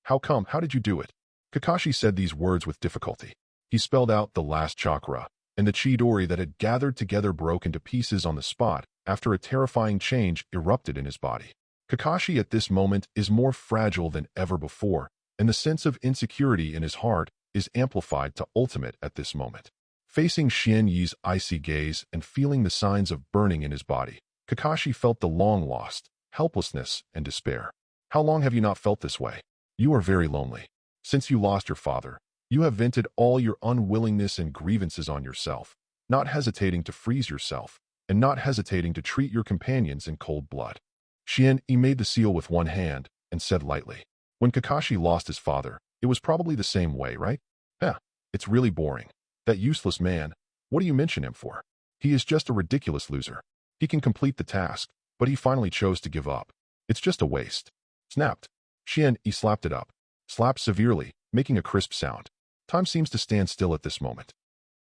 How come? How did you do it? Kakashi said these words with difficulty. He spelled out the last chakra, and the Chidori that had gathered together broke into pieces on the spot after a terrifying change erupted in his body. Kakashi at this moment is more fragile than ever before, and the sense of insecurity in his heart is amplified to ultimate at this moment. Facing Xuanyi's icy gaze and feeling the signs of burning in his body, Kakashi felt the long-lost helplessness and despair. How long have you not felt this way? You are very lonely. Since you lost your father, you have vented all your unwillingness and grievances on yourself, not hesitating to freeze yourself, and not hesitating to treat your companions in cold blood. Shiranui made the seal with one hand and said lightly, "When Kakashi lost his father, it was probably the same way, right? Yeah, it's really boring. That useless man, what do you mention him for? He is just a ridiculous loser. He can complete the task, but he finally chose to give up. It's just a waste." Snapped. Shiranui slapped it up. Slapped severely, making a crisp sound. Time seems to stand still at this moment.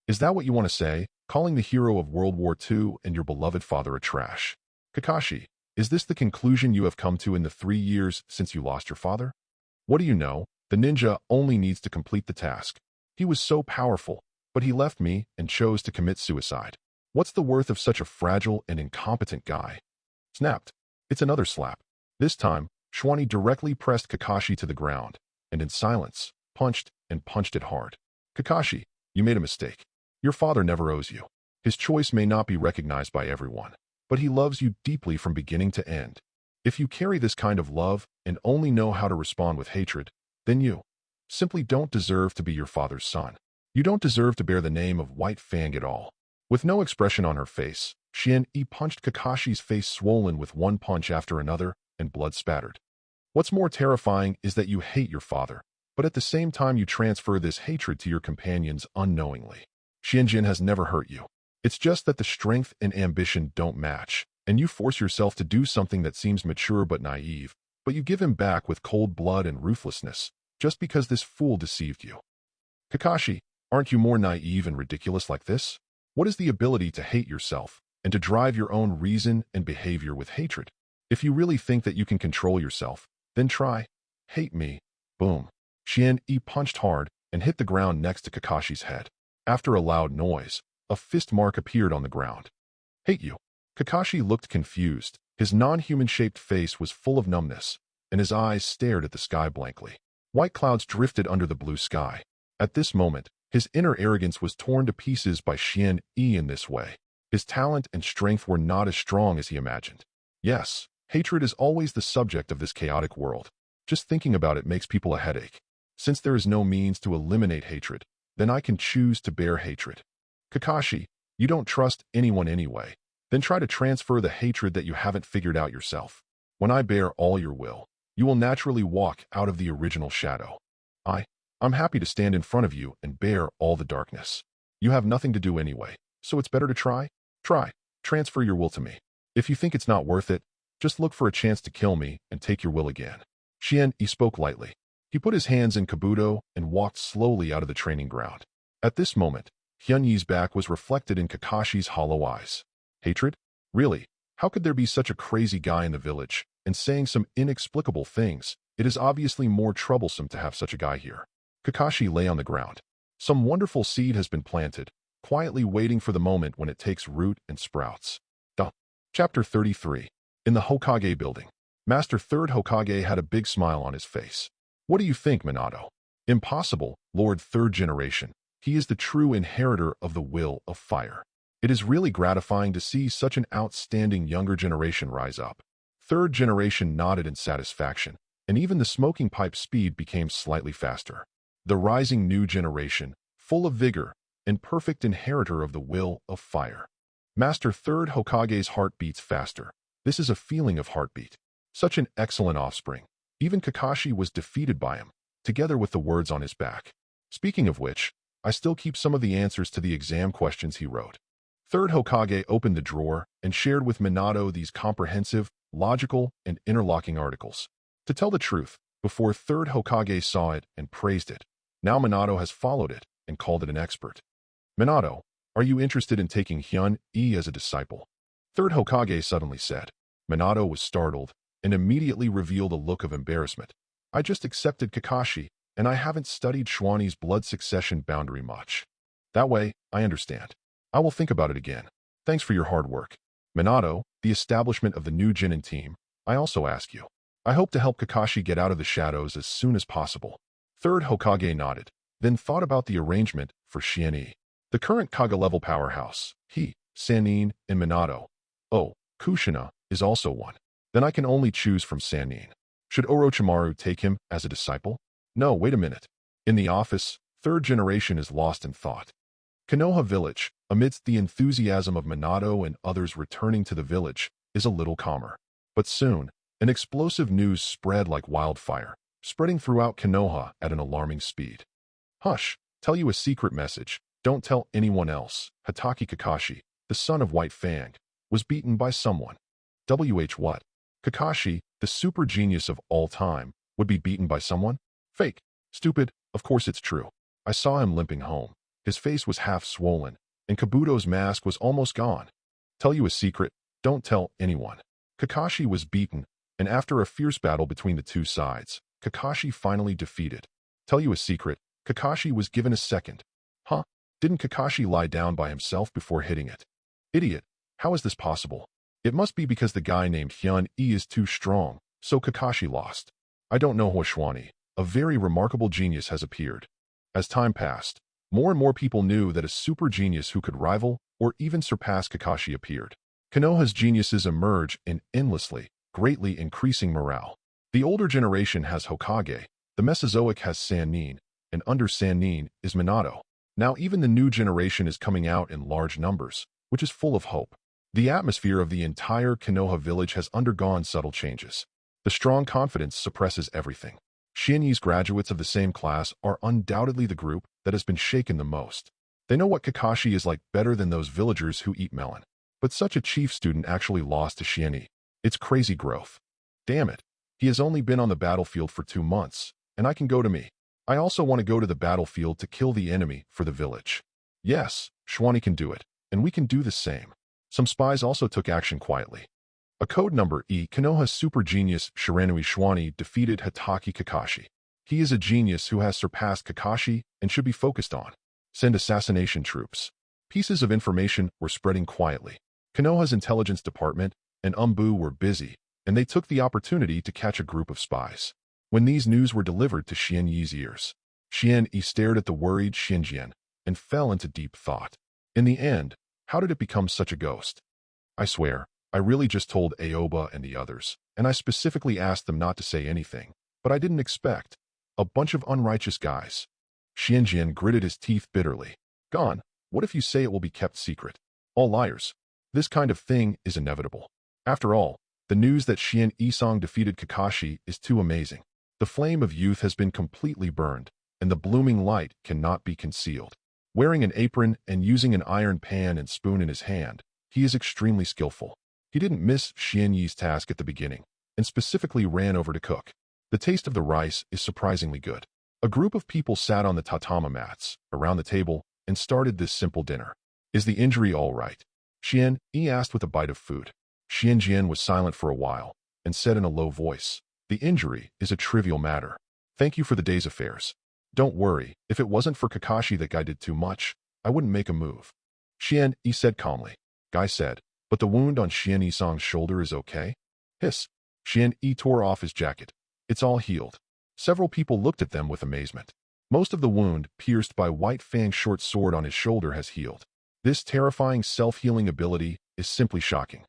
Is that what you want to say, calling the hero of World War II and your beloved father a trash? Kakashi, is this the conclusion you have come to in the 3 years since you lost your father? What do you know? The ninja only needs to complete the task. He was so powerful, but he left me and chose to commit suicide. What's the worth of such a fragile and incompetent guy? Snapped. It's another slap. This time, Xuanyi directly pressed Kakashi to the ground, and in silence, punched and punched it hard. Kakashi, you made a mistake. Your father never owes you. His choice may not be recognized by everyone, but he loves you deeply from beginning to end. If you carry this kind of love and only know how to respond with hatred, then you simply don't deserve to be your father's son. You don't deserve to bear the name of White Fang at all. With no expression on her face, Shiranui punched Kakashi's face, swollen with one punch after another and blood spattered. What's more terrifying is that you hate your father, but at the same time you transfer this hatred to your companions unknowingly. Shinjin has never hurt you. It's just that the strength and ambition don't match, and you force yourself to do something that seems mature but naive, but you give him back with cold blood and ruthlessness, just because this fool deceived you. Kakashi, aren't you more naive and ridiculous like this? What is the ability to hate yourself and to drive your own reason and behavior with hatred? If you really think that you can control yourself, then try. Hate me. Boom. Shiranui punched hard and hit the ground next to Kakashi's head. After a loud noise, a fist mark appeared on the ground. Hate you. Kakashi looked confused. His non-human-shaped face was full of numbness, and his eyes stared at the sky blankly. White clouds drifted under the blue sky. At this moment, his inner arrogance was torn to pieces by Shiranui in this way. His talent and strength were not as strong as he imagined. Yes, hatred is always the subject of this chaotic world. Just thinking about it makes people a headache. Since there is no means to eliminate hatred, then I can choose to bear hatred. Kakashi, you don't trust anyone anyway. Then try to transfer the hatred that you haven't figured out yourself. When I bear all your will, you will naturally walk out of the original shadow. I'm happy to stand in front of you and bear all the darkness. You have nothing to do anyway, so it's better to try. Try. Transfer your will to me. If you think it's not worth it, just look for a chance to kill me and take your will again. Shiranui spoke lightly. He put his hands in kabuto and walked slowly out of the training ground. At this moment, Hyunyi's back was reflected in Kakashi's hollow eyes. Hatred? Really? How could there be such a crazy guy in the village, and saying some inexplicable things? It is obviously more troublesome to have such a guy here. Kakashi lay on the ground. Some wonderful seed has been planted, quietly waiting for the moment when it takes root and sprouts. Chapter 33. In the Hokage building. Master Third Hokage had a big smile on his face. What do you think, Minato? Impossible, Lord Third Generation. He is the true inheritor of the will of fire. It is really gratifying to see such an outstanding younger generation rise up. Third Generation nodded in satisfaction, and even the smoking pipe speed became slightly faster. The rising new generation, full of vigor, and perfect inheritor of the will of fire. Master Third Hokage's heart beats faster. This is a feeling of heartbeat. Such an excellent offspring. Even Kakashi was defeated by him, together with the words on his back. Speaking of which, I still keep some of the answers to the exam questions he wrote. Third Hokage opened the drawer and shared with Minato these comprehensive, logical, and interlocking articles. To tell the truth, before Third Hokage saw it and praised it, now Minato has followed it and called it an expert. Minato, are you interested in taking Hyun-e as a disciple? Third Hokage suddenly said. Minato was startled and immediately revealed a look of embarrassment. I just accepted Kakashi, and I haven't studied Xuanyi's blood succession boundary much. That way, I understand. I will think about it again. Thanks for your hard work. Minato, the establishment of the new Jinin team, I also ask you. I hope to help Kakashi get out of the shadows as soon as possible. Third Hokage nodded, then thought about the arrangement for Shiranui. The current Kaga-level powerhouse, he, Sannin, and Minato. Oh, Kushina is also one. Then I can only choose from Sannin. Should Orochimaru take him as a disciple? No, wait a minute. In the office, Third Generation is lost in thought. Konoha village, amidst the enthusiasm of Minato and others returning to the village, is a little calmer. But soon, an explosive news spread like wildfire, spreading throughout Konoha at an alarming speed. Hush, tell you a secret message. Don't tell anyone else. Hatake Kakashi, the son of White Fang, was beaten by someone. What? Kakashi, the super genius of all time, would be beaten by someone? Fake. Stupid. Of course it's true. I saw him limping home. His face was half swollen, and Kabuto's mask was almost gone. Tell you a secret. Don't tell anyone. Kakashi was beaten, and after a fierce battle between the two sides, Kakashi finally defeated. Tell you a secret. Kakashi was given a second. Huh? Didn't Kakashi lie down by himself before hitting it? Idiot. How is this possible? It must be because the guy named Xuanyi is too strong, so Kakashi lost. I don't know. Xuanyi, a very remarkable genius, has appeared. As time passed, more and more people knew that a super genius who could rival or even surpass Kakashi appeared. Konoha's geniuses emerge in endlessly, greatly increasing morale. The older generation has Hokage, the Mesozoic has Sannin, and under Sannin is Minato. Now even the new generation is coming out in large numbers, which is full of hope. The atmosphere of the entire Konoha village has undergone subtle changes. The strong confidence suppresses everything. Xuanyi's graduates of the same class are undoubtedly the group that has been shaken the most. They know what Kakashi is like better than those villagers who eat melon. But such a chief student actually lost to Xuanyi. It's crazy growth. Damn it. He has only been on the battlefield for 2 months, and I can go to me. I also want to go to the battlefield to kill the enemy for the village. Yes, Xuanyi can do it, and we can do the same. Some spies also took action quietly. A code number E. Konoha's super genius Shiranui Xuanyi defeated Hatake Kakashi. He is a genius who has surpassed Kakashi and should be focused on. Send assassination troops. Pieces of information were spreading quietly. Konoha's intelligence department and Umbu were busy, and they took the opportunity to catch a group of spies. When these news were delivered to Xuanyi's ears, Xuanyi stared at the worried Xinjian and fell into deep thought. In the end, how did it become such a ghost? I swear, I really just told Aoba and the others, and I specifically asked them not to say anything, but I didn't expect. A bunch of unrighteous guys. Xinjian gritted his teeth bitterly. Gone. What if you say it will be kept secret? All liars. This kind of thing is inevitable. After all, the news that Xuanyi defeated Kakashi is too amazing. The flame of youth has been completely burned, and the blooming light cannot be concealed. Wearing an apron and using an iron pan and spoon in his hand, he is extremely skillful. He didn't miss Xuanyi's task at the beginning, and specifically ran over to cook. The taste of the rice is surprisingly good. A group of people sat on the tatama mats, around the table, and started this simple dinner. Is the injury all right? Xuanyi asked with a bite of food. Xinjian was silent for a while, and said in a low voice, the injury is a trivial matter. Thank you for the day's affairs. Don't worry, if it wasn't for Kakashi that guy did too much, I wouldn't make a move. Xuanyi said calmly. Guy said, but the wound on Xuanyi-sang's shoulder is okay? Hiss. Xuanyi tore off his jacket. It's all healed. Several people looked at them with amazement. Most of the wound, pierced by White Fang's short sword on his shoulder, has healed. This terrifying self-healing ability is simply shocking.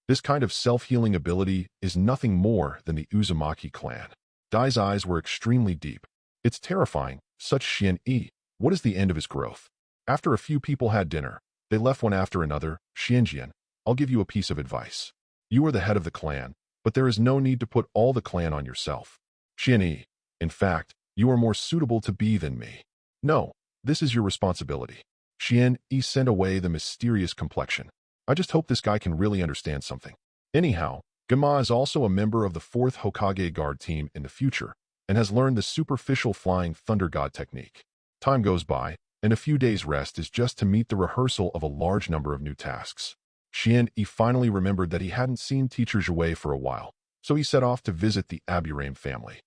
This kind of self-healing ability is nothing more than the Uzumaki clan. Dai's eyes were extremely deep. It's terrifying, such Xuanyi. What is the end of his growth? After a few people had dinner, they left one after another. Xinjian, I'll give you a piece of advice. You are the head of the clan, but there is no need to put all the clan on yourself. Xuanyi, in fact, you are more suitable to be than me. No, this is your responsibility. Xuanyi sent away the mysterious complexion. I just hope this guy can really understand something. Anyhow, Gama is also a member of the 4th Hokage Guard team in the future, and has learned the superficial flying thunder god technique. Time goes by, and a few days' rest is just to meet the rehearsal of a large number of new tasks. Xuanyi finally remembered that he hadn't seen teacher Zhuwei for a while, so he set off to visit the Aburame family.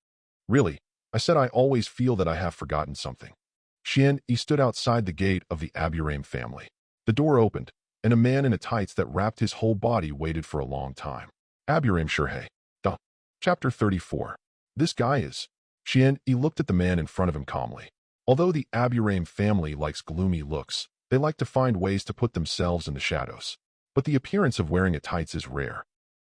Really, I said I always feel that I have forgotten something. Xuanyi stood outside the gate of the Aburame family. The door opened, and a man in a tights that wrapped his whole body waited for a long time. Aburame Shurhei. Duh. Chapter 34. This guy is. Xuanyi looked at the man in front of him calmly. Although the Aburame family likes gloomy looks, they like to find ways to put themselves in the shadows. But the appearance of wearing a tights is rare.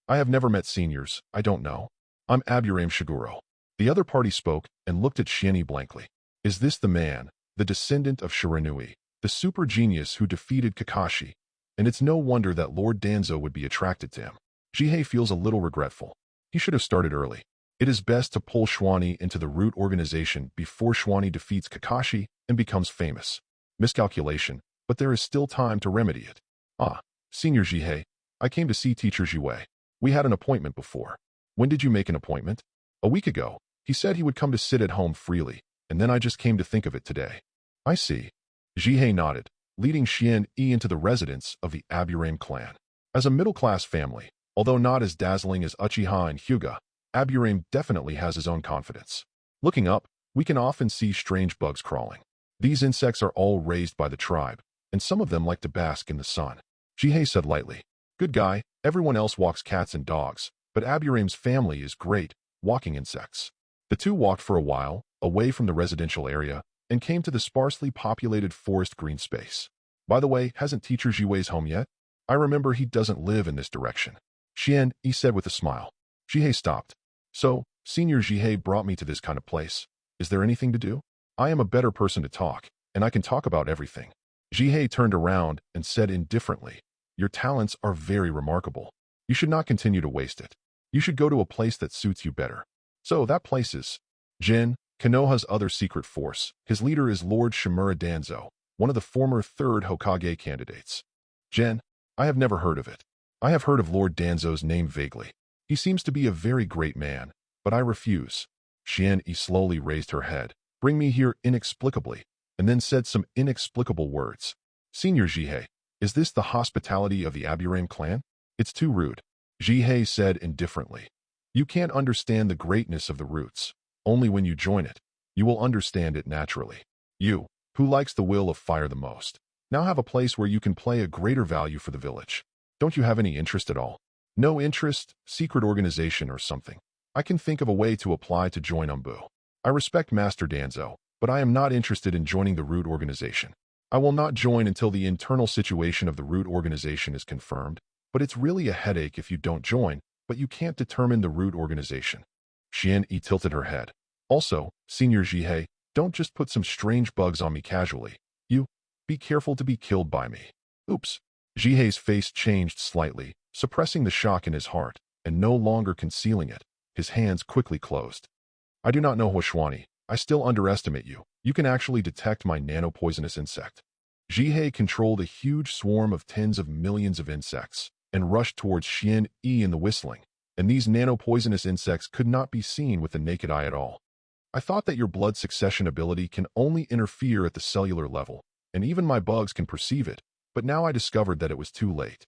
I have never met seniors, I don't know. I'm Aburame Shiguro. The other party spoke and looked at Xuanyi blankly. Is this the man, the descendant of Shiranui, the super genius who defeated Kakashi? And it's no wonder that Lord Danzo would be attracted to him. Jihei feels a little regretful. He should have started early. It is best to pull Xuanyi into the root organization before Xuanyi defeats Kakashi and becomes famous. Miscalculation, but there is still time to remedy it. Ah, Senior Jihei, I came to see Teacher Jiwei. We had an appointment before. When did you make an appointment? A week ago. He said he would come to sit at home freely, and then I just came to think of it today. I see. Jihei nodded, leading Xian Yi into the residence of the Aburame clan. As a middle-class family, although not as dazzling as Uchiha and Hyuga, Aburame definitely has his own confidence. Looking up, we can often see strange bugs crawling. These insects are all raised by the tribe, and some of them like to bask in the sun. Jihei said lightly, "Good guy, everyone else walks cats and dogs, but Aburame's family is great, walking insects." The two walked for a while, away from the residential area, and came to the sparsely populated forest green space. By the way, hasn't Teacher Jiwei's home yet? I remember he doesn't live in this direction. Xian Yi said with a smile. Jihei stopped. So, Senior Jihei brought me to this kind of place. Is there anything to do? I am a better person to talk, and I can talk about everything. Jihei turned around and said indifferently, "Your talents are very remarkable. You should not continue to waste it. You should go to a place that suits you better." So that place is Jin, Konoha's other secret force. His leader is Lord Shimura Danzo, one of the former third Hokage candidates. Jin, I have never heard of it. I have heard of Lord Danzo's name vaguely. He seems to be a very great man, but I refuse. Xian Yi slowly raised her head. Bring me here inexplicably, and then said some inexplicable words. Senior Jihei, is this the hospitality of the Aburame clan? It's too rude. Jihei said indifferently. You can't understand the greatness of the roots. Only when you join it, you will understand it naturally. You, who likes the will of fire the most, now have a place where you can play a greater value for the village. Don't you have any interest at all? No interest, secret organization or something. I can think of a way to apply to join Umbu. I respect Master Danzo, but I am not interested in joining the root organization. I will not join until the internal situation of the root organization is confirmed, but it's really a headache if you don't join, but you can't determine the root organization. Xian Yi tilted her head. Also, Senior Jihei, don't just put some strange bugs on me casually. You, be careful to be killed by me. Oops. Jihei's face changed slightly, suppressing the shock in his heart, and no longer concealing it. His hands quickly closed. I do not know Xuanyi. I still underestimate you. You can actually detect my nano-poisonous insect. Jihei controlled a huge swarm of tens of millions of insects, and rushed towards Xian Yi in the whistling, and these nano-poisonous insects could not be seen with the naked eye at all. I thought that your blood succession ability can only interfere at the cellular level, and even my bugs can perceive it, but now I discovered that it was too late.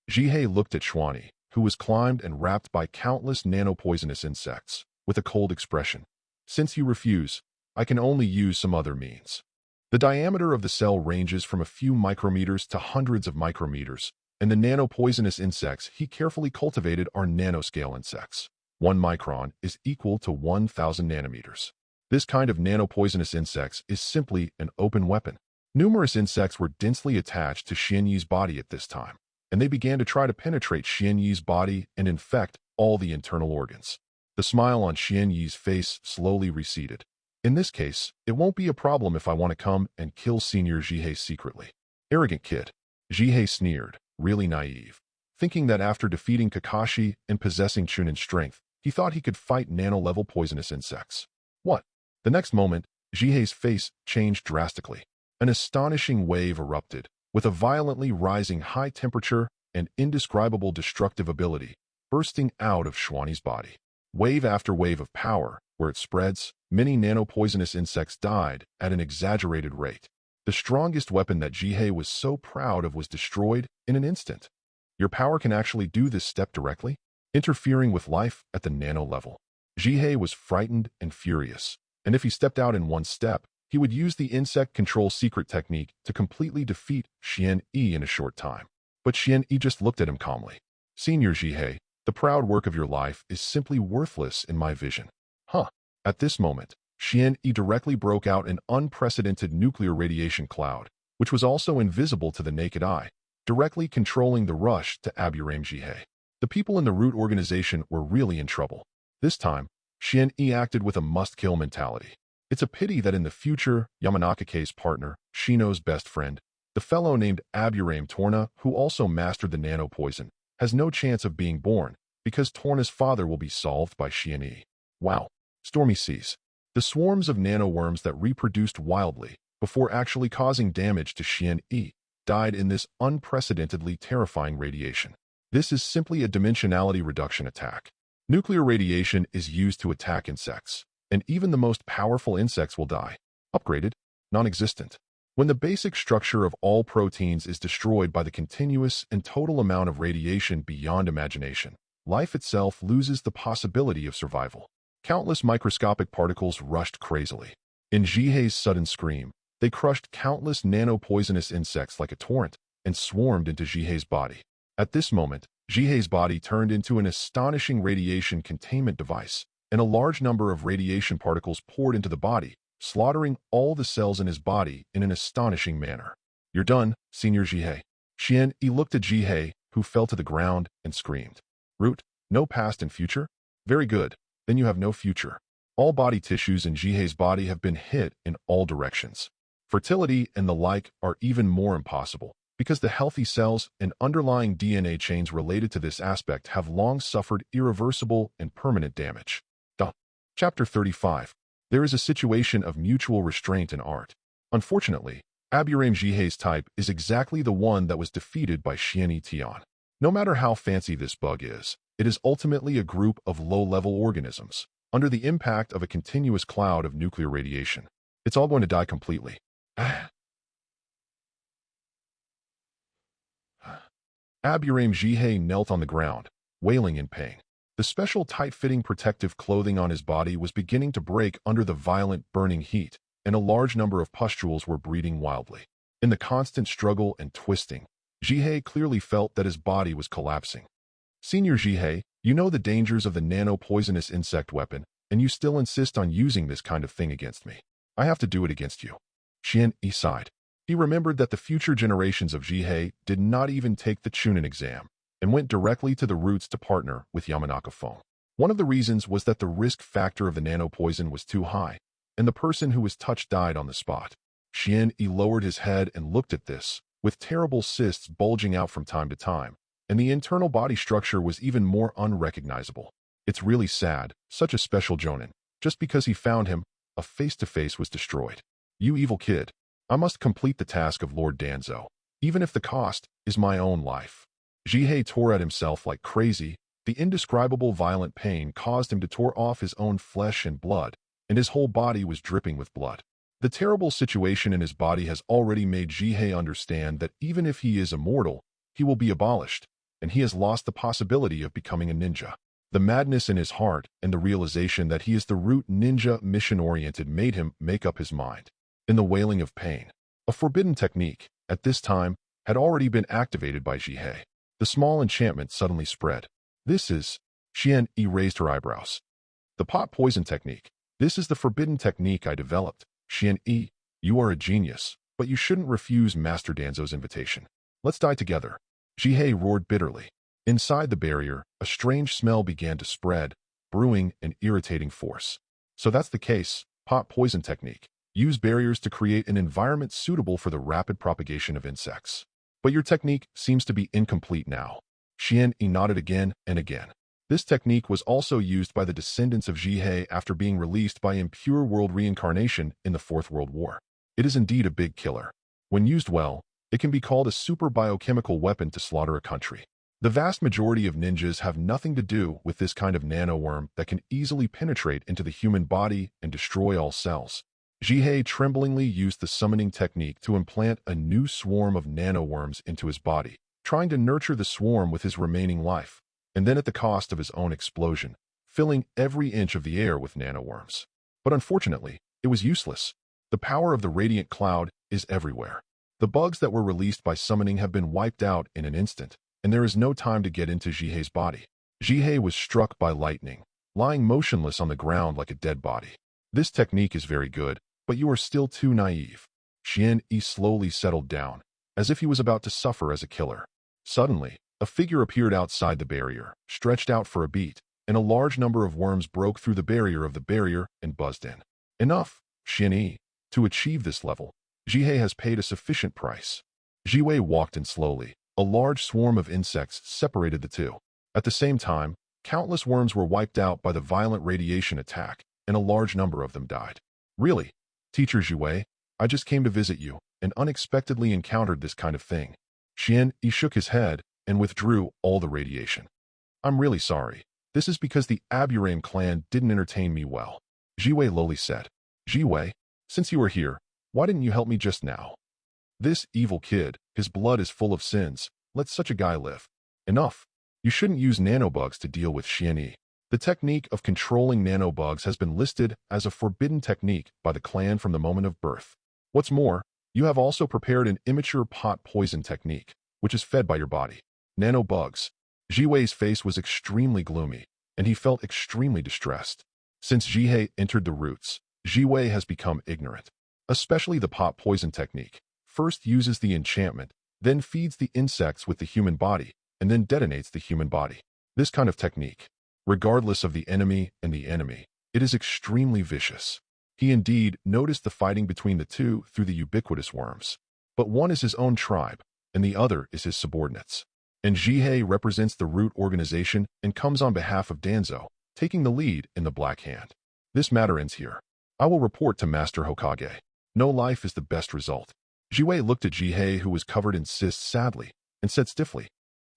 Jihei looked at Xuanyi, who was climbed and wrapped by countless nano-poisonous insects, with a cold expression. Since you refuse, I can only use some other means. The diameter of the cell ranges from a few micrometers to hundreds of micrometers, and the nano-poisonous insects he carefully cultivated are nanoscale insects. 1 micron is equal to 1,000 nanometers. This kind of nano-poisonous insects is simply an open weapon. Numerous insects were densely attached to Xian Yi's body at this time, and they began to try to penetrate Xian Yi's body and infect all the internal organs. The smile on Xian Yi's face slowly receded. In this case, it won't be a problem if I want to come and kill Senior Jihei secretly. Arrogant kid. Jihei sneered, really naive, thinking that after defeating Kakashi and possessing Chunin's strength, he thought he could fight nano-level poisonous insects. What? The next moment, Jihei's face changed drastically. An astonishing wave erupted, with a violently rising high temperature and indescribable destructive ability, bursting out of Xuanyi's body. Wave after wave of power, where it spreads, many nano-poisonous insects died at an exaggerated rate. The strongest weapon that Jihei was so proud of was destroyed in an instant. Your power can actually do this step directly, interfering with life at the nano level. Jihei was frightened and furious, and if he stepped out in one step, he would use the insect control secret technique to completely defeat Xian Yi in a short time. But Xian Yi just looked at him calmly. Senior Jihei, the proud work of your life is simply worthless in my vision. Huh. At this moment, Xian Yi directly broke out an unprecedented nuclear radiation cloud, which was also invisible to the naked eye, directly controlling the rush to Aburame Jihei. The people in the root organization were really in trouble. This time, Xian Yi acted with a must-kill mentality. It's a pity that in the future, Yamanakake's partner, Shino's best friend, the fellow named Aburame Torna, who also mastered the nano-poison, has no chance of being born because Torna's father will be solved by Shiranui. Wow. Stormy seas. The swarms of nanoworms that reproduced wildly before actually causing damage to Shiranui died in this unprecedentedly terrifying radiation. This is simply a dimensionality reduction attack. Nuclear radiation is used to attack insects, and even the most powerful insects will die. Upgraded, non-existent. When the basic structure of all proteins is destroyed by the continuous and total amount of radiation beyond imagination, life itself loses the possibility of survival. Countless microscopic particles rushed crazily. In Jihei's sudden scream, they crushed countless nano-poisonous insects like a torrent and swarmed into Jihei's body. At this moment, Jihei's body turned into an astonishing radiation containment device, and a large number of radiation particles poured into the body, slaughtering all the cells in his body in an astonishing manner. "You're done, Senior Jihei." Shiranui looked at Jihei, who fell to the ground and screamed. "Root, no past and future? Very good, then you have no future." All body tissues in Jihei's body have been hit in all directions. Fertility and the like are even more impossible, because the healthy cells and underlying DNA chains related to this aspect have long suffered irreversible and permanent damage. Chapter 35. There is a situation of mutual restraint in art. Unfortunately, Aburame Jihei's type is exactly the one that was defeated by Shiranui Tian. No matter how fancy this bug is, it is ultimately a group of low-level organisms, under the impact of a continuous cloud of nuclear radiation. It's all going to die completely. Aburame Jihei knelt on the ground, wailing in pain. The special tight-fitting protective clothing on his body was beginning to break under the violent burning heat, and a large number of pustules were breeding wildly. In the constant struggle and twisting, Jihei clearly felt that his body was collapsing. "Senior Jihei, you know the dangers of the nano-poisonous insect weapon, and you still insist on using this kind of thing against me. I have to do it against you." Shiranui sighed. He remembered that the future generations of Jihei did not even take the Chunin exam, and went directly to the roots to partner with Yamanaka Phone. One of the reasons was that the risk factor of the nano-poison was too high, and the person who was touched died on the spot. Shiranui lowered his head and looked at this, with terrible cysts bulging out from time to time, and the internal body structure was even more unrecognizable. It's really sad, such a special jonin. Just because he found him, a face-to-face was destroyed. "You evil kid. I must complete the task of Lord Danzo, even if the cost is my own life." Jihei tore at himself like crazy. The indescribable violent pain caused him to tear off his own flesh and blood, and his whole body was dripping with blood. The terrible situation in his body has already made Jihei understand that even if he is immortal, he will be abolished, and he has lost the possibility of becoming a ninja. The madness in his heart and the realization that he is the root ninja mission-oriented made him make up his mind. In the wailing of pain, a forbidden technique, at this time, had already been activated by Jihei. The small enchantment suddenly spread. "This is..." Shiranui raised her eyebrows. "The pot poison technique. This is the forbidden technique I developed. Shiranui, you are a genius, but you shouldn't refuse Master Danzo's invitation. Let's die together." Jihei roared bitterly. Inside the barrier, a strange smell began to spread, brewing an irritating force. "So that's the case, pot poison technique. Use barriers to create an environment suitable for the rapid propagation of insects. But your technique seems to be incomplete now." Shiranui nodded again and again. This technique was also used by the descendants of Jihei after being released by impure world reincarnation in the Fourth World War. It is indeed a big killer. When used well, it can be called a super biochemical weapon to slaughter a country. The vast majority of ninjas have nothing to do with this kind of nanoworm that can easily penetrate into the human body and destroy all cells. Jihei tremblingly used the summoning technique to implant a new swarm of nanoworms into his body, trying to nurture the swarm with his remaining life, and then at the cost of his own explosion, filling every inch of the air with nanoworms. But unfortunately, it was useless. The power of the radiant cloud is everywhere. The bugs that were released by summoning have been wiped out in an instant, and there is no time to get into Jihei's body. Jihei was struck by lightning, lying motionless on the ground like a dead body. "This technique is very good, but you are still too naive." Shiranui slowly settled down, as if he was about to suffer as a killer. Suddenly, a figure appeared outside the barrier, stretched out for a beat, and a large number of worms broke through the barrier and buzzed in. "Enough, Shiranui. To achieve this level, Jihei has paid a sufficient price." Jihei walked in slowly, A large swarm of insects separated the two. At the same time, countless worms were wiped out by the violent radiation attack, and a large number of them died. Really? Teacher Zhuwei, I just came to visit you, and unexpectedly encountered this kind of thing. Xian Yi shook his head and withdrew all the radiation. I'm really sorry. This is because the Aburame clan didn't entertain me well. Zhiwei lowly said. Zhiwei, since you are here, why didn't you help me just now? This evil kid, his blood is full of sins. Let such a guy live. Enough. You shouldn't use nanobugs to deal with Xian Yi. The technique of controlling nanobugs has been listed as a forbidden technique by the clan from the moment of birth. What's more, you have also prepared an immature pot poison technique, which is fed by your body. Nanobugs. Zhiwei's face was extremely gloomy, and he felt extremely distressed. Since Zhihei entered the roots, Zhiwei has become ignorant. Especially the pot poison technique. First uses the enchantment, then feeds the insects with the human body, and then detonates the human body. This kind of technique, regardless of the enemy and the enemy, it is extremely vicious. He indeed noticed the fighting between the two through the ubiquitous worms. But one is his own tribe, and the other is his subordinates. And Zhihei represents the root organization and comes on behalf of Danzo, taking the lead in the Black Hand. This matter ends here. I will report to Master Hokage. No life is the best result. Zhiwei looked at Zhihei, who was covered in cysts sadly, and said stiffly,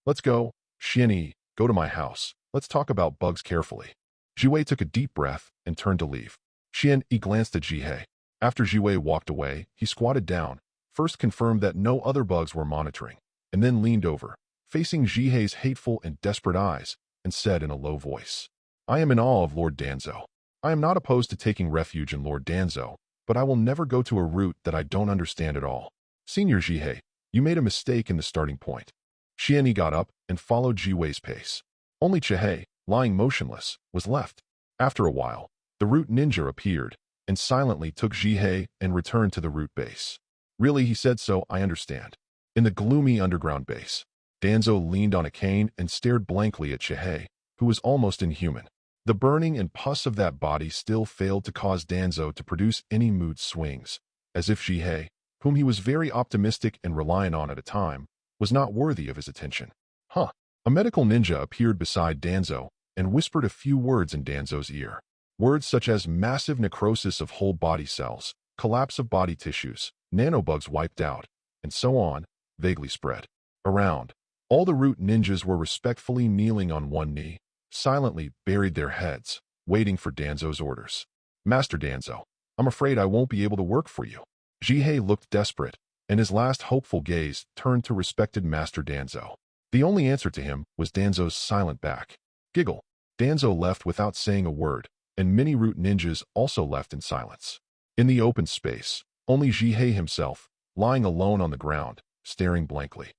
Let's go, Xian Yi, go to my house. Let's talk about bugs carefully. Zhiwei took a deep breath and turned to leave. Xian Yi glanced at Zhihei. After Zhiwei walked away, he squatted down, first confirmed that no other bugs were monitoring, and then leaned over, facing Zhihei's hateful and desperate eyes, and said in a low voice, I am in awe of Lord Danzo. I am not opposed to taking refuge in Lord Danzo, but I will never go to a route that I don't understand at all. Senior Zhihei, you made a mistake in the starting point. Xian Yi got up and followed Zhiwei's pace. Only Chihei, lying motionless, was left. After a while, the root ninja appeared, and silently took Zhihei and returned to the root base. Really, he said, so I understand. In the gloomy underground base, Danzo leaned on a cane and stared blankly at Chihei, who was almost inhuman. The burning and pus of that body still failed to cause Danzo to produce any mood swings, as if Zhihei, whom he was very optimistic and reliant on at a time, was not worthy of his attention. Huh. A medical ninja appeared beside Danzo and whispered a few words in Danzo's ear. Words such as massive necrosis of whole body cells, collapse of body tissues, nanobugs wiped out, and so on, vaguely spread around. All the root ninjas were respectfully kneeling on one knee, silently buried their heads, waiting for Danzo's orders. Master Danzo, I'm afraid I won't be able to work for you. Zhihei looked desperate, and his last hopeful gaze turned to respected Master Danzo. The only answer to him was Danzo's silent back. Giggle. Danzo left without saying a word, and many root ninjas also left in silence. In the open space, only Zhihei himself, lying alone on the ground, staring blankly.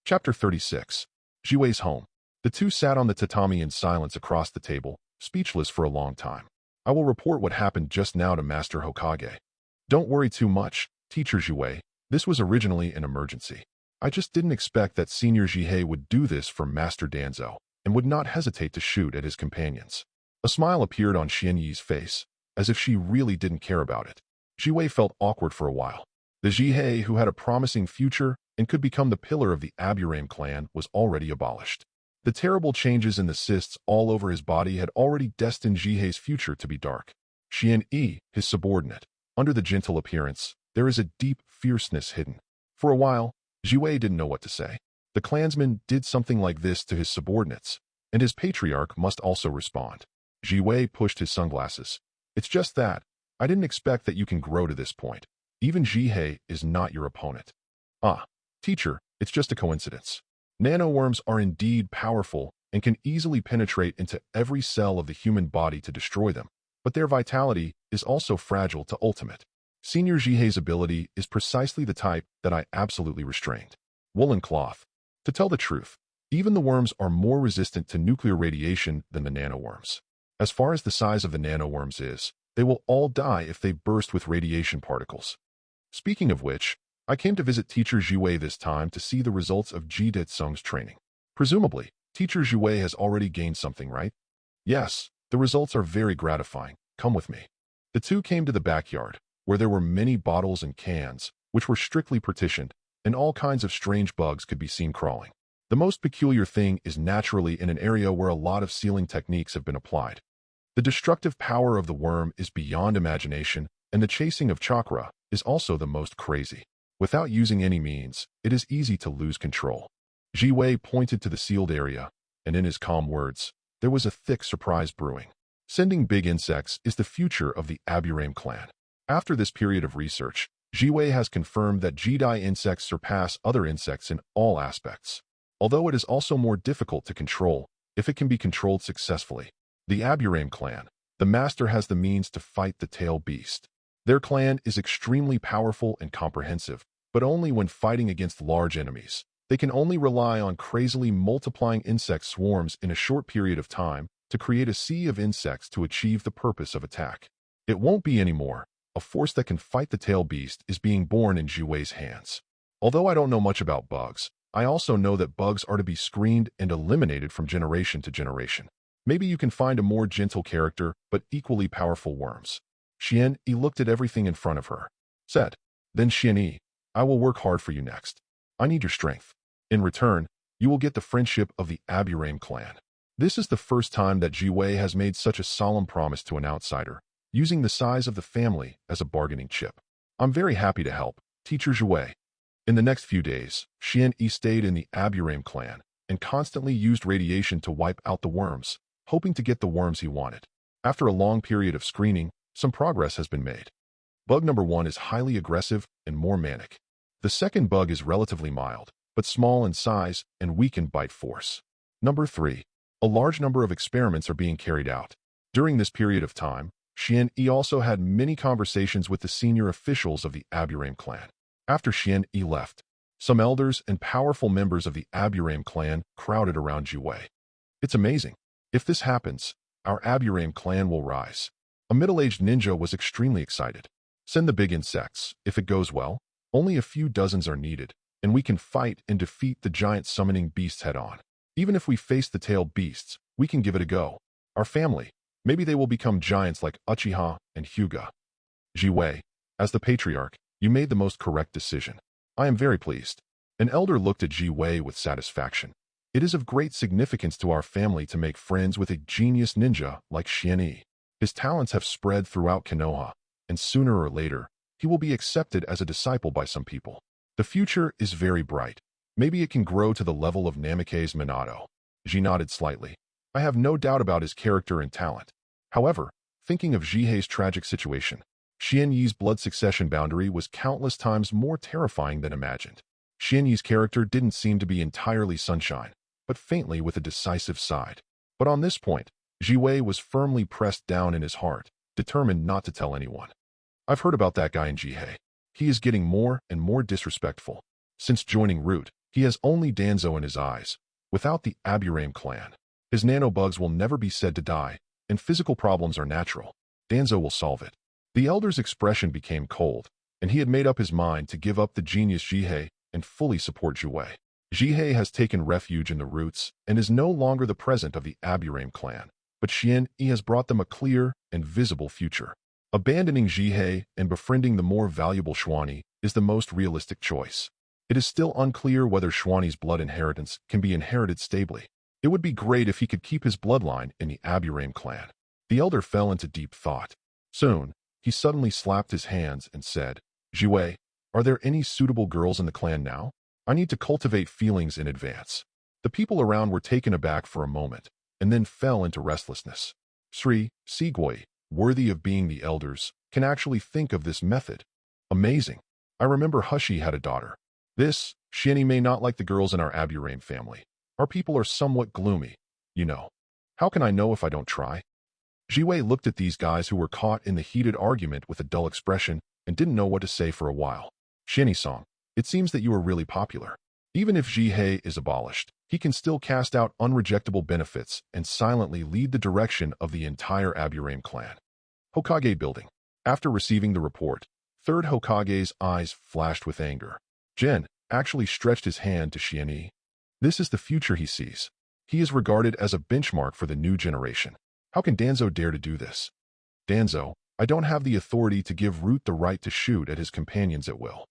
Chapter 36. Zhiwei's home. The two sat on the tatami in silence across the table, speechless for a long time. I will report what happened just now to Master Hokage. Don't worry too much, Teacher Zhiwei. This was originally an emergency. I just didn't expect that Senior Zhihei would do this for Master Danzo, and would not hesitate to shoot at his companions. A smile appeared on Xian Yi's face, as if she really didn't care about it. Zhiwei felt awkward for a while. The Zhihei, who had a promising future and could become the pillar of the Aburame clan, was already abolished. The terrible changes in the cysts all over his body had already destined Zhihei's future to be dark. Xian Yi, his subordinate. Under the gentle appearance, there is a deep fierceness hidden. For a while, Zhiwei didn't know what to say. The clansman did something like this to his subordinates, and his patriarch must also respond. Zhiwei pushed his sunglasses. It's just that, I didn't expect that you can grow to this point. Even Zhihei is not your opponent. Ah, teacher, it's just a coincidence. Nanoworms are indeed powerful and can easily penetrate into every cell of the human body to destroy them, but their vitality is also fragile to ultimate. Senior Zhihei's ability is precisely the type that I absolutely restrained. Woolen cloth. To tell the truth, even the worms are more resistant to nuclear radiation than the nanoworms. As far as the size of the nanoworms is, they will all die if they burst with radiation particles. Speaking of which, I came to visit Teacher Zhiwei this time to see the results of Ji Detsung's training. Presumably, Teacher Zhiwei has already gained something, right? Yes, the results are very gratifying. Come with me. The two came to the backyard, where there were many bottles and cans, which were strictly partitioned, and all kinds of strange bugs could be seen crawling. The most peculiar thing is naturally in an area where a lot of sealing techniques have been applied. The destructive power of the worm is beyond imagination, and the chasing of Chakra is also the most crazy. Without using any means, it is easy to lose control. Jiwei pointed to the sealed area, and in his calm words, there was a thick surprise brewing. Sending big insects is the future of the Aburame clan. After this period of research, Jiwei has confirmed that Jidai insects surpass other insects in all aspects. Although it is also more difficult to control, if it can be controlled successfully. The Aburame clan, the master has the means to fight the tail beast. Their clan is extremely powerful and comprehensive, but only when fighting against large enemies. They can only rely on crazily multiplying insect swarms in a short period of time to create a sea of insects to achieve the purpose of attack. It won't be anymore. A force that can fight the tail beast is being born in Jiwei's hands. Although I don't know much about bugs, I also know that bugs are to be screened and eliminated from generation to generation. Maybe you can find a more gentle character, but equally powerful worms. Xian Yi looked at everything in front of her. Said, then Xian Yi, I will work hard for you next. I need your strength. In return, you will get the friendship of the Aburame clan. This is the first time that Jiwei has made such a solemn promise to an outsider, using the size of the family as a bargaining chip. I'm very happy to help, Teacher Jiwei. In the next few days, Xian Yi stayed in the Aburame clan and constantly used radiation to wipe out the worms, hoping to get the worms he wanted. After a long period of screening, some progress has been made. Bug number 1 is highly aggressive and more manic. The second bug is relatively mild, but small in size and weak in bite force. Number 3. A large number of experiments are being carried out. During this period of time, Xian Yi also had many conversations with the senior officials of the Aburame clan. After Xian Yi left, some elders and powerful members of the Aburame clan crowded around Jiwei. It's amazing. If this happens, our Aburame clan will rise. A middle-aged ninja was extremely excited. Send the big insects. If it goes well, only a few dozens are needed, and we can fight and defeat the giant summoning beasts head-on. Even if we face the tailed beasts, we can give it a go. Our family, maybe they will become giants like Uchiha and Hyuga. Jiwei, as the patriarch, you made the most correct decision. I am very pleased. An elder looked at Jiwei with satisfaction. It is of great significance to our family to make friends with a genius ninja like Xian Yi. His talents have spread throughout Konoha, and sooner or later, he will be accepted as a disciple by some people. The future is very bright. Maybe it can grow to the level of Namikaze Minato. Ji nodded slightly. I have no doubt about his character and talent. However, thinking of Jihei's tragic situation, Xian Yi's blood succession boundary was countless times more terrifying than imagined. Xian Yi's character didn't seem to be entirely sunshine, but faintly with a decisive side. But on this point, Jiwei was firmly pressed down in his heart, determined not to tell anyone. I've heard about that guy in Jihei. He is getting more and more disrespectful. Since joining Root, he has only Danzo in his eyes. Without the Aburame clan, his nanobugs will never be said to die, and physical problems are natural. Danzo will solve it. The elder's expression became cold, and he had made up his mind to give up the genius Jihei and fully support Jiwei. Jihei has taken refuge in the Roots and is no longer the president of the Aburame clan, but Xian Yi has brought them a clear and visible future. Abandoning Jihei and befriending the more valuable Xuanyi is the most realistic choice. It is still unclear whether Xuanyi's blood inheritance can be inherited stably. It would be great if he could keep his bloodline in the Aburame clan. The elder fell into deep thought. Soon, he suddenly slapped his hands and said, Jiwei, are there any suitable girls in the clan now? I need to cultivate feelings in advance. The people around were taken aback for a moment, and then fell into restlessness. Sri Sigoi, worthy of being the elders, can actually think of this method. Amazing. I remember Hushi had a daughter. This, Xian Yi may not like the girls in our Aburame family. Our people are somewhat gloomy, you know. How can I know if I don't try? Jiwei looked at these guys who were caught in the heated argument with a dull expression and didn't know what to say for a while. Xian Yi-san, it seems that you are really popular. Even if Jihei is abolished, he can still cast out unrejectable benefits and silently lead the direction of the entire Aburame clan. Hokage building. After receiving the report, third Hokage's eyes flashed with anger. Jin actually stretched his hand to Xian Yi. This is the future he sees. He is regarded as a benchmark for the new generation. How can Danzo dare to do this? Danzo, I don't have the authority to give Root the right to shoot at his companions at will.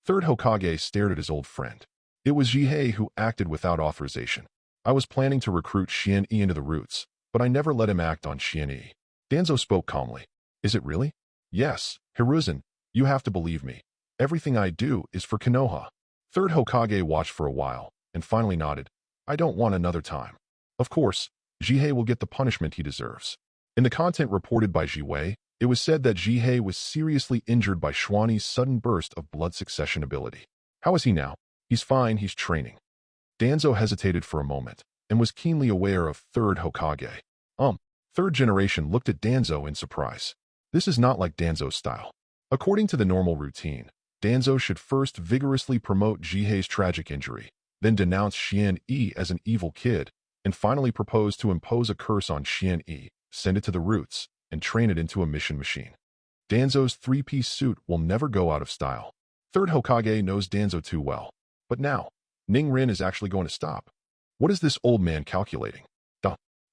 Third Hokage stared at his old friend. It was Jihei who acted without authorization. I was planning to recruit Xianyi into the roots, but I never let him act on Xianyi. Danzo spoke calmly. Is it really? Yes, Hiruzen, you have to believe me. Everything I do is for Konoha. Third Hokage watched for a while, and finally nodded. I don't want another time. Of course, Jihei will get the punishment he deserves. In the content reported by Jiwei, it was said that Jihei was seriously injured by Xuanyi's sudden burst of blood succession ability. How is he now? He's fine, he's training. Danzo hesitated for a moment, and was keenly aware of Third Hokage. Third generation looked at Danzo in surprise. This is not like Danzo's style. According to the normal routine, Danzo should first vigorously promote Jihei's tragic injury, then denounce Xianyi as an evil kid, and finally propose to impose a curse on Xianyi, send it to the roots, and train it into a mission machine. Danzo's three-piece suit will never go out of style. Third Hokage knows Danzo too well. But now, Ningrin is actually going to stop. What is this old man calculating?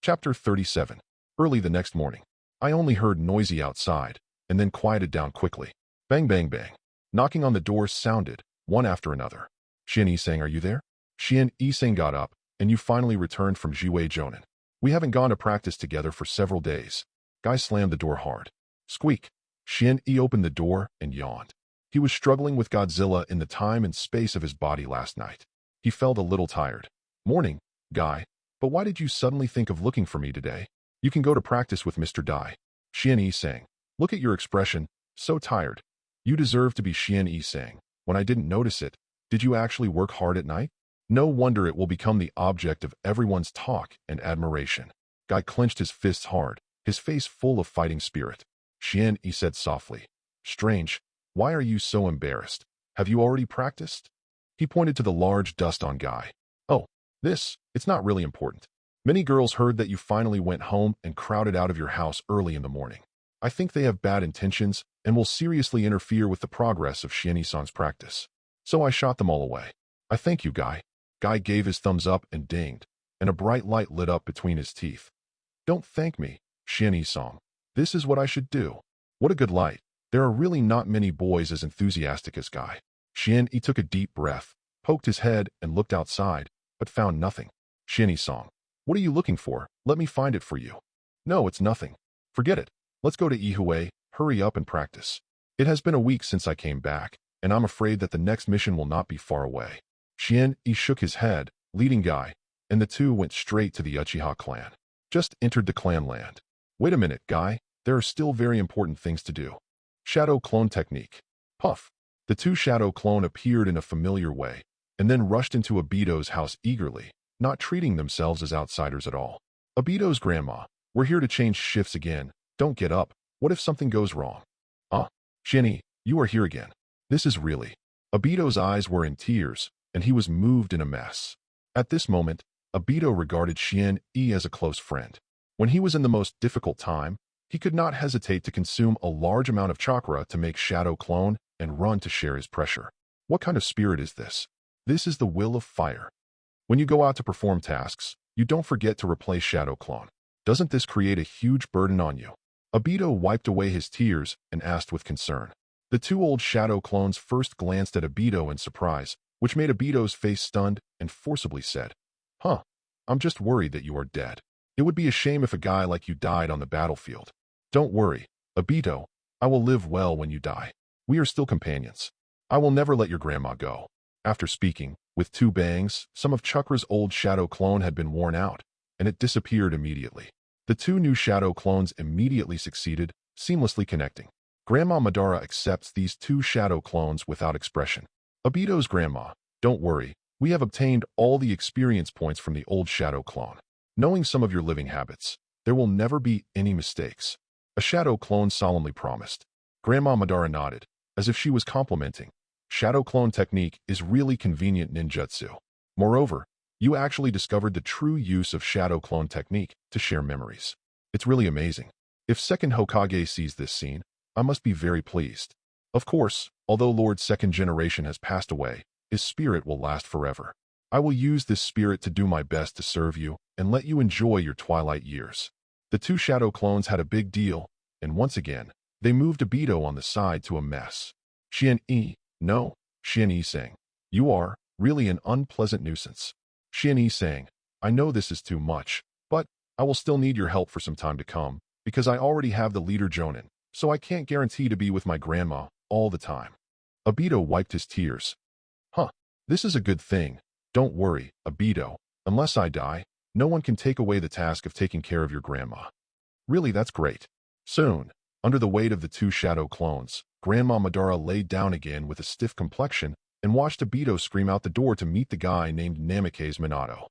Chapter 37. Early the next morning, I only heard noisy outside, and then quieted down quickly. Bang, bang, bang. Knocking on the door sounded, one after another. Xian-Yi-sang, are you there? Xian-Yi-sang got up, and you finally returned from Jiwei Jonin. We haven't gone to practice together for several days. Guy slammed the door hard. Squeak. Xian-Yi opened the door and yawned. He was struggling with Godzilla in the time and space of his body last night. He felt a little tired. Morning, Guy. But why did you suddenly think of looking for me today? You can go to practice with Mr. Dai. Xian-Yi sang. Look at your expression. So tired. You deserve to be Xian-Yi sang. When I didn't notice it, did you actually work hard at night? No wonder it will become the object of everyone's talk and admiration. Guy clenched his fists hard, his face full of fighting spirit. Xian-Yi said softly. Strange. Why are you so embarrassed? Have you already practiced? He pointed to the large dust on Guy. Oh, it's not really important. Many girls heard that you finally went home and crowded out of your house early in the morning. I think they have bad intentions and will seriously interfere with the progress of Xian-Yi-san's practice. So I shot them all away. I thank you, Guy. Guy gave his thumbs up and dinged, and a bright light lit up between his teeth. Don't thank me, Xian-Yi-sang. This is what I should do. What a good light. There are really not many boys as enthusiastic as Guy. Xian-Yi took a deep breath, poked his head, and looked outside, but found nothing. Xian-Yi-sang. What are you looking for? Let me find it for you. No, it's nothing. Forget it. Let's go to Ihuei. Hurry up and practice. It has been a week since I came back, and I'm afraid that the next mission will not be far away. Xian-Yi shook his head, leading Guy, and the two went straight to the Uchiha clan. Just entered the clan land. Wait a minute, Guy. There are still very important things to do. Shadow clone technique. Puff. The two shadow clone appeared in a familiar way, and then rushed into Obito's house eagerly, not treating themselves as outsiders at all. Obito's grandma, we're here to change shifts again. Don't get up. What if something goes wrong? Xian-Yi, you are here again. This is really. Obito's eyes were in tears, and he was moved in a mess. At this moment, Obito regarded Xian-Yi as a close friend. When he was in the most difficult time, he could not hesitate to consume a large amount of chakra to make shadow clone and run to share his pressure. What kind of spirit is this? This is the will of fire. When you go out to perform tasks, you don't forget to replace shadow clone. Doesn't this create a huge burden on you? Obito wiped away his tears and asked with concern. The two old shadow clones first glanced at Obito in surprise, which made Obito's face stunned, and forcibly said, I'm just worried that you are dead. It would be a shame if a guy like you died on the battlefield. Don't worry, Obito. I will live well when you die. We are still companions. I will never let your grandma go. After speaking, with two bangs, some of Chakra's old shadow clone had been worn out, and it disappeared immediately. The two new shadow clones immediately succeeded, seamlessly connecting. Grandma Madara accepts these two shadow clones without expression. Obito's grandma, don't worry, we have obtained all the experience points from the old shadow clone. Knowing some of your living habits, there will never be any mistakes. A shadow clone solemnly promised. Grandma Madara nodded, as if she was complimenting. Shadow clone technique is really convenient ninjutsu. Moreover, you actually discovered the true use of shadow clone technique to share memories. It's really amazing. If second Hokage sees this scene, I must be very pleased. Of course, although Lord's second generation has passed away, his spirit will last forever. I will use this spirit to do my best to serve you and let you enjoy your twilight years. The two shadow clones had a big deal, and once again, they moved Obito on the side to a mess. Xian-Yi, no, Xuanyi saying, "You are really an unpleasant nuisance." Xuanyi saying, "I know this is too much, but I will still need your help for some time to come, because I already have the leader Jonin, so I can't guarantee to be with my grandma all the time." Obito wiped his tears. "Huh, this is a good thing. Don't worry, Obito. Unless I die, no one can take away the task of taking care of your grandma." "Really, that's great." Soon, under the weight of the two shadow clones, Grandma Madara laid down again with a stiff complexion and watched Obito scream out the door to meet the guy named Namikaze Minato.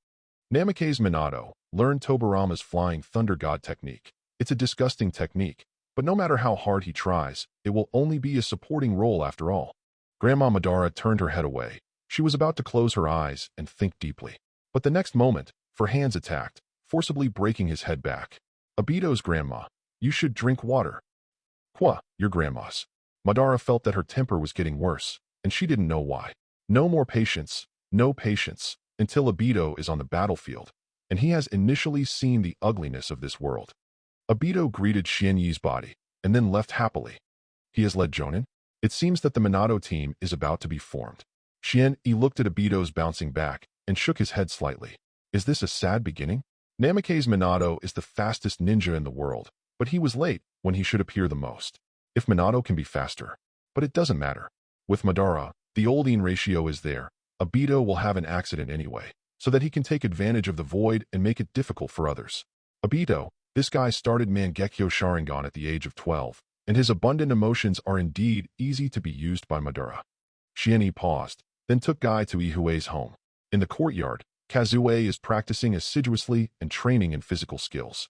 Namikaze Minato learned Tobarama's Flying Thunder God technique. It's a disgusting technique, but no matter how hard he tries, it will only be a supporting role after all. Grandma Madara turned her head away. She was about to close her eyes and think deeply. But the next moment, her hands attacked, forcibly breaking his head back. "Obito's grandma, you should drink water." "Qua, your grandma's." Madara felt that her temper was getting worse, and she didn't know why. No more patience, no patience, until Obito is on the battlefield, and he has initially seen the ugliness of this world. Obito greeted Xuanyi's body, and then left happily. He has led Jonin? It seems that the Minato team is about to be formed. Xuanyi looked at Obito's bouncing back and shook his head slightly. Is this a sad beginning? Namikaze Minato is the fastest ninja in the world, but he was late when he should appear the most. If Minato can be faster. But it doesn't matter. With Madara, the olding ratio is there. Obito will have an accident anyway, so that he can take advantage of the void and make it difficult for others. Obito, this guy started Mangekyo Sharingan at the age of 12, and his abundant emotions are indeed easy to be used by Madara. Xuanyi paused, then took Guy to Ihue's home. In the courtyard, Kazue is practicing assiduously and training in physical skills.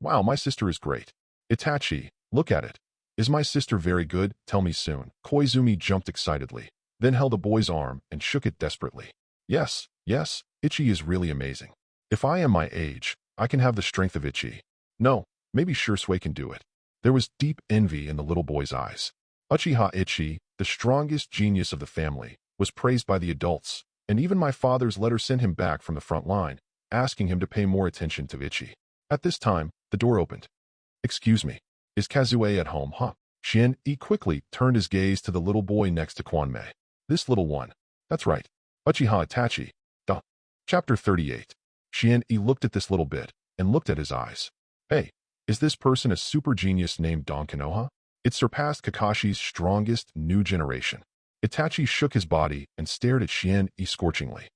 "Wow, my sister is great. Itachi, look at it. Is my sister very good? Tell me soon." Koizumi jumped excitedly, then held the boy's arm and shook it desperately. Yes, Ichi is really amazing. If I am my age, I can have the strength of Ichi. No, maybe Shursui can do it. There was deep envy in the little boy's eyes. Uchiha Ichi, the strongest genius of the family, was praised by the adults, and even my father's letter sent him back from the front line, asking him to pay more attention to Ichi. At this time, the door opened. "Excuse me. Is Kazue at home, huh?" Xuanyi quickly turned his gaze to the little boy next to Kwanmei. "This little one. That's right. Uchiha Itachi. Duh." Chapter 38. Xuanyi looked at this little bit and looked at his eyes. Hey, is this person a super genius named Don Konoha? It surpassed Kakashi's strongest new generation. Itachi shook his body and stared at Xuanyi scorchingly.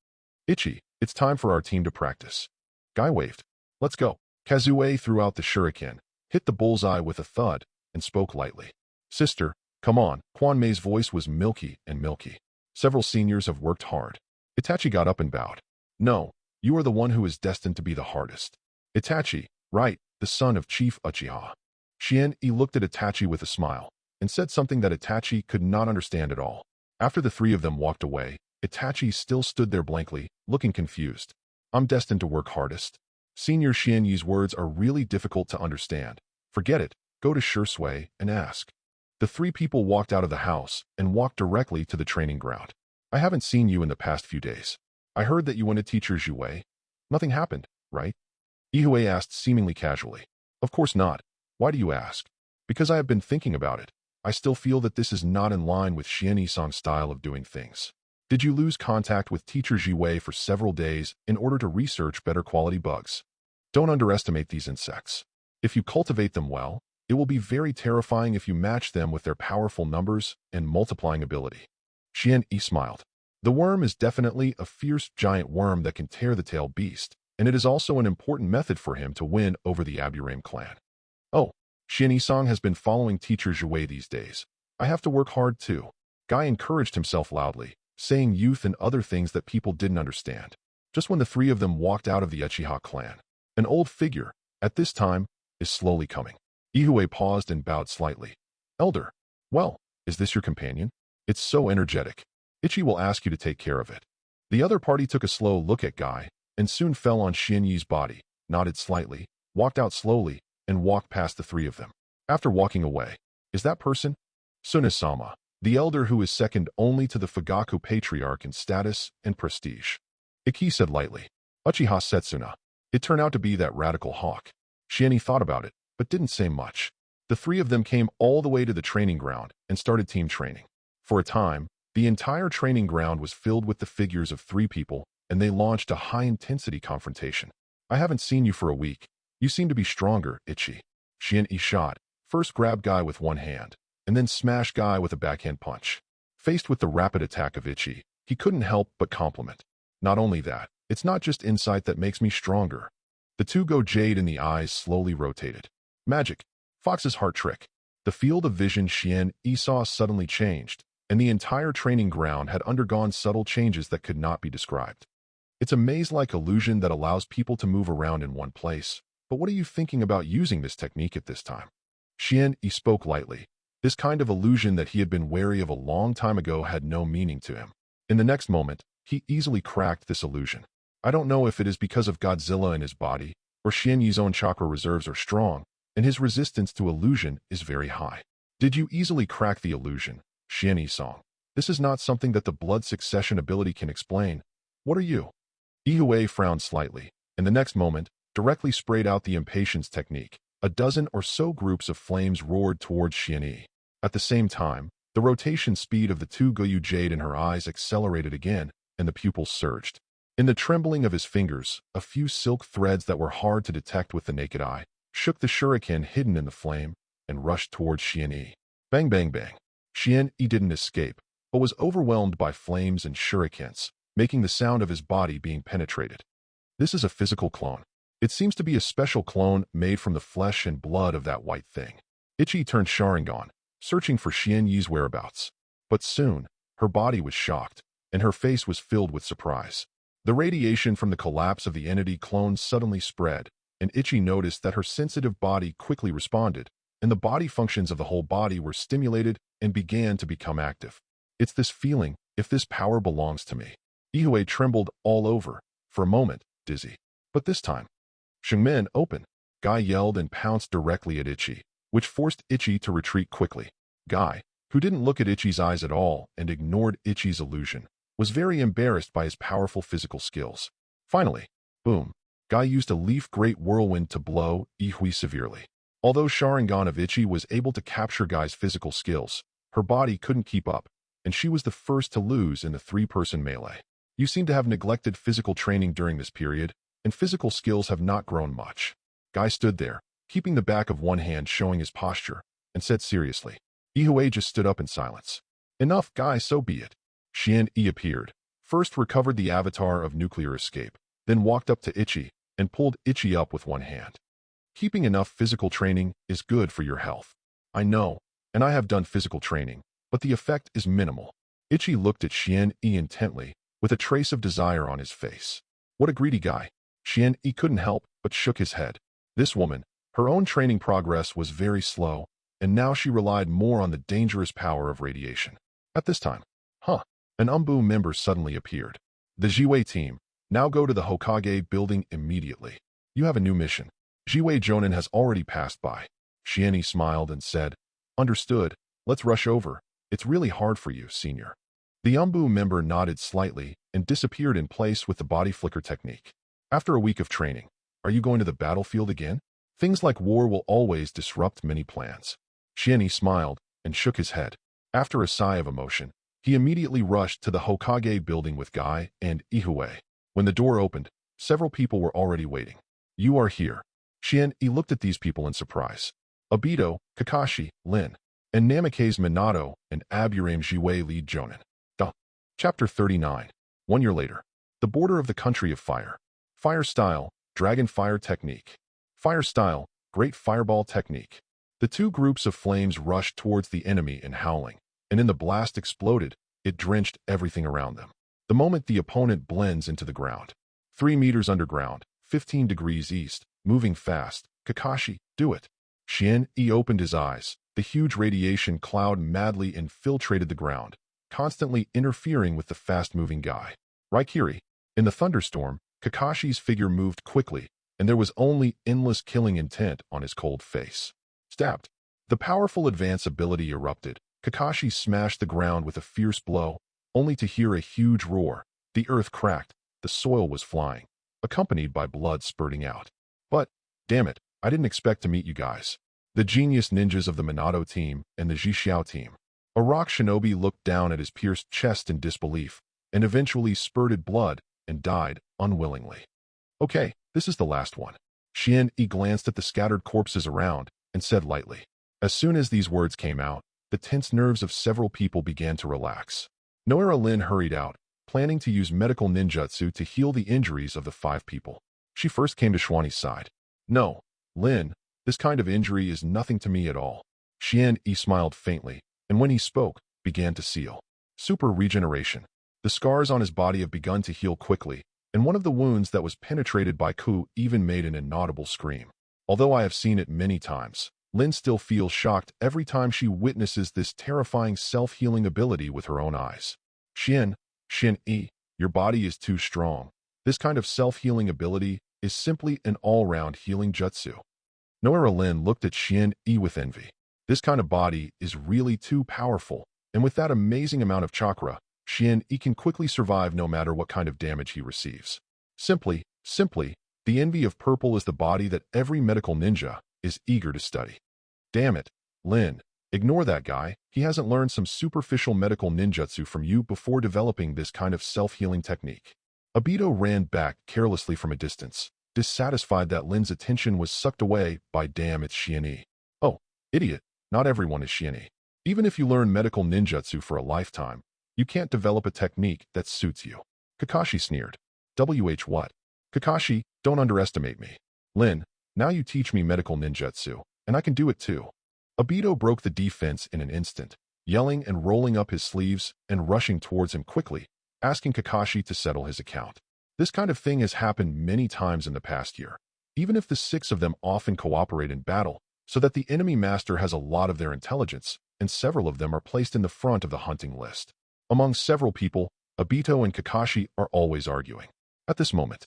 "Ichi, it's time for our team to practice." Guy waved. "Let's go." Kazue threw out the shuriken, hit the bullseye with a thud, and spoke lightly. "Sister, come on." Kwanmei's voice was milky and milky. "Several seniors have worked hard." Itachi got up and bowed. "No, you are the one who is destined to be the hardest." Itachi, right, the son of Chief Uchiha. Xuanyi looked at Itachi with a smile, and said something that Itachi could not understand at all. After the three of them walked away, Itachi still stood there blankly, looking confused. "I'm destined to work hardest." Senior Xuanyi's words are really difficult to understand. Forget it, go to Shursui and ask. The three people walked out of the house and walked directly to the training ground. "I haven't seen you in the past few days. I heard that you went to Teacher Zhuwei. Nothing happened, right?" Ihue asked seemingly casually. "Of course not. Why do you ask?" "Because I have been thinking about it. I still feel that this is not in line with Xuanyi-san's style of doing things. Did you lose contact with Teacher Zhuwei for several days in order to research better quality bugs? Don't underestimate these insects. If you cultivate them well, it will be very terrifying if you match them with their powerful numbers and multiplying ability." Xuanyi smiled. The worm is definitely a fierce giant worm that can tear the tail beast, and it is also an important method for him to win over the Aburame clan. "Oh, Xuanyi-san has been following Teacher Zhuwei these days. I have to work hard too." Guy encouraged himself loudly, saying youth and other things that people didn't understand. Just when the three of them walked out of the Uchiha clan, an old figure, at this time, is slowly coming. Ihue paused and bowed slightly. "Elder, well, is this your companion? It's so energetic. Ichi will ask you to take care of it." The other party took a slow look at Guy, and soon fell on Xuanyi's body, nodded slightly, walked out slowly, and walked past the three of them. After walking away, "Is that person?" "Suna-sama, the elder who is second only to the Fugaku patriarch in status and prestige." Iki said lightly. "Uchiha Setsuna." It turned out to be that radical hawk. Xuanyi thought about it, but didn't say much. The three of them came all the way to the training ground and started team training. For a time, The entire training ground was filled with the figures of 3 people, and they launched a high-intensity confrontation. I haven't seen you for a week. You seem to be stronger, Ichi. Xuanyi shot. First grabbed Guy with one hand, and then smashed Guy with a backhand punch. Faced with the rapid attack of Ichi, he couldn't help but compliment. Not only that, it's not just insight that makes me stronger. The two go jade in the eyes slowly rotated. Magic. Fox's heart trick. The field of vision Xuanyi saw suddenly changed, and the entire training ground had undergone subtle changes that could not be described. It's a maze-like illusion that allows people to move around in one place. But what are you thinking about using this technique at this time? Xuanyi spoke lightly. This kind of illusion that he had been wary of a long time ago had no meaning to him. In the next moment, he easily cracked this illusion. I don't know if it is because of Godzilla in his body, or Xuanyi's own chakra reserves are strong, and his resistance to illusion is very high. Did you easily crack the illusion? Xuanyi song. This is not something that the blood succession ability can explain. What are you? Ihue frowned slightly, and the next moment, directly sprayed out the impatience technique. A dozen or so groups of flames roared towards Xuanyi. At the same time, the rotation speed of the two Goyu jade in her eyes accelerated again, and the pupils surged. In the trembling of his fingers, a few silk threads that were hard to detect with the naked eye shook the shuriken hidden in the flame and rushed towards Xuanyi. Bang bang bang. Xuanyi didn't escape, but was overwhelmed by flames and shurikens, making the sound of his body being penetrated. This is a physical clone. It seems to be a special clone made from the flesh and blood of that white thing. Ichi turned Sharingan, searching for Xuanyi's whereabouts. But soon, her body was shocked, and her face was filled with surprise. The radiation from the collapse of the entity clone suddenly spread, and Ichi noticed that her sensitive body quickly responded, and the body functions of the whole body were stimulated and began to become active. It's this feeling, if this power belongs to me. Ihue trembled all over, for a moment, dizzy. But this time, Shungmen, open! Guy yelled and pounced directly at Ichi, which forced Ichi to retreat quickly. Guy, who didn't look at Ichi's eyes at all and ignored Ichi's illusion, was very embarrassed by his powerful physical skills. Finally, boom, Guy used a leaf great whirlwind to blow Ihue severely. Although Sharingan of Ichi was able to capture Guy's physical skills, her body couldn't keep up, and she was the first to lose in the 3-person melee. You seem to have neglected physical training during this period, and physical skills have not grown much. Guy stood there, keeping the back of one hand showing his posture, and said seriously. Ihue just stood up in silence. Enough, Guy, so be it. Xuanyi appeared, first recovered the avatar of nuclear escape, then walked up to Ichi and pulled Ichi up with one hand. Keeping enough physical training is good for your health. I know, and I have done physical training, but the effect is minimal. Ichi looked at Xuanyi intently, with a trace of desire on his face. What a greedy guy. Xuanyi couldn't help but shook his head. This woman, her own training progress was very slow, and now she relied more on the dangerous power of radiation. At this time, an Umbu member suddenly appeared. The Jiwei team, now go to the Hokage building immediately. You have a new mission. Jiwei Jonin has already passed by. Xuanyi smiled and said, Understood, let's rush over. It's really hard for you, senior. The Umbu member nodded slightly and disappeared in place with the body flicker technique. After a week of training, are you going to the battlefield again? Things like war will always disrupt many plans. Xuanyi smiled and shook his head. After a sigh of emotion, he immediately rushed to the Hokage building with Guy and Ihue. When the door opened, several people were already waiting. You are here. Xuanyi looked at these people in surprise. Obito, Kakashi, Lin, and Namikaze Minato and Aburame Jiwei lead Jonin. Chapter 39. 1 year later. The border of the country of fire. Fire style, dragon fire technique. Fire style, great fireball technique. The two groups of flames rushed towards the enemy in howling, and in the blast exploded, it drenched everything around them. The moment the opponent blends into the ground. 3 meters underground, 15 degrees east, moving fast. Kakashi, do it. Xuanyi opened his eyes. The huge radiation cloud madly infiltrated the ground, constantly interfering with the fast-moving guy. Raikiri. In the thunderstorm, Kakashi's figure moved quickly, and there was only endless killing intent on his cold face. Stabbed. The powerful advance ability erupted. Kakashi smashed the ground with a fierce blow, only to hear a huge roar. The earth cracked, the soil was flying, accompanied by blood spurting out. But, damn it, I didn't expect to meet you guys. The genius ninjas of the Minato team and the Jixiao team. A rock shinobi looked down at his pierced chest in disbelief, and eventually spurted blood and died unwillingly. Okay, this is the last one. Xian-yi glanced at the scattered corpses around and said lightly. As soon as these words came out, the tense nerves of several people began to relax. Noera Lin hurried out, planning to use medical ninjutsu to heal the injuries of the 5 people. She first came to Xuanyi's side. No, Lin, this kind of injury is nothing to me at all. Xian-yi smiled faintly, and when he spoke, began to seal. Super regeneration. The scars on his body have begun to heal quickly, and one of the wounds that was penetrated by Ku even made an inaudible scream. Although I have seen it many times, Lin still feels shocked every time she witnesses this terrifying self-healing ability with her own eyes. Xian-yi, your body is too strong. This kind of self-healing ability is simply an all-round healing jutsu. Noera Lin looked at Xian-yi with envy. This kind of body is really too powerful, and with that amazing amount of chakra, Xian-yi can quickly survive no matter what kind of damage he receives. Simply, the envy of purple is the body that every medical ninja is eager to study. Damn it, Lin, ignore that guy. He hasn't learned some superficial medical ninjutsu from you before developing this kind of self-healing technique. Obito ran back carelessly from a distance, dissatisfied that Lin's attention was sucked away by damn it's Xian-yi. Oh, idiot, not everyone is Xian-yi. Even if you learn medical ninjutsu for a lifetime, you can't develop a technique that suits you. Kakashi sneered. What? Kakashi, don't underestimate me. Lin, now you teach me medical ninjutsu, and I can do it too. Obito broke the defense in an instant, yelling and rolling up his sleeves and rushing towards him quickly, asking Kakashi to settle his account. This kind of thing has happened many times in the past year, even if the 6 of them often cooperate in battle, so that the enemy master has a lot of their intelligence, and several of them are placed in the front of the hunting list. Among several people, Obito and Kakashi are always arguing. At this moment,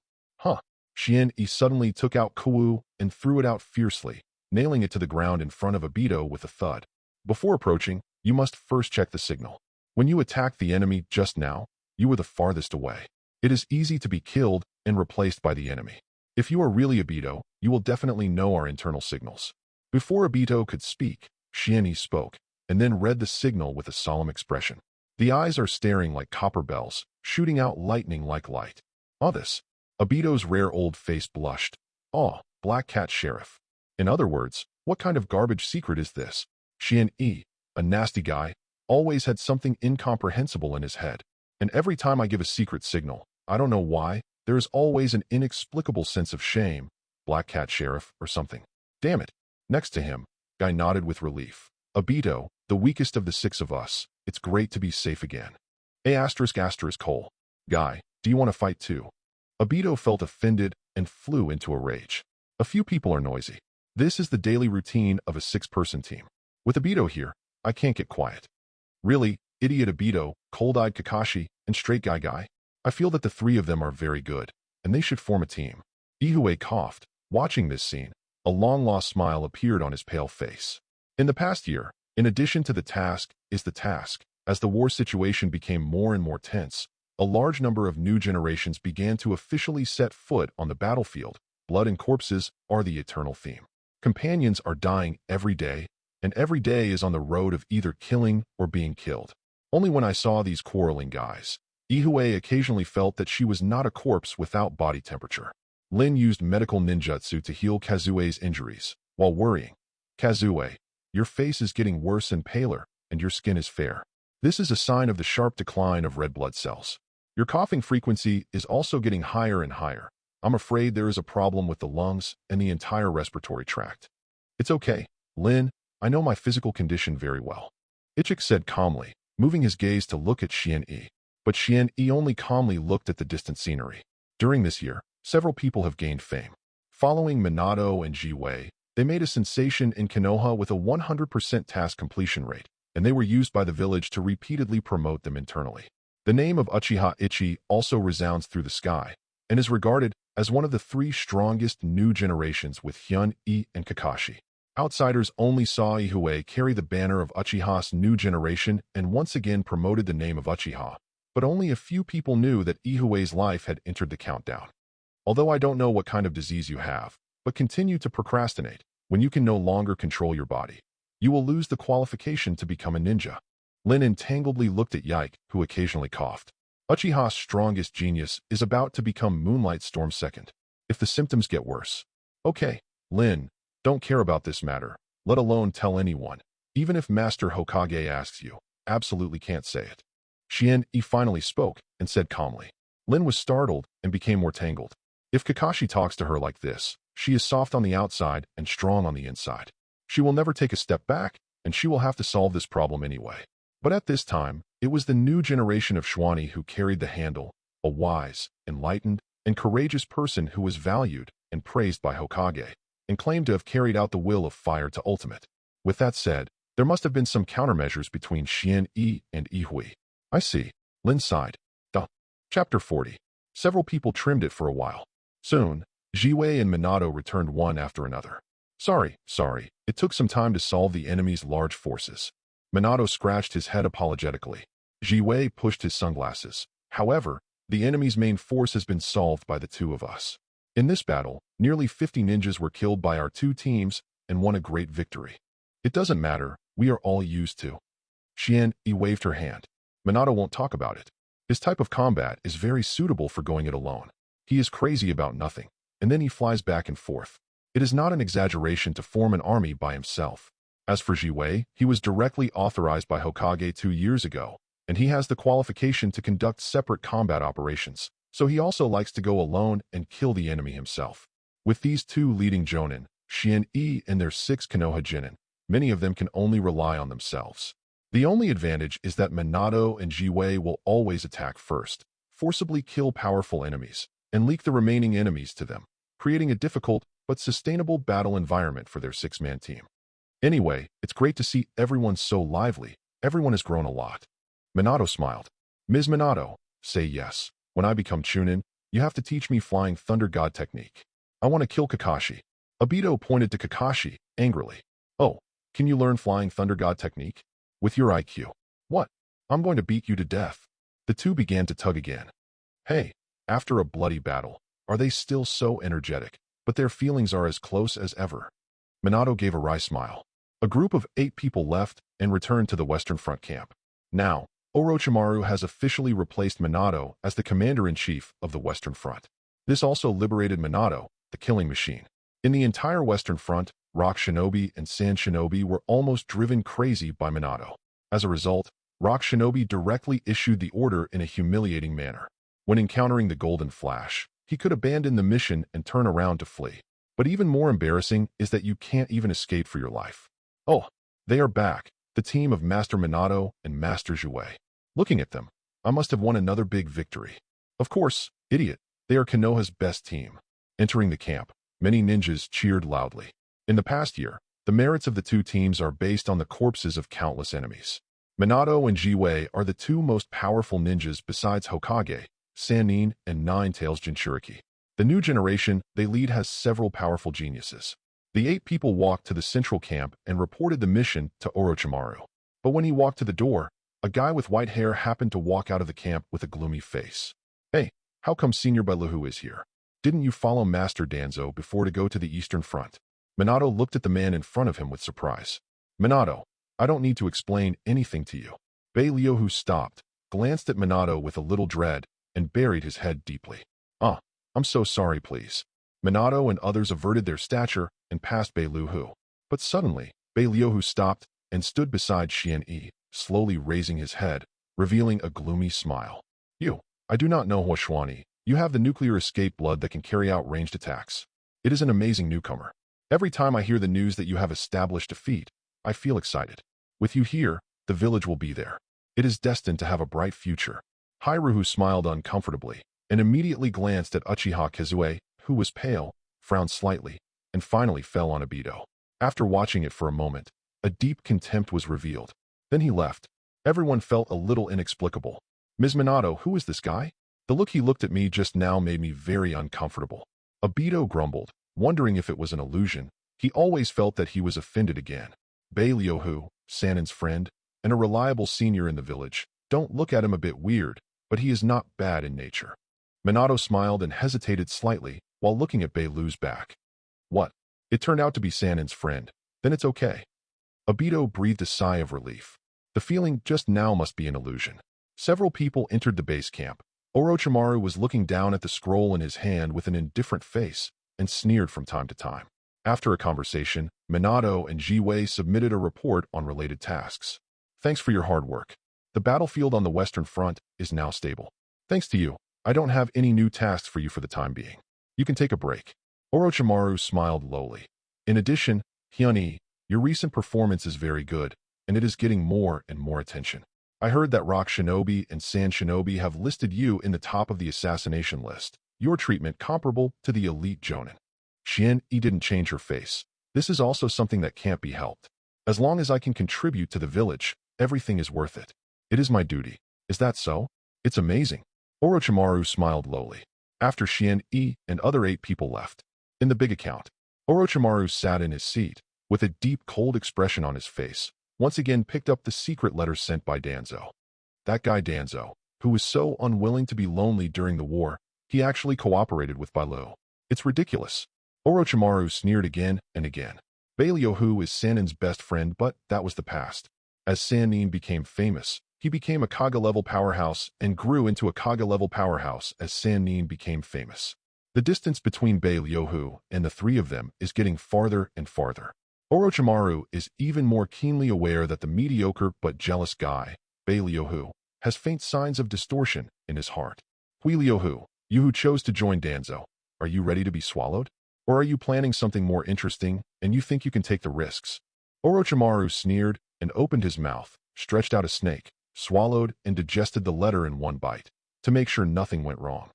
Xian-yi suddenly took out Ku and threw it out fiercely, nailing it to the ground in front of Obito with a thud. Before approaching, you must first check the signal. When you attacked the enemy just now, you were the farthest away. It is easy to be killed and replaced by the enemy. If you are really Obito, you will definitely know our internal signals. Before Obito could speak, Xian-yi spoke, and then read the signal with a solemn expression. The eyes are staring like copper bells, shooting out lightning like light. This. Obito's rare old face blushed. Black Cat Sheriff. In other words, what kind of garbage secret is this? Xian-yi, a nasty guy, always had something incomprehensible in his head. And every time I give a secret signal, I don't know why, there is always an inexplicable sense of shame, Black Cat Sheriff or something. Damn it. Next to him, Guy nodded with relief. Obito, the weakest of the 6 of us, it's great to be safe again. Cole. Guy, do you want to fight too? Obito felt offended and flew into a rage. A few people are noisy. This is the daily routine of a 6-person team. With Obito here, I can't get quiet. Really, idiot Obito, cold-eyed Kakashi, and straight Guy. I feel that the 3 of them are very good, and they should form a team. Ihue coughed. Watching this scene, a long-lost smile appeared on his pale face. In the past year, in addition to the task, as the war situation became more and more tense, a large number of new generations began to officially set foot on the battlefield. Blood and corpses are the eternal theme. Companions are dying every day, and every day is on the road of either killing or being killed. Only when I saw these quarreling guys, Ihue occasionally felt that she was not a corpse without body temperature. Lin used medical ninjutsu to heal Kazue's injuries, while worrying. Kazue, your face is getting worse and paler, and your skin is fair. This is a sign of the sharp decline of red blood cells. Your coughing frequency is also getting higher and higher. I'm afraid there is a problem with the lungs and the entire respiratory tract. It's okay, Lin, I know my physical condition very well. Ichik said calmly, moving his gaze to look at Xian-yi. But Xian-yi only calmly looked at the distant scenery. During this year, several people have gained fame. Following Minato and Ji-Wei, they made a sensation in Konoha with a 100% task completion rate, and they were used by the village to repeatedly promote them internally. The name of Uchiha Ichi also resounds through the sky, and is regarded as one of the 3 strongest new generations with Hyun-e and Kakashi. Outsiders only saw Ihue carry the banner of Uchiha's new generation and once again promoted the name of Uchiha, but only a few people knew that Ihue's life had entered the countdown. Although I don't know what kind of disease you have, but continue to procrastinate, when you can no longer control your body, you will lose the qualification to become a ninja. Lin entangledly looked at Yike, who occasionally coughed. Uchiha's strongest genius is about to become Moonlight Storm second. If the symptoms get worse. Okay, Lin, don't care about this matter, let alone tell anyone. Even if Master Hokage asks you, absolutely can't say it. Xian-e finally spoke and said calmly. Lin was startled and became more tangled. If Kakashi talks to her like this, she is soft on the outside and strong on the inside. She will never take a step back, and she will have to solve this problem anyway. But at this time, it was the new generation of Xuanyi who carried the handle, a wise, enlightened, and courageous person who was valued and praised by Hokage, and claimed to have carried out the will of fire to ultimate. With that said, there must have been some countermeasures between Xian-e and Ihui. I see. Lin sighed. Duh. Chapter 40. Several people trimmed it for a while. Soon, Jiwei and Minato returned one after another. Sorry, it took some time to solve the enemy's large forces. Minato scratched his head apologetically. Jiwei pushed his sunglasses. However, the enemy's main force has been solved by the two of us. In this battle, nearly 50 ninjas were killed by our two teams and won a great victory. It doesn't matter, we are all used to. Xian-e waved her hand. Minato won't talk about it. His type of combat is very suitable for going it alone. He is crazy about nothing, and then he flies back and forth. It is not an exaggeration to form an army by himself. As for Jiwei, he was directly authorized by Hokage 2 years ago, and he has the qualification to conduct separate combat operations, so he also likes to go alone and kill the enemy himself. With these two leading jonin, Xian-e and their 6 Konoha genin, many of them can only rely on themselves. The only advantage is that Minato and Jiwei will always attack first, forcibly kill powerful enemies, and leak the remaining enemies to them, creating a difficult but sustainable battle environment for their 6-man team. Anyway, it's great to see everyone so lively. Everyone has grown a lot. Minato smiled. Ms. Minato, say yes. When I become Chunin, you have to teach me Flying Thunder God technique. I want to kill Kakashi. Obito pointed to Kakashi, angrily. Oh, can you learn Flying Thunder God technique? With your IQ. What? I'm going to beat you to death. The two began to tug again. Hey, after a bloody battle, are they still so energetic, but their feelings are as close as ever? Minato gave a wry smile. A group of 8 people left and returned to the Western Front camp. Now, Orochimaru has officially replaced Minato as the commander-in-chief of the Western Front. This also liberated Minato, the killing machine. In the entire Western Front, Rock Shinobi and Sand Shinobi were almost driven crazy by Minato. As a result, Rock Shinobi directly issued the order in a humiliating manner. When encountering the Golden Flash, he could abandon the mission and turn around to flee. But even more embarrassing is that you can't even escape for your life. Oh, they are back, the team of Master Minato and Master Jiwei. Looking at them, I must have won another big victory. Of course, idiot, they are Konoha's best team. Entering the camp, many ninjas cheered loudly. In the past year, the merits of the two teams are based on the corpses of countless enemies. Minato and Jiwei are the two most powerful ninjas besides Hokage, Sannin, and Nine-Tails Jinchūriki. The new generation they lead has several powerful geniuses. The 8 people walked to the central camp and reported the mission to Orochimaru. But when he walked to the door, a guy with white hair happened to walk out of the camp with a gloomy face. Hey, how come Senior Bijū is here? Didn't you follow Master Danzo before to go to the Eastern Front? Minato looked at the man in front of him with surprise. Minato, I don't need to explain anything to you. Bijū stopped, glanced at Minato with a little dread, and buried his head deeply. I'm so sorry, please. Minato and others averted their stature and passed Bijū. But suddenly, Bijū stopped and stood beside Xian-e, slowly raising his head, revealing a gloomy smile. I do not know Xuanyi. You have the nuclear escape blood that can carry out ranged attacks. It is an amazing newcomer. Every time I hear the news that you have established a feat, I feel excited. With you here, the village will be there. It is destined to have a bright future. Haruhi smiled uncomfortably and immediately glanced at Uchiha Kazue, who was pale, frowned slightly, and finally fell on Obito. After watching it for a moment, a deep contempt was revealed. Then he left. Everyone felt a little inexplicable. Ms. Minato, who is this guy? The look he looked at me just now made me very uncomfortable. Obito grumbled, wondering if it was an illusion. He always felt that he was offended again. Bijū, Sannin's friend, and a reliable senior in the village. Don't look at him a bit weird, but he is not bad in nature. Minato smiled and hesitated slightly while looking at Bijū's back. What? It turned out to be Sannin's friend. Then it's okay. Obito breathed a sigh of relief. The feeling just now must be an illusion. Several people entered the base camp. Orochimaru was looking down at the scroll in his hand with an indifferent face and sneered from time to time. After a conversation, Minato and Jiwei submitted a report on related tasks. Thanks for your hard work. The battlefield on the Western Front is now stable. Thanks to you, I don't have any new tasks for you for the time being. You can take a break. Orochimaru smiled lowly. In addition, Xuanyi, your recent performance is very good, and it is getting more and more attention. I heard that rock shinobi and sand shinobi have listed you in the top of the assassination list. Your treatment comparable to the elite jonin. Xuanyi didn't change her face. This is also something that can't be helped. As long as I can contribute to the village, everything is worth it. It is my duty. Is that so? It's amazing. Orochimaru smiled lowly. After Xuanyi and other 8 people left. In the big account, Orochimaru sat in his seat, with a deep, cold expression on his face, once again picked up the secret letter sent by Danzo. That guy Danzo, who was so unwilling to be lonely during the war, he actually cooperated with bijū. It's ridiculous. Orochimaru sneered again and again. Bijū is Sannin's best friend, but that was the past. As Sannin became famous, he became a Kaga-level powerhouse and grew into a Kaga-level powerhouse as Sannin became famous. The distance between bijū and the 3 of them is getting farther and farther. Orochimaru is even more keenly aware that the mediocre but jealous guy, bijū, has faint signs of distortion in his heart. Bijū, you who chose to join Danzo, are you ready to be swallowed? Or are you planning something more interesting and you think you can take the risks? Orochimaru sneered and opened his mouth, stretched out a snake, swallowed and digested the letter in one bite, to make sure nothing went wrong.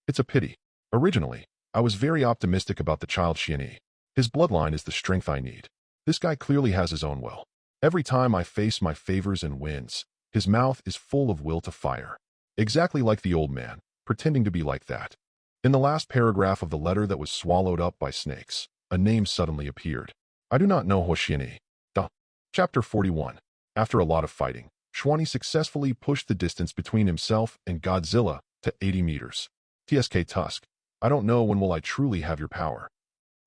It's a pity. Originally, I was very optimistic about the child Xuanyi. His bloodline is the strength I need. This guy clearly has his own will. Every time I face my favors and wins, his mouth is full of will to fire. Exactly like the old man, pretending to be like that. In the last paragraph of the letter that was swallowed up by snakes, a name suddenly appeared. I do not know Xuanyi. Chapter 41. After a lot of fighting, Xuanyi successfully pushed the distance between himself and Godzilla to 80 meters. TSK Tusk, I don't know when will I truly have your power.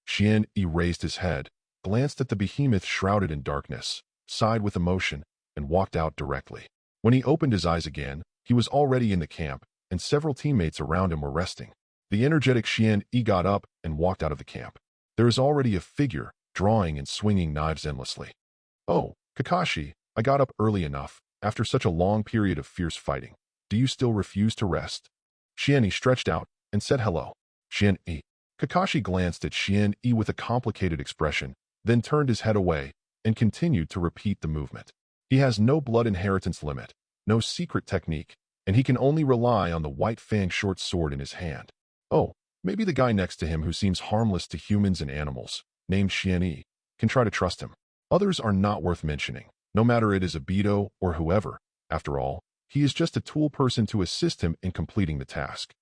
Xuanyi raised his head, glanced at the behemoth shrouded in darkness, sighed with emotion, and walked out directly. When he opened his eyes again, he was already in the camp, and several teammates around him were resting. The energetic Xuanyi got up and walked out of the camp. There is already a figure, drawing and swinging knives endlessly. Oh, Kakashi, I got up early enough, after such a long period of fierce fighting. Do you still refuse to rest? Xuanyi stretched out and said hello. Xuanyi. Kakashi glanced at Xuanyi with a complicated expression, then turned his head away and continued to repeat the movement. He has no blood inheritance limit, no secret technique, and he can only rely on the white fang short sword in his hand. Oh, maybe the guy next to him who seems harmless to humans and animals, named Xuanyi, can try to trust him. Others are not worth mentioning, no matter it is Obito or whoever. After all, he is just a tool person to assist him in completing the task.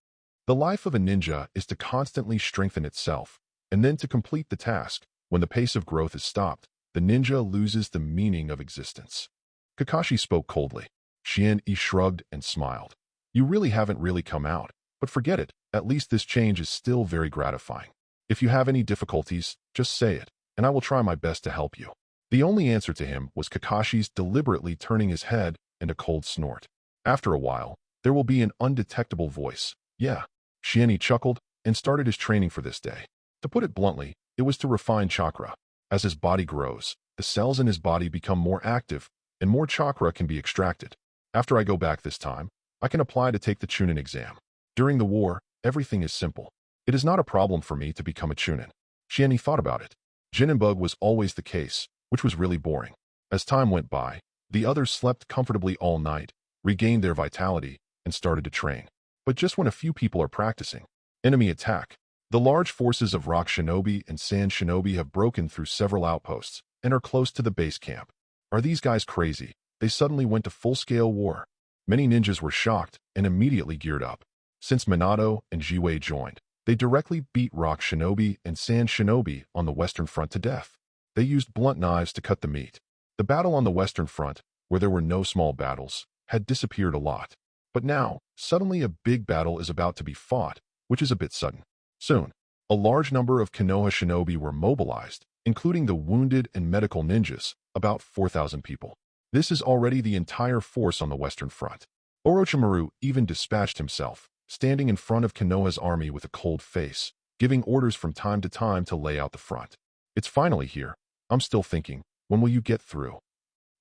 The life of a ninja is to constantly strengthen itself, and then to complete the task. When the pace of growth is stopped, the ninja loses the meaning of existence. Kakashi spoke coldly. Xuanyi shrugged and smiled. You really haven't really come out, but forget it, at least this change is still very gratifying. If you have any difficulties, just say it, and I will try my best to help you. The only answer to him was Kakashi's deliberately turning his head and a cold snort. After a while, there will be an undetectable voice. Yeah. Xuanyi chuckled and started his training for this day. To put it bluntly, it was to refine chakra. As his body grows, the cells in his body become more active, and more chakra can be extracted. After I go back this time, I can apply to take the Chunin exam. During the war, everything is simple. It is not a problem for me to become a Chunin. Xuanyi thought about it. Jininbug was always the case, which was really boring. As time went by, the others slept comfortably all night, regained their vitality, and started to train. But just when a few people are practicing, enemy attack. The large forces of rock shinobi and sand shinobi have broken through several outposts and are close to the base camp. Are these guys crazy? They suddenly went to full-scale war. Many ninjas were shocked and immediately geared up. Since Minato and Jiwei joined, they directly beat rock shinobi and sand shinobi on the Western Front to death. They used blunt knives to cut the meat. The battle on the Western Front, where there were no small battles, had disappeared a lot. But now, suddenly a big battle is about to be fought, which is a bit sudden. Soon, a large number of Konoha shinobi were mobilized, including the wounded and medical ninjas, about 4,000 people. This is already the entire force on the Western Front. Orochimaru even dispatched himself, standing in front of Konoha's army with a cold face, giving orders from time to time to lay out the front. It's finally here. I'm still thinking, when will you get through?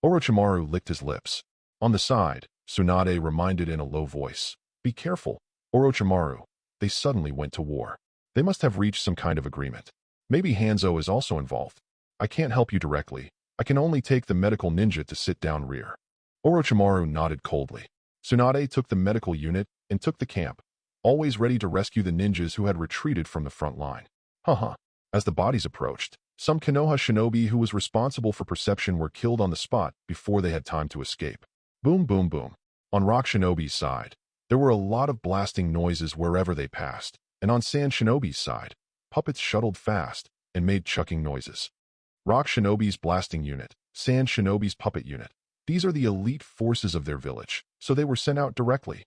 Orochimaru licked his lips. On the side, Tsunade reminded in a low voice, "Be careful, Orochimaru." They suddenly went to war. They must have reached some kind of agreement. Maybe Hanzo is also involved. I can't help you directly. I can only take the medical ninja to sit down rear. Orochimaru nodded coldly. Tsunade took the medical unit and took the camp, always ready to rescue the ninjas who had retreated from the front line. As the bodies approached, some Konoha shinobi who was responsible for perception were killed on the spot before they had time to escape. Boom, boom, boom. On Rock Shinobi's side, there were a lot of blasting noises wherever they passed, and on Sand Shinobi's side, puppets shuttled fast and made chucking noises. Rock Shinobi's blasting unit, Sand Shinobi's puppet unit. These are the elite forces of their village, so they were sent out directly.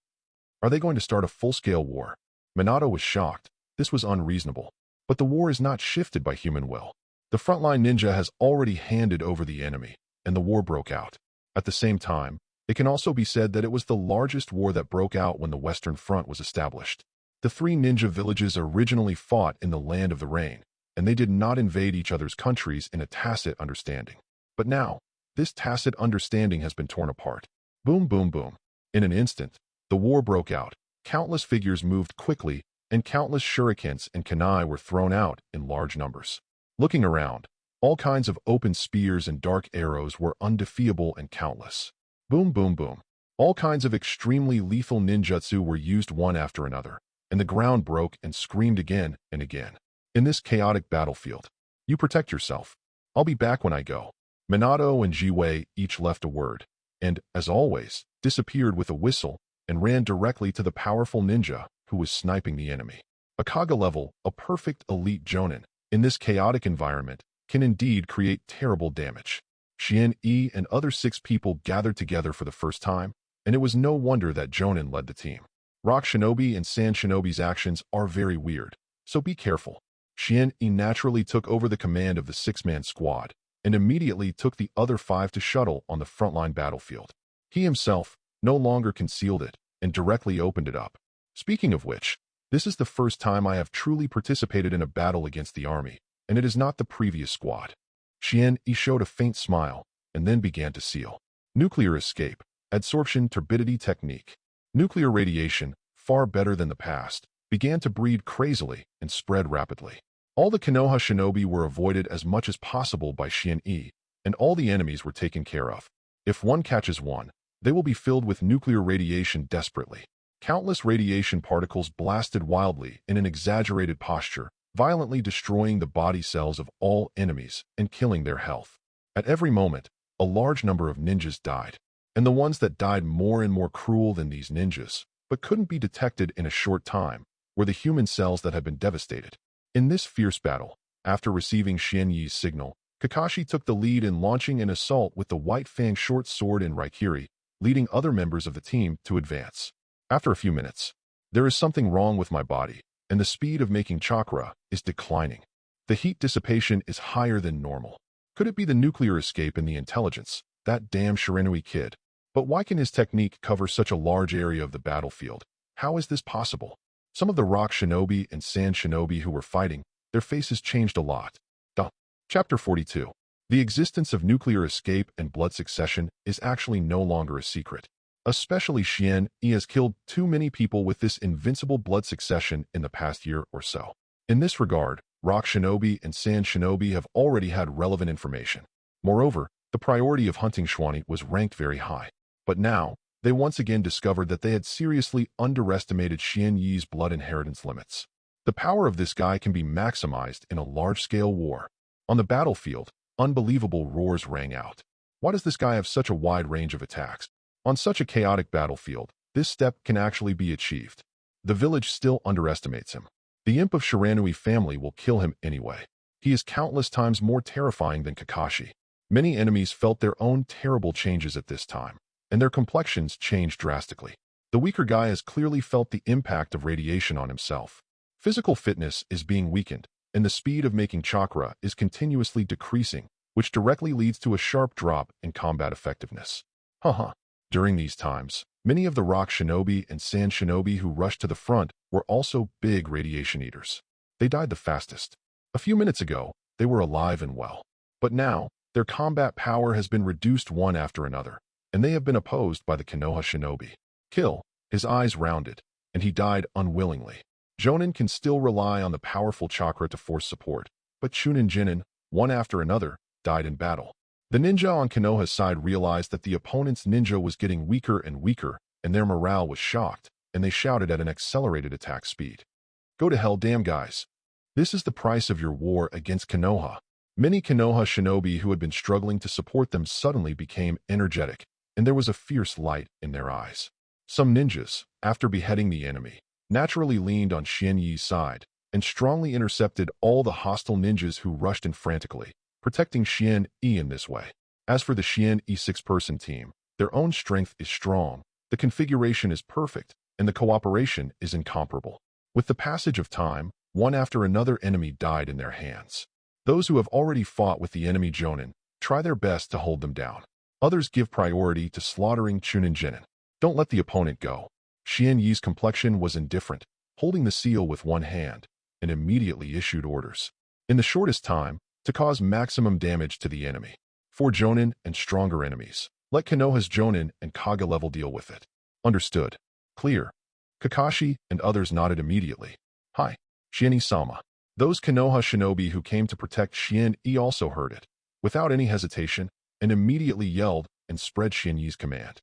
Are they going to start a full-scale war? Minato was shocked. This was unreasonable. But the war is not shifted by human will. The frontline ninja has already handed over the enemy, and the war broke out. At the same time, it can also be said that it was the largest war that broke out when the Western Front was established. The three ninja villages originally fought in the Land of the Rain, and they did not invade each other's countries in a tacit understanding. But now, this tacit understanding has been torn apart. Boom, boom, boom. In an instant, the war broke out. Countless figures moved quickly, and countless shurikens and kunai were thrown out in large numbers. Looking around, all kinds of open spears and dark arrows were undefeatable and countless. Boom, boom, boom. All kinds of extremely lethal ninjutsu were used one after another, and the ground broke and screamed again and again. In this chaotic battlefield, you protect yourself. I'll be back when I go. Minato and Jiwei each left a word, and, as always, disappeared with a whistle and ran directly to the powerful ninja who was sniping the enemy. A Kaga level, a perfect elite jonin, in this chaotic environment, can indeed create terrible damage. Xian and other 6 people gathered together for the first time, and it was no wonder that Jonin led the team. Rock Shinobi and Sand Shinobi's actions are very weird, so be careful. Xian naturally took over the command of the 6-man squad, and immediately took the other 5 to shuttle on the frontline battlefield. He himself no longer concealed it, and directly opened it up. Speaking of which, this is the first time I have truly participated in a battle against the army, and it is not the previous squad. Xian showed a faint smile, and then began to seal. Nuclear escape, adsorption turbidity technique. Nuclear radiation, far better than the past, began to breed crazily and spread rapidly. All the Konoha shinobi were avoided as much as possible by Xian, and all the enemies were taken care of. If one catches one, they will be filled with nuclear radiation desperately. Countless radiation particles blasted wildly in an exaggerated posture, violently destroying the body cells of all enemies and killing their health. At every moment, a large number of ninjas died, and the ones that died more and more cruel than these ninjas, but couldn't be detected in a short time, were the human cells that had been devastated. In this fierce battle, after receiving Xianyi's signal, Kakashi took the lead in launching an assault with the White Fang short sword in Raikiri, leading other members of the team to advance. After a few minutes, there is something wrong with my body, and the speed of making chakra is declining. The heat dissipation is higher than normal. Could it be the nuclear escape in the intelligence, that damn Shiranui kid? But why can his technique cover such a large area of the battlefield? How is this possible? Some of the rock shinobi and sand shinobi who were fighting, their faces changed a lot. Chapter 42. The existence of nuclear escape and blood succession is actually no longer a secret. Especially Xian has killed too many people with this invincible blood succession in the past year or so. In this regard, rock shinobi and sand shinobi have already had relevant information. Moreover, the priority of hunting Xuanyi was ranked very high. But now, they once again discovered that they had seriously underestimated Xianyi's blood inheritance limits. The power of this guy can be maximized in a large-scale war. On the battlefield, unbelievable roars rang out. Why does this guy have such a wide range of attacks? On such a chaotic battlefield, this step can actually be achieved. The village still underestimates him. The imp of Shiranui family will kill him anyway. He is countless times more terrifying than Kakashi. Many enemies felt their own terrible changes at this time, and their complexions changed drastically. The weaker guy has clearly felt the impact of radiation on himself. Physical fitness is being weakened, and the speed of making chakra is continuously decreasing, which directly leads to a sharp drop in combat effectiveness. Haha. During these times, many of the rock shinobi and sand shinobi who rushed to the front were also big radiation eaters. They died the fastest. A few minutes ago, they were alive and well. But now, their combat power has been reduced one after another, and they have been opposed by the Konoha shinobi. Kill. His eyes rounded, and he died unwillingly. Jonin can still rely on the powerful chakra to force support, but Chunin Jinin, one after another, died in battle. The ninja on Konoha's side realized that the opponent's ninja was getting weaker and weaker, and their morale was shocked, and they shouted at an accelerated attack speed. Go to hell, damn guys. This is the price of your war against Konoha. Many Konoha shinobi who had been struggling to support them suddenly became energetic, and there was a fierce light in their eyes. Some ninjas, after beheading the enemy, naturally leaned on Xuanyi's side and strongly intercepted all the hostile ninjas who rushed in frantically, protecting Xuanyi in this way. As for the Xuanyi six-person team, their own strength is strong, the configuration is perfect, and the cooperation is incomparable. With the passage of time, one after another enemy died in their hands. Those who have already fought with the enemy Jonin try their best to hold them down. Others give priority to slaughtering Chunin Jinin. Don't let the opponent go. Xuanyi's complexion was indifferent, holding the seal with one hand, and immediately issued orders. In the shortest time, to cause maximum damage to the enemy. For Jonin and stronger enemies, let Konoha's Jonin and Kaga level deal with it. Understood. Clear. Kakashi and others nodded immediately. Hi, Xuanyi-sama. Those Konoha shinobi who came to protect Xuanyi also heard it, without any hesitation, and immediately yelled and spread Xuanyi's command.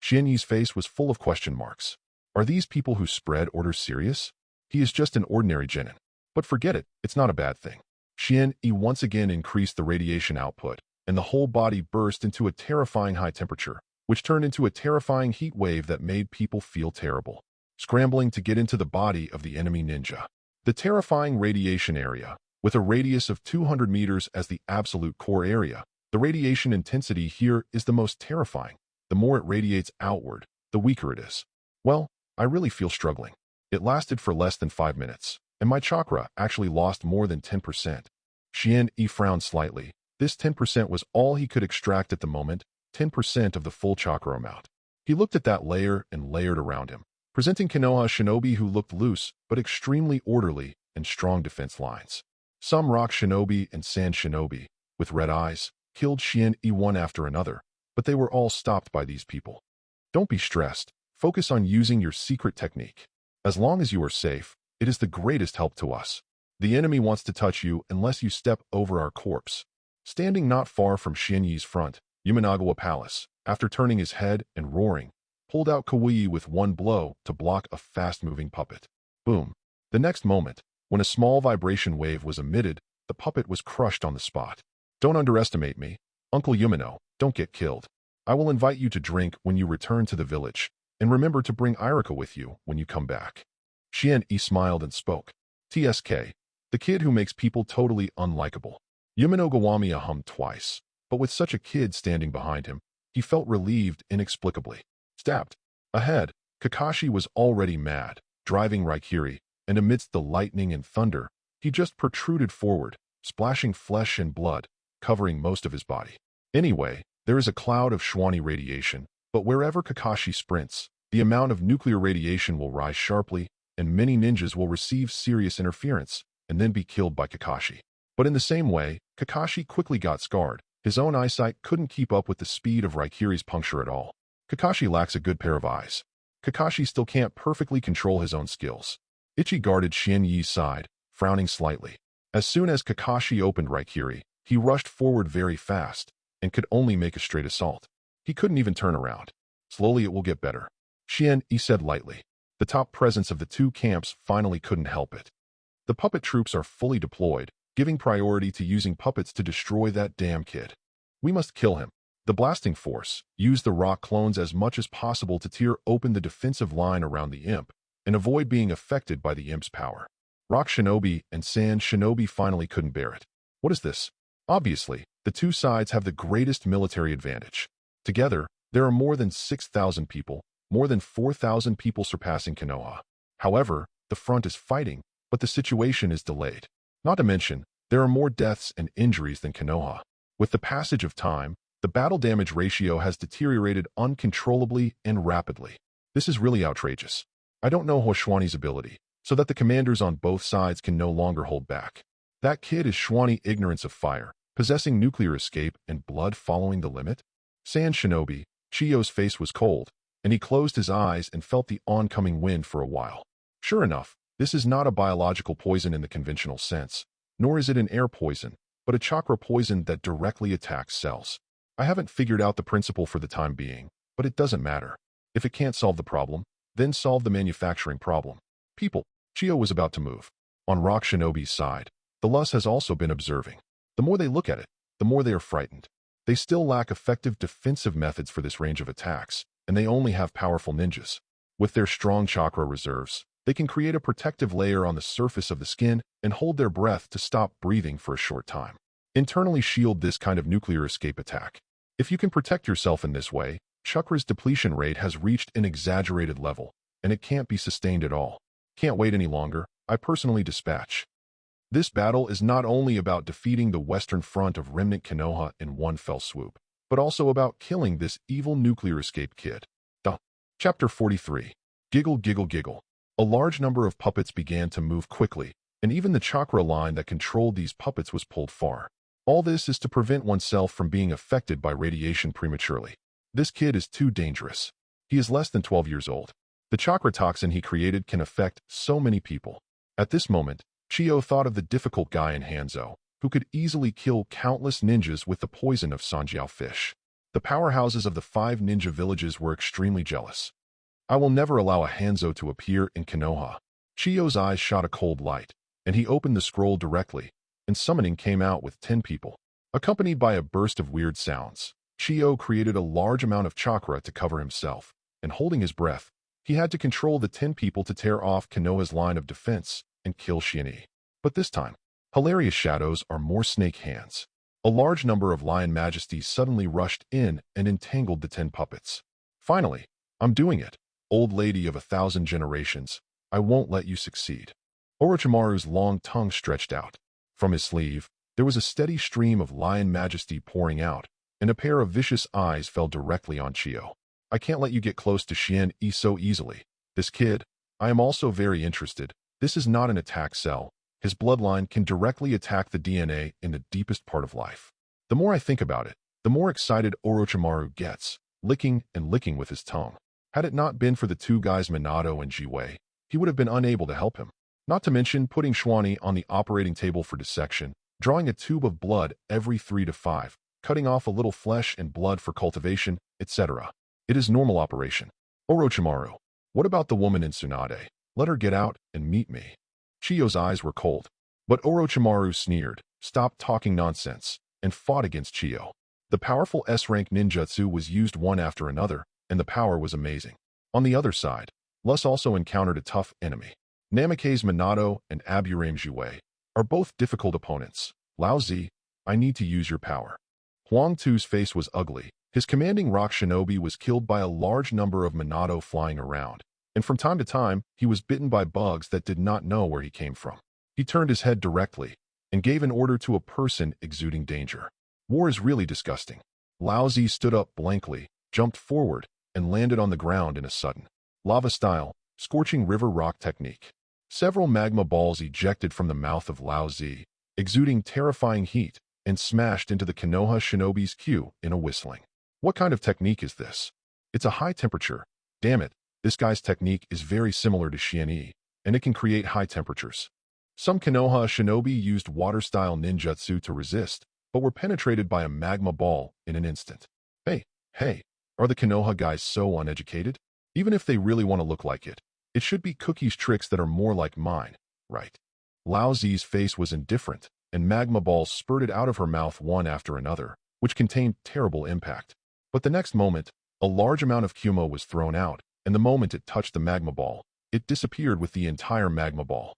Xuanyi's face was full of question marks. Are these people who spread orders serious? He is just an ordinary genin. But forget it, it's not a bad thing. Xuanyi once again increased the radiation output, and the whole body burst into a terrifying high temperature, which turned into a terrifying heat wave that made people feel terrible, scrambling to get into the body of the enemy ninja. The terrifying radiation area, with a radius of 200 meters as the absolute core area, the radiation intensity here is the most terrifying. The more it radiates outward, the weaker it is. Well, I really feel struggling. It lasted for less than 5 minutes, and my chakra actually lost more than 10%. Xuanyi frowned slightly. This 10% was all he could extract at the moment, 10% of the full chakra amount. He looked at that layer and layered around him, presenting Konoha shinobi who looked loose but extremely orderly and strong defense lines. Some rock shinobi and sand shinobi, with red eyes, killed Xuanyi one after another, but they were all stopped by these people. Don't be stressed. Focus on using your secret technique. As long as you are safe, it is the greatest help to us. The enemy wants to touch you unless you step over our corpse. Standing not far from Xuanyi's front, Yamanagawa Palace, after turning his head and roaring, pulled out Kawaii with one blow to block a fast-moving puppet. Boom. The next moment, when a small vibration wave was emitted, the puppet was crushed on the spot. Don't underestimate me. Uncle Yumino, don't get killed. I will invite you to drink when you return to the village, and remember to bring Irika with you when you come back. Xuanyi smiled and spoke. TSK, the kid who makes people totally unlikable. Yumino Gawamiya hummed twice, but with such a kid standing behind him, he felt relieved inexplicably. Stabbed. Ahead, Kakashi was already mad, driving Raikiri, and amidst the lightning and thunder, he just protruded forward, splashing flesh and blood, covering most of his body. Anyway, there is a cloud of Xuanyi radiation, but wherever Kakashi sprints, the amount of nuclear radiation will rise sharply, and many ninjas will receive serious interference and then be killed by Kakashi. But in the same way, Kakashi quickly got scarred. His own eyesight couldn't keep up with the speed of Raikiri's puncture at all. Kakashi lacks a good pair of eyes. Kakashi still can't perfectly control his own skills. Ichi guarded Xuanyi's side, frowning slightly. As soon as Kakashi opened Raikiri, he rushed forward very fast, and could only make a straight assault. He couldn't even turn around. Slowly it will get better. Xuanyi said lightly. The top presence of the two camps finally couldn't help it. The puppet troops are fully deployed, giving priority to using puppets to destroy that damn kid. We must kill him. The blasting force used the rock clones as much as possible to tear open the defensive line around the imp and avoid being affected by the imp's power. Rock shinobi and sand shinobi finally couldn't bear it. What is this? Obviously, the two sides have the greatest military advantage. Together, there are more than 6,000 people, more than 4,000 people surpassing Konoha. However, the front is fighting, but the situation is delayed. Not to mention, there are more deaths and injuries than Konoha. With the passage of time, the battle damage ratio has deteriorated uncontrollably and rapidly. This is really outrageous. I don't know Xuanyi's ability, so that the commanders on both sides can no longer hold back. That kid is Xuanyi ignorance of fire, possessing nuclear escape and blood following the limit? Sand Shinobi, Chiyo's face was cold, and he closed his eyes and felt the oncoming wind for a while. Sure enough, this is not a biological poison in the conventional sense, nor is it an air poison, but a chakra poison that directly attacks cells. I haven't figured out the principle for the time being, but it doesn't matter. If it can't solve the problem, then solve the manufacturing problem. People, Chiyo was about to move. On Rock Shinobi's side, the Lus has also been observing. The more they look at it, the more they are frightened. They still lack effective defensive methods for this range of attacks, and they only have powerful ninjas. With their strong chakra reserves, they can create a protective layer on the surface of the skin and hold their breath to stop breathing for a short time. Internally shield this kind of nuclear escape attack. If you can protect yourself in this way, Chakra's depletion rate has reached an exaggerated level, and it can't be sustained at all. Can't wait any longer, I personally dispatch. This battle is not only about defeating the western front of remnant Konoha in one fell swoop, but also about killing this evil nuclear escape kid. Chapter 43. Giggle Giggle Giggle. A large number of puppets began to move quickly, and even the chakra line that controlled these puppets was pulled far. All this is to prevent oneself from being affected by radiation prematurely. This kid is too dangerous. He is less than 12 years old. The chakra toxin he created can affect so many people. At this moment, Chiyo thought of the difficult guy in Hanzo, who could easily kill countless ninjas with the poison of Sanjiao fish. The powerhouses of the 5 ninja villages were extremely jealous. I will never allow a Hanzo to appear in Konoha. Chiyo's eyes shot a cold light, and he opened the scroll directly, and summoning came out with 10 people. Accompanied by a burst of weird sounds, Chiyo created a large amount of chakra to cover himself, and holding his breath, he had to control the 10 people to tear off Konoha's line of defense and kill Xuanyi. But this time, hilarious shadows are more snake hands. A large number of lion majesties suddenly rushed in and entangled the 10 puppets. Finally, I'm doing it. Old lady of 1,000 generations, I won't let you succeed. Orochimaru's long tongue stretched out. From his sleeve, there was a steady stream of lion majesty pouring out, and a pair of vicious eyes fell directly on Chiyo. I can't let you get close to Xuanyi so easily. This kid, I am also very interested. This is not an attack cell. His bloodline can directly attack the DNA in the deepest part of life. The more I think about it, the more excited Orochimaru gets, licking and licking with his tongue. Had it not been for the 2 guys Minato and Jiwei, he would have been unable to help him. Not to mention putting Xuanyi on the operating table for dissection, drawing a tube of blood every 3 to 5, cutting off a little flesh and blood for cultivation, etc. It is normal operation. Orochimaru, what about the woman in Tsunade? Let her get out and meet me. Chiyo's eyes were cold, but Orochimaru sneered, stopped talking nonsense, and fought against Chiyo. The powerful S-rank ninjutsu was used one after another, and the power was amazing. On the other side, Lus also encountered a tough enemy. Namake's Minato and Aburame Jiwei are both difficult opponents. Lao Zi, I need to use your power. Huang Tu's face was ugly. His commanding rock shinobi was killed by a large number of Minato flying around, and from time to time, he was bitten by bugs that did not know where he came from. He turned his head directly and gave an order to a person exuding danger. War is really disgusting. Lao Zi stood up blankly, jumped forward, and landed on the ground in a sudden lava-style, scorching river rock technique. Several magma balls ejected from the mouth of Lao Zi, exuding terrifying heat, and smashed into the Konoha shinobi's queue in a whistling. What kind of technique is this? It's a high temperature. Damn it, this guy's technique is very similar to Xuanyi, and it can create high temperatures. Some Konoha shinobi used water-style ninjutsu to resist, but were penetrated by a magma ball in an instant. Hey, are the Konoha guys so uneducated? Even if they really want to look like it, it should be Cookie's tricks that are more like mine, right? Lao Zi's face was indifferent, and magma balls spurted out of her mouth one after another, which contained terrible impact. But the next moment, a large amount of Kumo was thrown out, and the moment it touched the magma ball, it disappeared with the entire magma ball.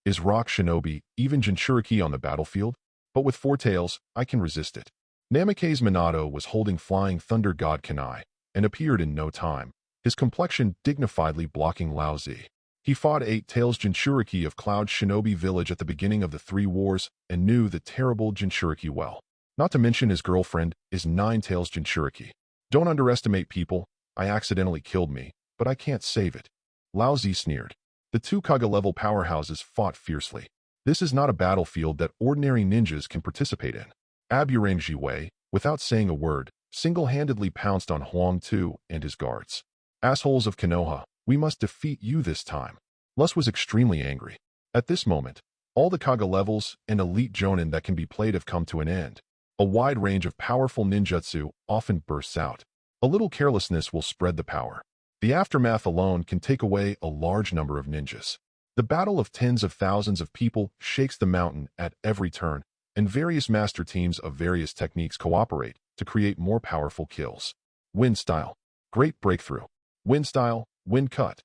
Is rock shinobi even jinchūriki on the battlefield? But with 4 tails, I can resist it. Namake's Minato was holding flying thunder god Kanai, and appeared in no time, his complexion dignifiedly blocking Lao Zi. He fought 8 tails jinchūriki of Cloud Shinobi Village at the beginning of the 3 wars, and knew the terrible jinchūriki well. Not to mention his girlfriend is Nine Tails Jinchūriki. Don't underestimate people. I accidentally killed me, but I can't save it. Lao Zi sneered. The two Kaga-level powerhouses fought fiercely. This is not a battlefield that ordinary ninjas can participate in. Aburang Jiwei, without saying a word, single-handedly pounced on Huang Tu and his guards. Assholes of Konoha, we must defeat you this time. Lus was extremely angry. At this moment, all the Kaga levels and elite jonin that can be played have come to an end. A wide range of powerful ninjutsu often bursts out. A little carelessness will spread the power. The aftermath alone can take away a large number of ninjas. The battle of tens of thousands of people shakes the mountain at every turn, and various master teams of various techniques cooperate to create more powerful kills. Wind style. Great breakthrough. Wind style. Wind cut.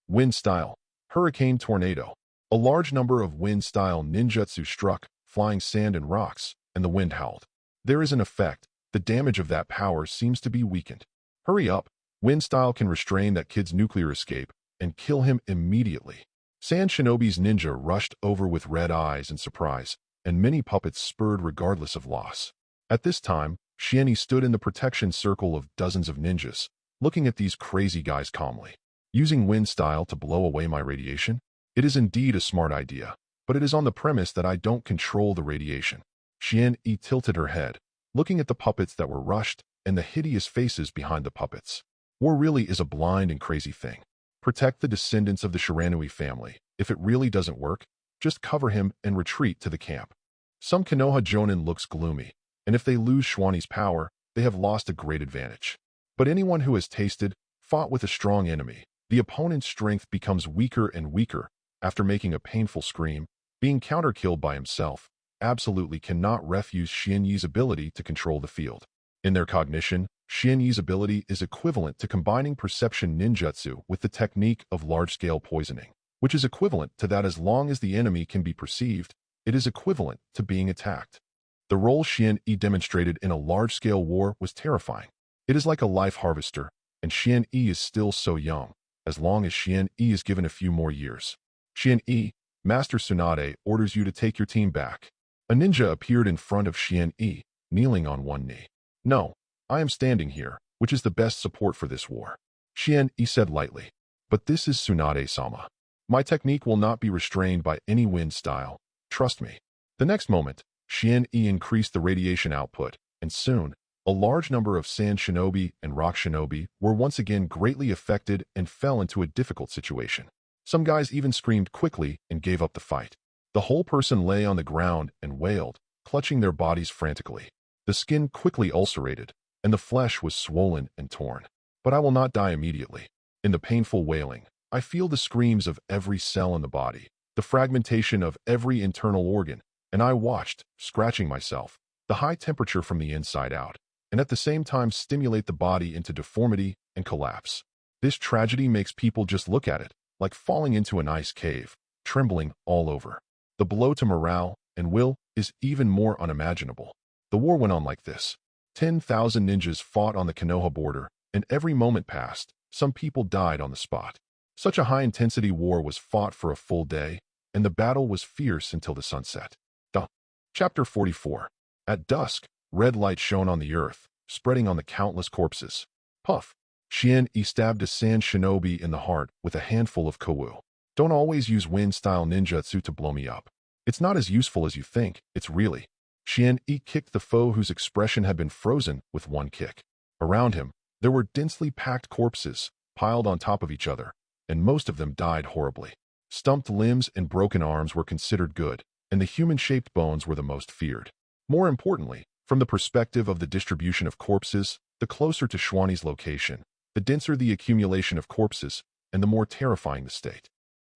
Wind style. Hurricane tornado. A large number of wind style ninjutsu struck, flying sand and rocks, and the wind howled. There is an effect. The damage of that power seems to be weakened. Hurry up. Wind style can restrain that kid's nuclear escape and kill him immediately. Sand Shinobi's ninja rushed over with red eyes and surprise, and many puppets spurred regardless of loss. At this time, Xuanyi stood in the protection circle of dozens of ninjas, looking at these crazy guys calmly. Using wind style to blow away my radiation? It is indeed a smart idea, but it is on the premise that I don't control the radiation. Xuanyi tilted her head, looking at the puppets that were rushed and the hideous faces behind the puppets. War really is a blind and crazy thing. Protect the descendants of the Shiranui family. If it really doesn't work, just cover him and retreat to the camp. Some Konoha jonin looks gloomy, and if they lose Xuanyi's power, they have lost a great advantage. But anyone who has tasted, fought with a strong enemy, the opponent's strength becomes weaker and weaker after making a painful scream, being counter-killed by himself, absolutely cannot refuse Xuanyi's ability to control the field. In their cognition, Xuanyi's ability is equivalent to combining perception ninjutsu with the technique of large-scale poisoning, which is equivalent to that as long as the enemy can be perceived, it is equivalent to being attacked. The role Xuanyi demonstrated in a large-scale war was terrifying. It is like a life harvester, and Xuanyi is still so young, as long as Xuanyi is given a few more years. Xuanyi, Master Tsunade orders you to take your team back. A ninja appeared in front of Xuanyi, kneeling on one knee. No, I am standing here, which is the best support for this war. Xuanyi said lightly. But this is Tsunade-sama. My technique will not be restrained by any wind style. Trust me. The next moment, Xuanyi increased the radiation output, and soon, a large number of sand shinobi and rock shinobi were once again greatly affected and fell into a difficult situation. Some guys even screamed quickly and gave up the fight. The whole person lay on the ground and wailed, clutching their bodies frantically. The skin quickly ulcerated, and the flesh was swollen and torn. But I will not die immediately. In the painful wailing, I feel the screams of every cell in the body, the fragmentation of every internal organ, and I watched, scratching myself, the high temperature from the inside out, and at the same time stimulate the body into deformity and collapse. This tragedy makes people just look at it, like falling into an ice cave, trembling all over. The blow to morale and will is even more unimaginable. The war went on like this. 10,000 ninjas fought on the Konoha border, and every moment passed, some people died on the spot. Such a high-intensity war was fought for a full day, and the battle was fierce until the sunset. Chapter 44. At dusk, red light shone on the earth, spreading on the countless corpses. Puff. Xuanyi stabbed a sand shinobi in the heart with a handful of kowu. Don't always use wind-style ninjutsu to blow me up. It's not as useful as you think, it's really. Xuanyi kicked the foe whose expression had been frozen with one kick. Around him, there were densely packed corpses, piled on top of each other, and most of them died horribly. Stumped limbs and broken arms were considered good, and the human-shaped bones were the most feared. More importantly, from the perspective of the distribution of corpses, the closer to Xuanyi's location, the denser the accumulation of corpses, and the more terrifying the state.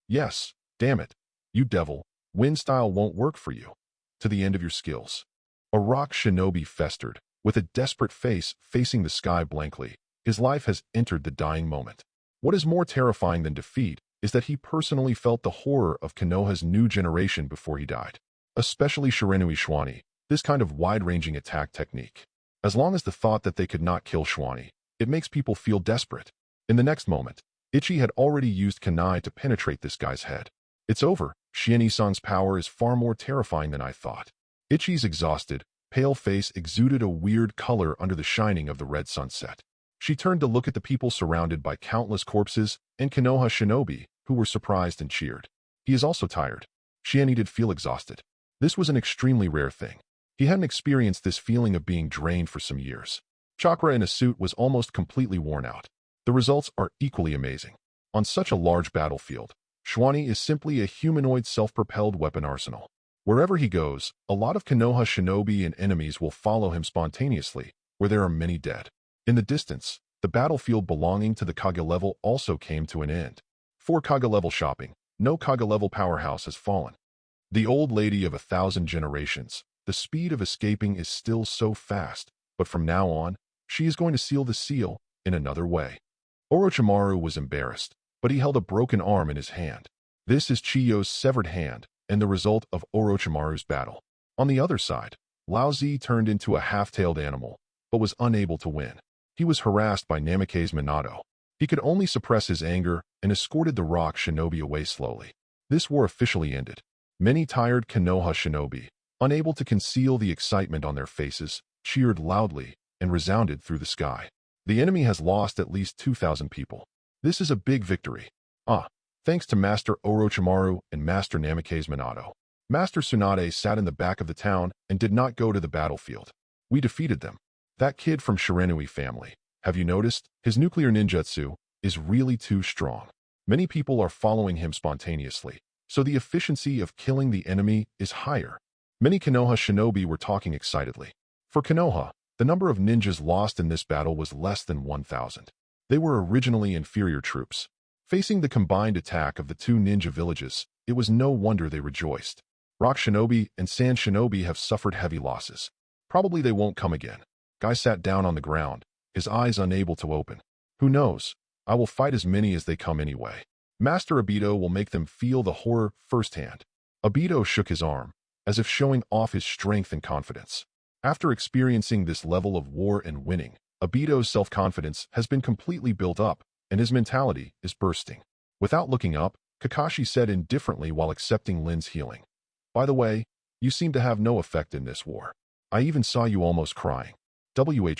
Yes, damn it, you devil, wind style won't work for you. To the end of your skills. A rock shinobi festered, with a desperate face facing the sky blankly. His life has entered the dying moment. What is more terrifying than defeat is that he personally felt the horror of Konoha's new generation before he died. Especially Shiranui Xuanyi, this kind of wide-ranging attack technique. As long as the thought that they could not kill Xuanyi, it makes people feel desperate. In the next moment, Ichi had already used kunai to penetrate this guy's head. It's over. Xuanyi-san's power is far more terrifying than I thought. Ichi's exhausted, pale face exuded a weird color under the shining of the red sunset. She turned to look at the people surrounded by countless corpses and Konoha shinobi, who were surprised and cheered. He is also tired. Xuanyi did feel exhausted. This was an extremely rare thing. He hadn't experienced this feeling of being drained for some years. Chakra in a suit was almost completely worn out. The results are equally amazing. On such a large battlefield, Xuanyi is simply a humanoid self-propelled weapon arsenal. Wherever he goes, a lot of Konoha shinobi and enemies will follow him spontaneously, where there are many dead. In the distance, the battlefield belonging to the Kage level also came to an end. For Kage level shopping, no Kage level powerhouse has fallen. The old lady of 1,000 generations, the speed of escaping is still so fast, but from now on, she is going to seal the seal in another way. Orochimaru was embarrassed, but he held a broken arm in his hand. This is Chiyo's severed hand, and the result of Orochimaru's battle. On the other side, Laozi turned into a half-tailed animal, but was unable to win. He was harassed by Namikaze Minato. He could only suppress his anger and escorted the rock shinobi away slowly. This war officially ended. Many tired Konoha shinobi, unable to conceal the excitement on their faces, cheered loudly and resounded through the sky. The enemy has lost at least 2,000 people. This is a big victory. Thanks to Master Orochimaru and Master Namikaze Minato. Master Tsunade sat in the back of the town and did not go to the battlefield. We defeated them. That kid from Shiranui family, have you noticed? His nuclear ninjutsu is really too strong. Many people are following him spontaneously, so the efficiency of killing the enemy is higher. Many Konoha shinobi were talking excitedly. For Konoha, the number of ninjas lost in this battle was less than 1,000. They were originally inferior troops. Facing the combined attack of the two ninja villages, it was no wonder they rejoiced. Rock shinobi and sand shinobi have suffered heavy losses. Probably they won't come again. Guy sat down on the ground, his eyes unable to open. Who knows? I will fight as many as they come anyway. Master Obito will make them feel the horror firsthand. Obito shook his arm, as if showing off his strength and confidence. After experiencing this level of war and winning, Obito's self-confidence has been completely built up, and his mentality is bursting. Without looking up, Kakashi said indifferently while accepting Lin's healing. By the way, you seem to have no effect in this war. I even saw you almost crying.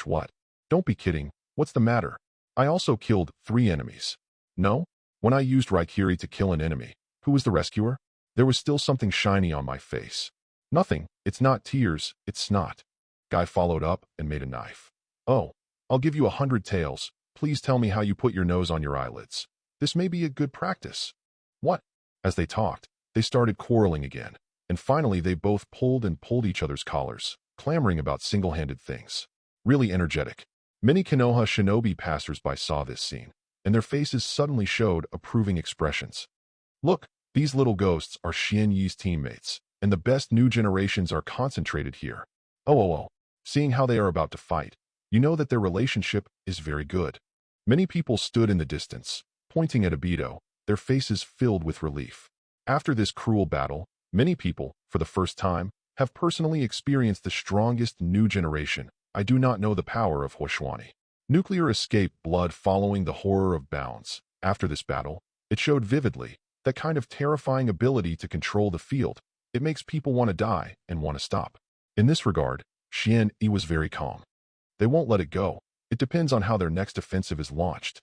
What? Don't be kidding, what's the matter? I also killed 3 enemies. No? When I used Raikiri to kill an enemy, who was the rescuer? There was still something shiny on my face. Nothing, it's not tears, it's snot. Guy followed up and made a knife. Oh, I'll give you 100 taels. Please tell me how you put your nose on your eyelids. This may be a good practice. What? As they talked, they started quarreling again, and finally they both pulled each other's collars, clamoring about single-handed things. Really energetic. Many Konoha shinobi passers-by saw this scene, and their faces suddenly showed approving expressions. Look, these little ghosts are Xuanyi's teammates, and the best new generations are concentrated here. Seeing how they are about to fight, you know that their relationship is very good. Many people stood in the distance, pointing at Obito, their faces filled with relief. After this cruel battle, many people, for the first time, have personally experienced the strongest new generation. I do not know the power of Xuanyi. Nuclear escape blood following the horror of bounds. After this battle, it showed vividly that kind of terrifying ability to control the field. It makes people want to die and want to stop. In this regard, Xuanyi was very calm. They won't let it go. It depends on how their next offensive is launched.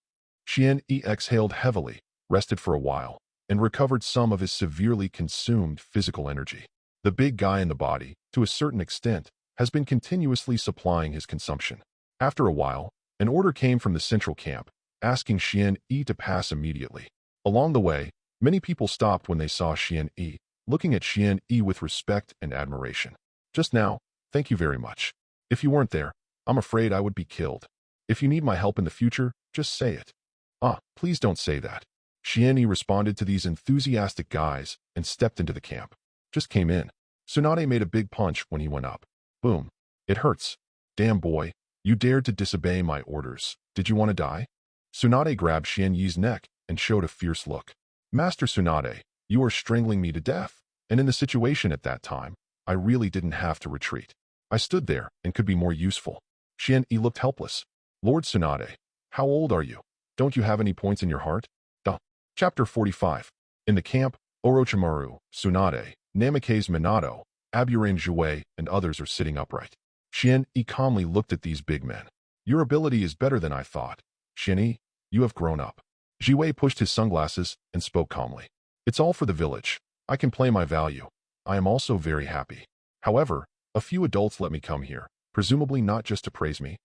Xuanyi exhaled heavily, rested for a while, and recovered some of his severely consumed physical energy. The big guy in the body, to a certain extent, has been continuously supplying his consumption. After a while, an order came from the central camp, asking Xuanyi to pass immediately. Along the way, many people stopped when they saw Xuanyi, looking at Xuanyi with respect and admiration. Just now, thank you very much. If you weren't there, I'm afraid I would be killed. If you need my help in the future, just say it. Please don't say that. Xuanyi responded to these enthusiastic guys and stepped into the camp. Just came in. Tsunade made a big punch when he went up. Boom. It hurts. Damn boy, you dared to disobey my orders. Did you want to die? Tsunade grabbed Xuanyi's neck and showed a fierce look. Master Tsunade, you are strangling me to death. And in the situation at that time, I really didn't have to retreat. I stood there and could be more useful. Xuanyi looked helpless. Lord Tsunade, how old are you? Don't you have any points in your heart? Chapter 45. In the camp, Orochimaru, Tsunade, Namikaze Minato, Aburin Zhuwei and others are sitting upright. Xian-Yi calmly looked at these big men. Your ability is better than I thought. Xian-Yi, you have grown up. Zhiwei pushed his sunglasses and spoke calmly. It's all for the village. I can play my value. I am also very happy. However, a few adults let me come here, presumably not just to praise me.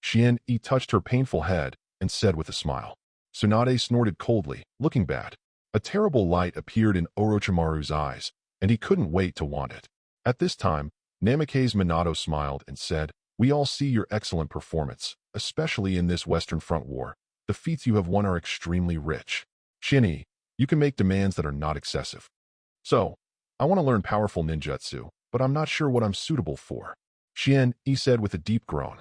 Xian-Yi touched her painful head and said with a smile. Tsunade snorted coldly, looking bad. A terrible light appeared in Orochimaru's eyes, and he couldn't wait to want it. At this time, Namikaze Minato smiled and said, We all see your excellent performance, especially in this Western Front War. The feats you have won are extremely rich. Xian-Yi, you can make demands that are not excessive. So, I want to learn powerful ninjutsu, but I'm not sure what I'm suitable for. Xian-Yi said with a deep groan.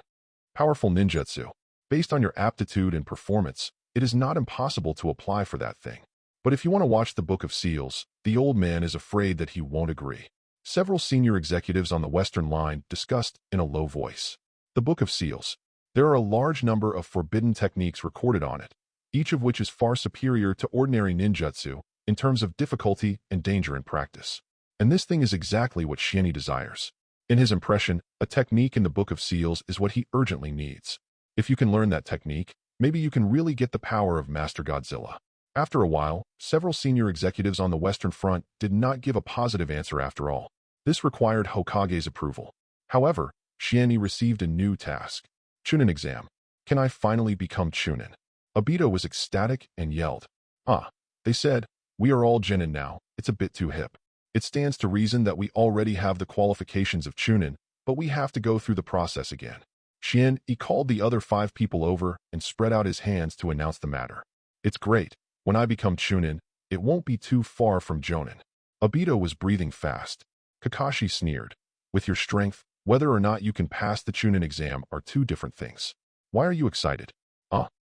Powerful ninjutsu. Based on your aptitude and performance, it is not impossible to apply for that thing. But if you want to watch the Book of Seals, the old man is afraid that he won't agree. Several senior executives on the Western Line discussed in a low voice. The Book of Seals. There are a large number of forbidden techniques recorded on it, each of which is far superior to ordinary ninjutsu in terms of difficulty and danger in practice. And this thing is exactly what Xian-Yi desires. In his impression, a technique in the Book of Seals is what he urgently needs. If you can learn that technique, maybe you can really get the power of Master Godzilla. After a while, several senior executives on the Western Front did not give a positive answer after all. This required Hokage's approval. However, Xian-Yi received a new task. Chunin exam. Can I finally become Chunin? Obito was ecstatic and yelled. They said, we are all Genin now, it's a bit too hip. It stands to reason that we already have the qualifications of Chunin, but we have to go through the process again. Xian-Yi called the other 5 people over and spread out his hands to announce the matter. It's great. When I become Chunin, it won't be too far from Jonin. Obito was breathing fast. Kakashi sneered. With your strength, whether or not you can pass the Chunin exam are two different things. Why are you excited?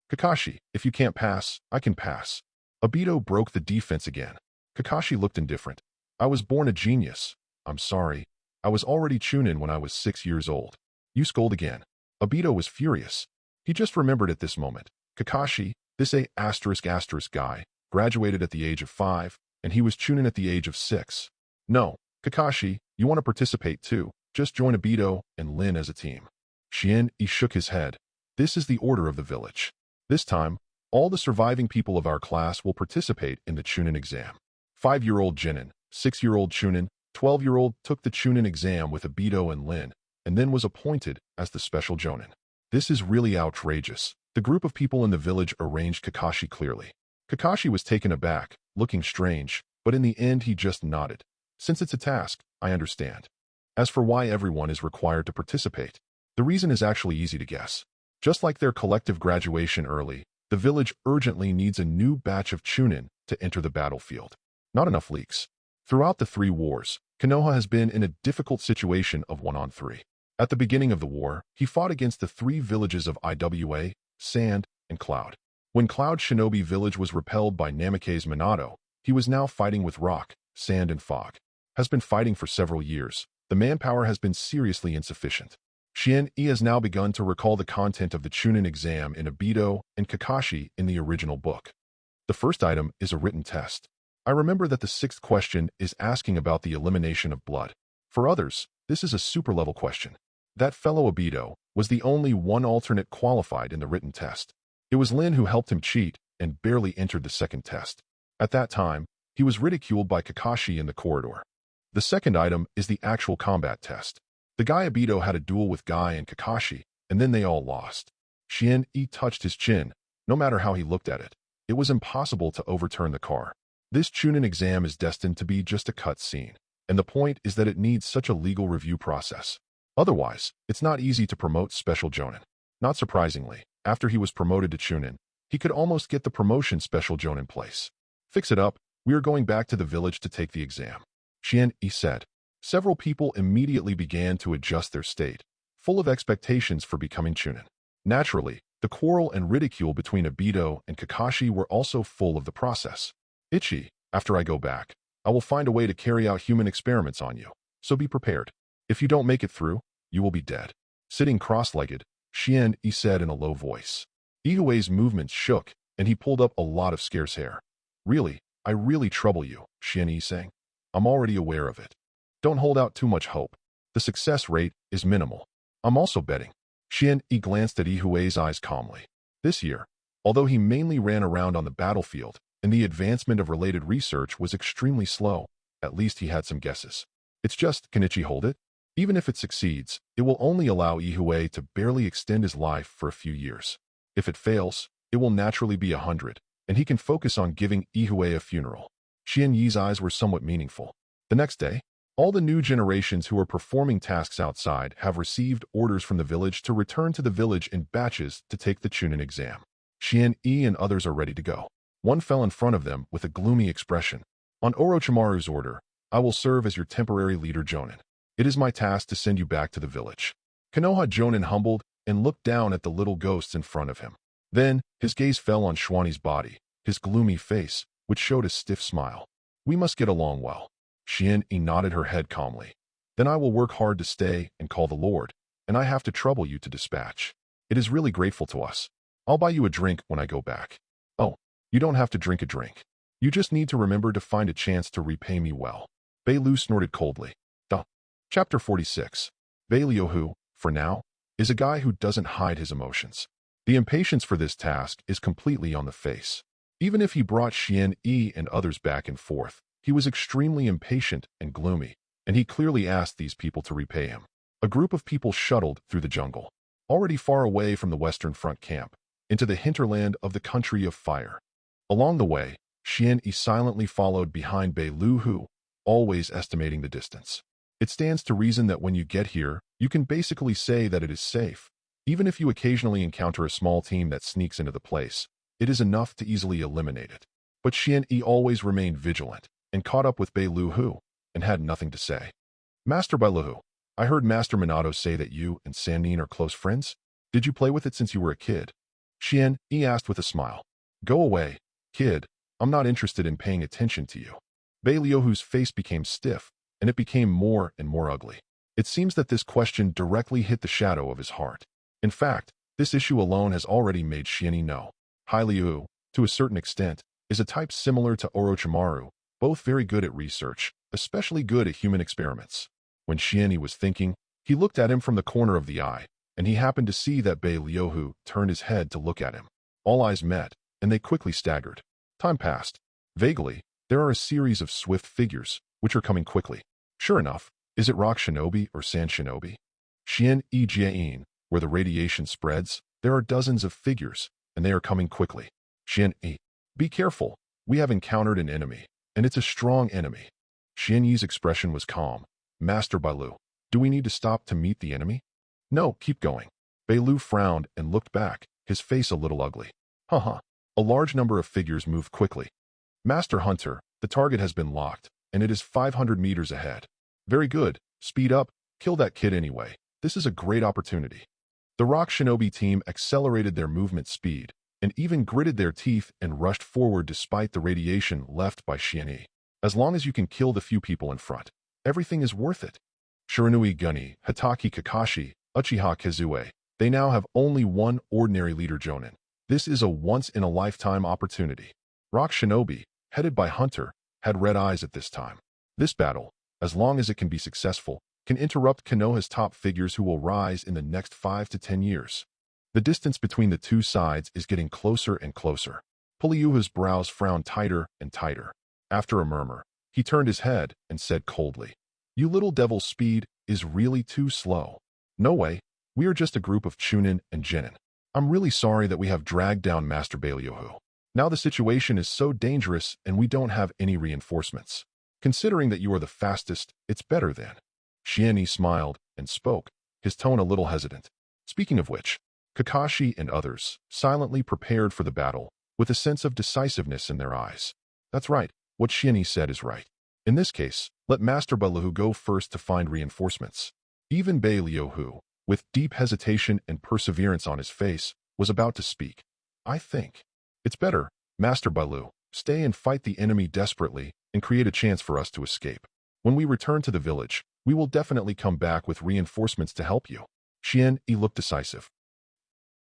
Kakashi, if you can't pass, I can pass. Obito broke the defense again. Kakashi looked indifferent. I was born a genius. I'm sorry. I was already Chunin when I was 6 years old. You scold again. Obito was furious. He just remembered at this moment. Kakashi, this *** guy, graduated at the age of 5, and he was Chunin at the age of 6. No, Kakashi, you want to participate too. Just join Obito and Lin as a team. Xian-Yi shook his head. This is the order of the village. This time, all the surviving people of our class will participate in the Chunin exam. 5-year-old Genin, 6-year-old Chunin, 12-year-old took the Chunin exam with Obito and Lin, and then was appointed as the special Jonin. This is really outrageous. The group of people in the village arranged Kakashi clearly. Kakashi was taken aback, looking strange, but in the end he just nodded. Since it's a task, I understand. As for why everyone is required to participate, the reason is actually easy to guess. Just like their collective graduation early, the village urgently needs a new batch of Chunin to enter the battlefield. Not enough leaks. Throughout the 3 wars, Konoha has been in a difficult situation of 1-on-3. At the beginning of the war, he fought against the 3 villages of Iwa, Sand, and Cloud. When Cloud Shinobi Village was repelled by Namikaze Minato, he was now fighting with Rock, Sand, and Fog. Has been fighting for several years. The manpower has been seriously insufficient. Xian-Yi has now begun to recall the content of the Chunin exam in Obito and Kakashi in the original book. The first item is a written test. I remember that the 6th question is asking about the elimination of blood. For others, this is a super-level question. That fellow Obito was the only one alternate qualified in the written test. It was Lin who helped him cheat and barely entered the 2nd test. At that time, he was ridiculed by Kakashi in the corridor. The 2nd item is the actual combat test. The guy Obito had a duel with Guy and Kakashi, and then they all lost. Xian-Yi touched his chin. No matter how he looked at it, it was impossible to overturn the car. This Chunin exam is destined to be just a cut scene, and the point is that it needs such a legal review process. Otherwise, it's not easy to promote Special Jonin. Not surprisingly, after he was promoted to Chunin, he could almost get the promotion Special Jonin place. Fix it up, we are going back to the village to take the exam. Xian-Yi said. Several people immediately began to adjust their state, full of expectations for becoming Chunin. Naturally, the quarrel and ridicule between Obito and Kakashi were also full of the process. Ichi, after I go back, I will find a way to carry out human experiments on you, so be prepared. If you don't make it through, you will be dead. Sitting cross-legged, Xian-Yi said in a low voice. Ihui's movements shook, and he pulled up a lot of scarce hair. Really, I really trouble you, Xian-Yi sang. I'm already aware of it. Don't hold out too much hope. The success rate is minimal. I'm also betting. Xian glanced at Ihui's eyes calmly. This year, although he mainly ran around on the battlefield, and the advancement of related research was extremely slow, at least he had some guesses. It's just, can Ichi hold it? Even if it succeeds, it will only allow Ihui to barely extend his life for a few years. If it fails, it will naturally be 100, and he can focus on giving Ihui a funeral. Xian Yi's eyes were somewhat meaningful. The next day, all the new generations who are performing tasks outside have received orders from the village to return to the village in batches to take the Chunin exam. Xian Yi and others are ready to go. One fell in front of them with a gloomy expression. On Orochimaru's order, I will serve as your temporary leader Jonin. It is my task to send you back to the village. Konoha Jonin humbled and looked down at the little ghosts in front of him. Then, his gaze fell on Xuanyi's body, his gloomy face, which showed a stiff smile. We must get along well. Xian Yi nodded her head calmly. Then I will work hard to stay and call the Lord, and I have to trouble you to dispatch. It is really grateful to us. I'll buy you a drink when I go back. Oh, you don't have to drink a drink. You just need to remember to find a chance to repay me well. Bei-Lu snorted coldly. Duh. Chapter 46. Bei-Liu, for now, is a guy who doesn't hide his emotions. The impatience for this task is completely on the face. Even if he brought Xian Yi and others back and forth, he was extremely impatient and gloomy, and he clearly asked these people to repay him. A group of people shuttled through the jungle, already far away from the Western Front camp, into the hinterland of the Country of Fire. Along the way, Xian Yi silently followed behind Bei-Lu, always estimating the distance. It stands to reason that when you get here, you can basically say that it is safe. Even if you occasionally encounter a small team that sneaks into the place, it is enough to easily eliminate it. But Xian Yi always remained vigilant, and caught up with Bei-Lu, and had nothing to say. Master Bei-Lu, I heard Master Minato say that you and Sannin are close friends. Did you play with it since you were a kid? Xian Yi asked with a smile. Go away, kid. I'm not interested in paying attention to you. Bei-Liu's face became stiff, and it became more and more ugly. It seems that this question directly hit the shadow of his heart. In fact, this issue alone has already made Xian Yi know. Hai-Liu, to a certain extent, is a type similar to Orochimaru, both very good at research, especially good at human experiments. When Xian Yi was thinking, he looked at him from the corner of the eye, and he happened to see that Bei-Liu turned his head to look at him. All eyes met, and they quickly staggered. Time passed. Vaguely, there are a series of swift figures, which are coming quickly. Sure enough, is it rock shinobi or sand shinobi? Xian Yi Jiayin, where the radiation spreads, there are dozens of figures, and they are coming quickly. Xian Yi, be careful, we have encountered an enemy, and it's a strong enemy. Xian Yi's expression was calm. Master Bei-Lu, do we need to stop to meet the enemy? No, keep going. Bei-Lu frowned and looked back, his face a little ugly. Haha. A large number of figures moved quickly. Master Hunter, the target has been locked, and it is 500 meters ahead. Very good, speed up, kill that kid anyway. This is a great opportunity. The Rock Shinobi team accelerated their movement speed, and even gritted their teeth and rushed forward despite the radiation left by Xian Yi. As long as you can kill the few people in front, everything is worth it. Shiranui Xuanyi, Hatake Kakashi, Uchiha Kazue, they now have only one ordinary leader Jonin. This is a once-in-a-lifetime opportunity. Rock Shinobi, headed by Hunter, had red eyes at this time. This battle, as long as it can be successful, can interrupt Konoha's top figures who will rise in the next 5 to 10 years. The distance between the two sides is getting closer and closer. Puliuha's brows frowned tighter and tighter. After a murmur, he turned his head and said coldly, You little devil's speed is really too slow. No way, we are just a group of Chunin and Genin. I'm really sorry that we have dragged down Master Bei-Liu. Now the situation is so dangerous and we don't have any reinforcements. Considering that you are the fastest, it's better then. Xian Yi smiled and spoke, his tone a little hesitant. Speaking of which, Kakashi and others silently prepared for the battle, with a sense of decisiveness in their eyes. That's right, what Xian Yi said is right. In this case, let Master Bei-Liu go first to find reinforcements. Even Bei-Liu, with deep hesitation and perseverance on his face, was about to speak. I think it's better, Master Bei-Liu, stay and fight the enemy desperately and create a chance for us to escape. When we return to the village, we will definitely come back with reinforcements to help you. Xian Yi looked decisive.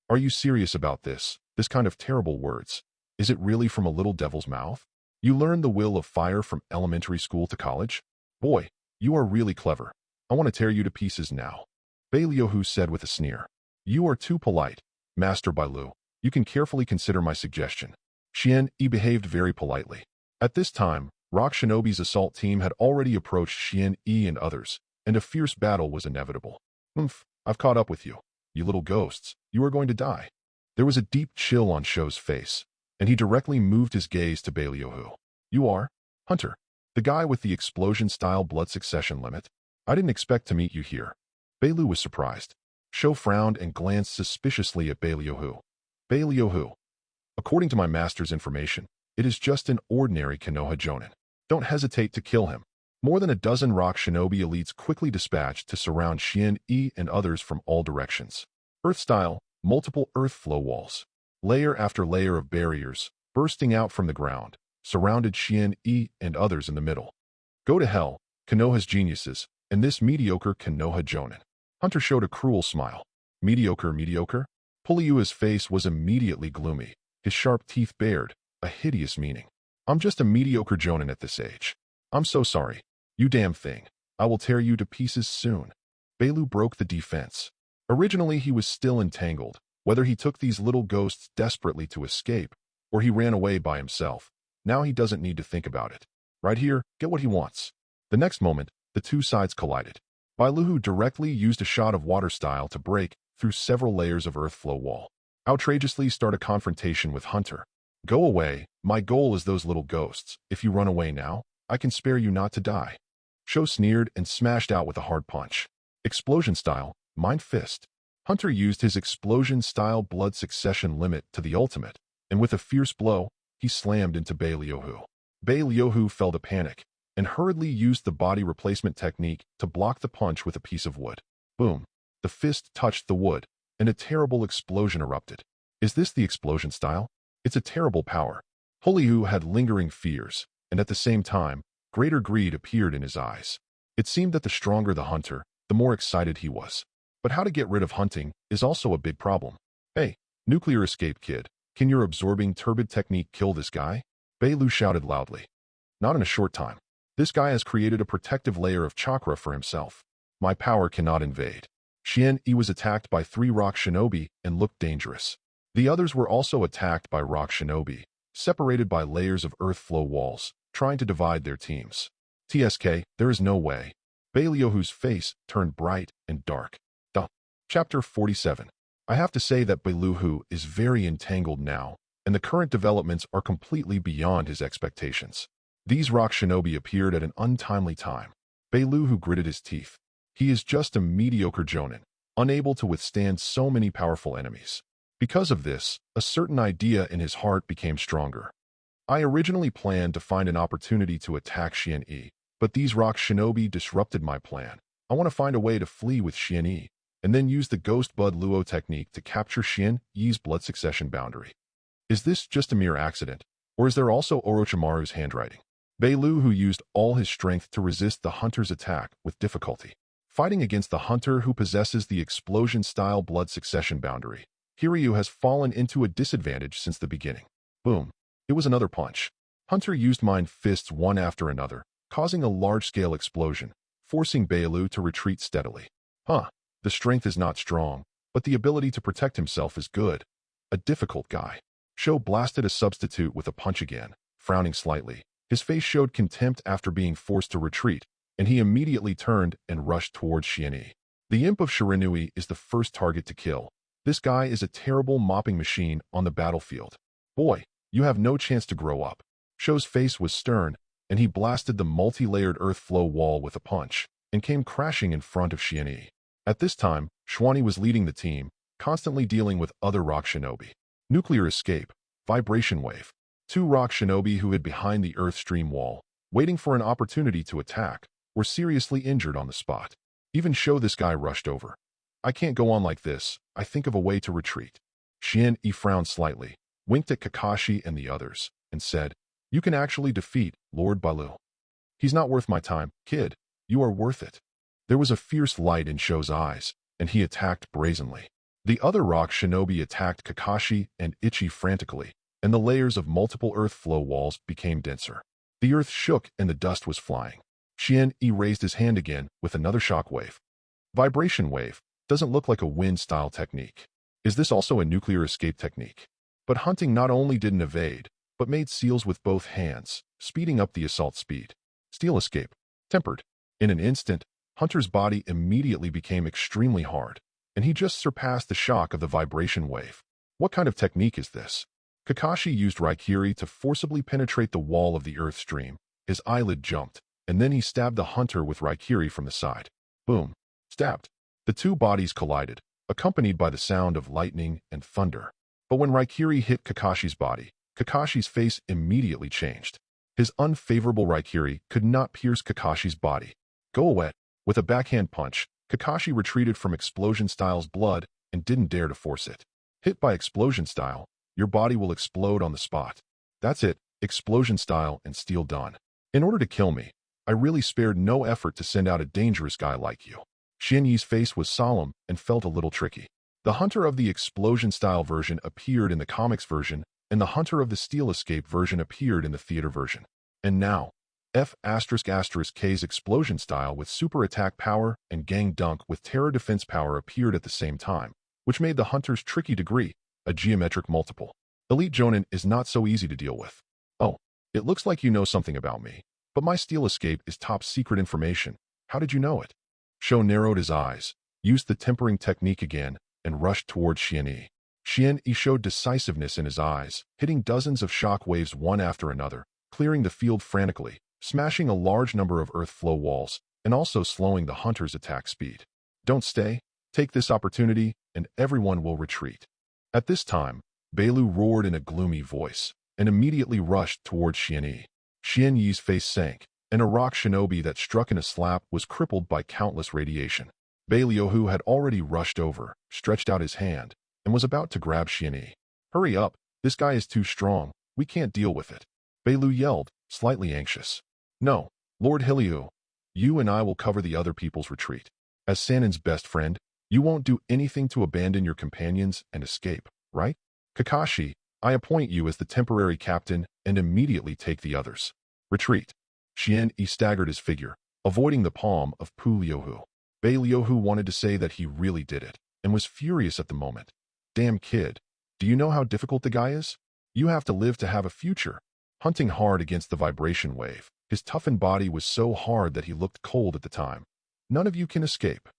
Are you serious about this kind of terrible words? Is it really from a little devil's mouth? You learned the will of fire from elementary school to college? Boy, You are really clever. I want to tear you to pieces now. Beiluhu said with a sneer. You are too polite, Master Bailu. You can carefully consider my suggestion. Xian-yi behaved very politely. At this time, Rock Shinobi's assault team had already approached Xian-yi and others, and a fierce battle was inevitable. I've caught up with you. You little ghosts, you are going to die. There was a deep chill on Shou's face, and he directly moved his gaze to Beiluhu. You are? Hunter, the guy with the explosion-style blood succession limit? I didn't expect to meet you here. Beilu was surprised. Shou frowned and glanced suspiciously at Beiluhu. Beiluhu. According to my master's information, it is just an ordinary Konoha jonin. Don't hesitate to kill him. More than a dozen rock shinobi elites quickly dispatched to surround Xian-yi and others from all directions. Earth-style, multiple earth flow walls. Layer after layer of barriers, bursting out from the ground, surrounded Xian-yi and others in the middle. Go to hell, Konoha's geniuses, and this mediocre Konoha jonin. Hunter showed a cruel smile. Mediocre? Puliua's face was immediately gloomy, his sharp teeth bared, a hideous meaning. I'm just a mediocre jonin at this age. I'm so sorry. You damn thing. I will tear you to pieces soon. Beilu broke the defense. Originally he was still entangled, whether he took these little ghosts desperately to escape, or he ran away by himself. Now he doesn't need to think about it. Right here, get what he wants. The next moment, the two sides collided. Bailuhu directly used a shot of water style to break through several layers of earth flow wall. Outrageously start a confrontation with Hunter. Go away, my goal is those little ghosts. If you run away now, I can spare you not to die. Shou sneered and smashed out with a hard punch. Explosion style, mind fist. Hunter used his explosion style blood succession limit to the ultimate, and with a fierce blow, he slammed into Beiluhu. Beiluhu fell to panic, and hurriedly used the body replacement technique to block the punch with a piece of wood. Boom. The fist touched the wood, and a terrible explosion erupted. Is this the explosion style? It's a terrible power. Puliu had lingering fears, and at the same time, greater greed appeared in his eyes. It seemed that the stronger the hunter, the more excited he was. But how to get rid of hunting is also a big problem. Hey, nuclear escape kid, can your absorbing turbid technique kill this guy? Beilu shouted loudly. Not in a short time. This guy has created a protective layer of chakra for himself. My power cannot invade. Xian-yi was attacked by 3 rock shinobi and looked dangerous. The others were also attacked by rock shinobi, separated by layers of earth flow walls, trying to divide their teams. TSK, there is no way. Beiluhu's face turned bright and dark. Chapter 47. I have to say that Beiluhu is very entangled now, and the current developments are completely beyond his expectations. These rock shinobi appeared at an untimely time. Beiluhu gritted his teeth. He is just a mediocre jonin, unable to withstand so many powerful enemies. Because of this, a certain idea in his heart became stronger. I originally planned to find an opportunity to attack Xian-yi, but these rock shinobi disrupted my plan. I want to find a way to flee with Xian-yi, and then use the Ghost Bud Luo technique to capture Xian-yi's blood succession boundary. Is this just a mere accident, or is there also Orochimaru's handwriting? Beiluhu used all his strength to resist the hunter's attack with difficulty. Fighting against the hunter who possesses the explosion-style blood succession boundary, Hiryu has fallen into a disadvantage since the beginning. Boom. It was another punch. Hunter used mind fists one after another, causing a large-scale explosion, forcing Beilu to retreat steadily. The strength is not strong, but the ability to protect himself is good. A difficult guy. Shou blasted a substitute with a punch again, frowning slightly. His face showed contempt after being forced to retreat, and he immediately turned and rushed towards Xian-yi. The imp of Shiranui is the first target to kill. This guy is a terrible mopping machine on the battlefield. Boy, you have no chance to grow up. Shou's face was stern, and he blasted the multi-layered earth flow wall with a punch, and came crashing in front of Xian-yi. At this time, Xuanyi was leading the team, constantly dealing with other rock shinobi. Nuclear escape, vibration wave. 2 rock shinobi who hid behind the earth stream wall, waiting for an opportunity to attack, were seriously injured on the spot. Even Shou this guy rushed over. I can't go on like this, I think of a way to retreat. Xian-yi frowned slightly, winked at Kakashi and the others, and said, You can actually defeat Lord Bailu. He's not worth my time, kid. You are worth it. There was a fierce light in Shou's eyes, and he attacked brazenly. The other rock shinobi attacked Kakashi and Ichi frantically, and the layers of multiple earth flow walls became denser. The earth shook and the dust was flying. Xuanyi raised his hand again with another shock wave. Vibration wave. Doesn't look like a wind-style technique. Is this also a nuclear escape technique? But hunting not only didn't evade, but made seals with both hands, speeding up the assault speed. Steel escape. Tempered. In an instant, Hunter's body immediately became extremely hard, and he just surpassed the shock of the vibration wave. What kind of technique is this? Kakashi used Raikiri to forcibly penetrate the wall of the earth stream. His eyelid jumped, and then he stabbed the hunter with Raikiri from the side. Boom. Stabbed. The two bodies collided, accompanied by the sound of lightning and thunder. But when Raikiri hit Kakashi's body, Kakashi's face immediately changed. His unfavorable Raikiri could not pierce Kakashi's body. Go away. With a backhand punch, Kakashi retreated from Explosion Style's blood and didn't dare to force it. Hit by Explosion Style, your body will explode on the spot. That's it, Explosion Style and Steel done. In order to kill me, I really spared no effort to send out a dangerous guy like you. Xuanyi's face was solemn and felt a little tricky. The hunter of the Explosion Style version appeared in the comics version, and the hunter of the Steel Escape version appeared in the theater version. And now, F***K's Explosion Style with Super Attack Power and Gang Dunk with Terror Defense Power appeared at the same time, which made the hunter's tricky degree a geometric multiple. Elite Jonin is not so easy to deal with. Oh, it looks like you know something about me, but my Steel Escape is top secret information. How did you know it? Sho narrowed his eyes, used the tempering technique again, and rushed towards Xuanyi. Xuanyi showed decisiveness in his eyes, hitting dozens of shock waves one after another, clearing the field frantically, smashing a large number of earth flow walls, and also slowing the hunter's attack speed. Don't stay, take this opportunity, and everyone will retreat. At this time, bijū roared in a gloomy voice, and immediately rushed towards Xuanyi. Xuanyi's face sank, and a rock shinobi that struck in a slap was crippled by countless radiation. bijū had already rushed over, stretched out his hand, and was about to grab Xuanyi. Hurry up, this guy is too strong, we can't deal with it. bijū yelled, slightly anxious. No, Lord Hilliu, you and I will cover the other people's retreat. As Sannin's best friend, you won't do anything to abandon your companions and escape, right? Kakashi, I appoint you as the temporary captain and immediately take the others. Retreat. Xuanyi staggered his figure, avoiding the palm of bijū. bijū wanted to say that he really did it, and was furious at the moment. Damn kid, do you know how difficult the guy is? You have to live to have a future. Hunting hard against the vibration wave, his toughened body was so hard that he looked cold at the time. None of you can escape.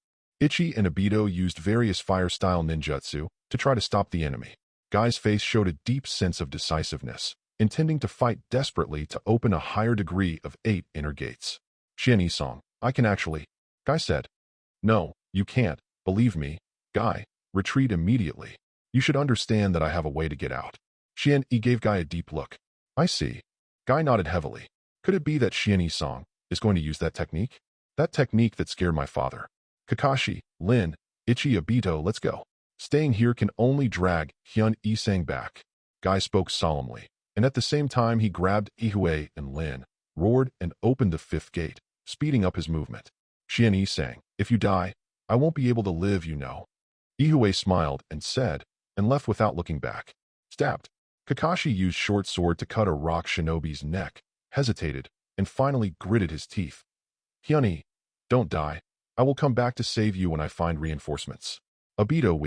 Ichi and Obito used various fire-style ninjutsu to try to stop the enemy. Guy's face showed a deep sense of decisiveness, intending to fight desperately to open a higher degree of 8 inner gates. Xuanyi-san, I can actually... Guy said. No, you can't, believe me. Guy, retreat immediately. You should understand that I have a way to get out. Xuanyi gave Guy a deep look. I see. Guy nodded heavily. Could it be that Xuanyi-san is going to use that technique? That technique that scared my father. Kakashi, Lin, Ichi, Obito, let's go. Staying here can only drag Hyun-E-sang back. Guy spoke solemnly, and at the same time he grabbed Ihue and Lin, roared and opened the 5th gate, speeding up his movement. Xuanyi sang, if you die, I won't be able to live, you know. Ihue smiled and said, and left without looking back. Stabbed. Kakashi used short sword to cut a rock shinobi's neck, hesitated, and finally gritted his teeth. Hyun-E, don't die. I will come back to save you when I find reinforcements. Obito,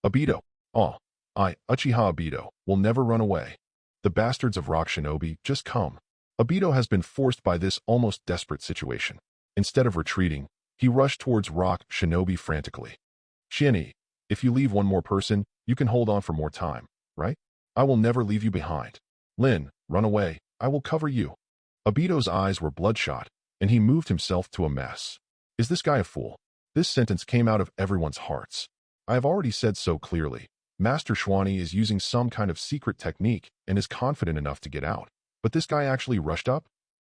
Uchiha Obito, will never run away. The bastards of Rock Shinobi just come. Obito has been forced by this almost desperate situation. Instead of retreating, he rushed towards Rock Shinobi frantically. Xuanyi, if you leave one more person, you can hold on for more time, right? I will never leave you behind. Lin, run away, I will cover you. Obito's eyes were bloodshot, and he moved himself to a mess. Is this guy a fool? This sentence came out of everyone's hearts. I have already said so clearly. Master Xuanyi is using some kind of secret technique and is confident enough to get out. But this guy actually rushed up?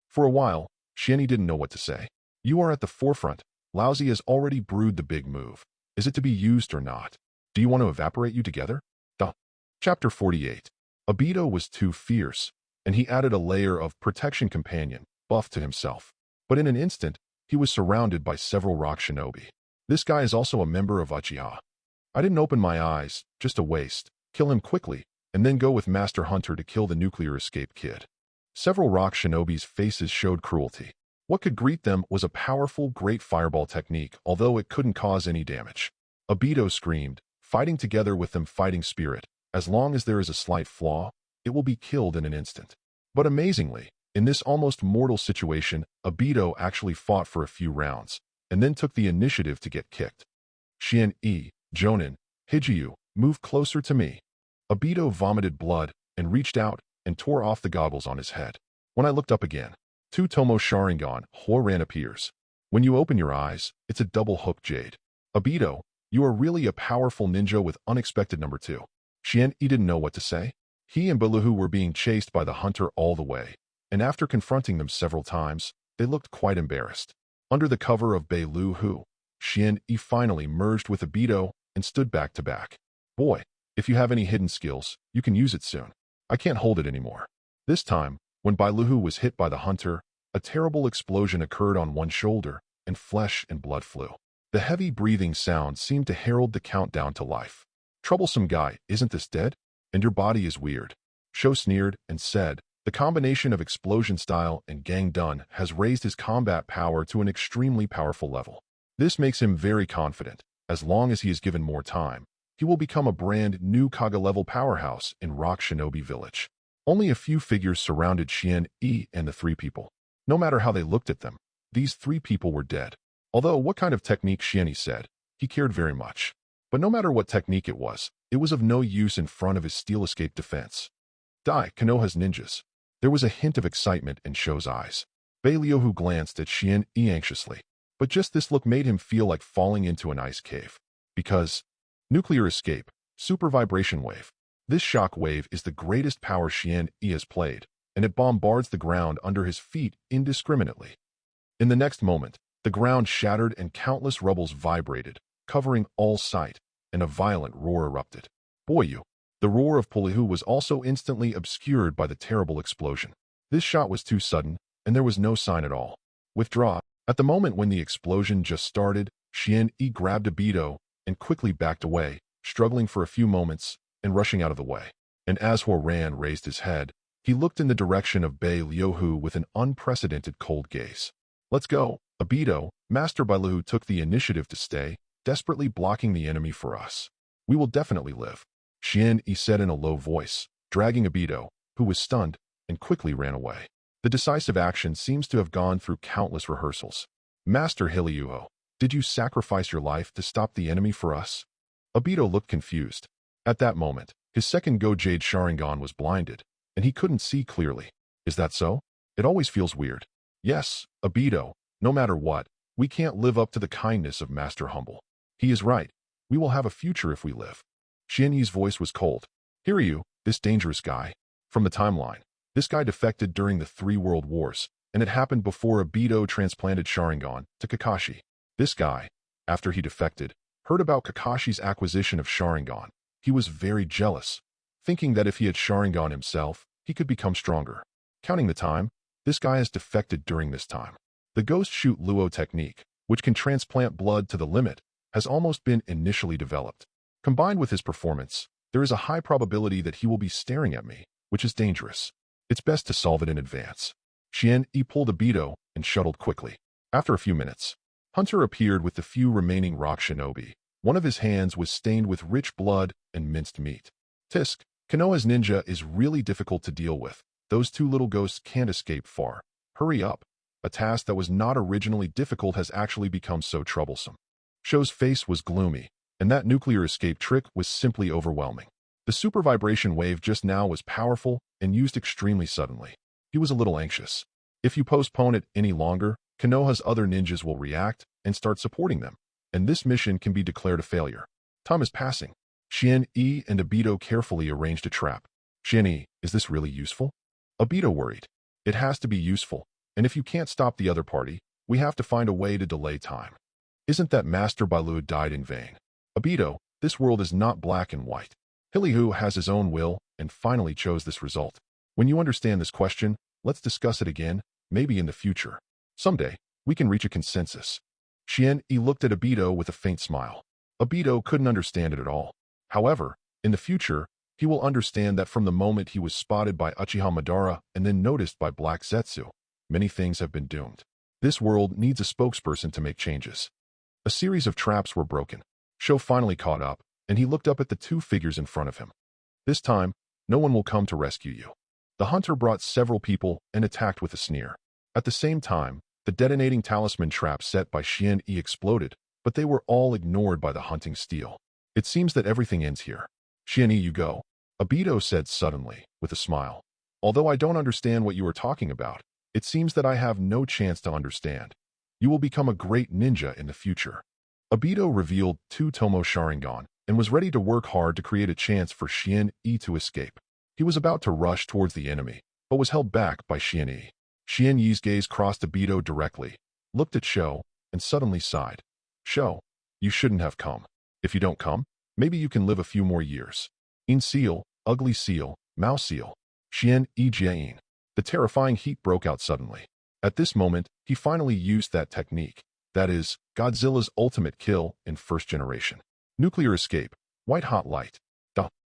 For a while, Xuanyi didn't know what to say. You are at the forefront. Laozi has already brewed the big move. Is it to be used or not? Do you want to evaporate you together? Duh. Chapter 48. Obito was too fierce, and he added a layer of protection companion, buff to himself. But in an instant, he was surrounded by several rock shinobi. This guy is also a member of Uchiha. I didn't open my eyes, just a waste. Kill him quickly, and then go with Master Hunter to kill the nuclear escape kid. Several rock shinobi's faces showed cruelty. What could greet them was a powerful, great fireball technique, although it couldn't cause any damage. Obito screamed, fighting together with them fighting spirit. As long as there is a slight flaw, it will be killed in an instant. But amazingly, in this almost mortal situation, Obito actually fought for a few rounds, and then took the initiative to get kicked. Xian-e, Jonin, Hijiu, move closer to me. Obito vomited blood and reached out and tore off the goggles on his head. When I looked up again, two Tomo Sharingan Huoran appears. When you open your eyes, it's a double-hook jade. Obito, you are really a powerful ninja with unexpected number 2. Xian-e didn't know what to say. He and Beiluhu were being chased by the hunter all the way, and after confronting them several times, they looked quite embarrassed. Under the cover of Beiluhu, Xian-e finally merged with Obito and stood back to back. Boy, if you have any hidden skills, you can use it soon. I can't hold it anymore. This time, when Beiluhu was hit by the hunter, a terrible explosion occurred on one shoulder, and flesh and blood flew. The heavy breathing sound seemed to herald the countdown to life. Troublesome guy, isn't this dead? And your body is weird. Sho sneered and said, the combination of explosion style and gang dun has raised his combat power to an extremely powerful level. This makes him very confident. As long as he is given more time, he will become a brand new Kaga-level powerhouse in Rock Shinobi Village. Only a few figures surrounded Xian-e and the 3 people. No matter how they looked at them, these 3 people were dead. Although what kind of technique Xian-e said, he cared very much. But no matter what technique it was of no use in front of his steel escape defense. Die, Konoha's ninjas. There was a hint of excitement in Sho's eyes. Beiluhu glanced at Xian-e anxiously, but just this look made him feel like falling into an ice cave. Because nuclear escape, super vibration wave. This shock wave is the greatest power Xian-e has played, and it bombards the ground under his feet indiscriminately. In the next moment, the ground shattered and countless rubbles vibrated, covering all sight, and a violent roar erupted. Boyu! The roar of Beiluhu was also instantly obscured by the terrible explosion. This shot was too sudden, and there was no sign at all. Withdraw. At the moment when the explosion just started, Xian-e grabbed Obito and quickly backed away, struggling for a few moments and rushing out of the way. And as Huoran raised his head, he looked in the direction of Beiluhu with an unprecedented cold gaze. Let's go. Obito, Master Beiluhu took the initiative to stay, desperately blocking the enemy for us. We will definitely live. Xian-e said in a low voice, dragging Obito, who was stunned, and quickly ran away. The decisive action seems to have gone through countless rehearsals. Master Hilyuho, did you sacrifice your life to stop the enemy for us? Obito looked confused. At that moment, his second Go-Jade Sharingan was blinded, and he couldn't see clearly. Is that so? It always feels weird. Yes, Obito, no matter what, we can't live up to the kindness of Master Humble. He is right. We will have a future if we live. Xian-e's voice was cold. Hiryu, this dangerous guy. From the timeline, this guy defected during the 3 World Wars, and it happened before Obito transplanted Sharingan to Kakashi. This guy, after he defected, heard about Kakashi's acquisition of Sharingan. He was very jealous, thinking that if he had Sharingan himself, he could become stronger. Counting the time, this guy has defected during this time. The Ghost Shoot Luo technique, which can transplant blood to the limit, has almost been initially developed. Combined with his performance, there is a high probability that he will be staring at me, which is dangerous. It's best to solve it in advance. Xian-e pulled Obito and shuttled quickly. After a few minutes, Hunter appeared with the few remaining rock shinobi. One of his hands was stained with rich blood and minced meat. Tisk, Konoha's ninja is really difficult to deal with. Those 2 little ghosts can't escape far. Hurry up. A task that was not originally difficult has actually become so troublesome. Sho's face was gloomy, and that nuclear escape trick was simply overwhelming. The super vibration wave just now was powerful and used extremely suddenly. He was a little anxious. If you postpone it any longer, Konoha's other ninjas will react and start supporting them, and this mission can be declared a failure. Time is passing. Xian-e and Obito carefully arranged a trap. Xian-e, is this really useful? Obito worried. It has to be useful, and if you can't stop the other party, we have to find a way to delay time. Isn't that Master Beiluhu died in vain? Obito, this world is not black and white. Hilyuho has his own will and finally chose this result. When you understand this question, let's discuss it again, maybe in the future. Someday, we can reach a consensus. Xian-e looked at Obito with a faint smile. Obito couldn't understand it at all. However, in the future, he will understand that from the moment he was spotted by Uchiha Madara and then noticed by Black Zetsu, many things have been doomed. This world needs a spokesperson to make changes. A series of traps were broken. Sho finally caught up, and he looked up at the two figures in front of him. This time, no one will come to rescue you. The hunter brought several people and attacked with a sneer. At the same time, the detonating talisman trap set by Xuanyi exploded, but they were all ignored by the hunting steel. It seems that everything ends here. Xuanyi, you go. Obito said suddenly, with a smile. Although I don't understand what you are talking about, it seems that I have no chance to understand. You will become a great ninja in the future. Obito revealed two Tomo Sharingan and was ready to work hard to create a chance for Xuanyi to escape. He was about to rush towards the enemy, but was held back by Xuanyi. Xuanyi's gaze crossed Obito directly, looked at Sho, and suddenly sighed. Sho, you shouldn't have come. If you don't come, maybe you can live a few more years. In seal, ugly seal, mouse seal. Xuanyi Jiayin. The terrifying heat broke out suddenly. At this moment, he finally used that technique. That is, Godzilla's ultimate kill in first generation. Nuclear escape. White-hot light.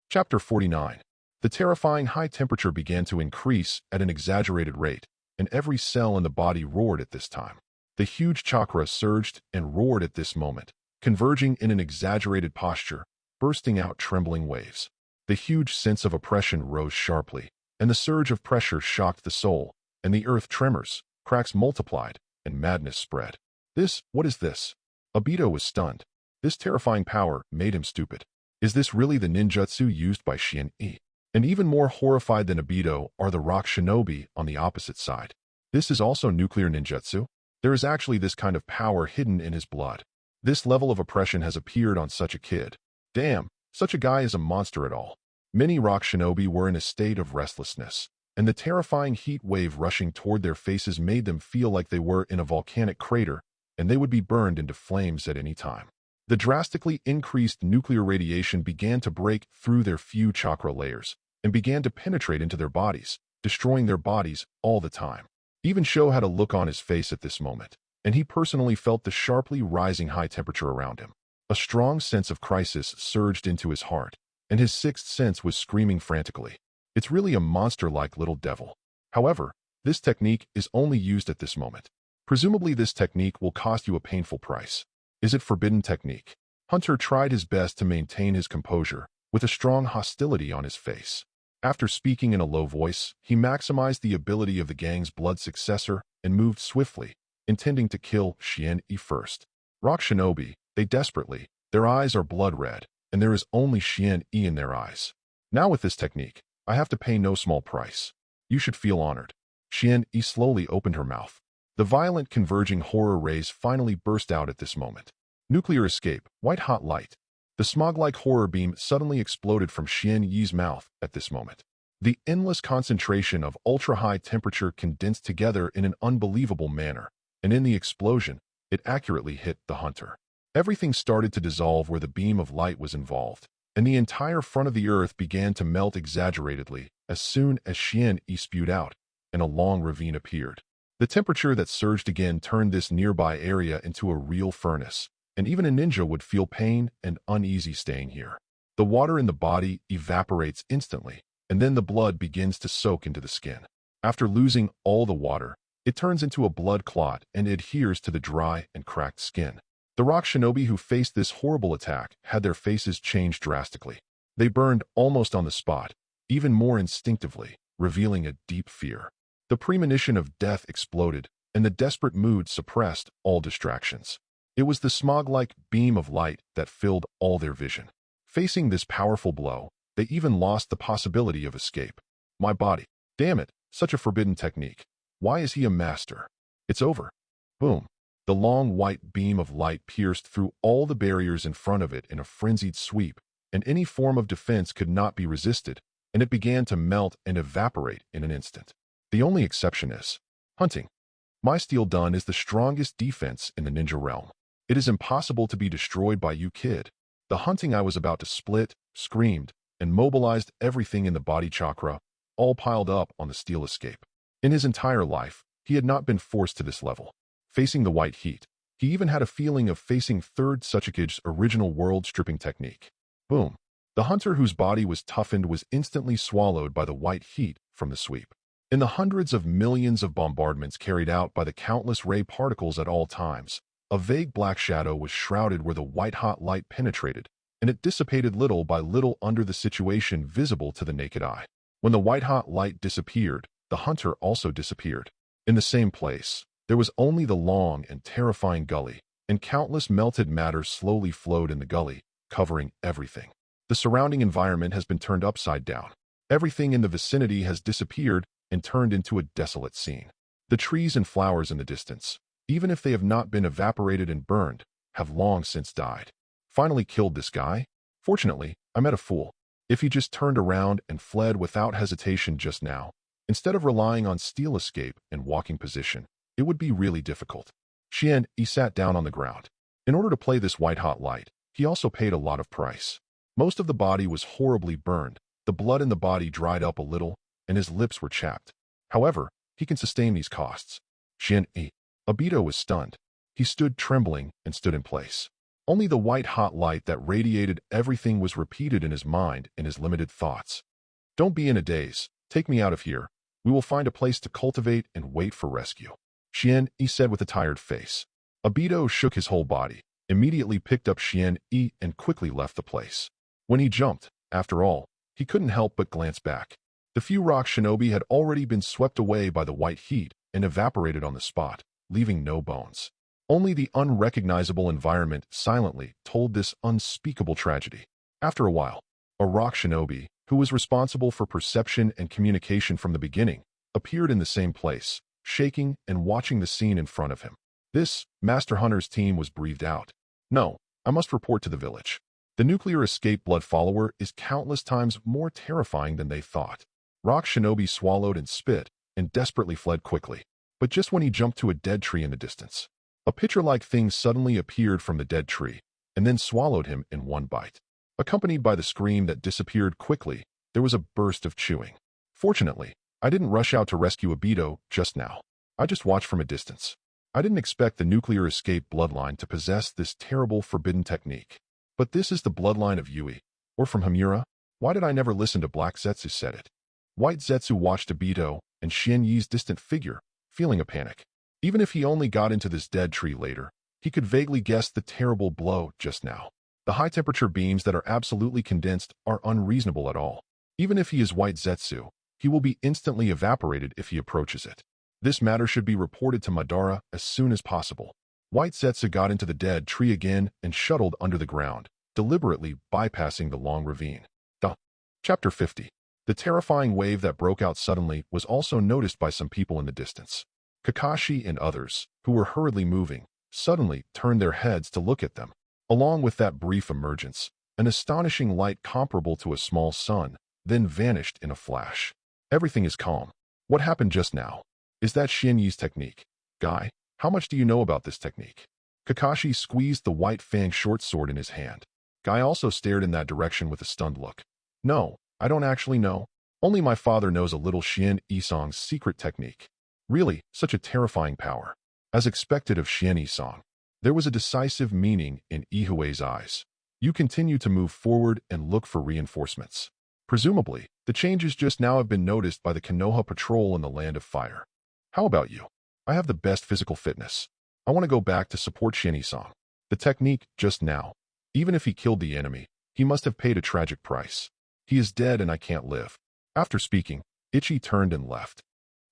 Chapter 49. The terrifying high temperature began to increase at an exaggerated rate, and every cell in the body roared at this time. The huge chakra surged and roared at this moment, converging in an exaggerated posture, bursting out trembling waves. The huge sense of oppression rose sharply, and the surge of pressure shocked the soul, and the earth tremors, cracks multiplied, and madness spread. What is this? Obito was stunned. This terrifying power made him stupid. Is this really the ninjutsu used by Xuanyi? And even more horrified than Obito are the rock shinobi on the opposite side. This is also nuclear ninjutsu? There is actually this kind of power hidden in his blood. This level of oppression has appeared on such a kid. Damn, such a guy is a monster at all. Many rock shinobi were in a state of restlessness, and the terrifying heat wave rushing toward their faces made them feel like they were in a volcanic crater, and they would be burned into flames at any time. The drastically increased nuclear radiation began to break through their few chakra layers, and began to penetrate into their bodies, destroying their bodies all the time. Even Sho had a look on his face at this moment, and he personally felt the sharply rising high temperature around him. A strong sense of crisis surged into his heart, and his sixth sense was screaming frantically. It's really a monster-like little devil. However, this technique is only used at this moment. Presumably this technique will cost you a painful price. Is it forbidden technique? Hunter tried his best to maintain his composure, with a strong hostility on his face. After speaking in a low voice, he maximized the ability of the gang's blood successor and moved swiftly, intending to kill Xuanyi first. Rock shinobi, they desperately, their eyes are blood red, and there is only Xuanyi in their eyes. Now with this technique, I have to pay no small price. You should feel honored. Xuanyi slowly opened her mouth. The violent converging horror rays finally burst out at this moment. Nuclear escape, white-hot light. The smog-like horror beam suddenly exploded from Xuanyi's mouth at this moment. The endless concentration of ultra-high temperature condensed together in an unbelievable manner, and in the explosion, it accurately hit the hunter. Everything started to dissolve where the beam of light was involved, and the entire front of the earth began to melt exaggeratedly as soon as Xuanyi spewed out, and a long ravine appeared. The temperature that surged again turned this nearby area into a real furnace, and even a ninja would feel pain and uneasy staying here. The water in the body evaporates instantly, and then the blood begins to soak into the skin. After losing all the water, it turns into a blood clot and adheres to the dry and cracked skin. The rock shinobi who faced this horrible attack had their faces change drastically. They burned almost on the spot, even more instinctively, revealing a deep fear. The premonition of death exploded, and the desperate mood suppressed all distractions. It was the smog-like beam of light that filled all their vision. Facing this powerful blow, they even lost the possibility of escape. My body. Damn it, such a forbidden technique. Why is he a master? It's over. Boom. The long white beam of light pierced through all the barriers in front of it in a frenzied sweep, and any form of defense could not be resisted, and it began to melt and evaporate in an instant. The only exception is hunting. My steel dun is the strongest defense in the ninja realm. It is impossible to be destroyed by you, kid. The hunting I was about to split, screamed, and mobilized everything in the body chakra, all piled up on the steel escape. In his entire life, he had not been forced to this level. Facing the white heat, he even had a feeling of facing third Tsuchikige's original world-stripping technique. Boom. The hunter whose body was toughened was instantly swallowed by the white heat from the sweep. In the hundreds of millions of bombardments carried out by the countless ray particles at all times, a vague black shadow was shrouded where the white-hot light penetrated, and it dissipated little by little under the situation visible to the naked eye. When the white-hot light disappeared, the hunter also disappeared. In the same place, there was only the long and terrifying gully, and countless melted matter slowly flowed in the gully, covering everything. The surrounding environment has been turned upside down. Everything in the vicinity has disappeared and turned into a desolate scene. The trees and flowers in the distance, even if they have not been evaporated and burned, have long since died. Finally killed this guy? Fortunately, I met a fool. If he just turned around and fled without hesitation just now, instead of relying on steal escape and walking position, it would be really difficult. Xuanyi sat down on the ground. In order to play this white-hot light, he also paid a lot of price. Most of the body was horribly burned, the blood in the body dried up a little, and his lips were chapped. However, he can sustain these costs. Xuanyi. Obito was stunned. He stood trembling and stood in place. Only the white-hot light that radiated everything was repeated in his mind and his limited thoughts. Don't be in a daze. Take me out of here. We will find a place to cultivate and wait for rescue. Xuanyi said with a tired face. Obito shook his whole body, immediately picked up Xuanyi and quickly left the place. When he jumped, after all, he couldn't help but glance back. The few rock shinobi had already been swept away by the white heat and evaporated on the spot, leaving no bones. Only the unrecognizable environment silently told this unspeakable tragedy. After a while, a rock shinobi, who was responsible for perception and communication from the beginning, appeared in the same place, shaking and watching the scene in front of him. This, Master Hunter's team was breathed out. No, I must report to the village. The nuclear escape blood follower is countless times more terrifying than they thought. Rock shinobi swallowed and spit, and desperately fled quickly. But just when he jumped to a dead tree in the distance, a pitcher-like thing suddenly appeared from the dead tree, and then swallowed him in one bite. Accompanied by the scream that disappeared quickly, there was a burst of chewing. Fortunately, I didn't rush out to rescue Obito just now. I just watched from a distance. I didn't expect the nuclear escape bloodline to possess this terrible forbidden technique. But this is the bloodline of Yui, or from Hamura. Why did I never listen to Black Zetsu said it? White Zetsu watched Obito and Xuanyi's distant figure, feeling a panic. Even if he only got into this dead tree later, he could vaguely guess the terrible blow just now. The high-temperature beams that are absolutely condensed are unreasonable at all. Even if he is White Zetsu, he will be instantly evaporated if he approaches it. This matter should be reported to Madara as soon as possible. White Zetsu got into the dead tree again and shuttled under the ground, deliberately bypassing the long ravine. Chapter 50. The terrifying wave that broke out suddenly was also noticed by some people in the distance. Kakashi and others, who were hurriedly moving, suddenly turned their heads to look at them. Along with that brief emergence, an astonishing light comparable to a small sun then vanished in a flash. Everything is calm. What happened just now? Is that Xuanyi's technique? Guy, how much do you know about this technique? Kakashi squeezed the white fang short sword in his hand. Guy also stared in that direction with a stunned look. No, I don't actually know. Only my father knows a little Xuanyi-sang's secret technique. Really, such a terrifying power. As expected of Xuanyi-sang, there was a decisive meaning in Ihue's eyes. You continue to move forward and look for reinforcements. Presumably, the changes just now have been noticed by the Konoha patrol in the Land of Fire. How about you? I have the best physical fitness. I want to go back to support Xuanyi-sang. The technique, just now. Even if he killed the enemy, he must have paid a tragic price. He is dead and I can't live. After speaking, Ichi turned and left.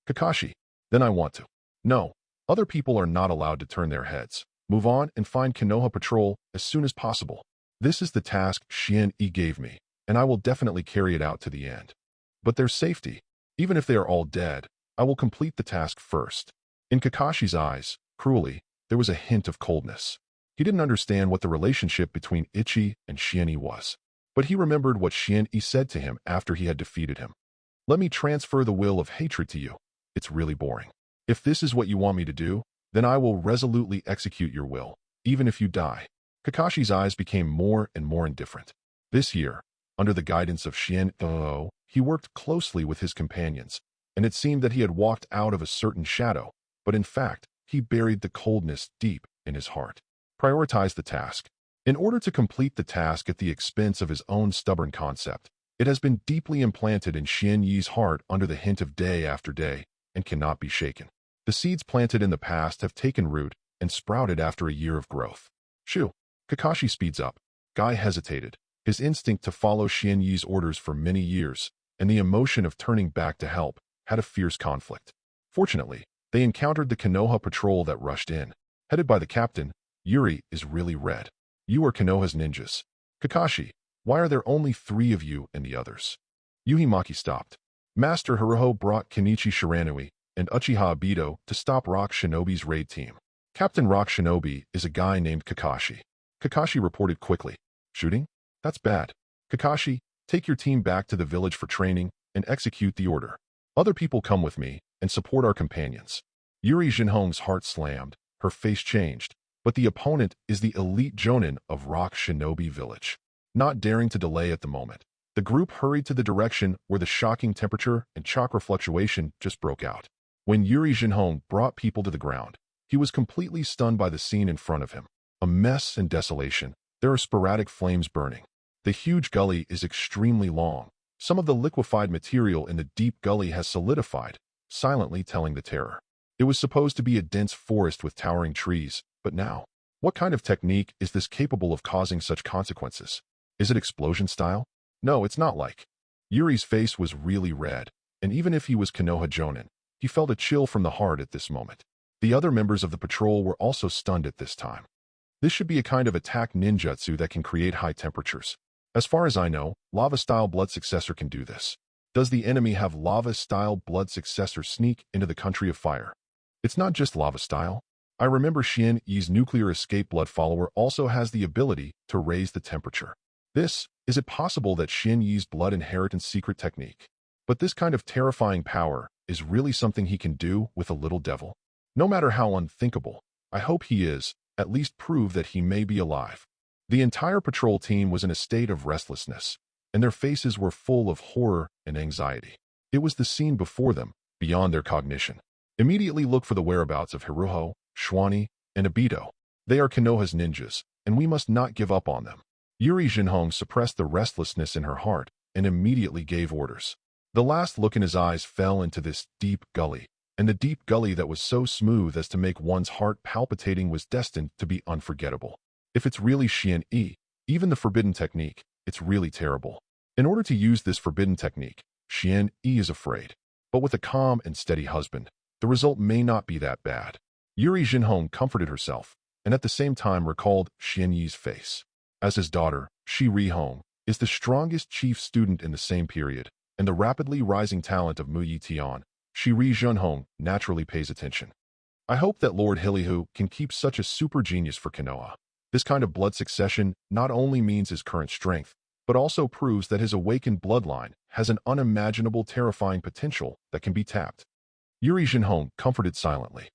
Kakashi, then I want to. No, other people are not allowed to turn their heads. Move on and find Konoha patrol as soon as possible. This is the task Xuanyi gave me, and I will definitely carry it out to the end. But their safety, even if they are all dead, I will complete the task first. In Kakashi's eyes, cruelly, there was a hint of coldness. He didn't understand what the relationship between Ichi and Xuanyi was. But he remembered what Xuanyi said to him after he had defeated him. Let me transfer the will of hatred to you. It's really boring. If this is what you want me to do, then I will resolutely execute your will, even if you die. Kakashi's eyes became more and more indifferent. This year, under the guidance of Xuanyi, he worked closely with his companions, and it seemed that he had walked out of a certain shadow, but in fact, he buried the coldness deep in his heart. Prioritize the task. In order to complete the task at the expense of his own stubborn concept, It has been deeply implanted in Xuanyi's heart under the hint of day after day and cannot be shaken. The seeds planted in the past have taken root and sprouted after a year of growth. Shoo! Kakashi speeds up. Guy hesitated. His instinct to follow Xuanyi's orders for many years and the emotion of turning back to help had a fierce conflict. Fortunately, they encountered the Konoha patrol that rushed in. Headed by the captain, Yuri is really red. You are Konoha's ninjas. Kakashi, why are there only 3 of you and the others? Yuhimaki stopped. Master Hiroho brought Kenichi Shiranui and Uchiha Obito to stop Rock Shinobi's raid team. Captain Rock Shinobi is a guy named Kakashi. Kakashi reported quickly. Shooting? That's bad. Kakashi, take your team back to the village for training and execute the order. Other people come with me and support our companions. Yuri Jinhong's heart slammed, her face changed, but the opponent is the elite jonin of Rock Shinobi Village. Not daring to delay at the moment, the group hurried to the direction where the shocking temperature and chakra fluctuation just broke out. When Yuri Jinhong brought people to the ground, he was completely stunned by the scene in front of him. A mess and desolation. There are sporadic flames burning. The huge gully is extremely long. Some of the liquefied material in the deep gully has solidified, silently telling the terror. It was supposed to be a dense forest with towering trees, but now, what kind of technique is this capable of causing such consequences? Is it explosion style? No, it's not like. Yuri's face was really red, and even if he was Konoha Jonin, he felt a chill from the heart at this moment. The other members of the patrol were also stunned at this time. This should be a kind of attack ninjutsu that can create high temperatures. As far as I know, lava-style blood successor can do this. Does the enemy have lava-style blood successor sneak into the country of fire? It's not just lava-style. I remember Xian Yi's nuclear escape blood follower also has the ability to raise the temperature. Is it possible that Xian Yi's blood inheritance secret technique? But this kind of terrifying power is really something he can do with a little devil. No matter how unthinkable, I hope he is, at least prove that he may be alive. The entire patrol team was in a state of restlessness, and their faces were full of horror and anxiety. It was the scene before them, beyond their cognition. Immediately look for the whereabouts of Hiroho, Xuanyi, and Obito. They are Konoha's ninjas, and we must not give up on them. Yuri Jinhong suppressed the restlessness in her heart and immediately gave orders. The last look in his eyes fell into this deep gully, and the deep gully that was so smooth as to make one's heart palpitating was destined to be unforgettable. If it's really Xian Yi, even the forbidden technique, it's really terrible. In order to use this forbidden technique, Xian Yi is afraid. But with a calm and steady husband, the result may not be that bad. Yuri Jinhong comforted herself, and at the same time recalled Xian Yi's face. As his daughter, Shi Rihong is the strongest chief student in the same period, and the rapidly rising talent of Mu Yi Tian, Shi Ri Junhong naturally pays attention. I hope that Lord Hilihu can keep such a super genius for Konoha. This kind of blood succession not only means his current strength, but also proves that his awakened bloodline has an unimaginable terrifying potential that can be tapped. Yuri Jinhong comforted silently.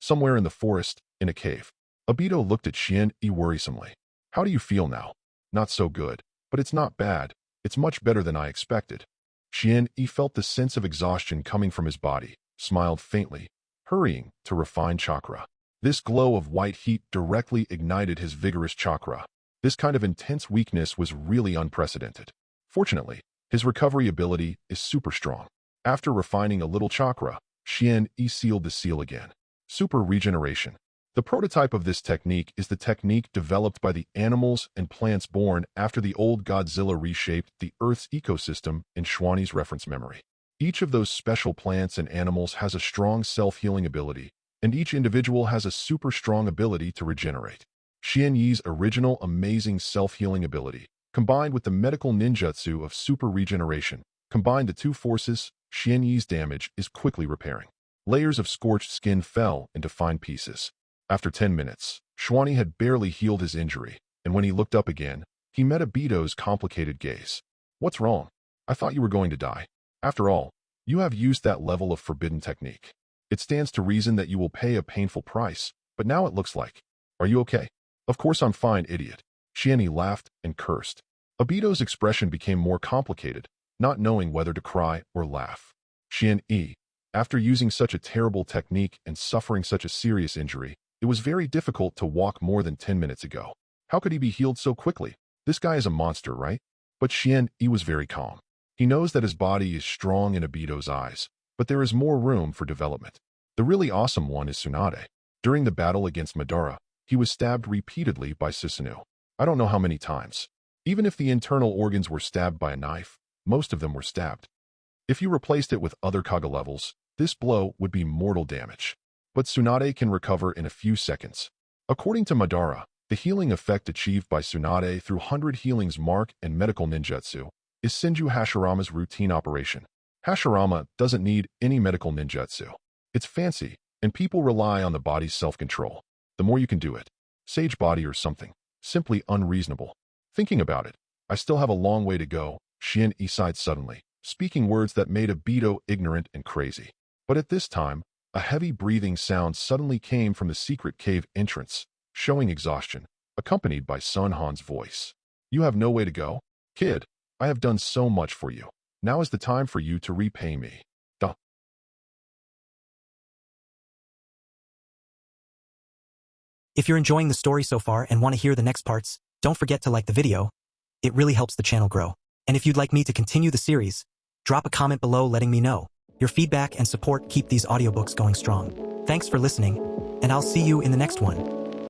Somewhere in the forest, in a cave, Obito looked at Xian Yi worrisomely. How do you feel now? Not so good, but it's not bad. It's much better than I expected. Xian Yi felt the sense of exhaustion coming from his body, smiled faintly, hurrying to refine chakra. This glow of white heat directly ignited his vigorous chakra. This kind of intense weakness was really unprecedented. Fortunately, his recovery ability is super strong. After refining a little chakra, Xian Yi sealed the seal again. Super regeneration. The prototype of this technique is the technique developed by the animals and plants born after the old Godzilla reshaped the Earth's ecosystem in Xuanyi's reference memory. Each of those special plants and animals has a strong self-healing ability, and each individual has a super strong ability to regenerate. Xian Yi's original amazing self-healing ability, combined with the medical ninjutsu of super regeneration, combined the two forces, Xian Yi's damage is quickly repairing. Layers of scorched skin fell into fine pieces. After 10 minutes, Xuanyi had barely healed his injury, and when he looked up again, he met Obito's complicated gaze. What's wrong? I thought you were going to die. After all, you have used that level of forbidden technique. It stands to reason that you will pay a painful price, but now it looks like. Are you okay? Of course I'm fine, idiot. Xianyi laughed and cursed. Obito's expression became more complicated, not knowing whether to cry or laugh. Xianyi, after using such a terrible technique and suffering such a serious injury, it was very difficult to walk more than 10 minutes ago. How could he be healed so quickly? This guy is a monster, right? But Xianyi was very calm. He knows that his body is strong in Obito's eyes, but there is more room for development. The really awesome one is Tsunade. During the battle against Madara, he was stabbed repeatedly by Susanoo. I don't know how many times. Even if the internal organs were stabbed by a knife, most of them were stabbed. If you replaced it with other Kaga levels, this blow would be mortal damage. But Tsunade can recover in a few seconds. According to Madara, the healing effect achieved by Tsunade through 100 healings mark and medical ninjutsu is Senju Hashirama's routine operation. Hashirama doesn't need any medical ninjutsu. It's fancy, and people rely on the body's self-control. The more you can do it, sage body or something, simply unreasonable. Thinking about it, I still have a long way to go, Xianyi sighed suddenly, speaking words that made Obito ignorant and crazy. But at this time, a heavy breathing sound suddenly came from the secret cave entrance, showing exhaustion, accompanied by Sun Han's voice. You have no way to go? Kid, I have done so much for you. Now is the time for you to repay me. Duh. If you're enjoying the story so far and want to hear the next parts, don't forget to like the video. It really helps the channel grow. And if you'd like me to continue the series, drop a comment below letting me know. Your feedback and support keep these audiobooks going strong. Thanks for listening, and I'll see you in the next one.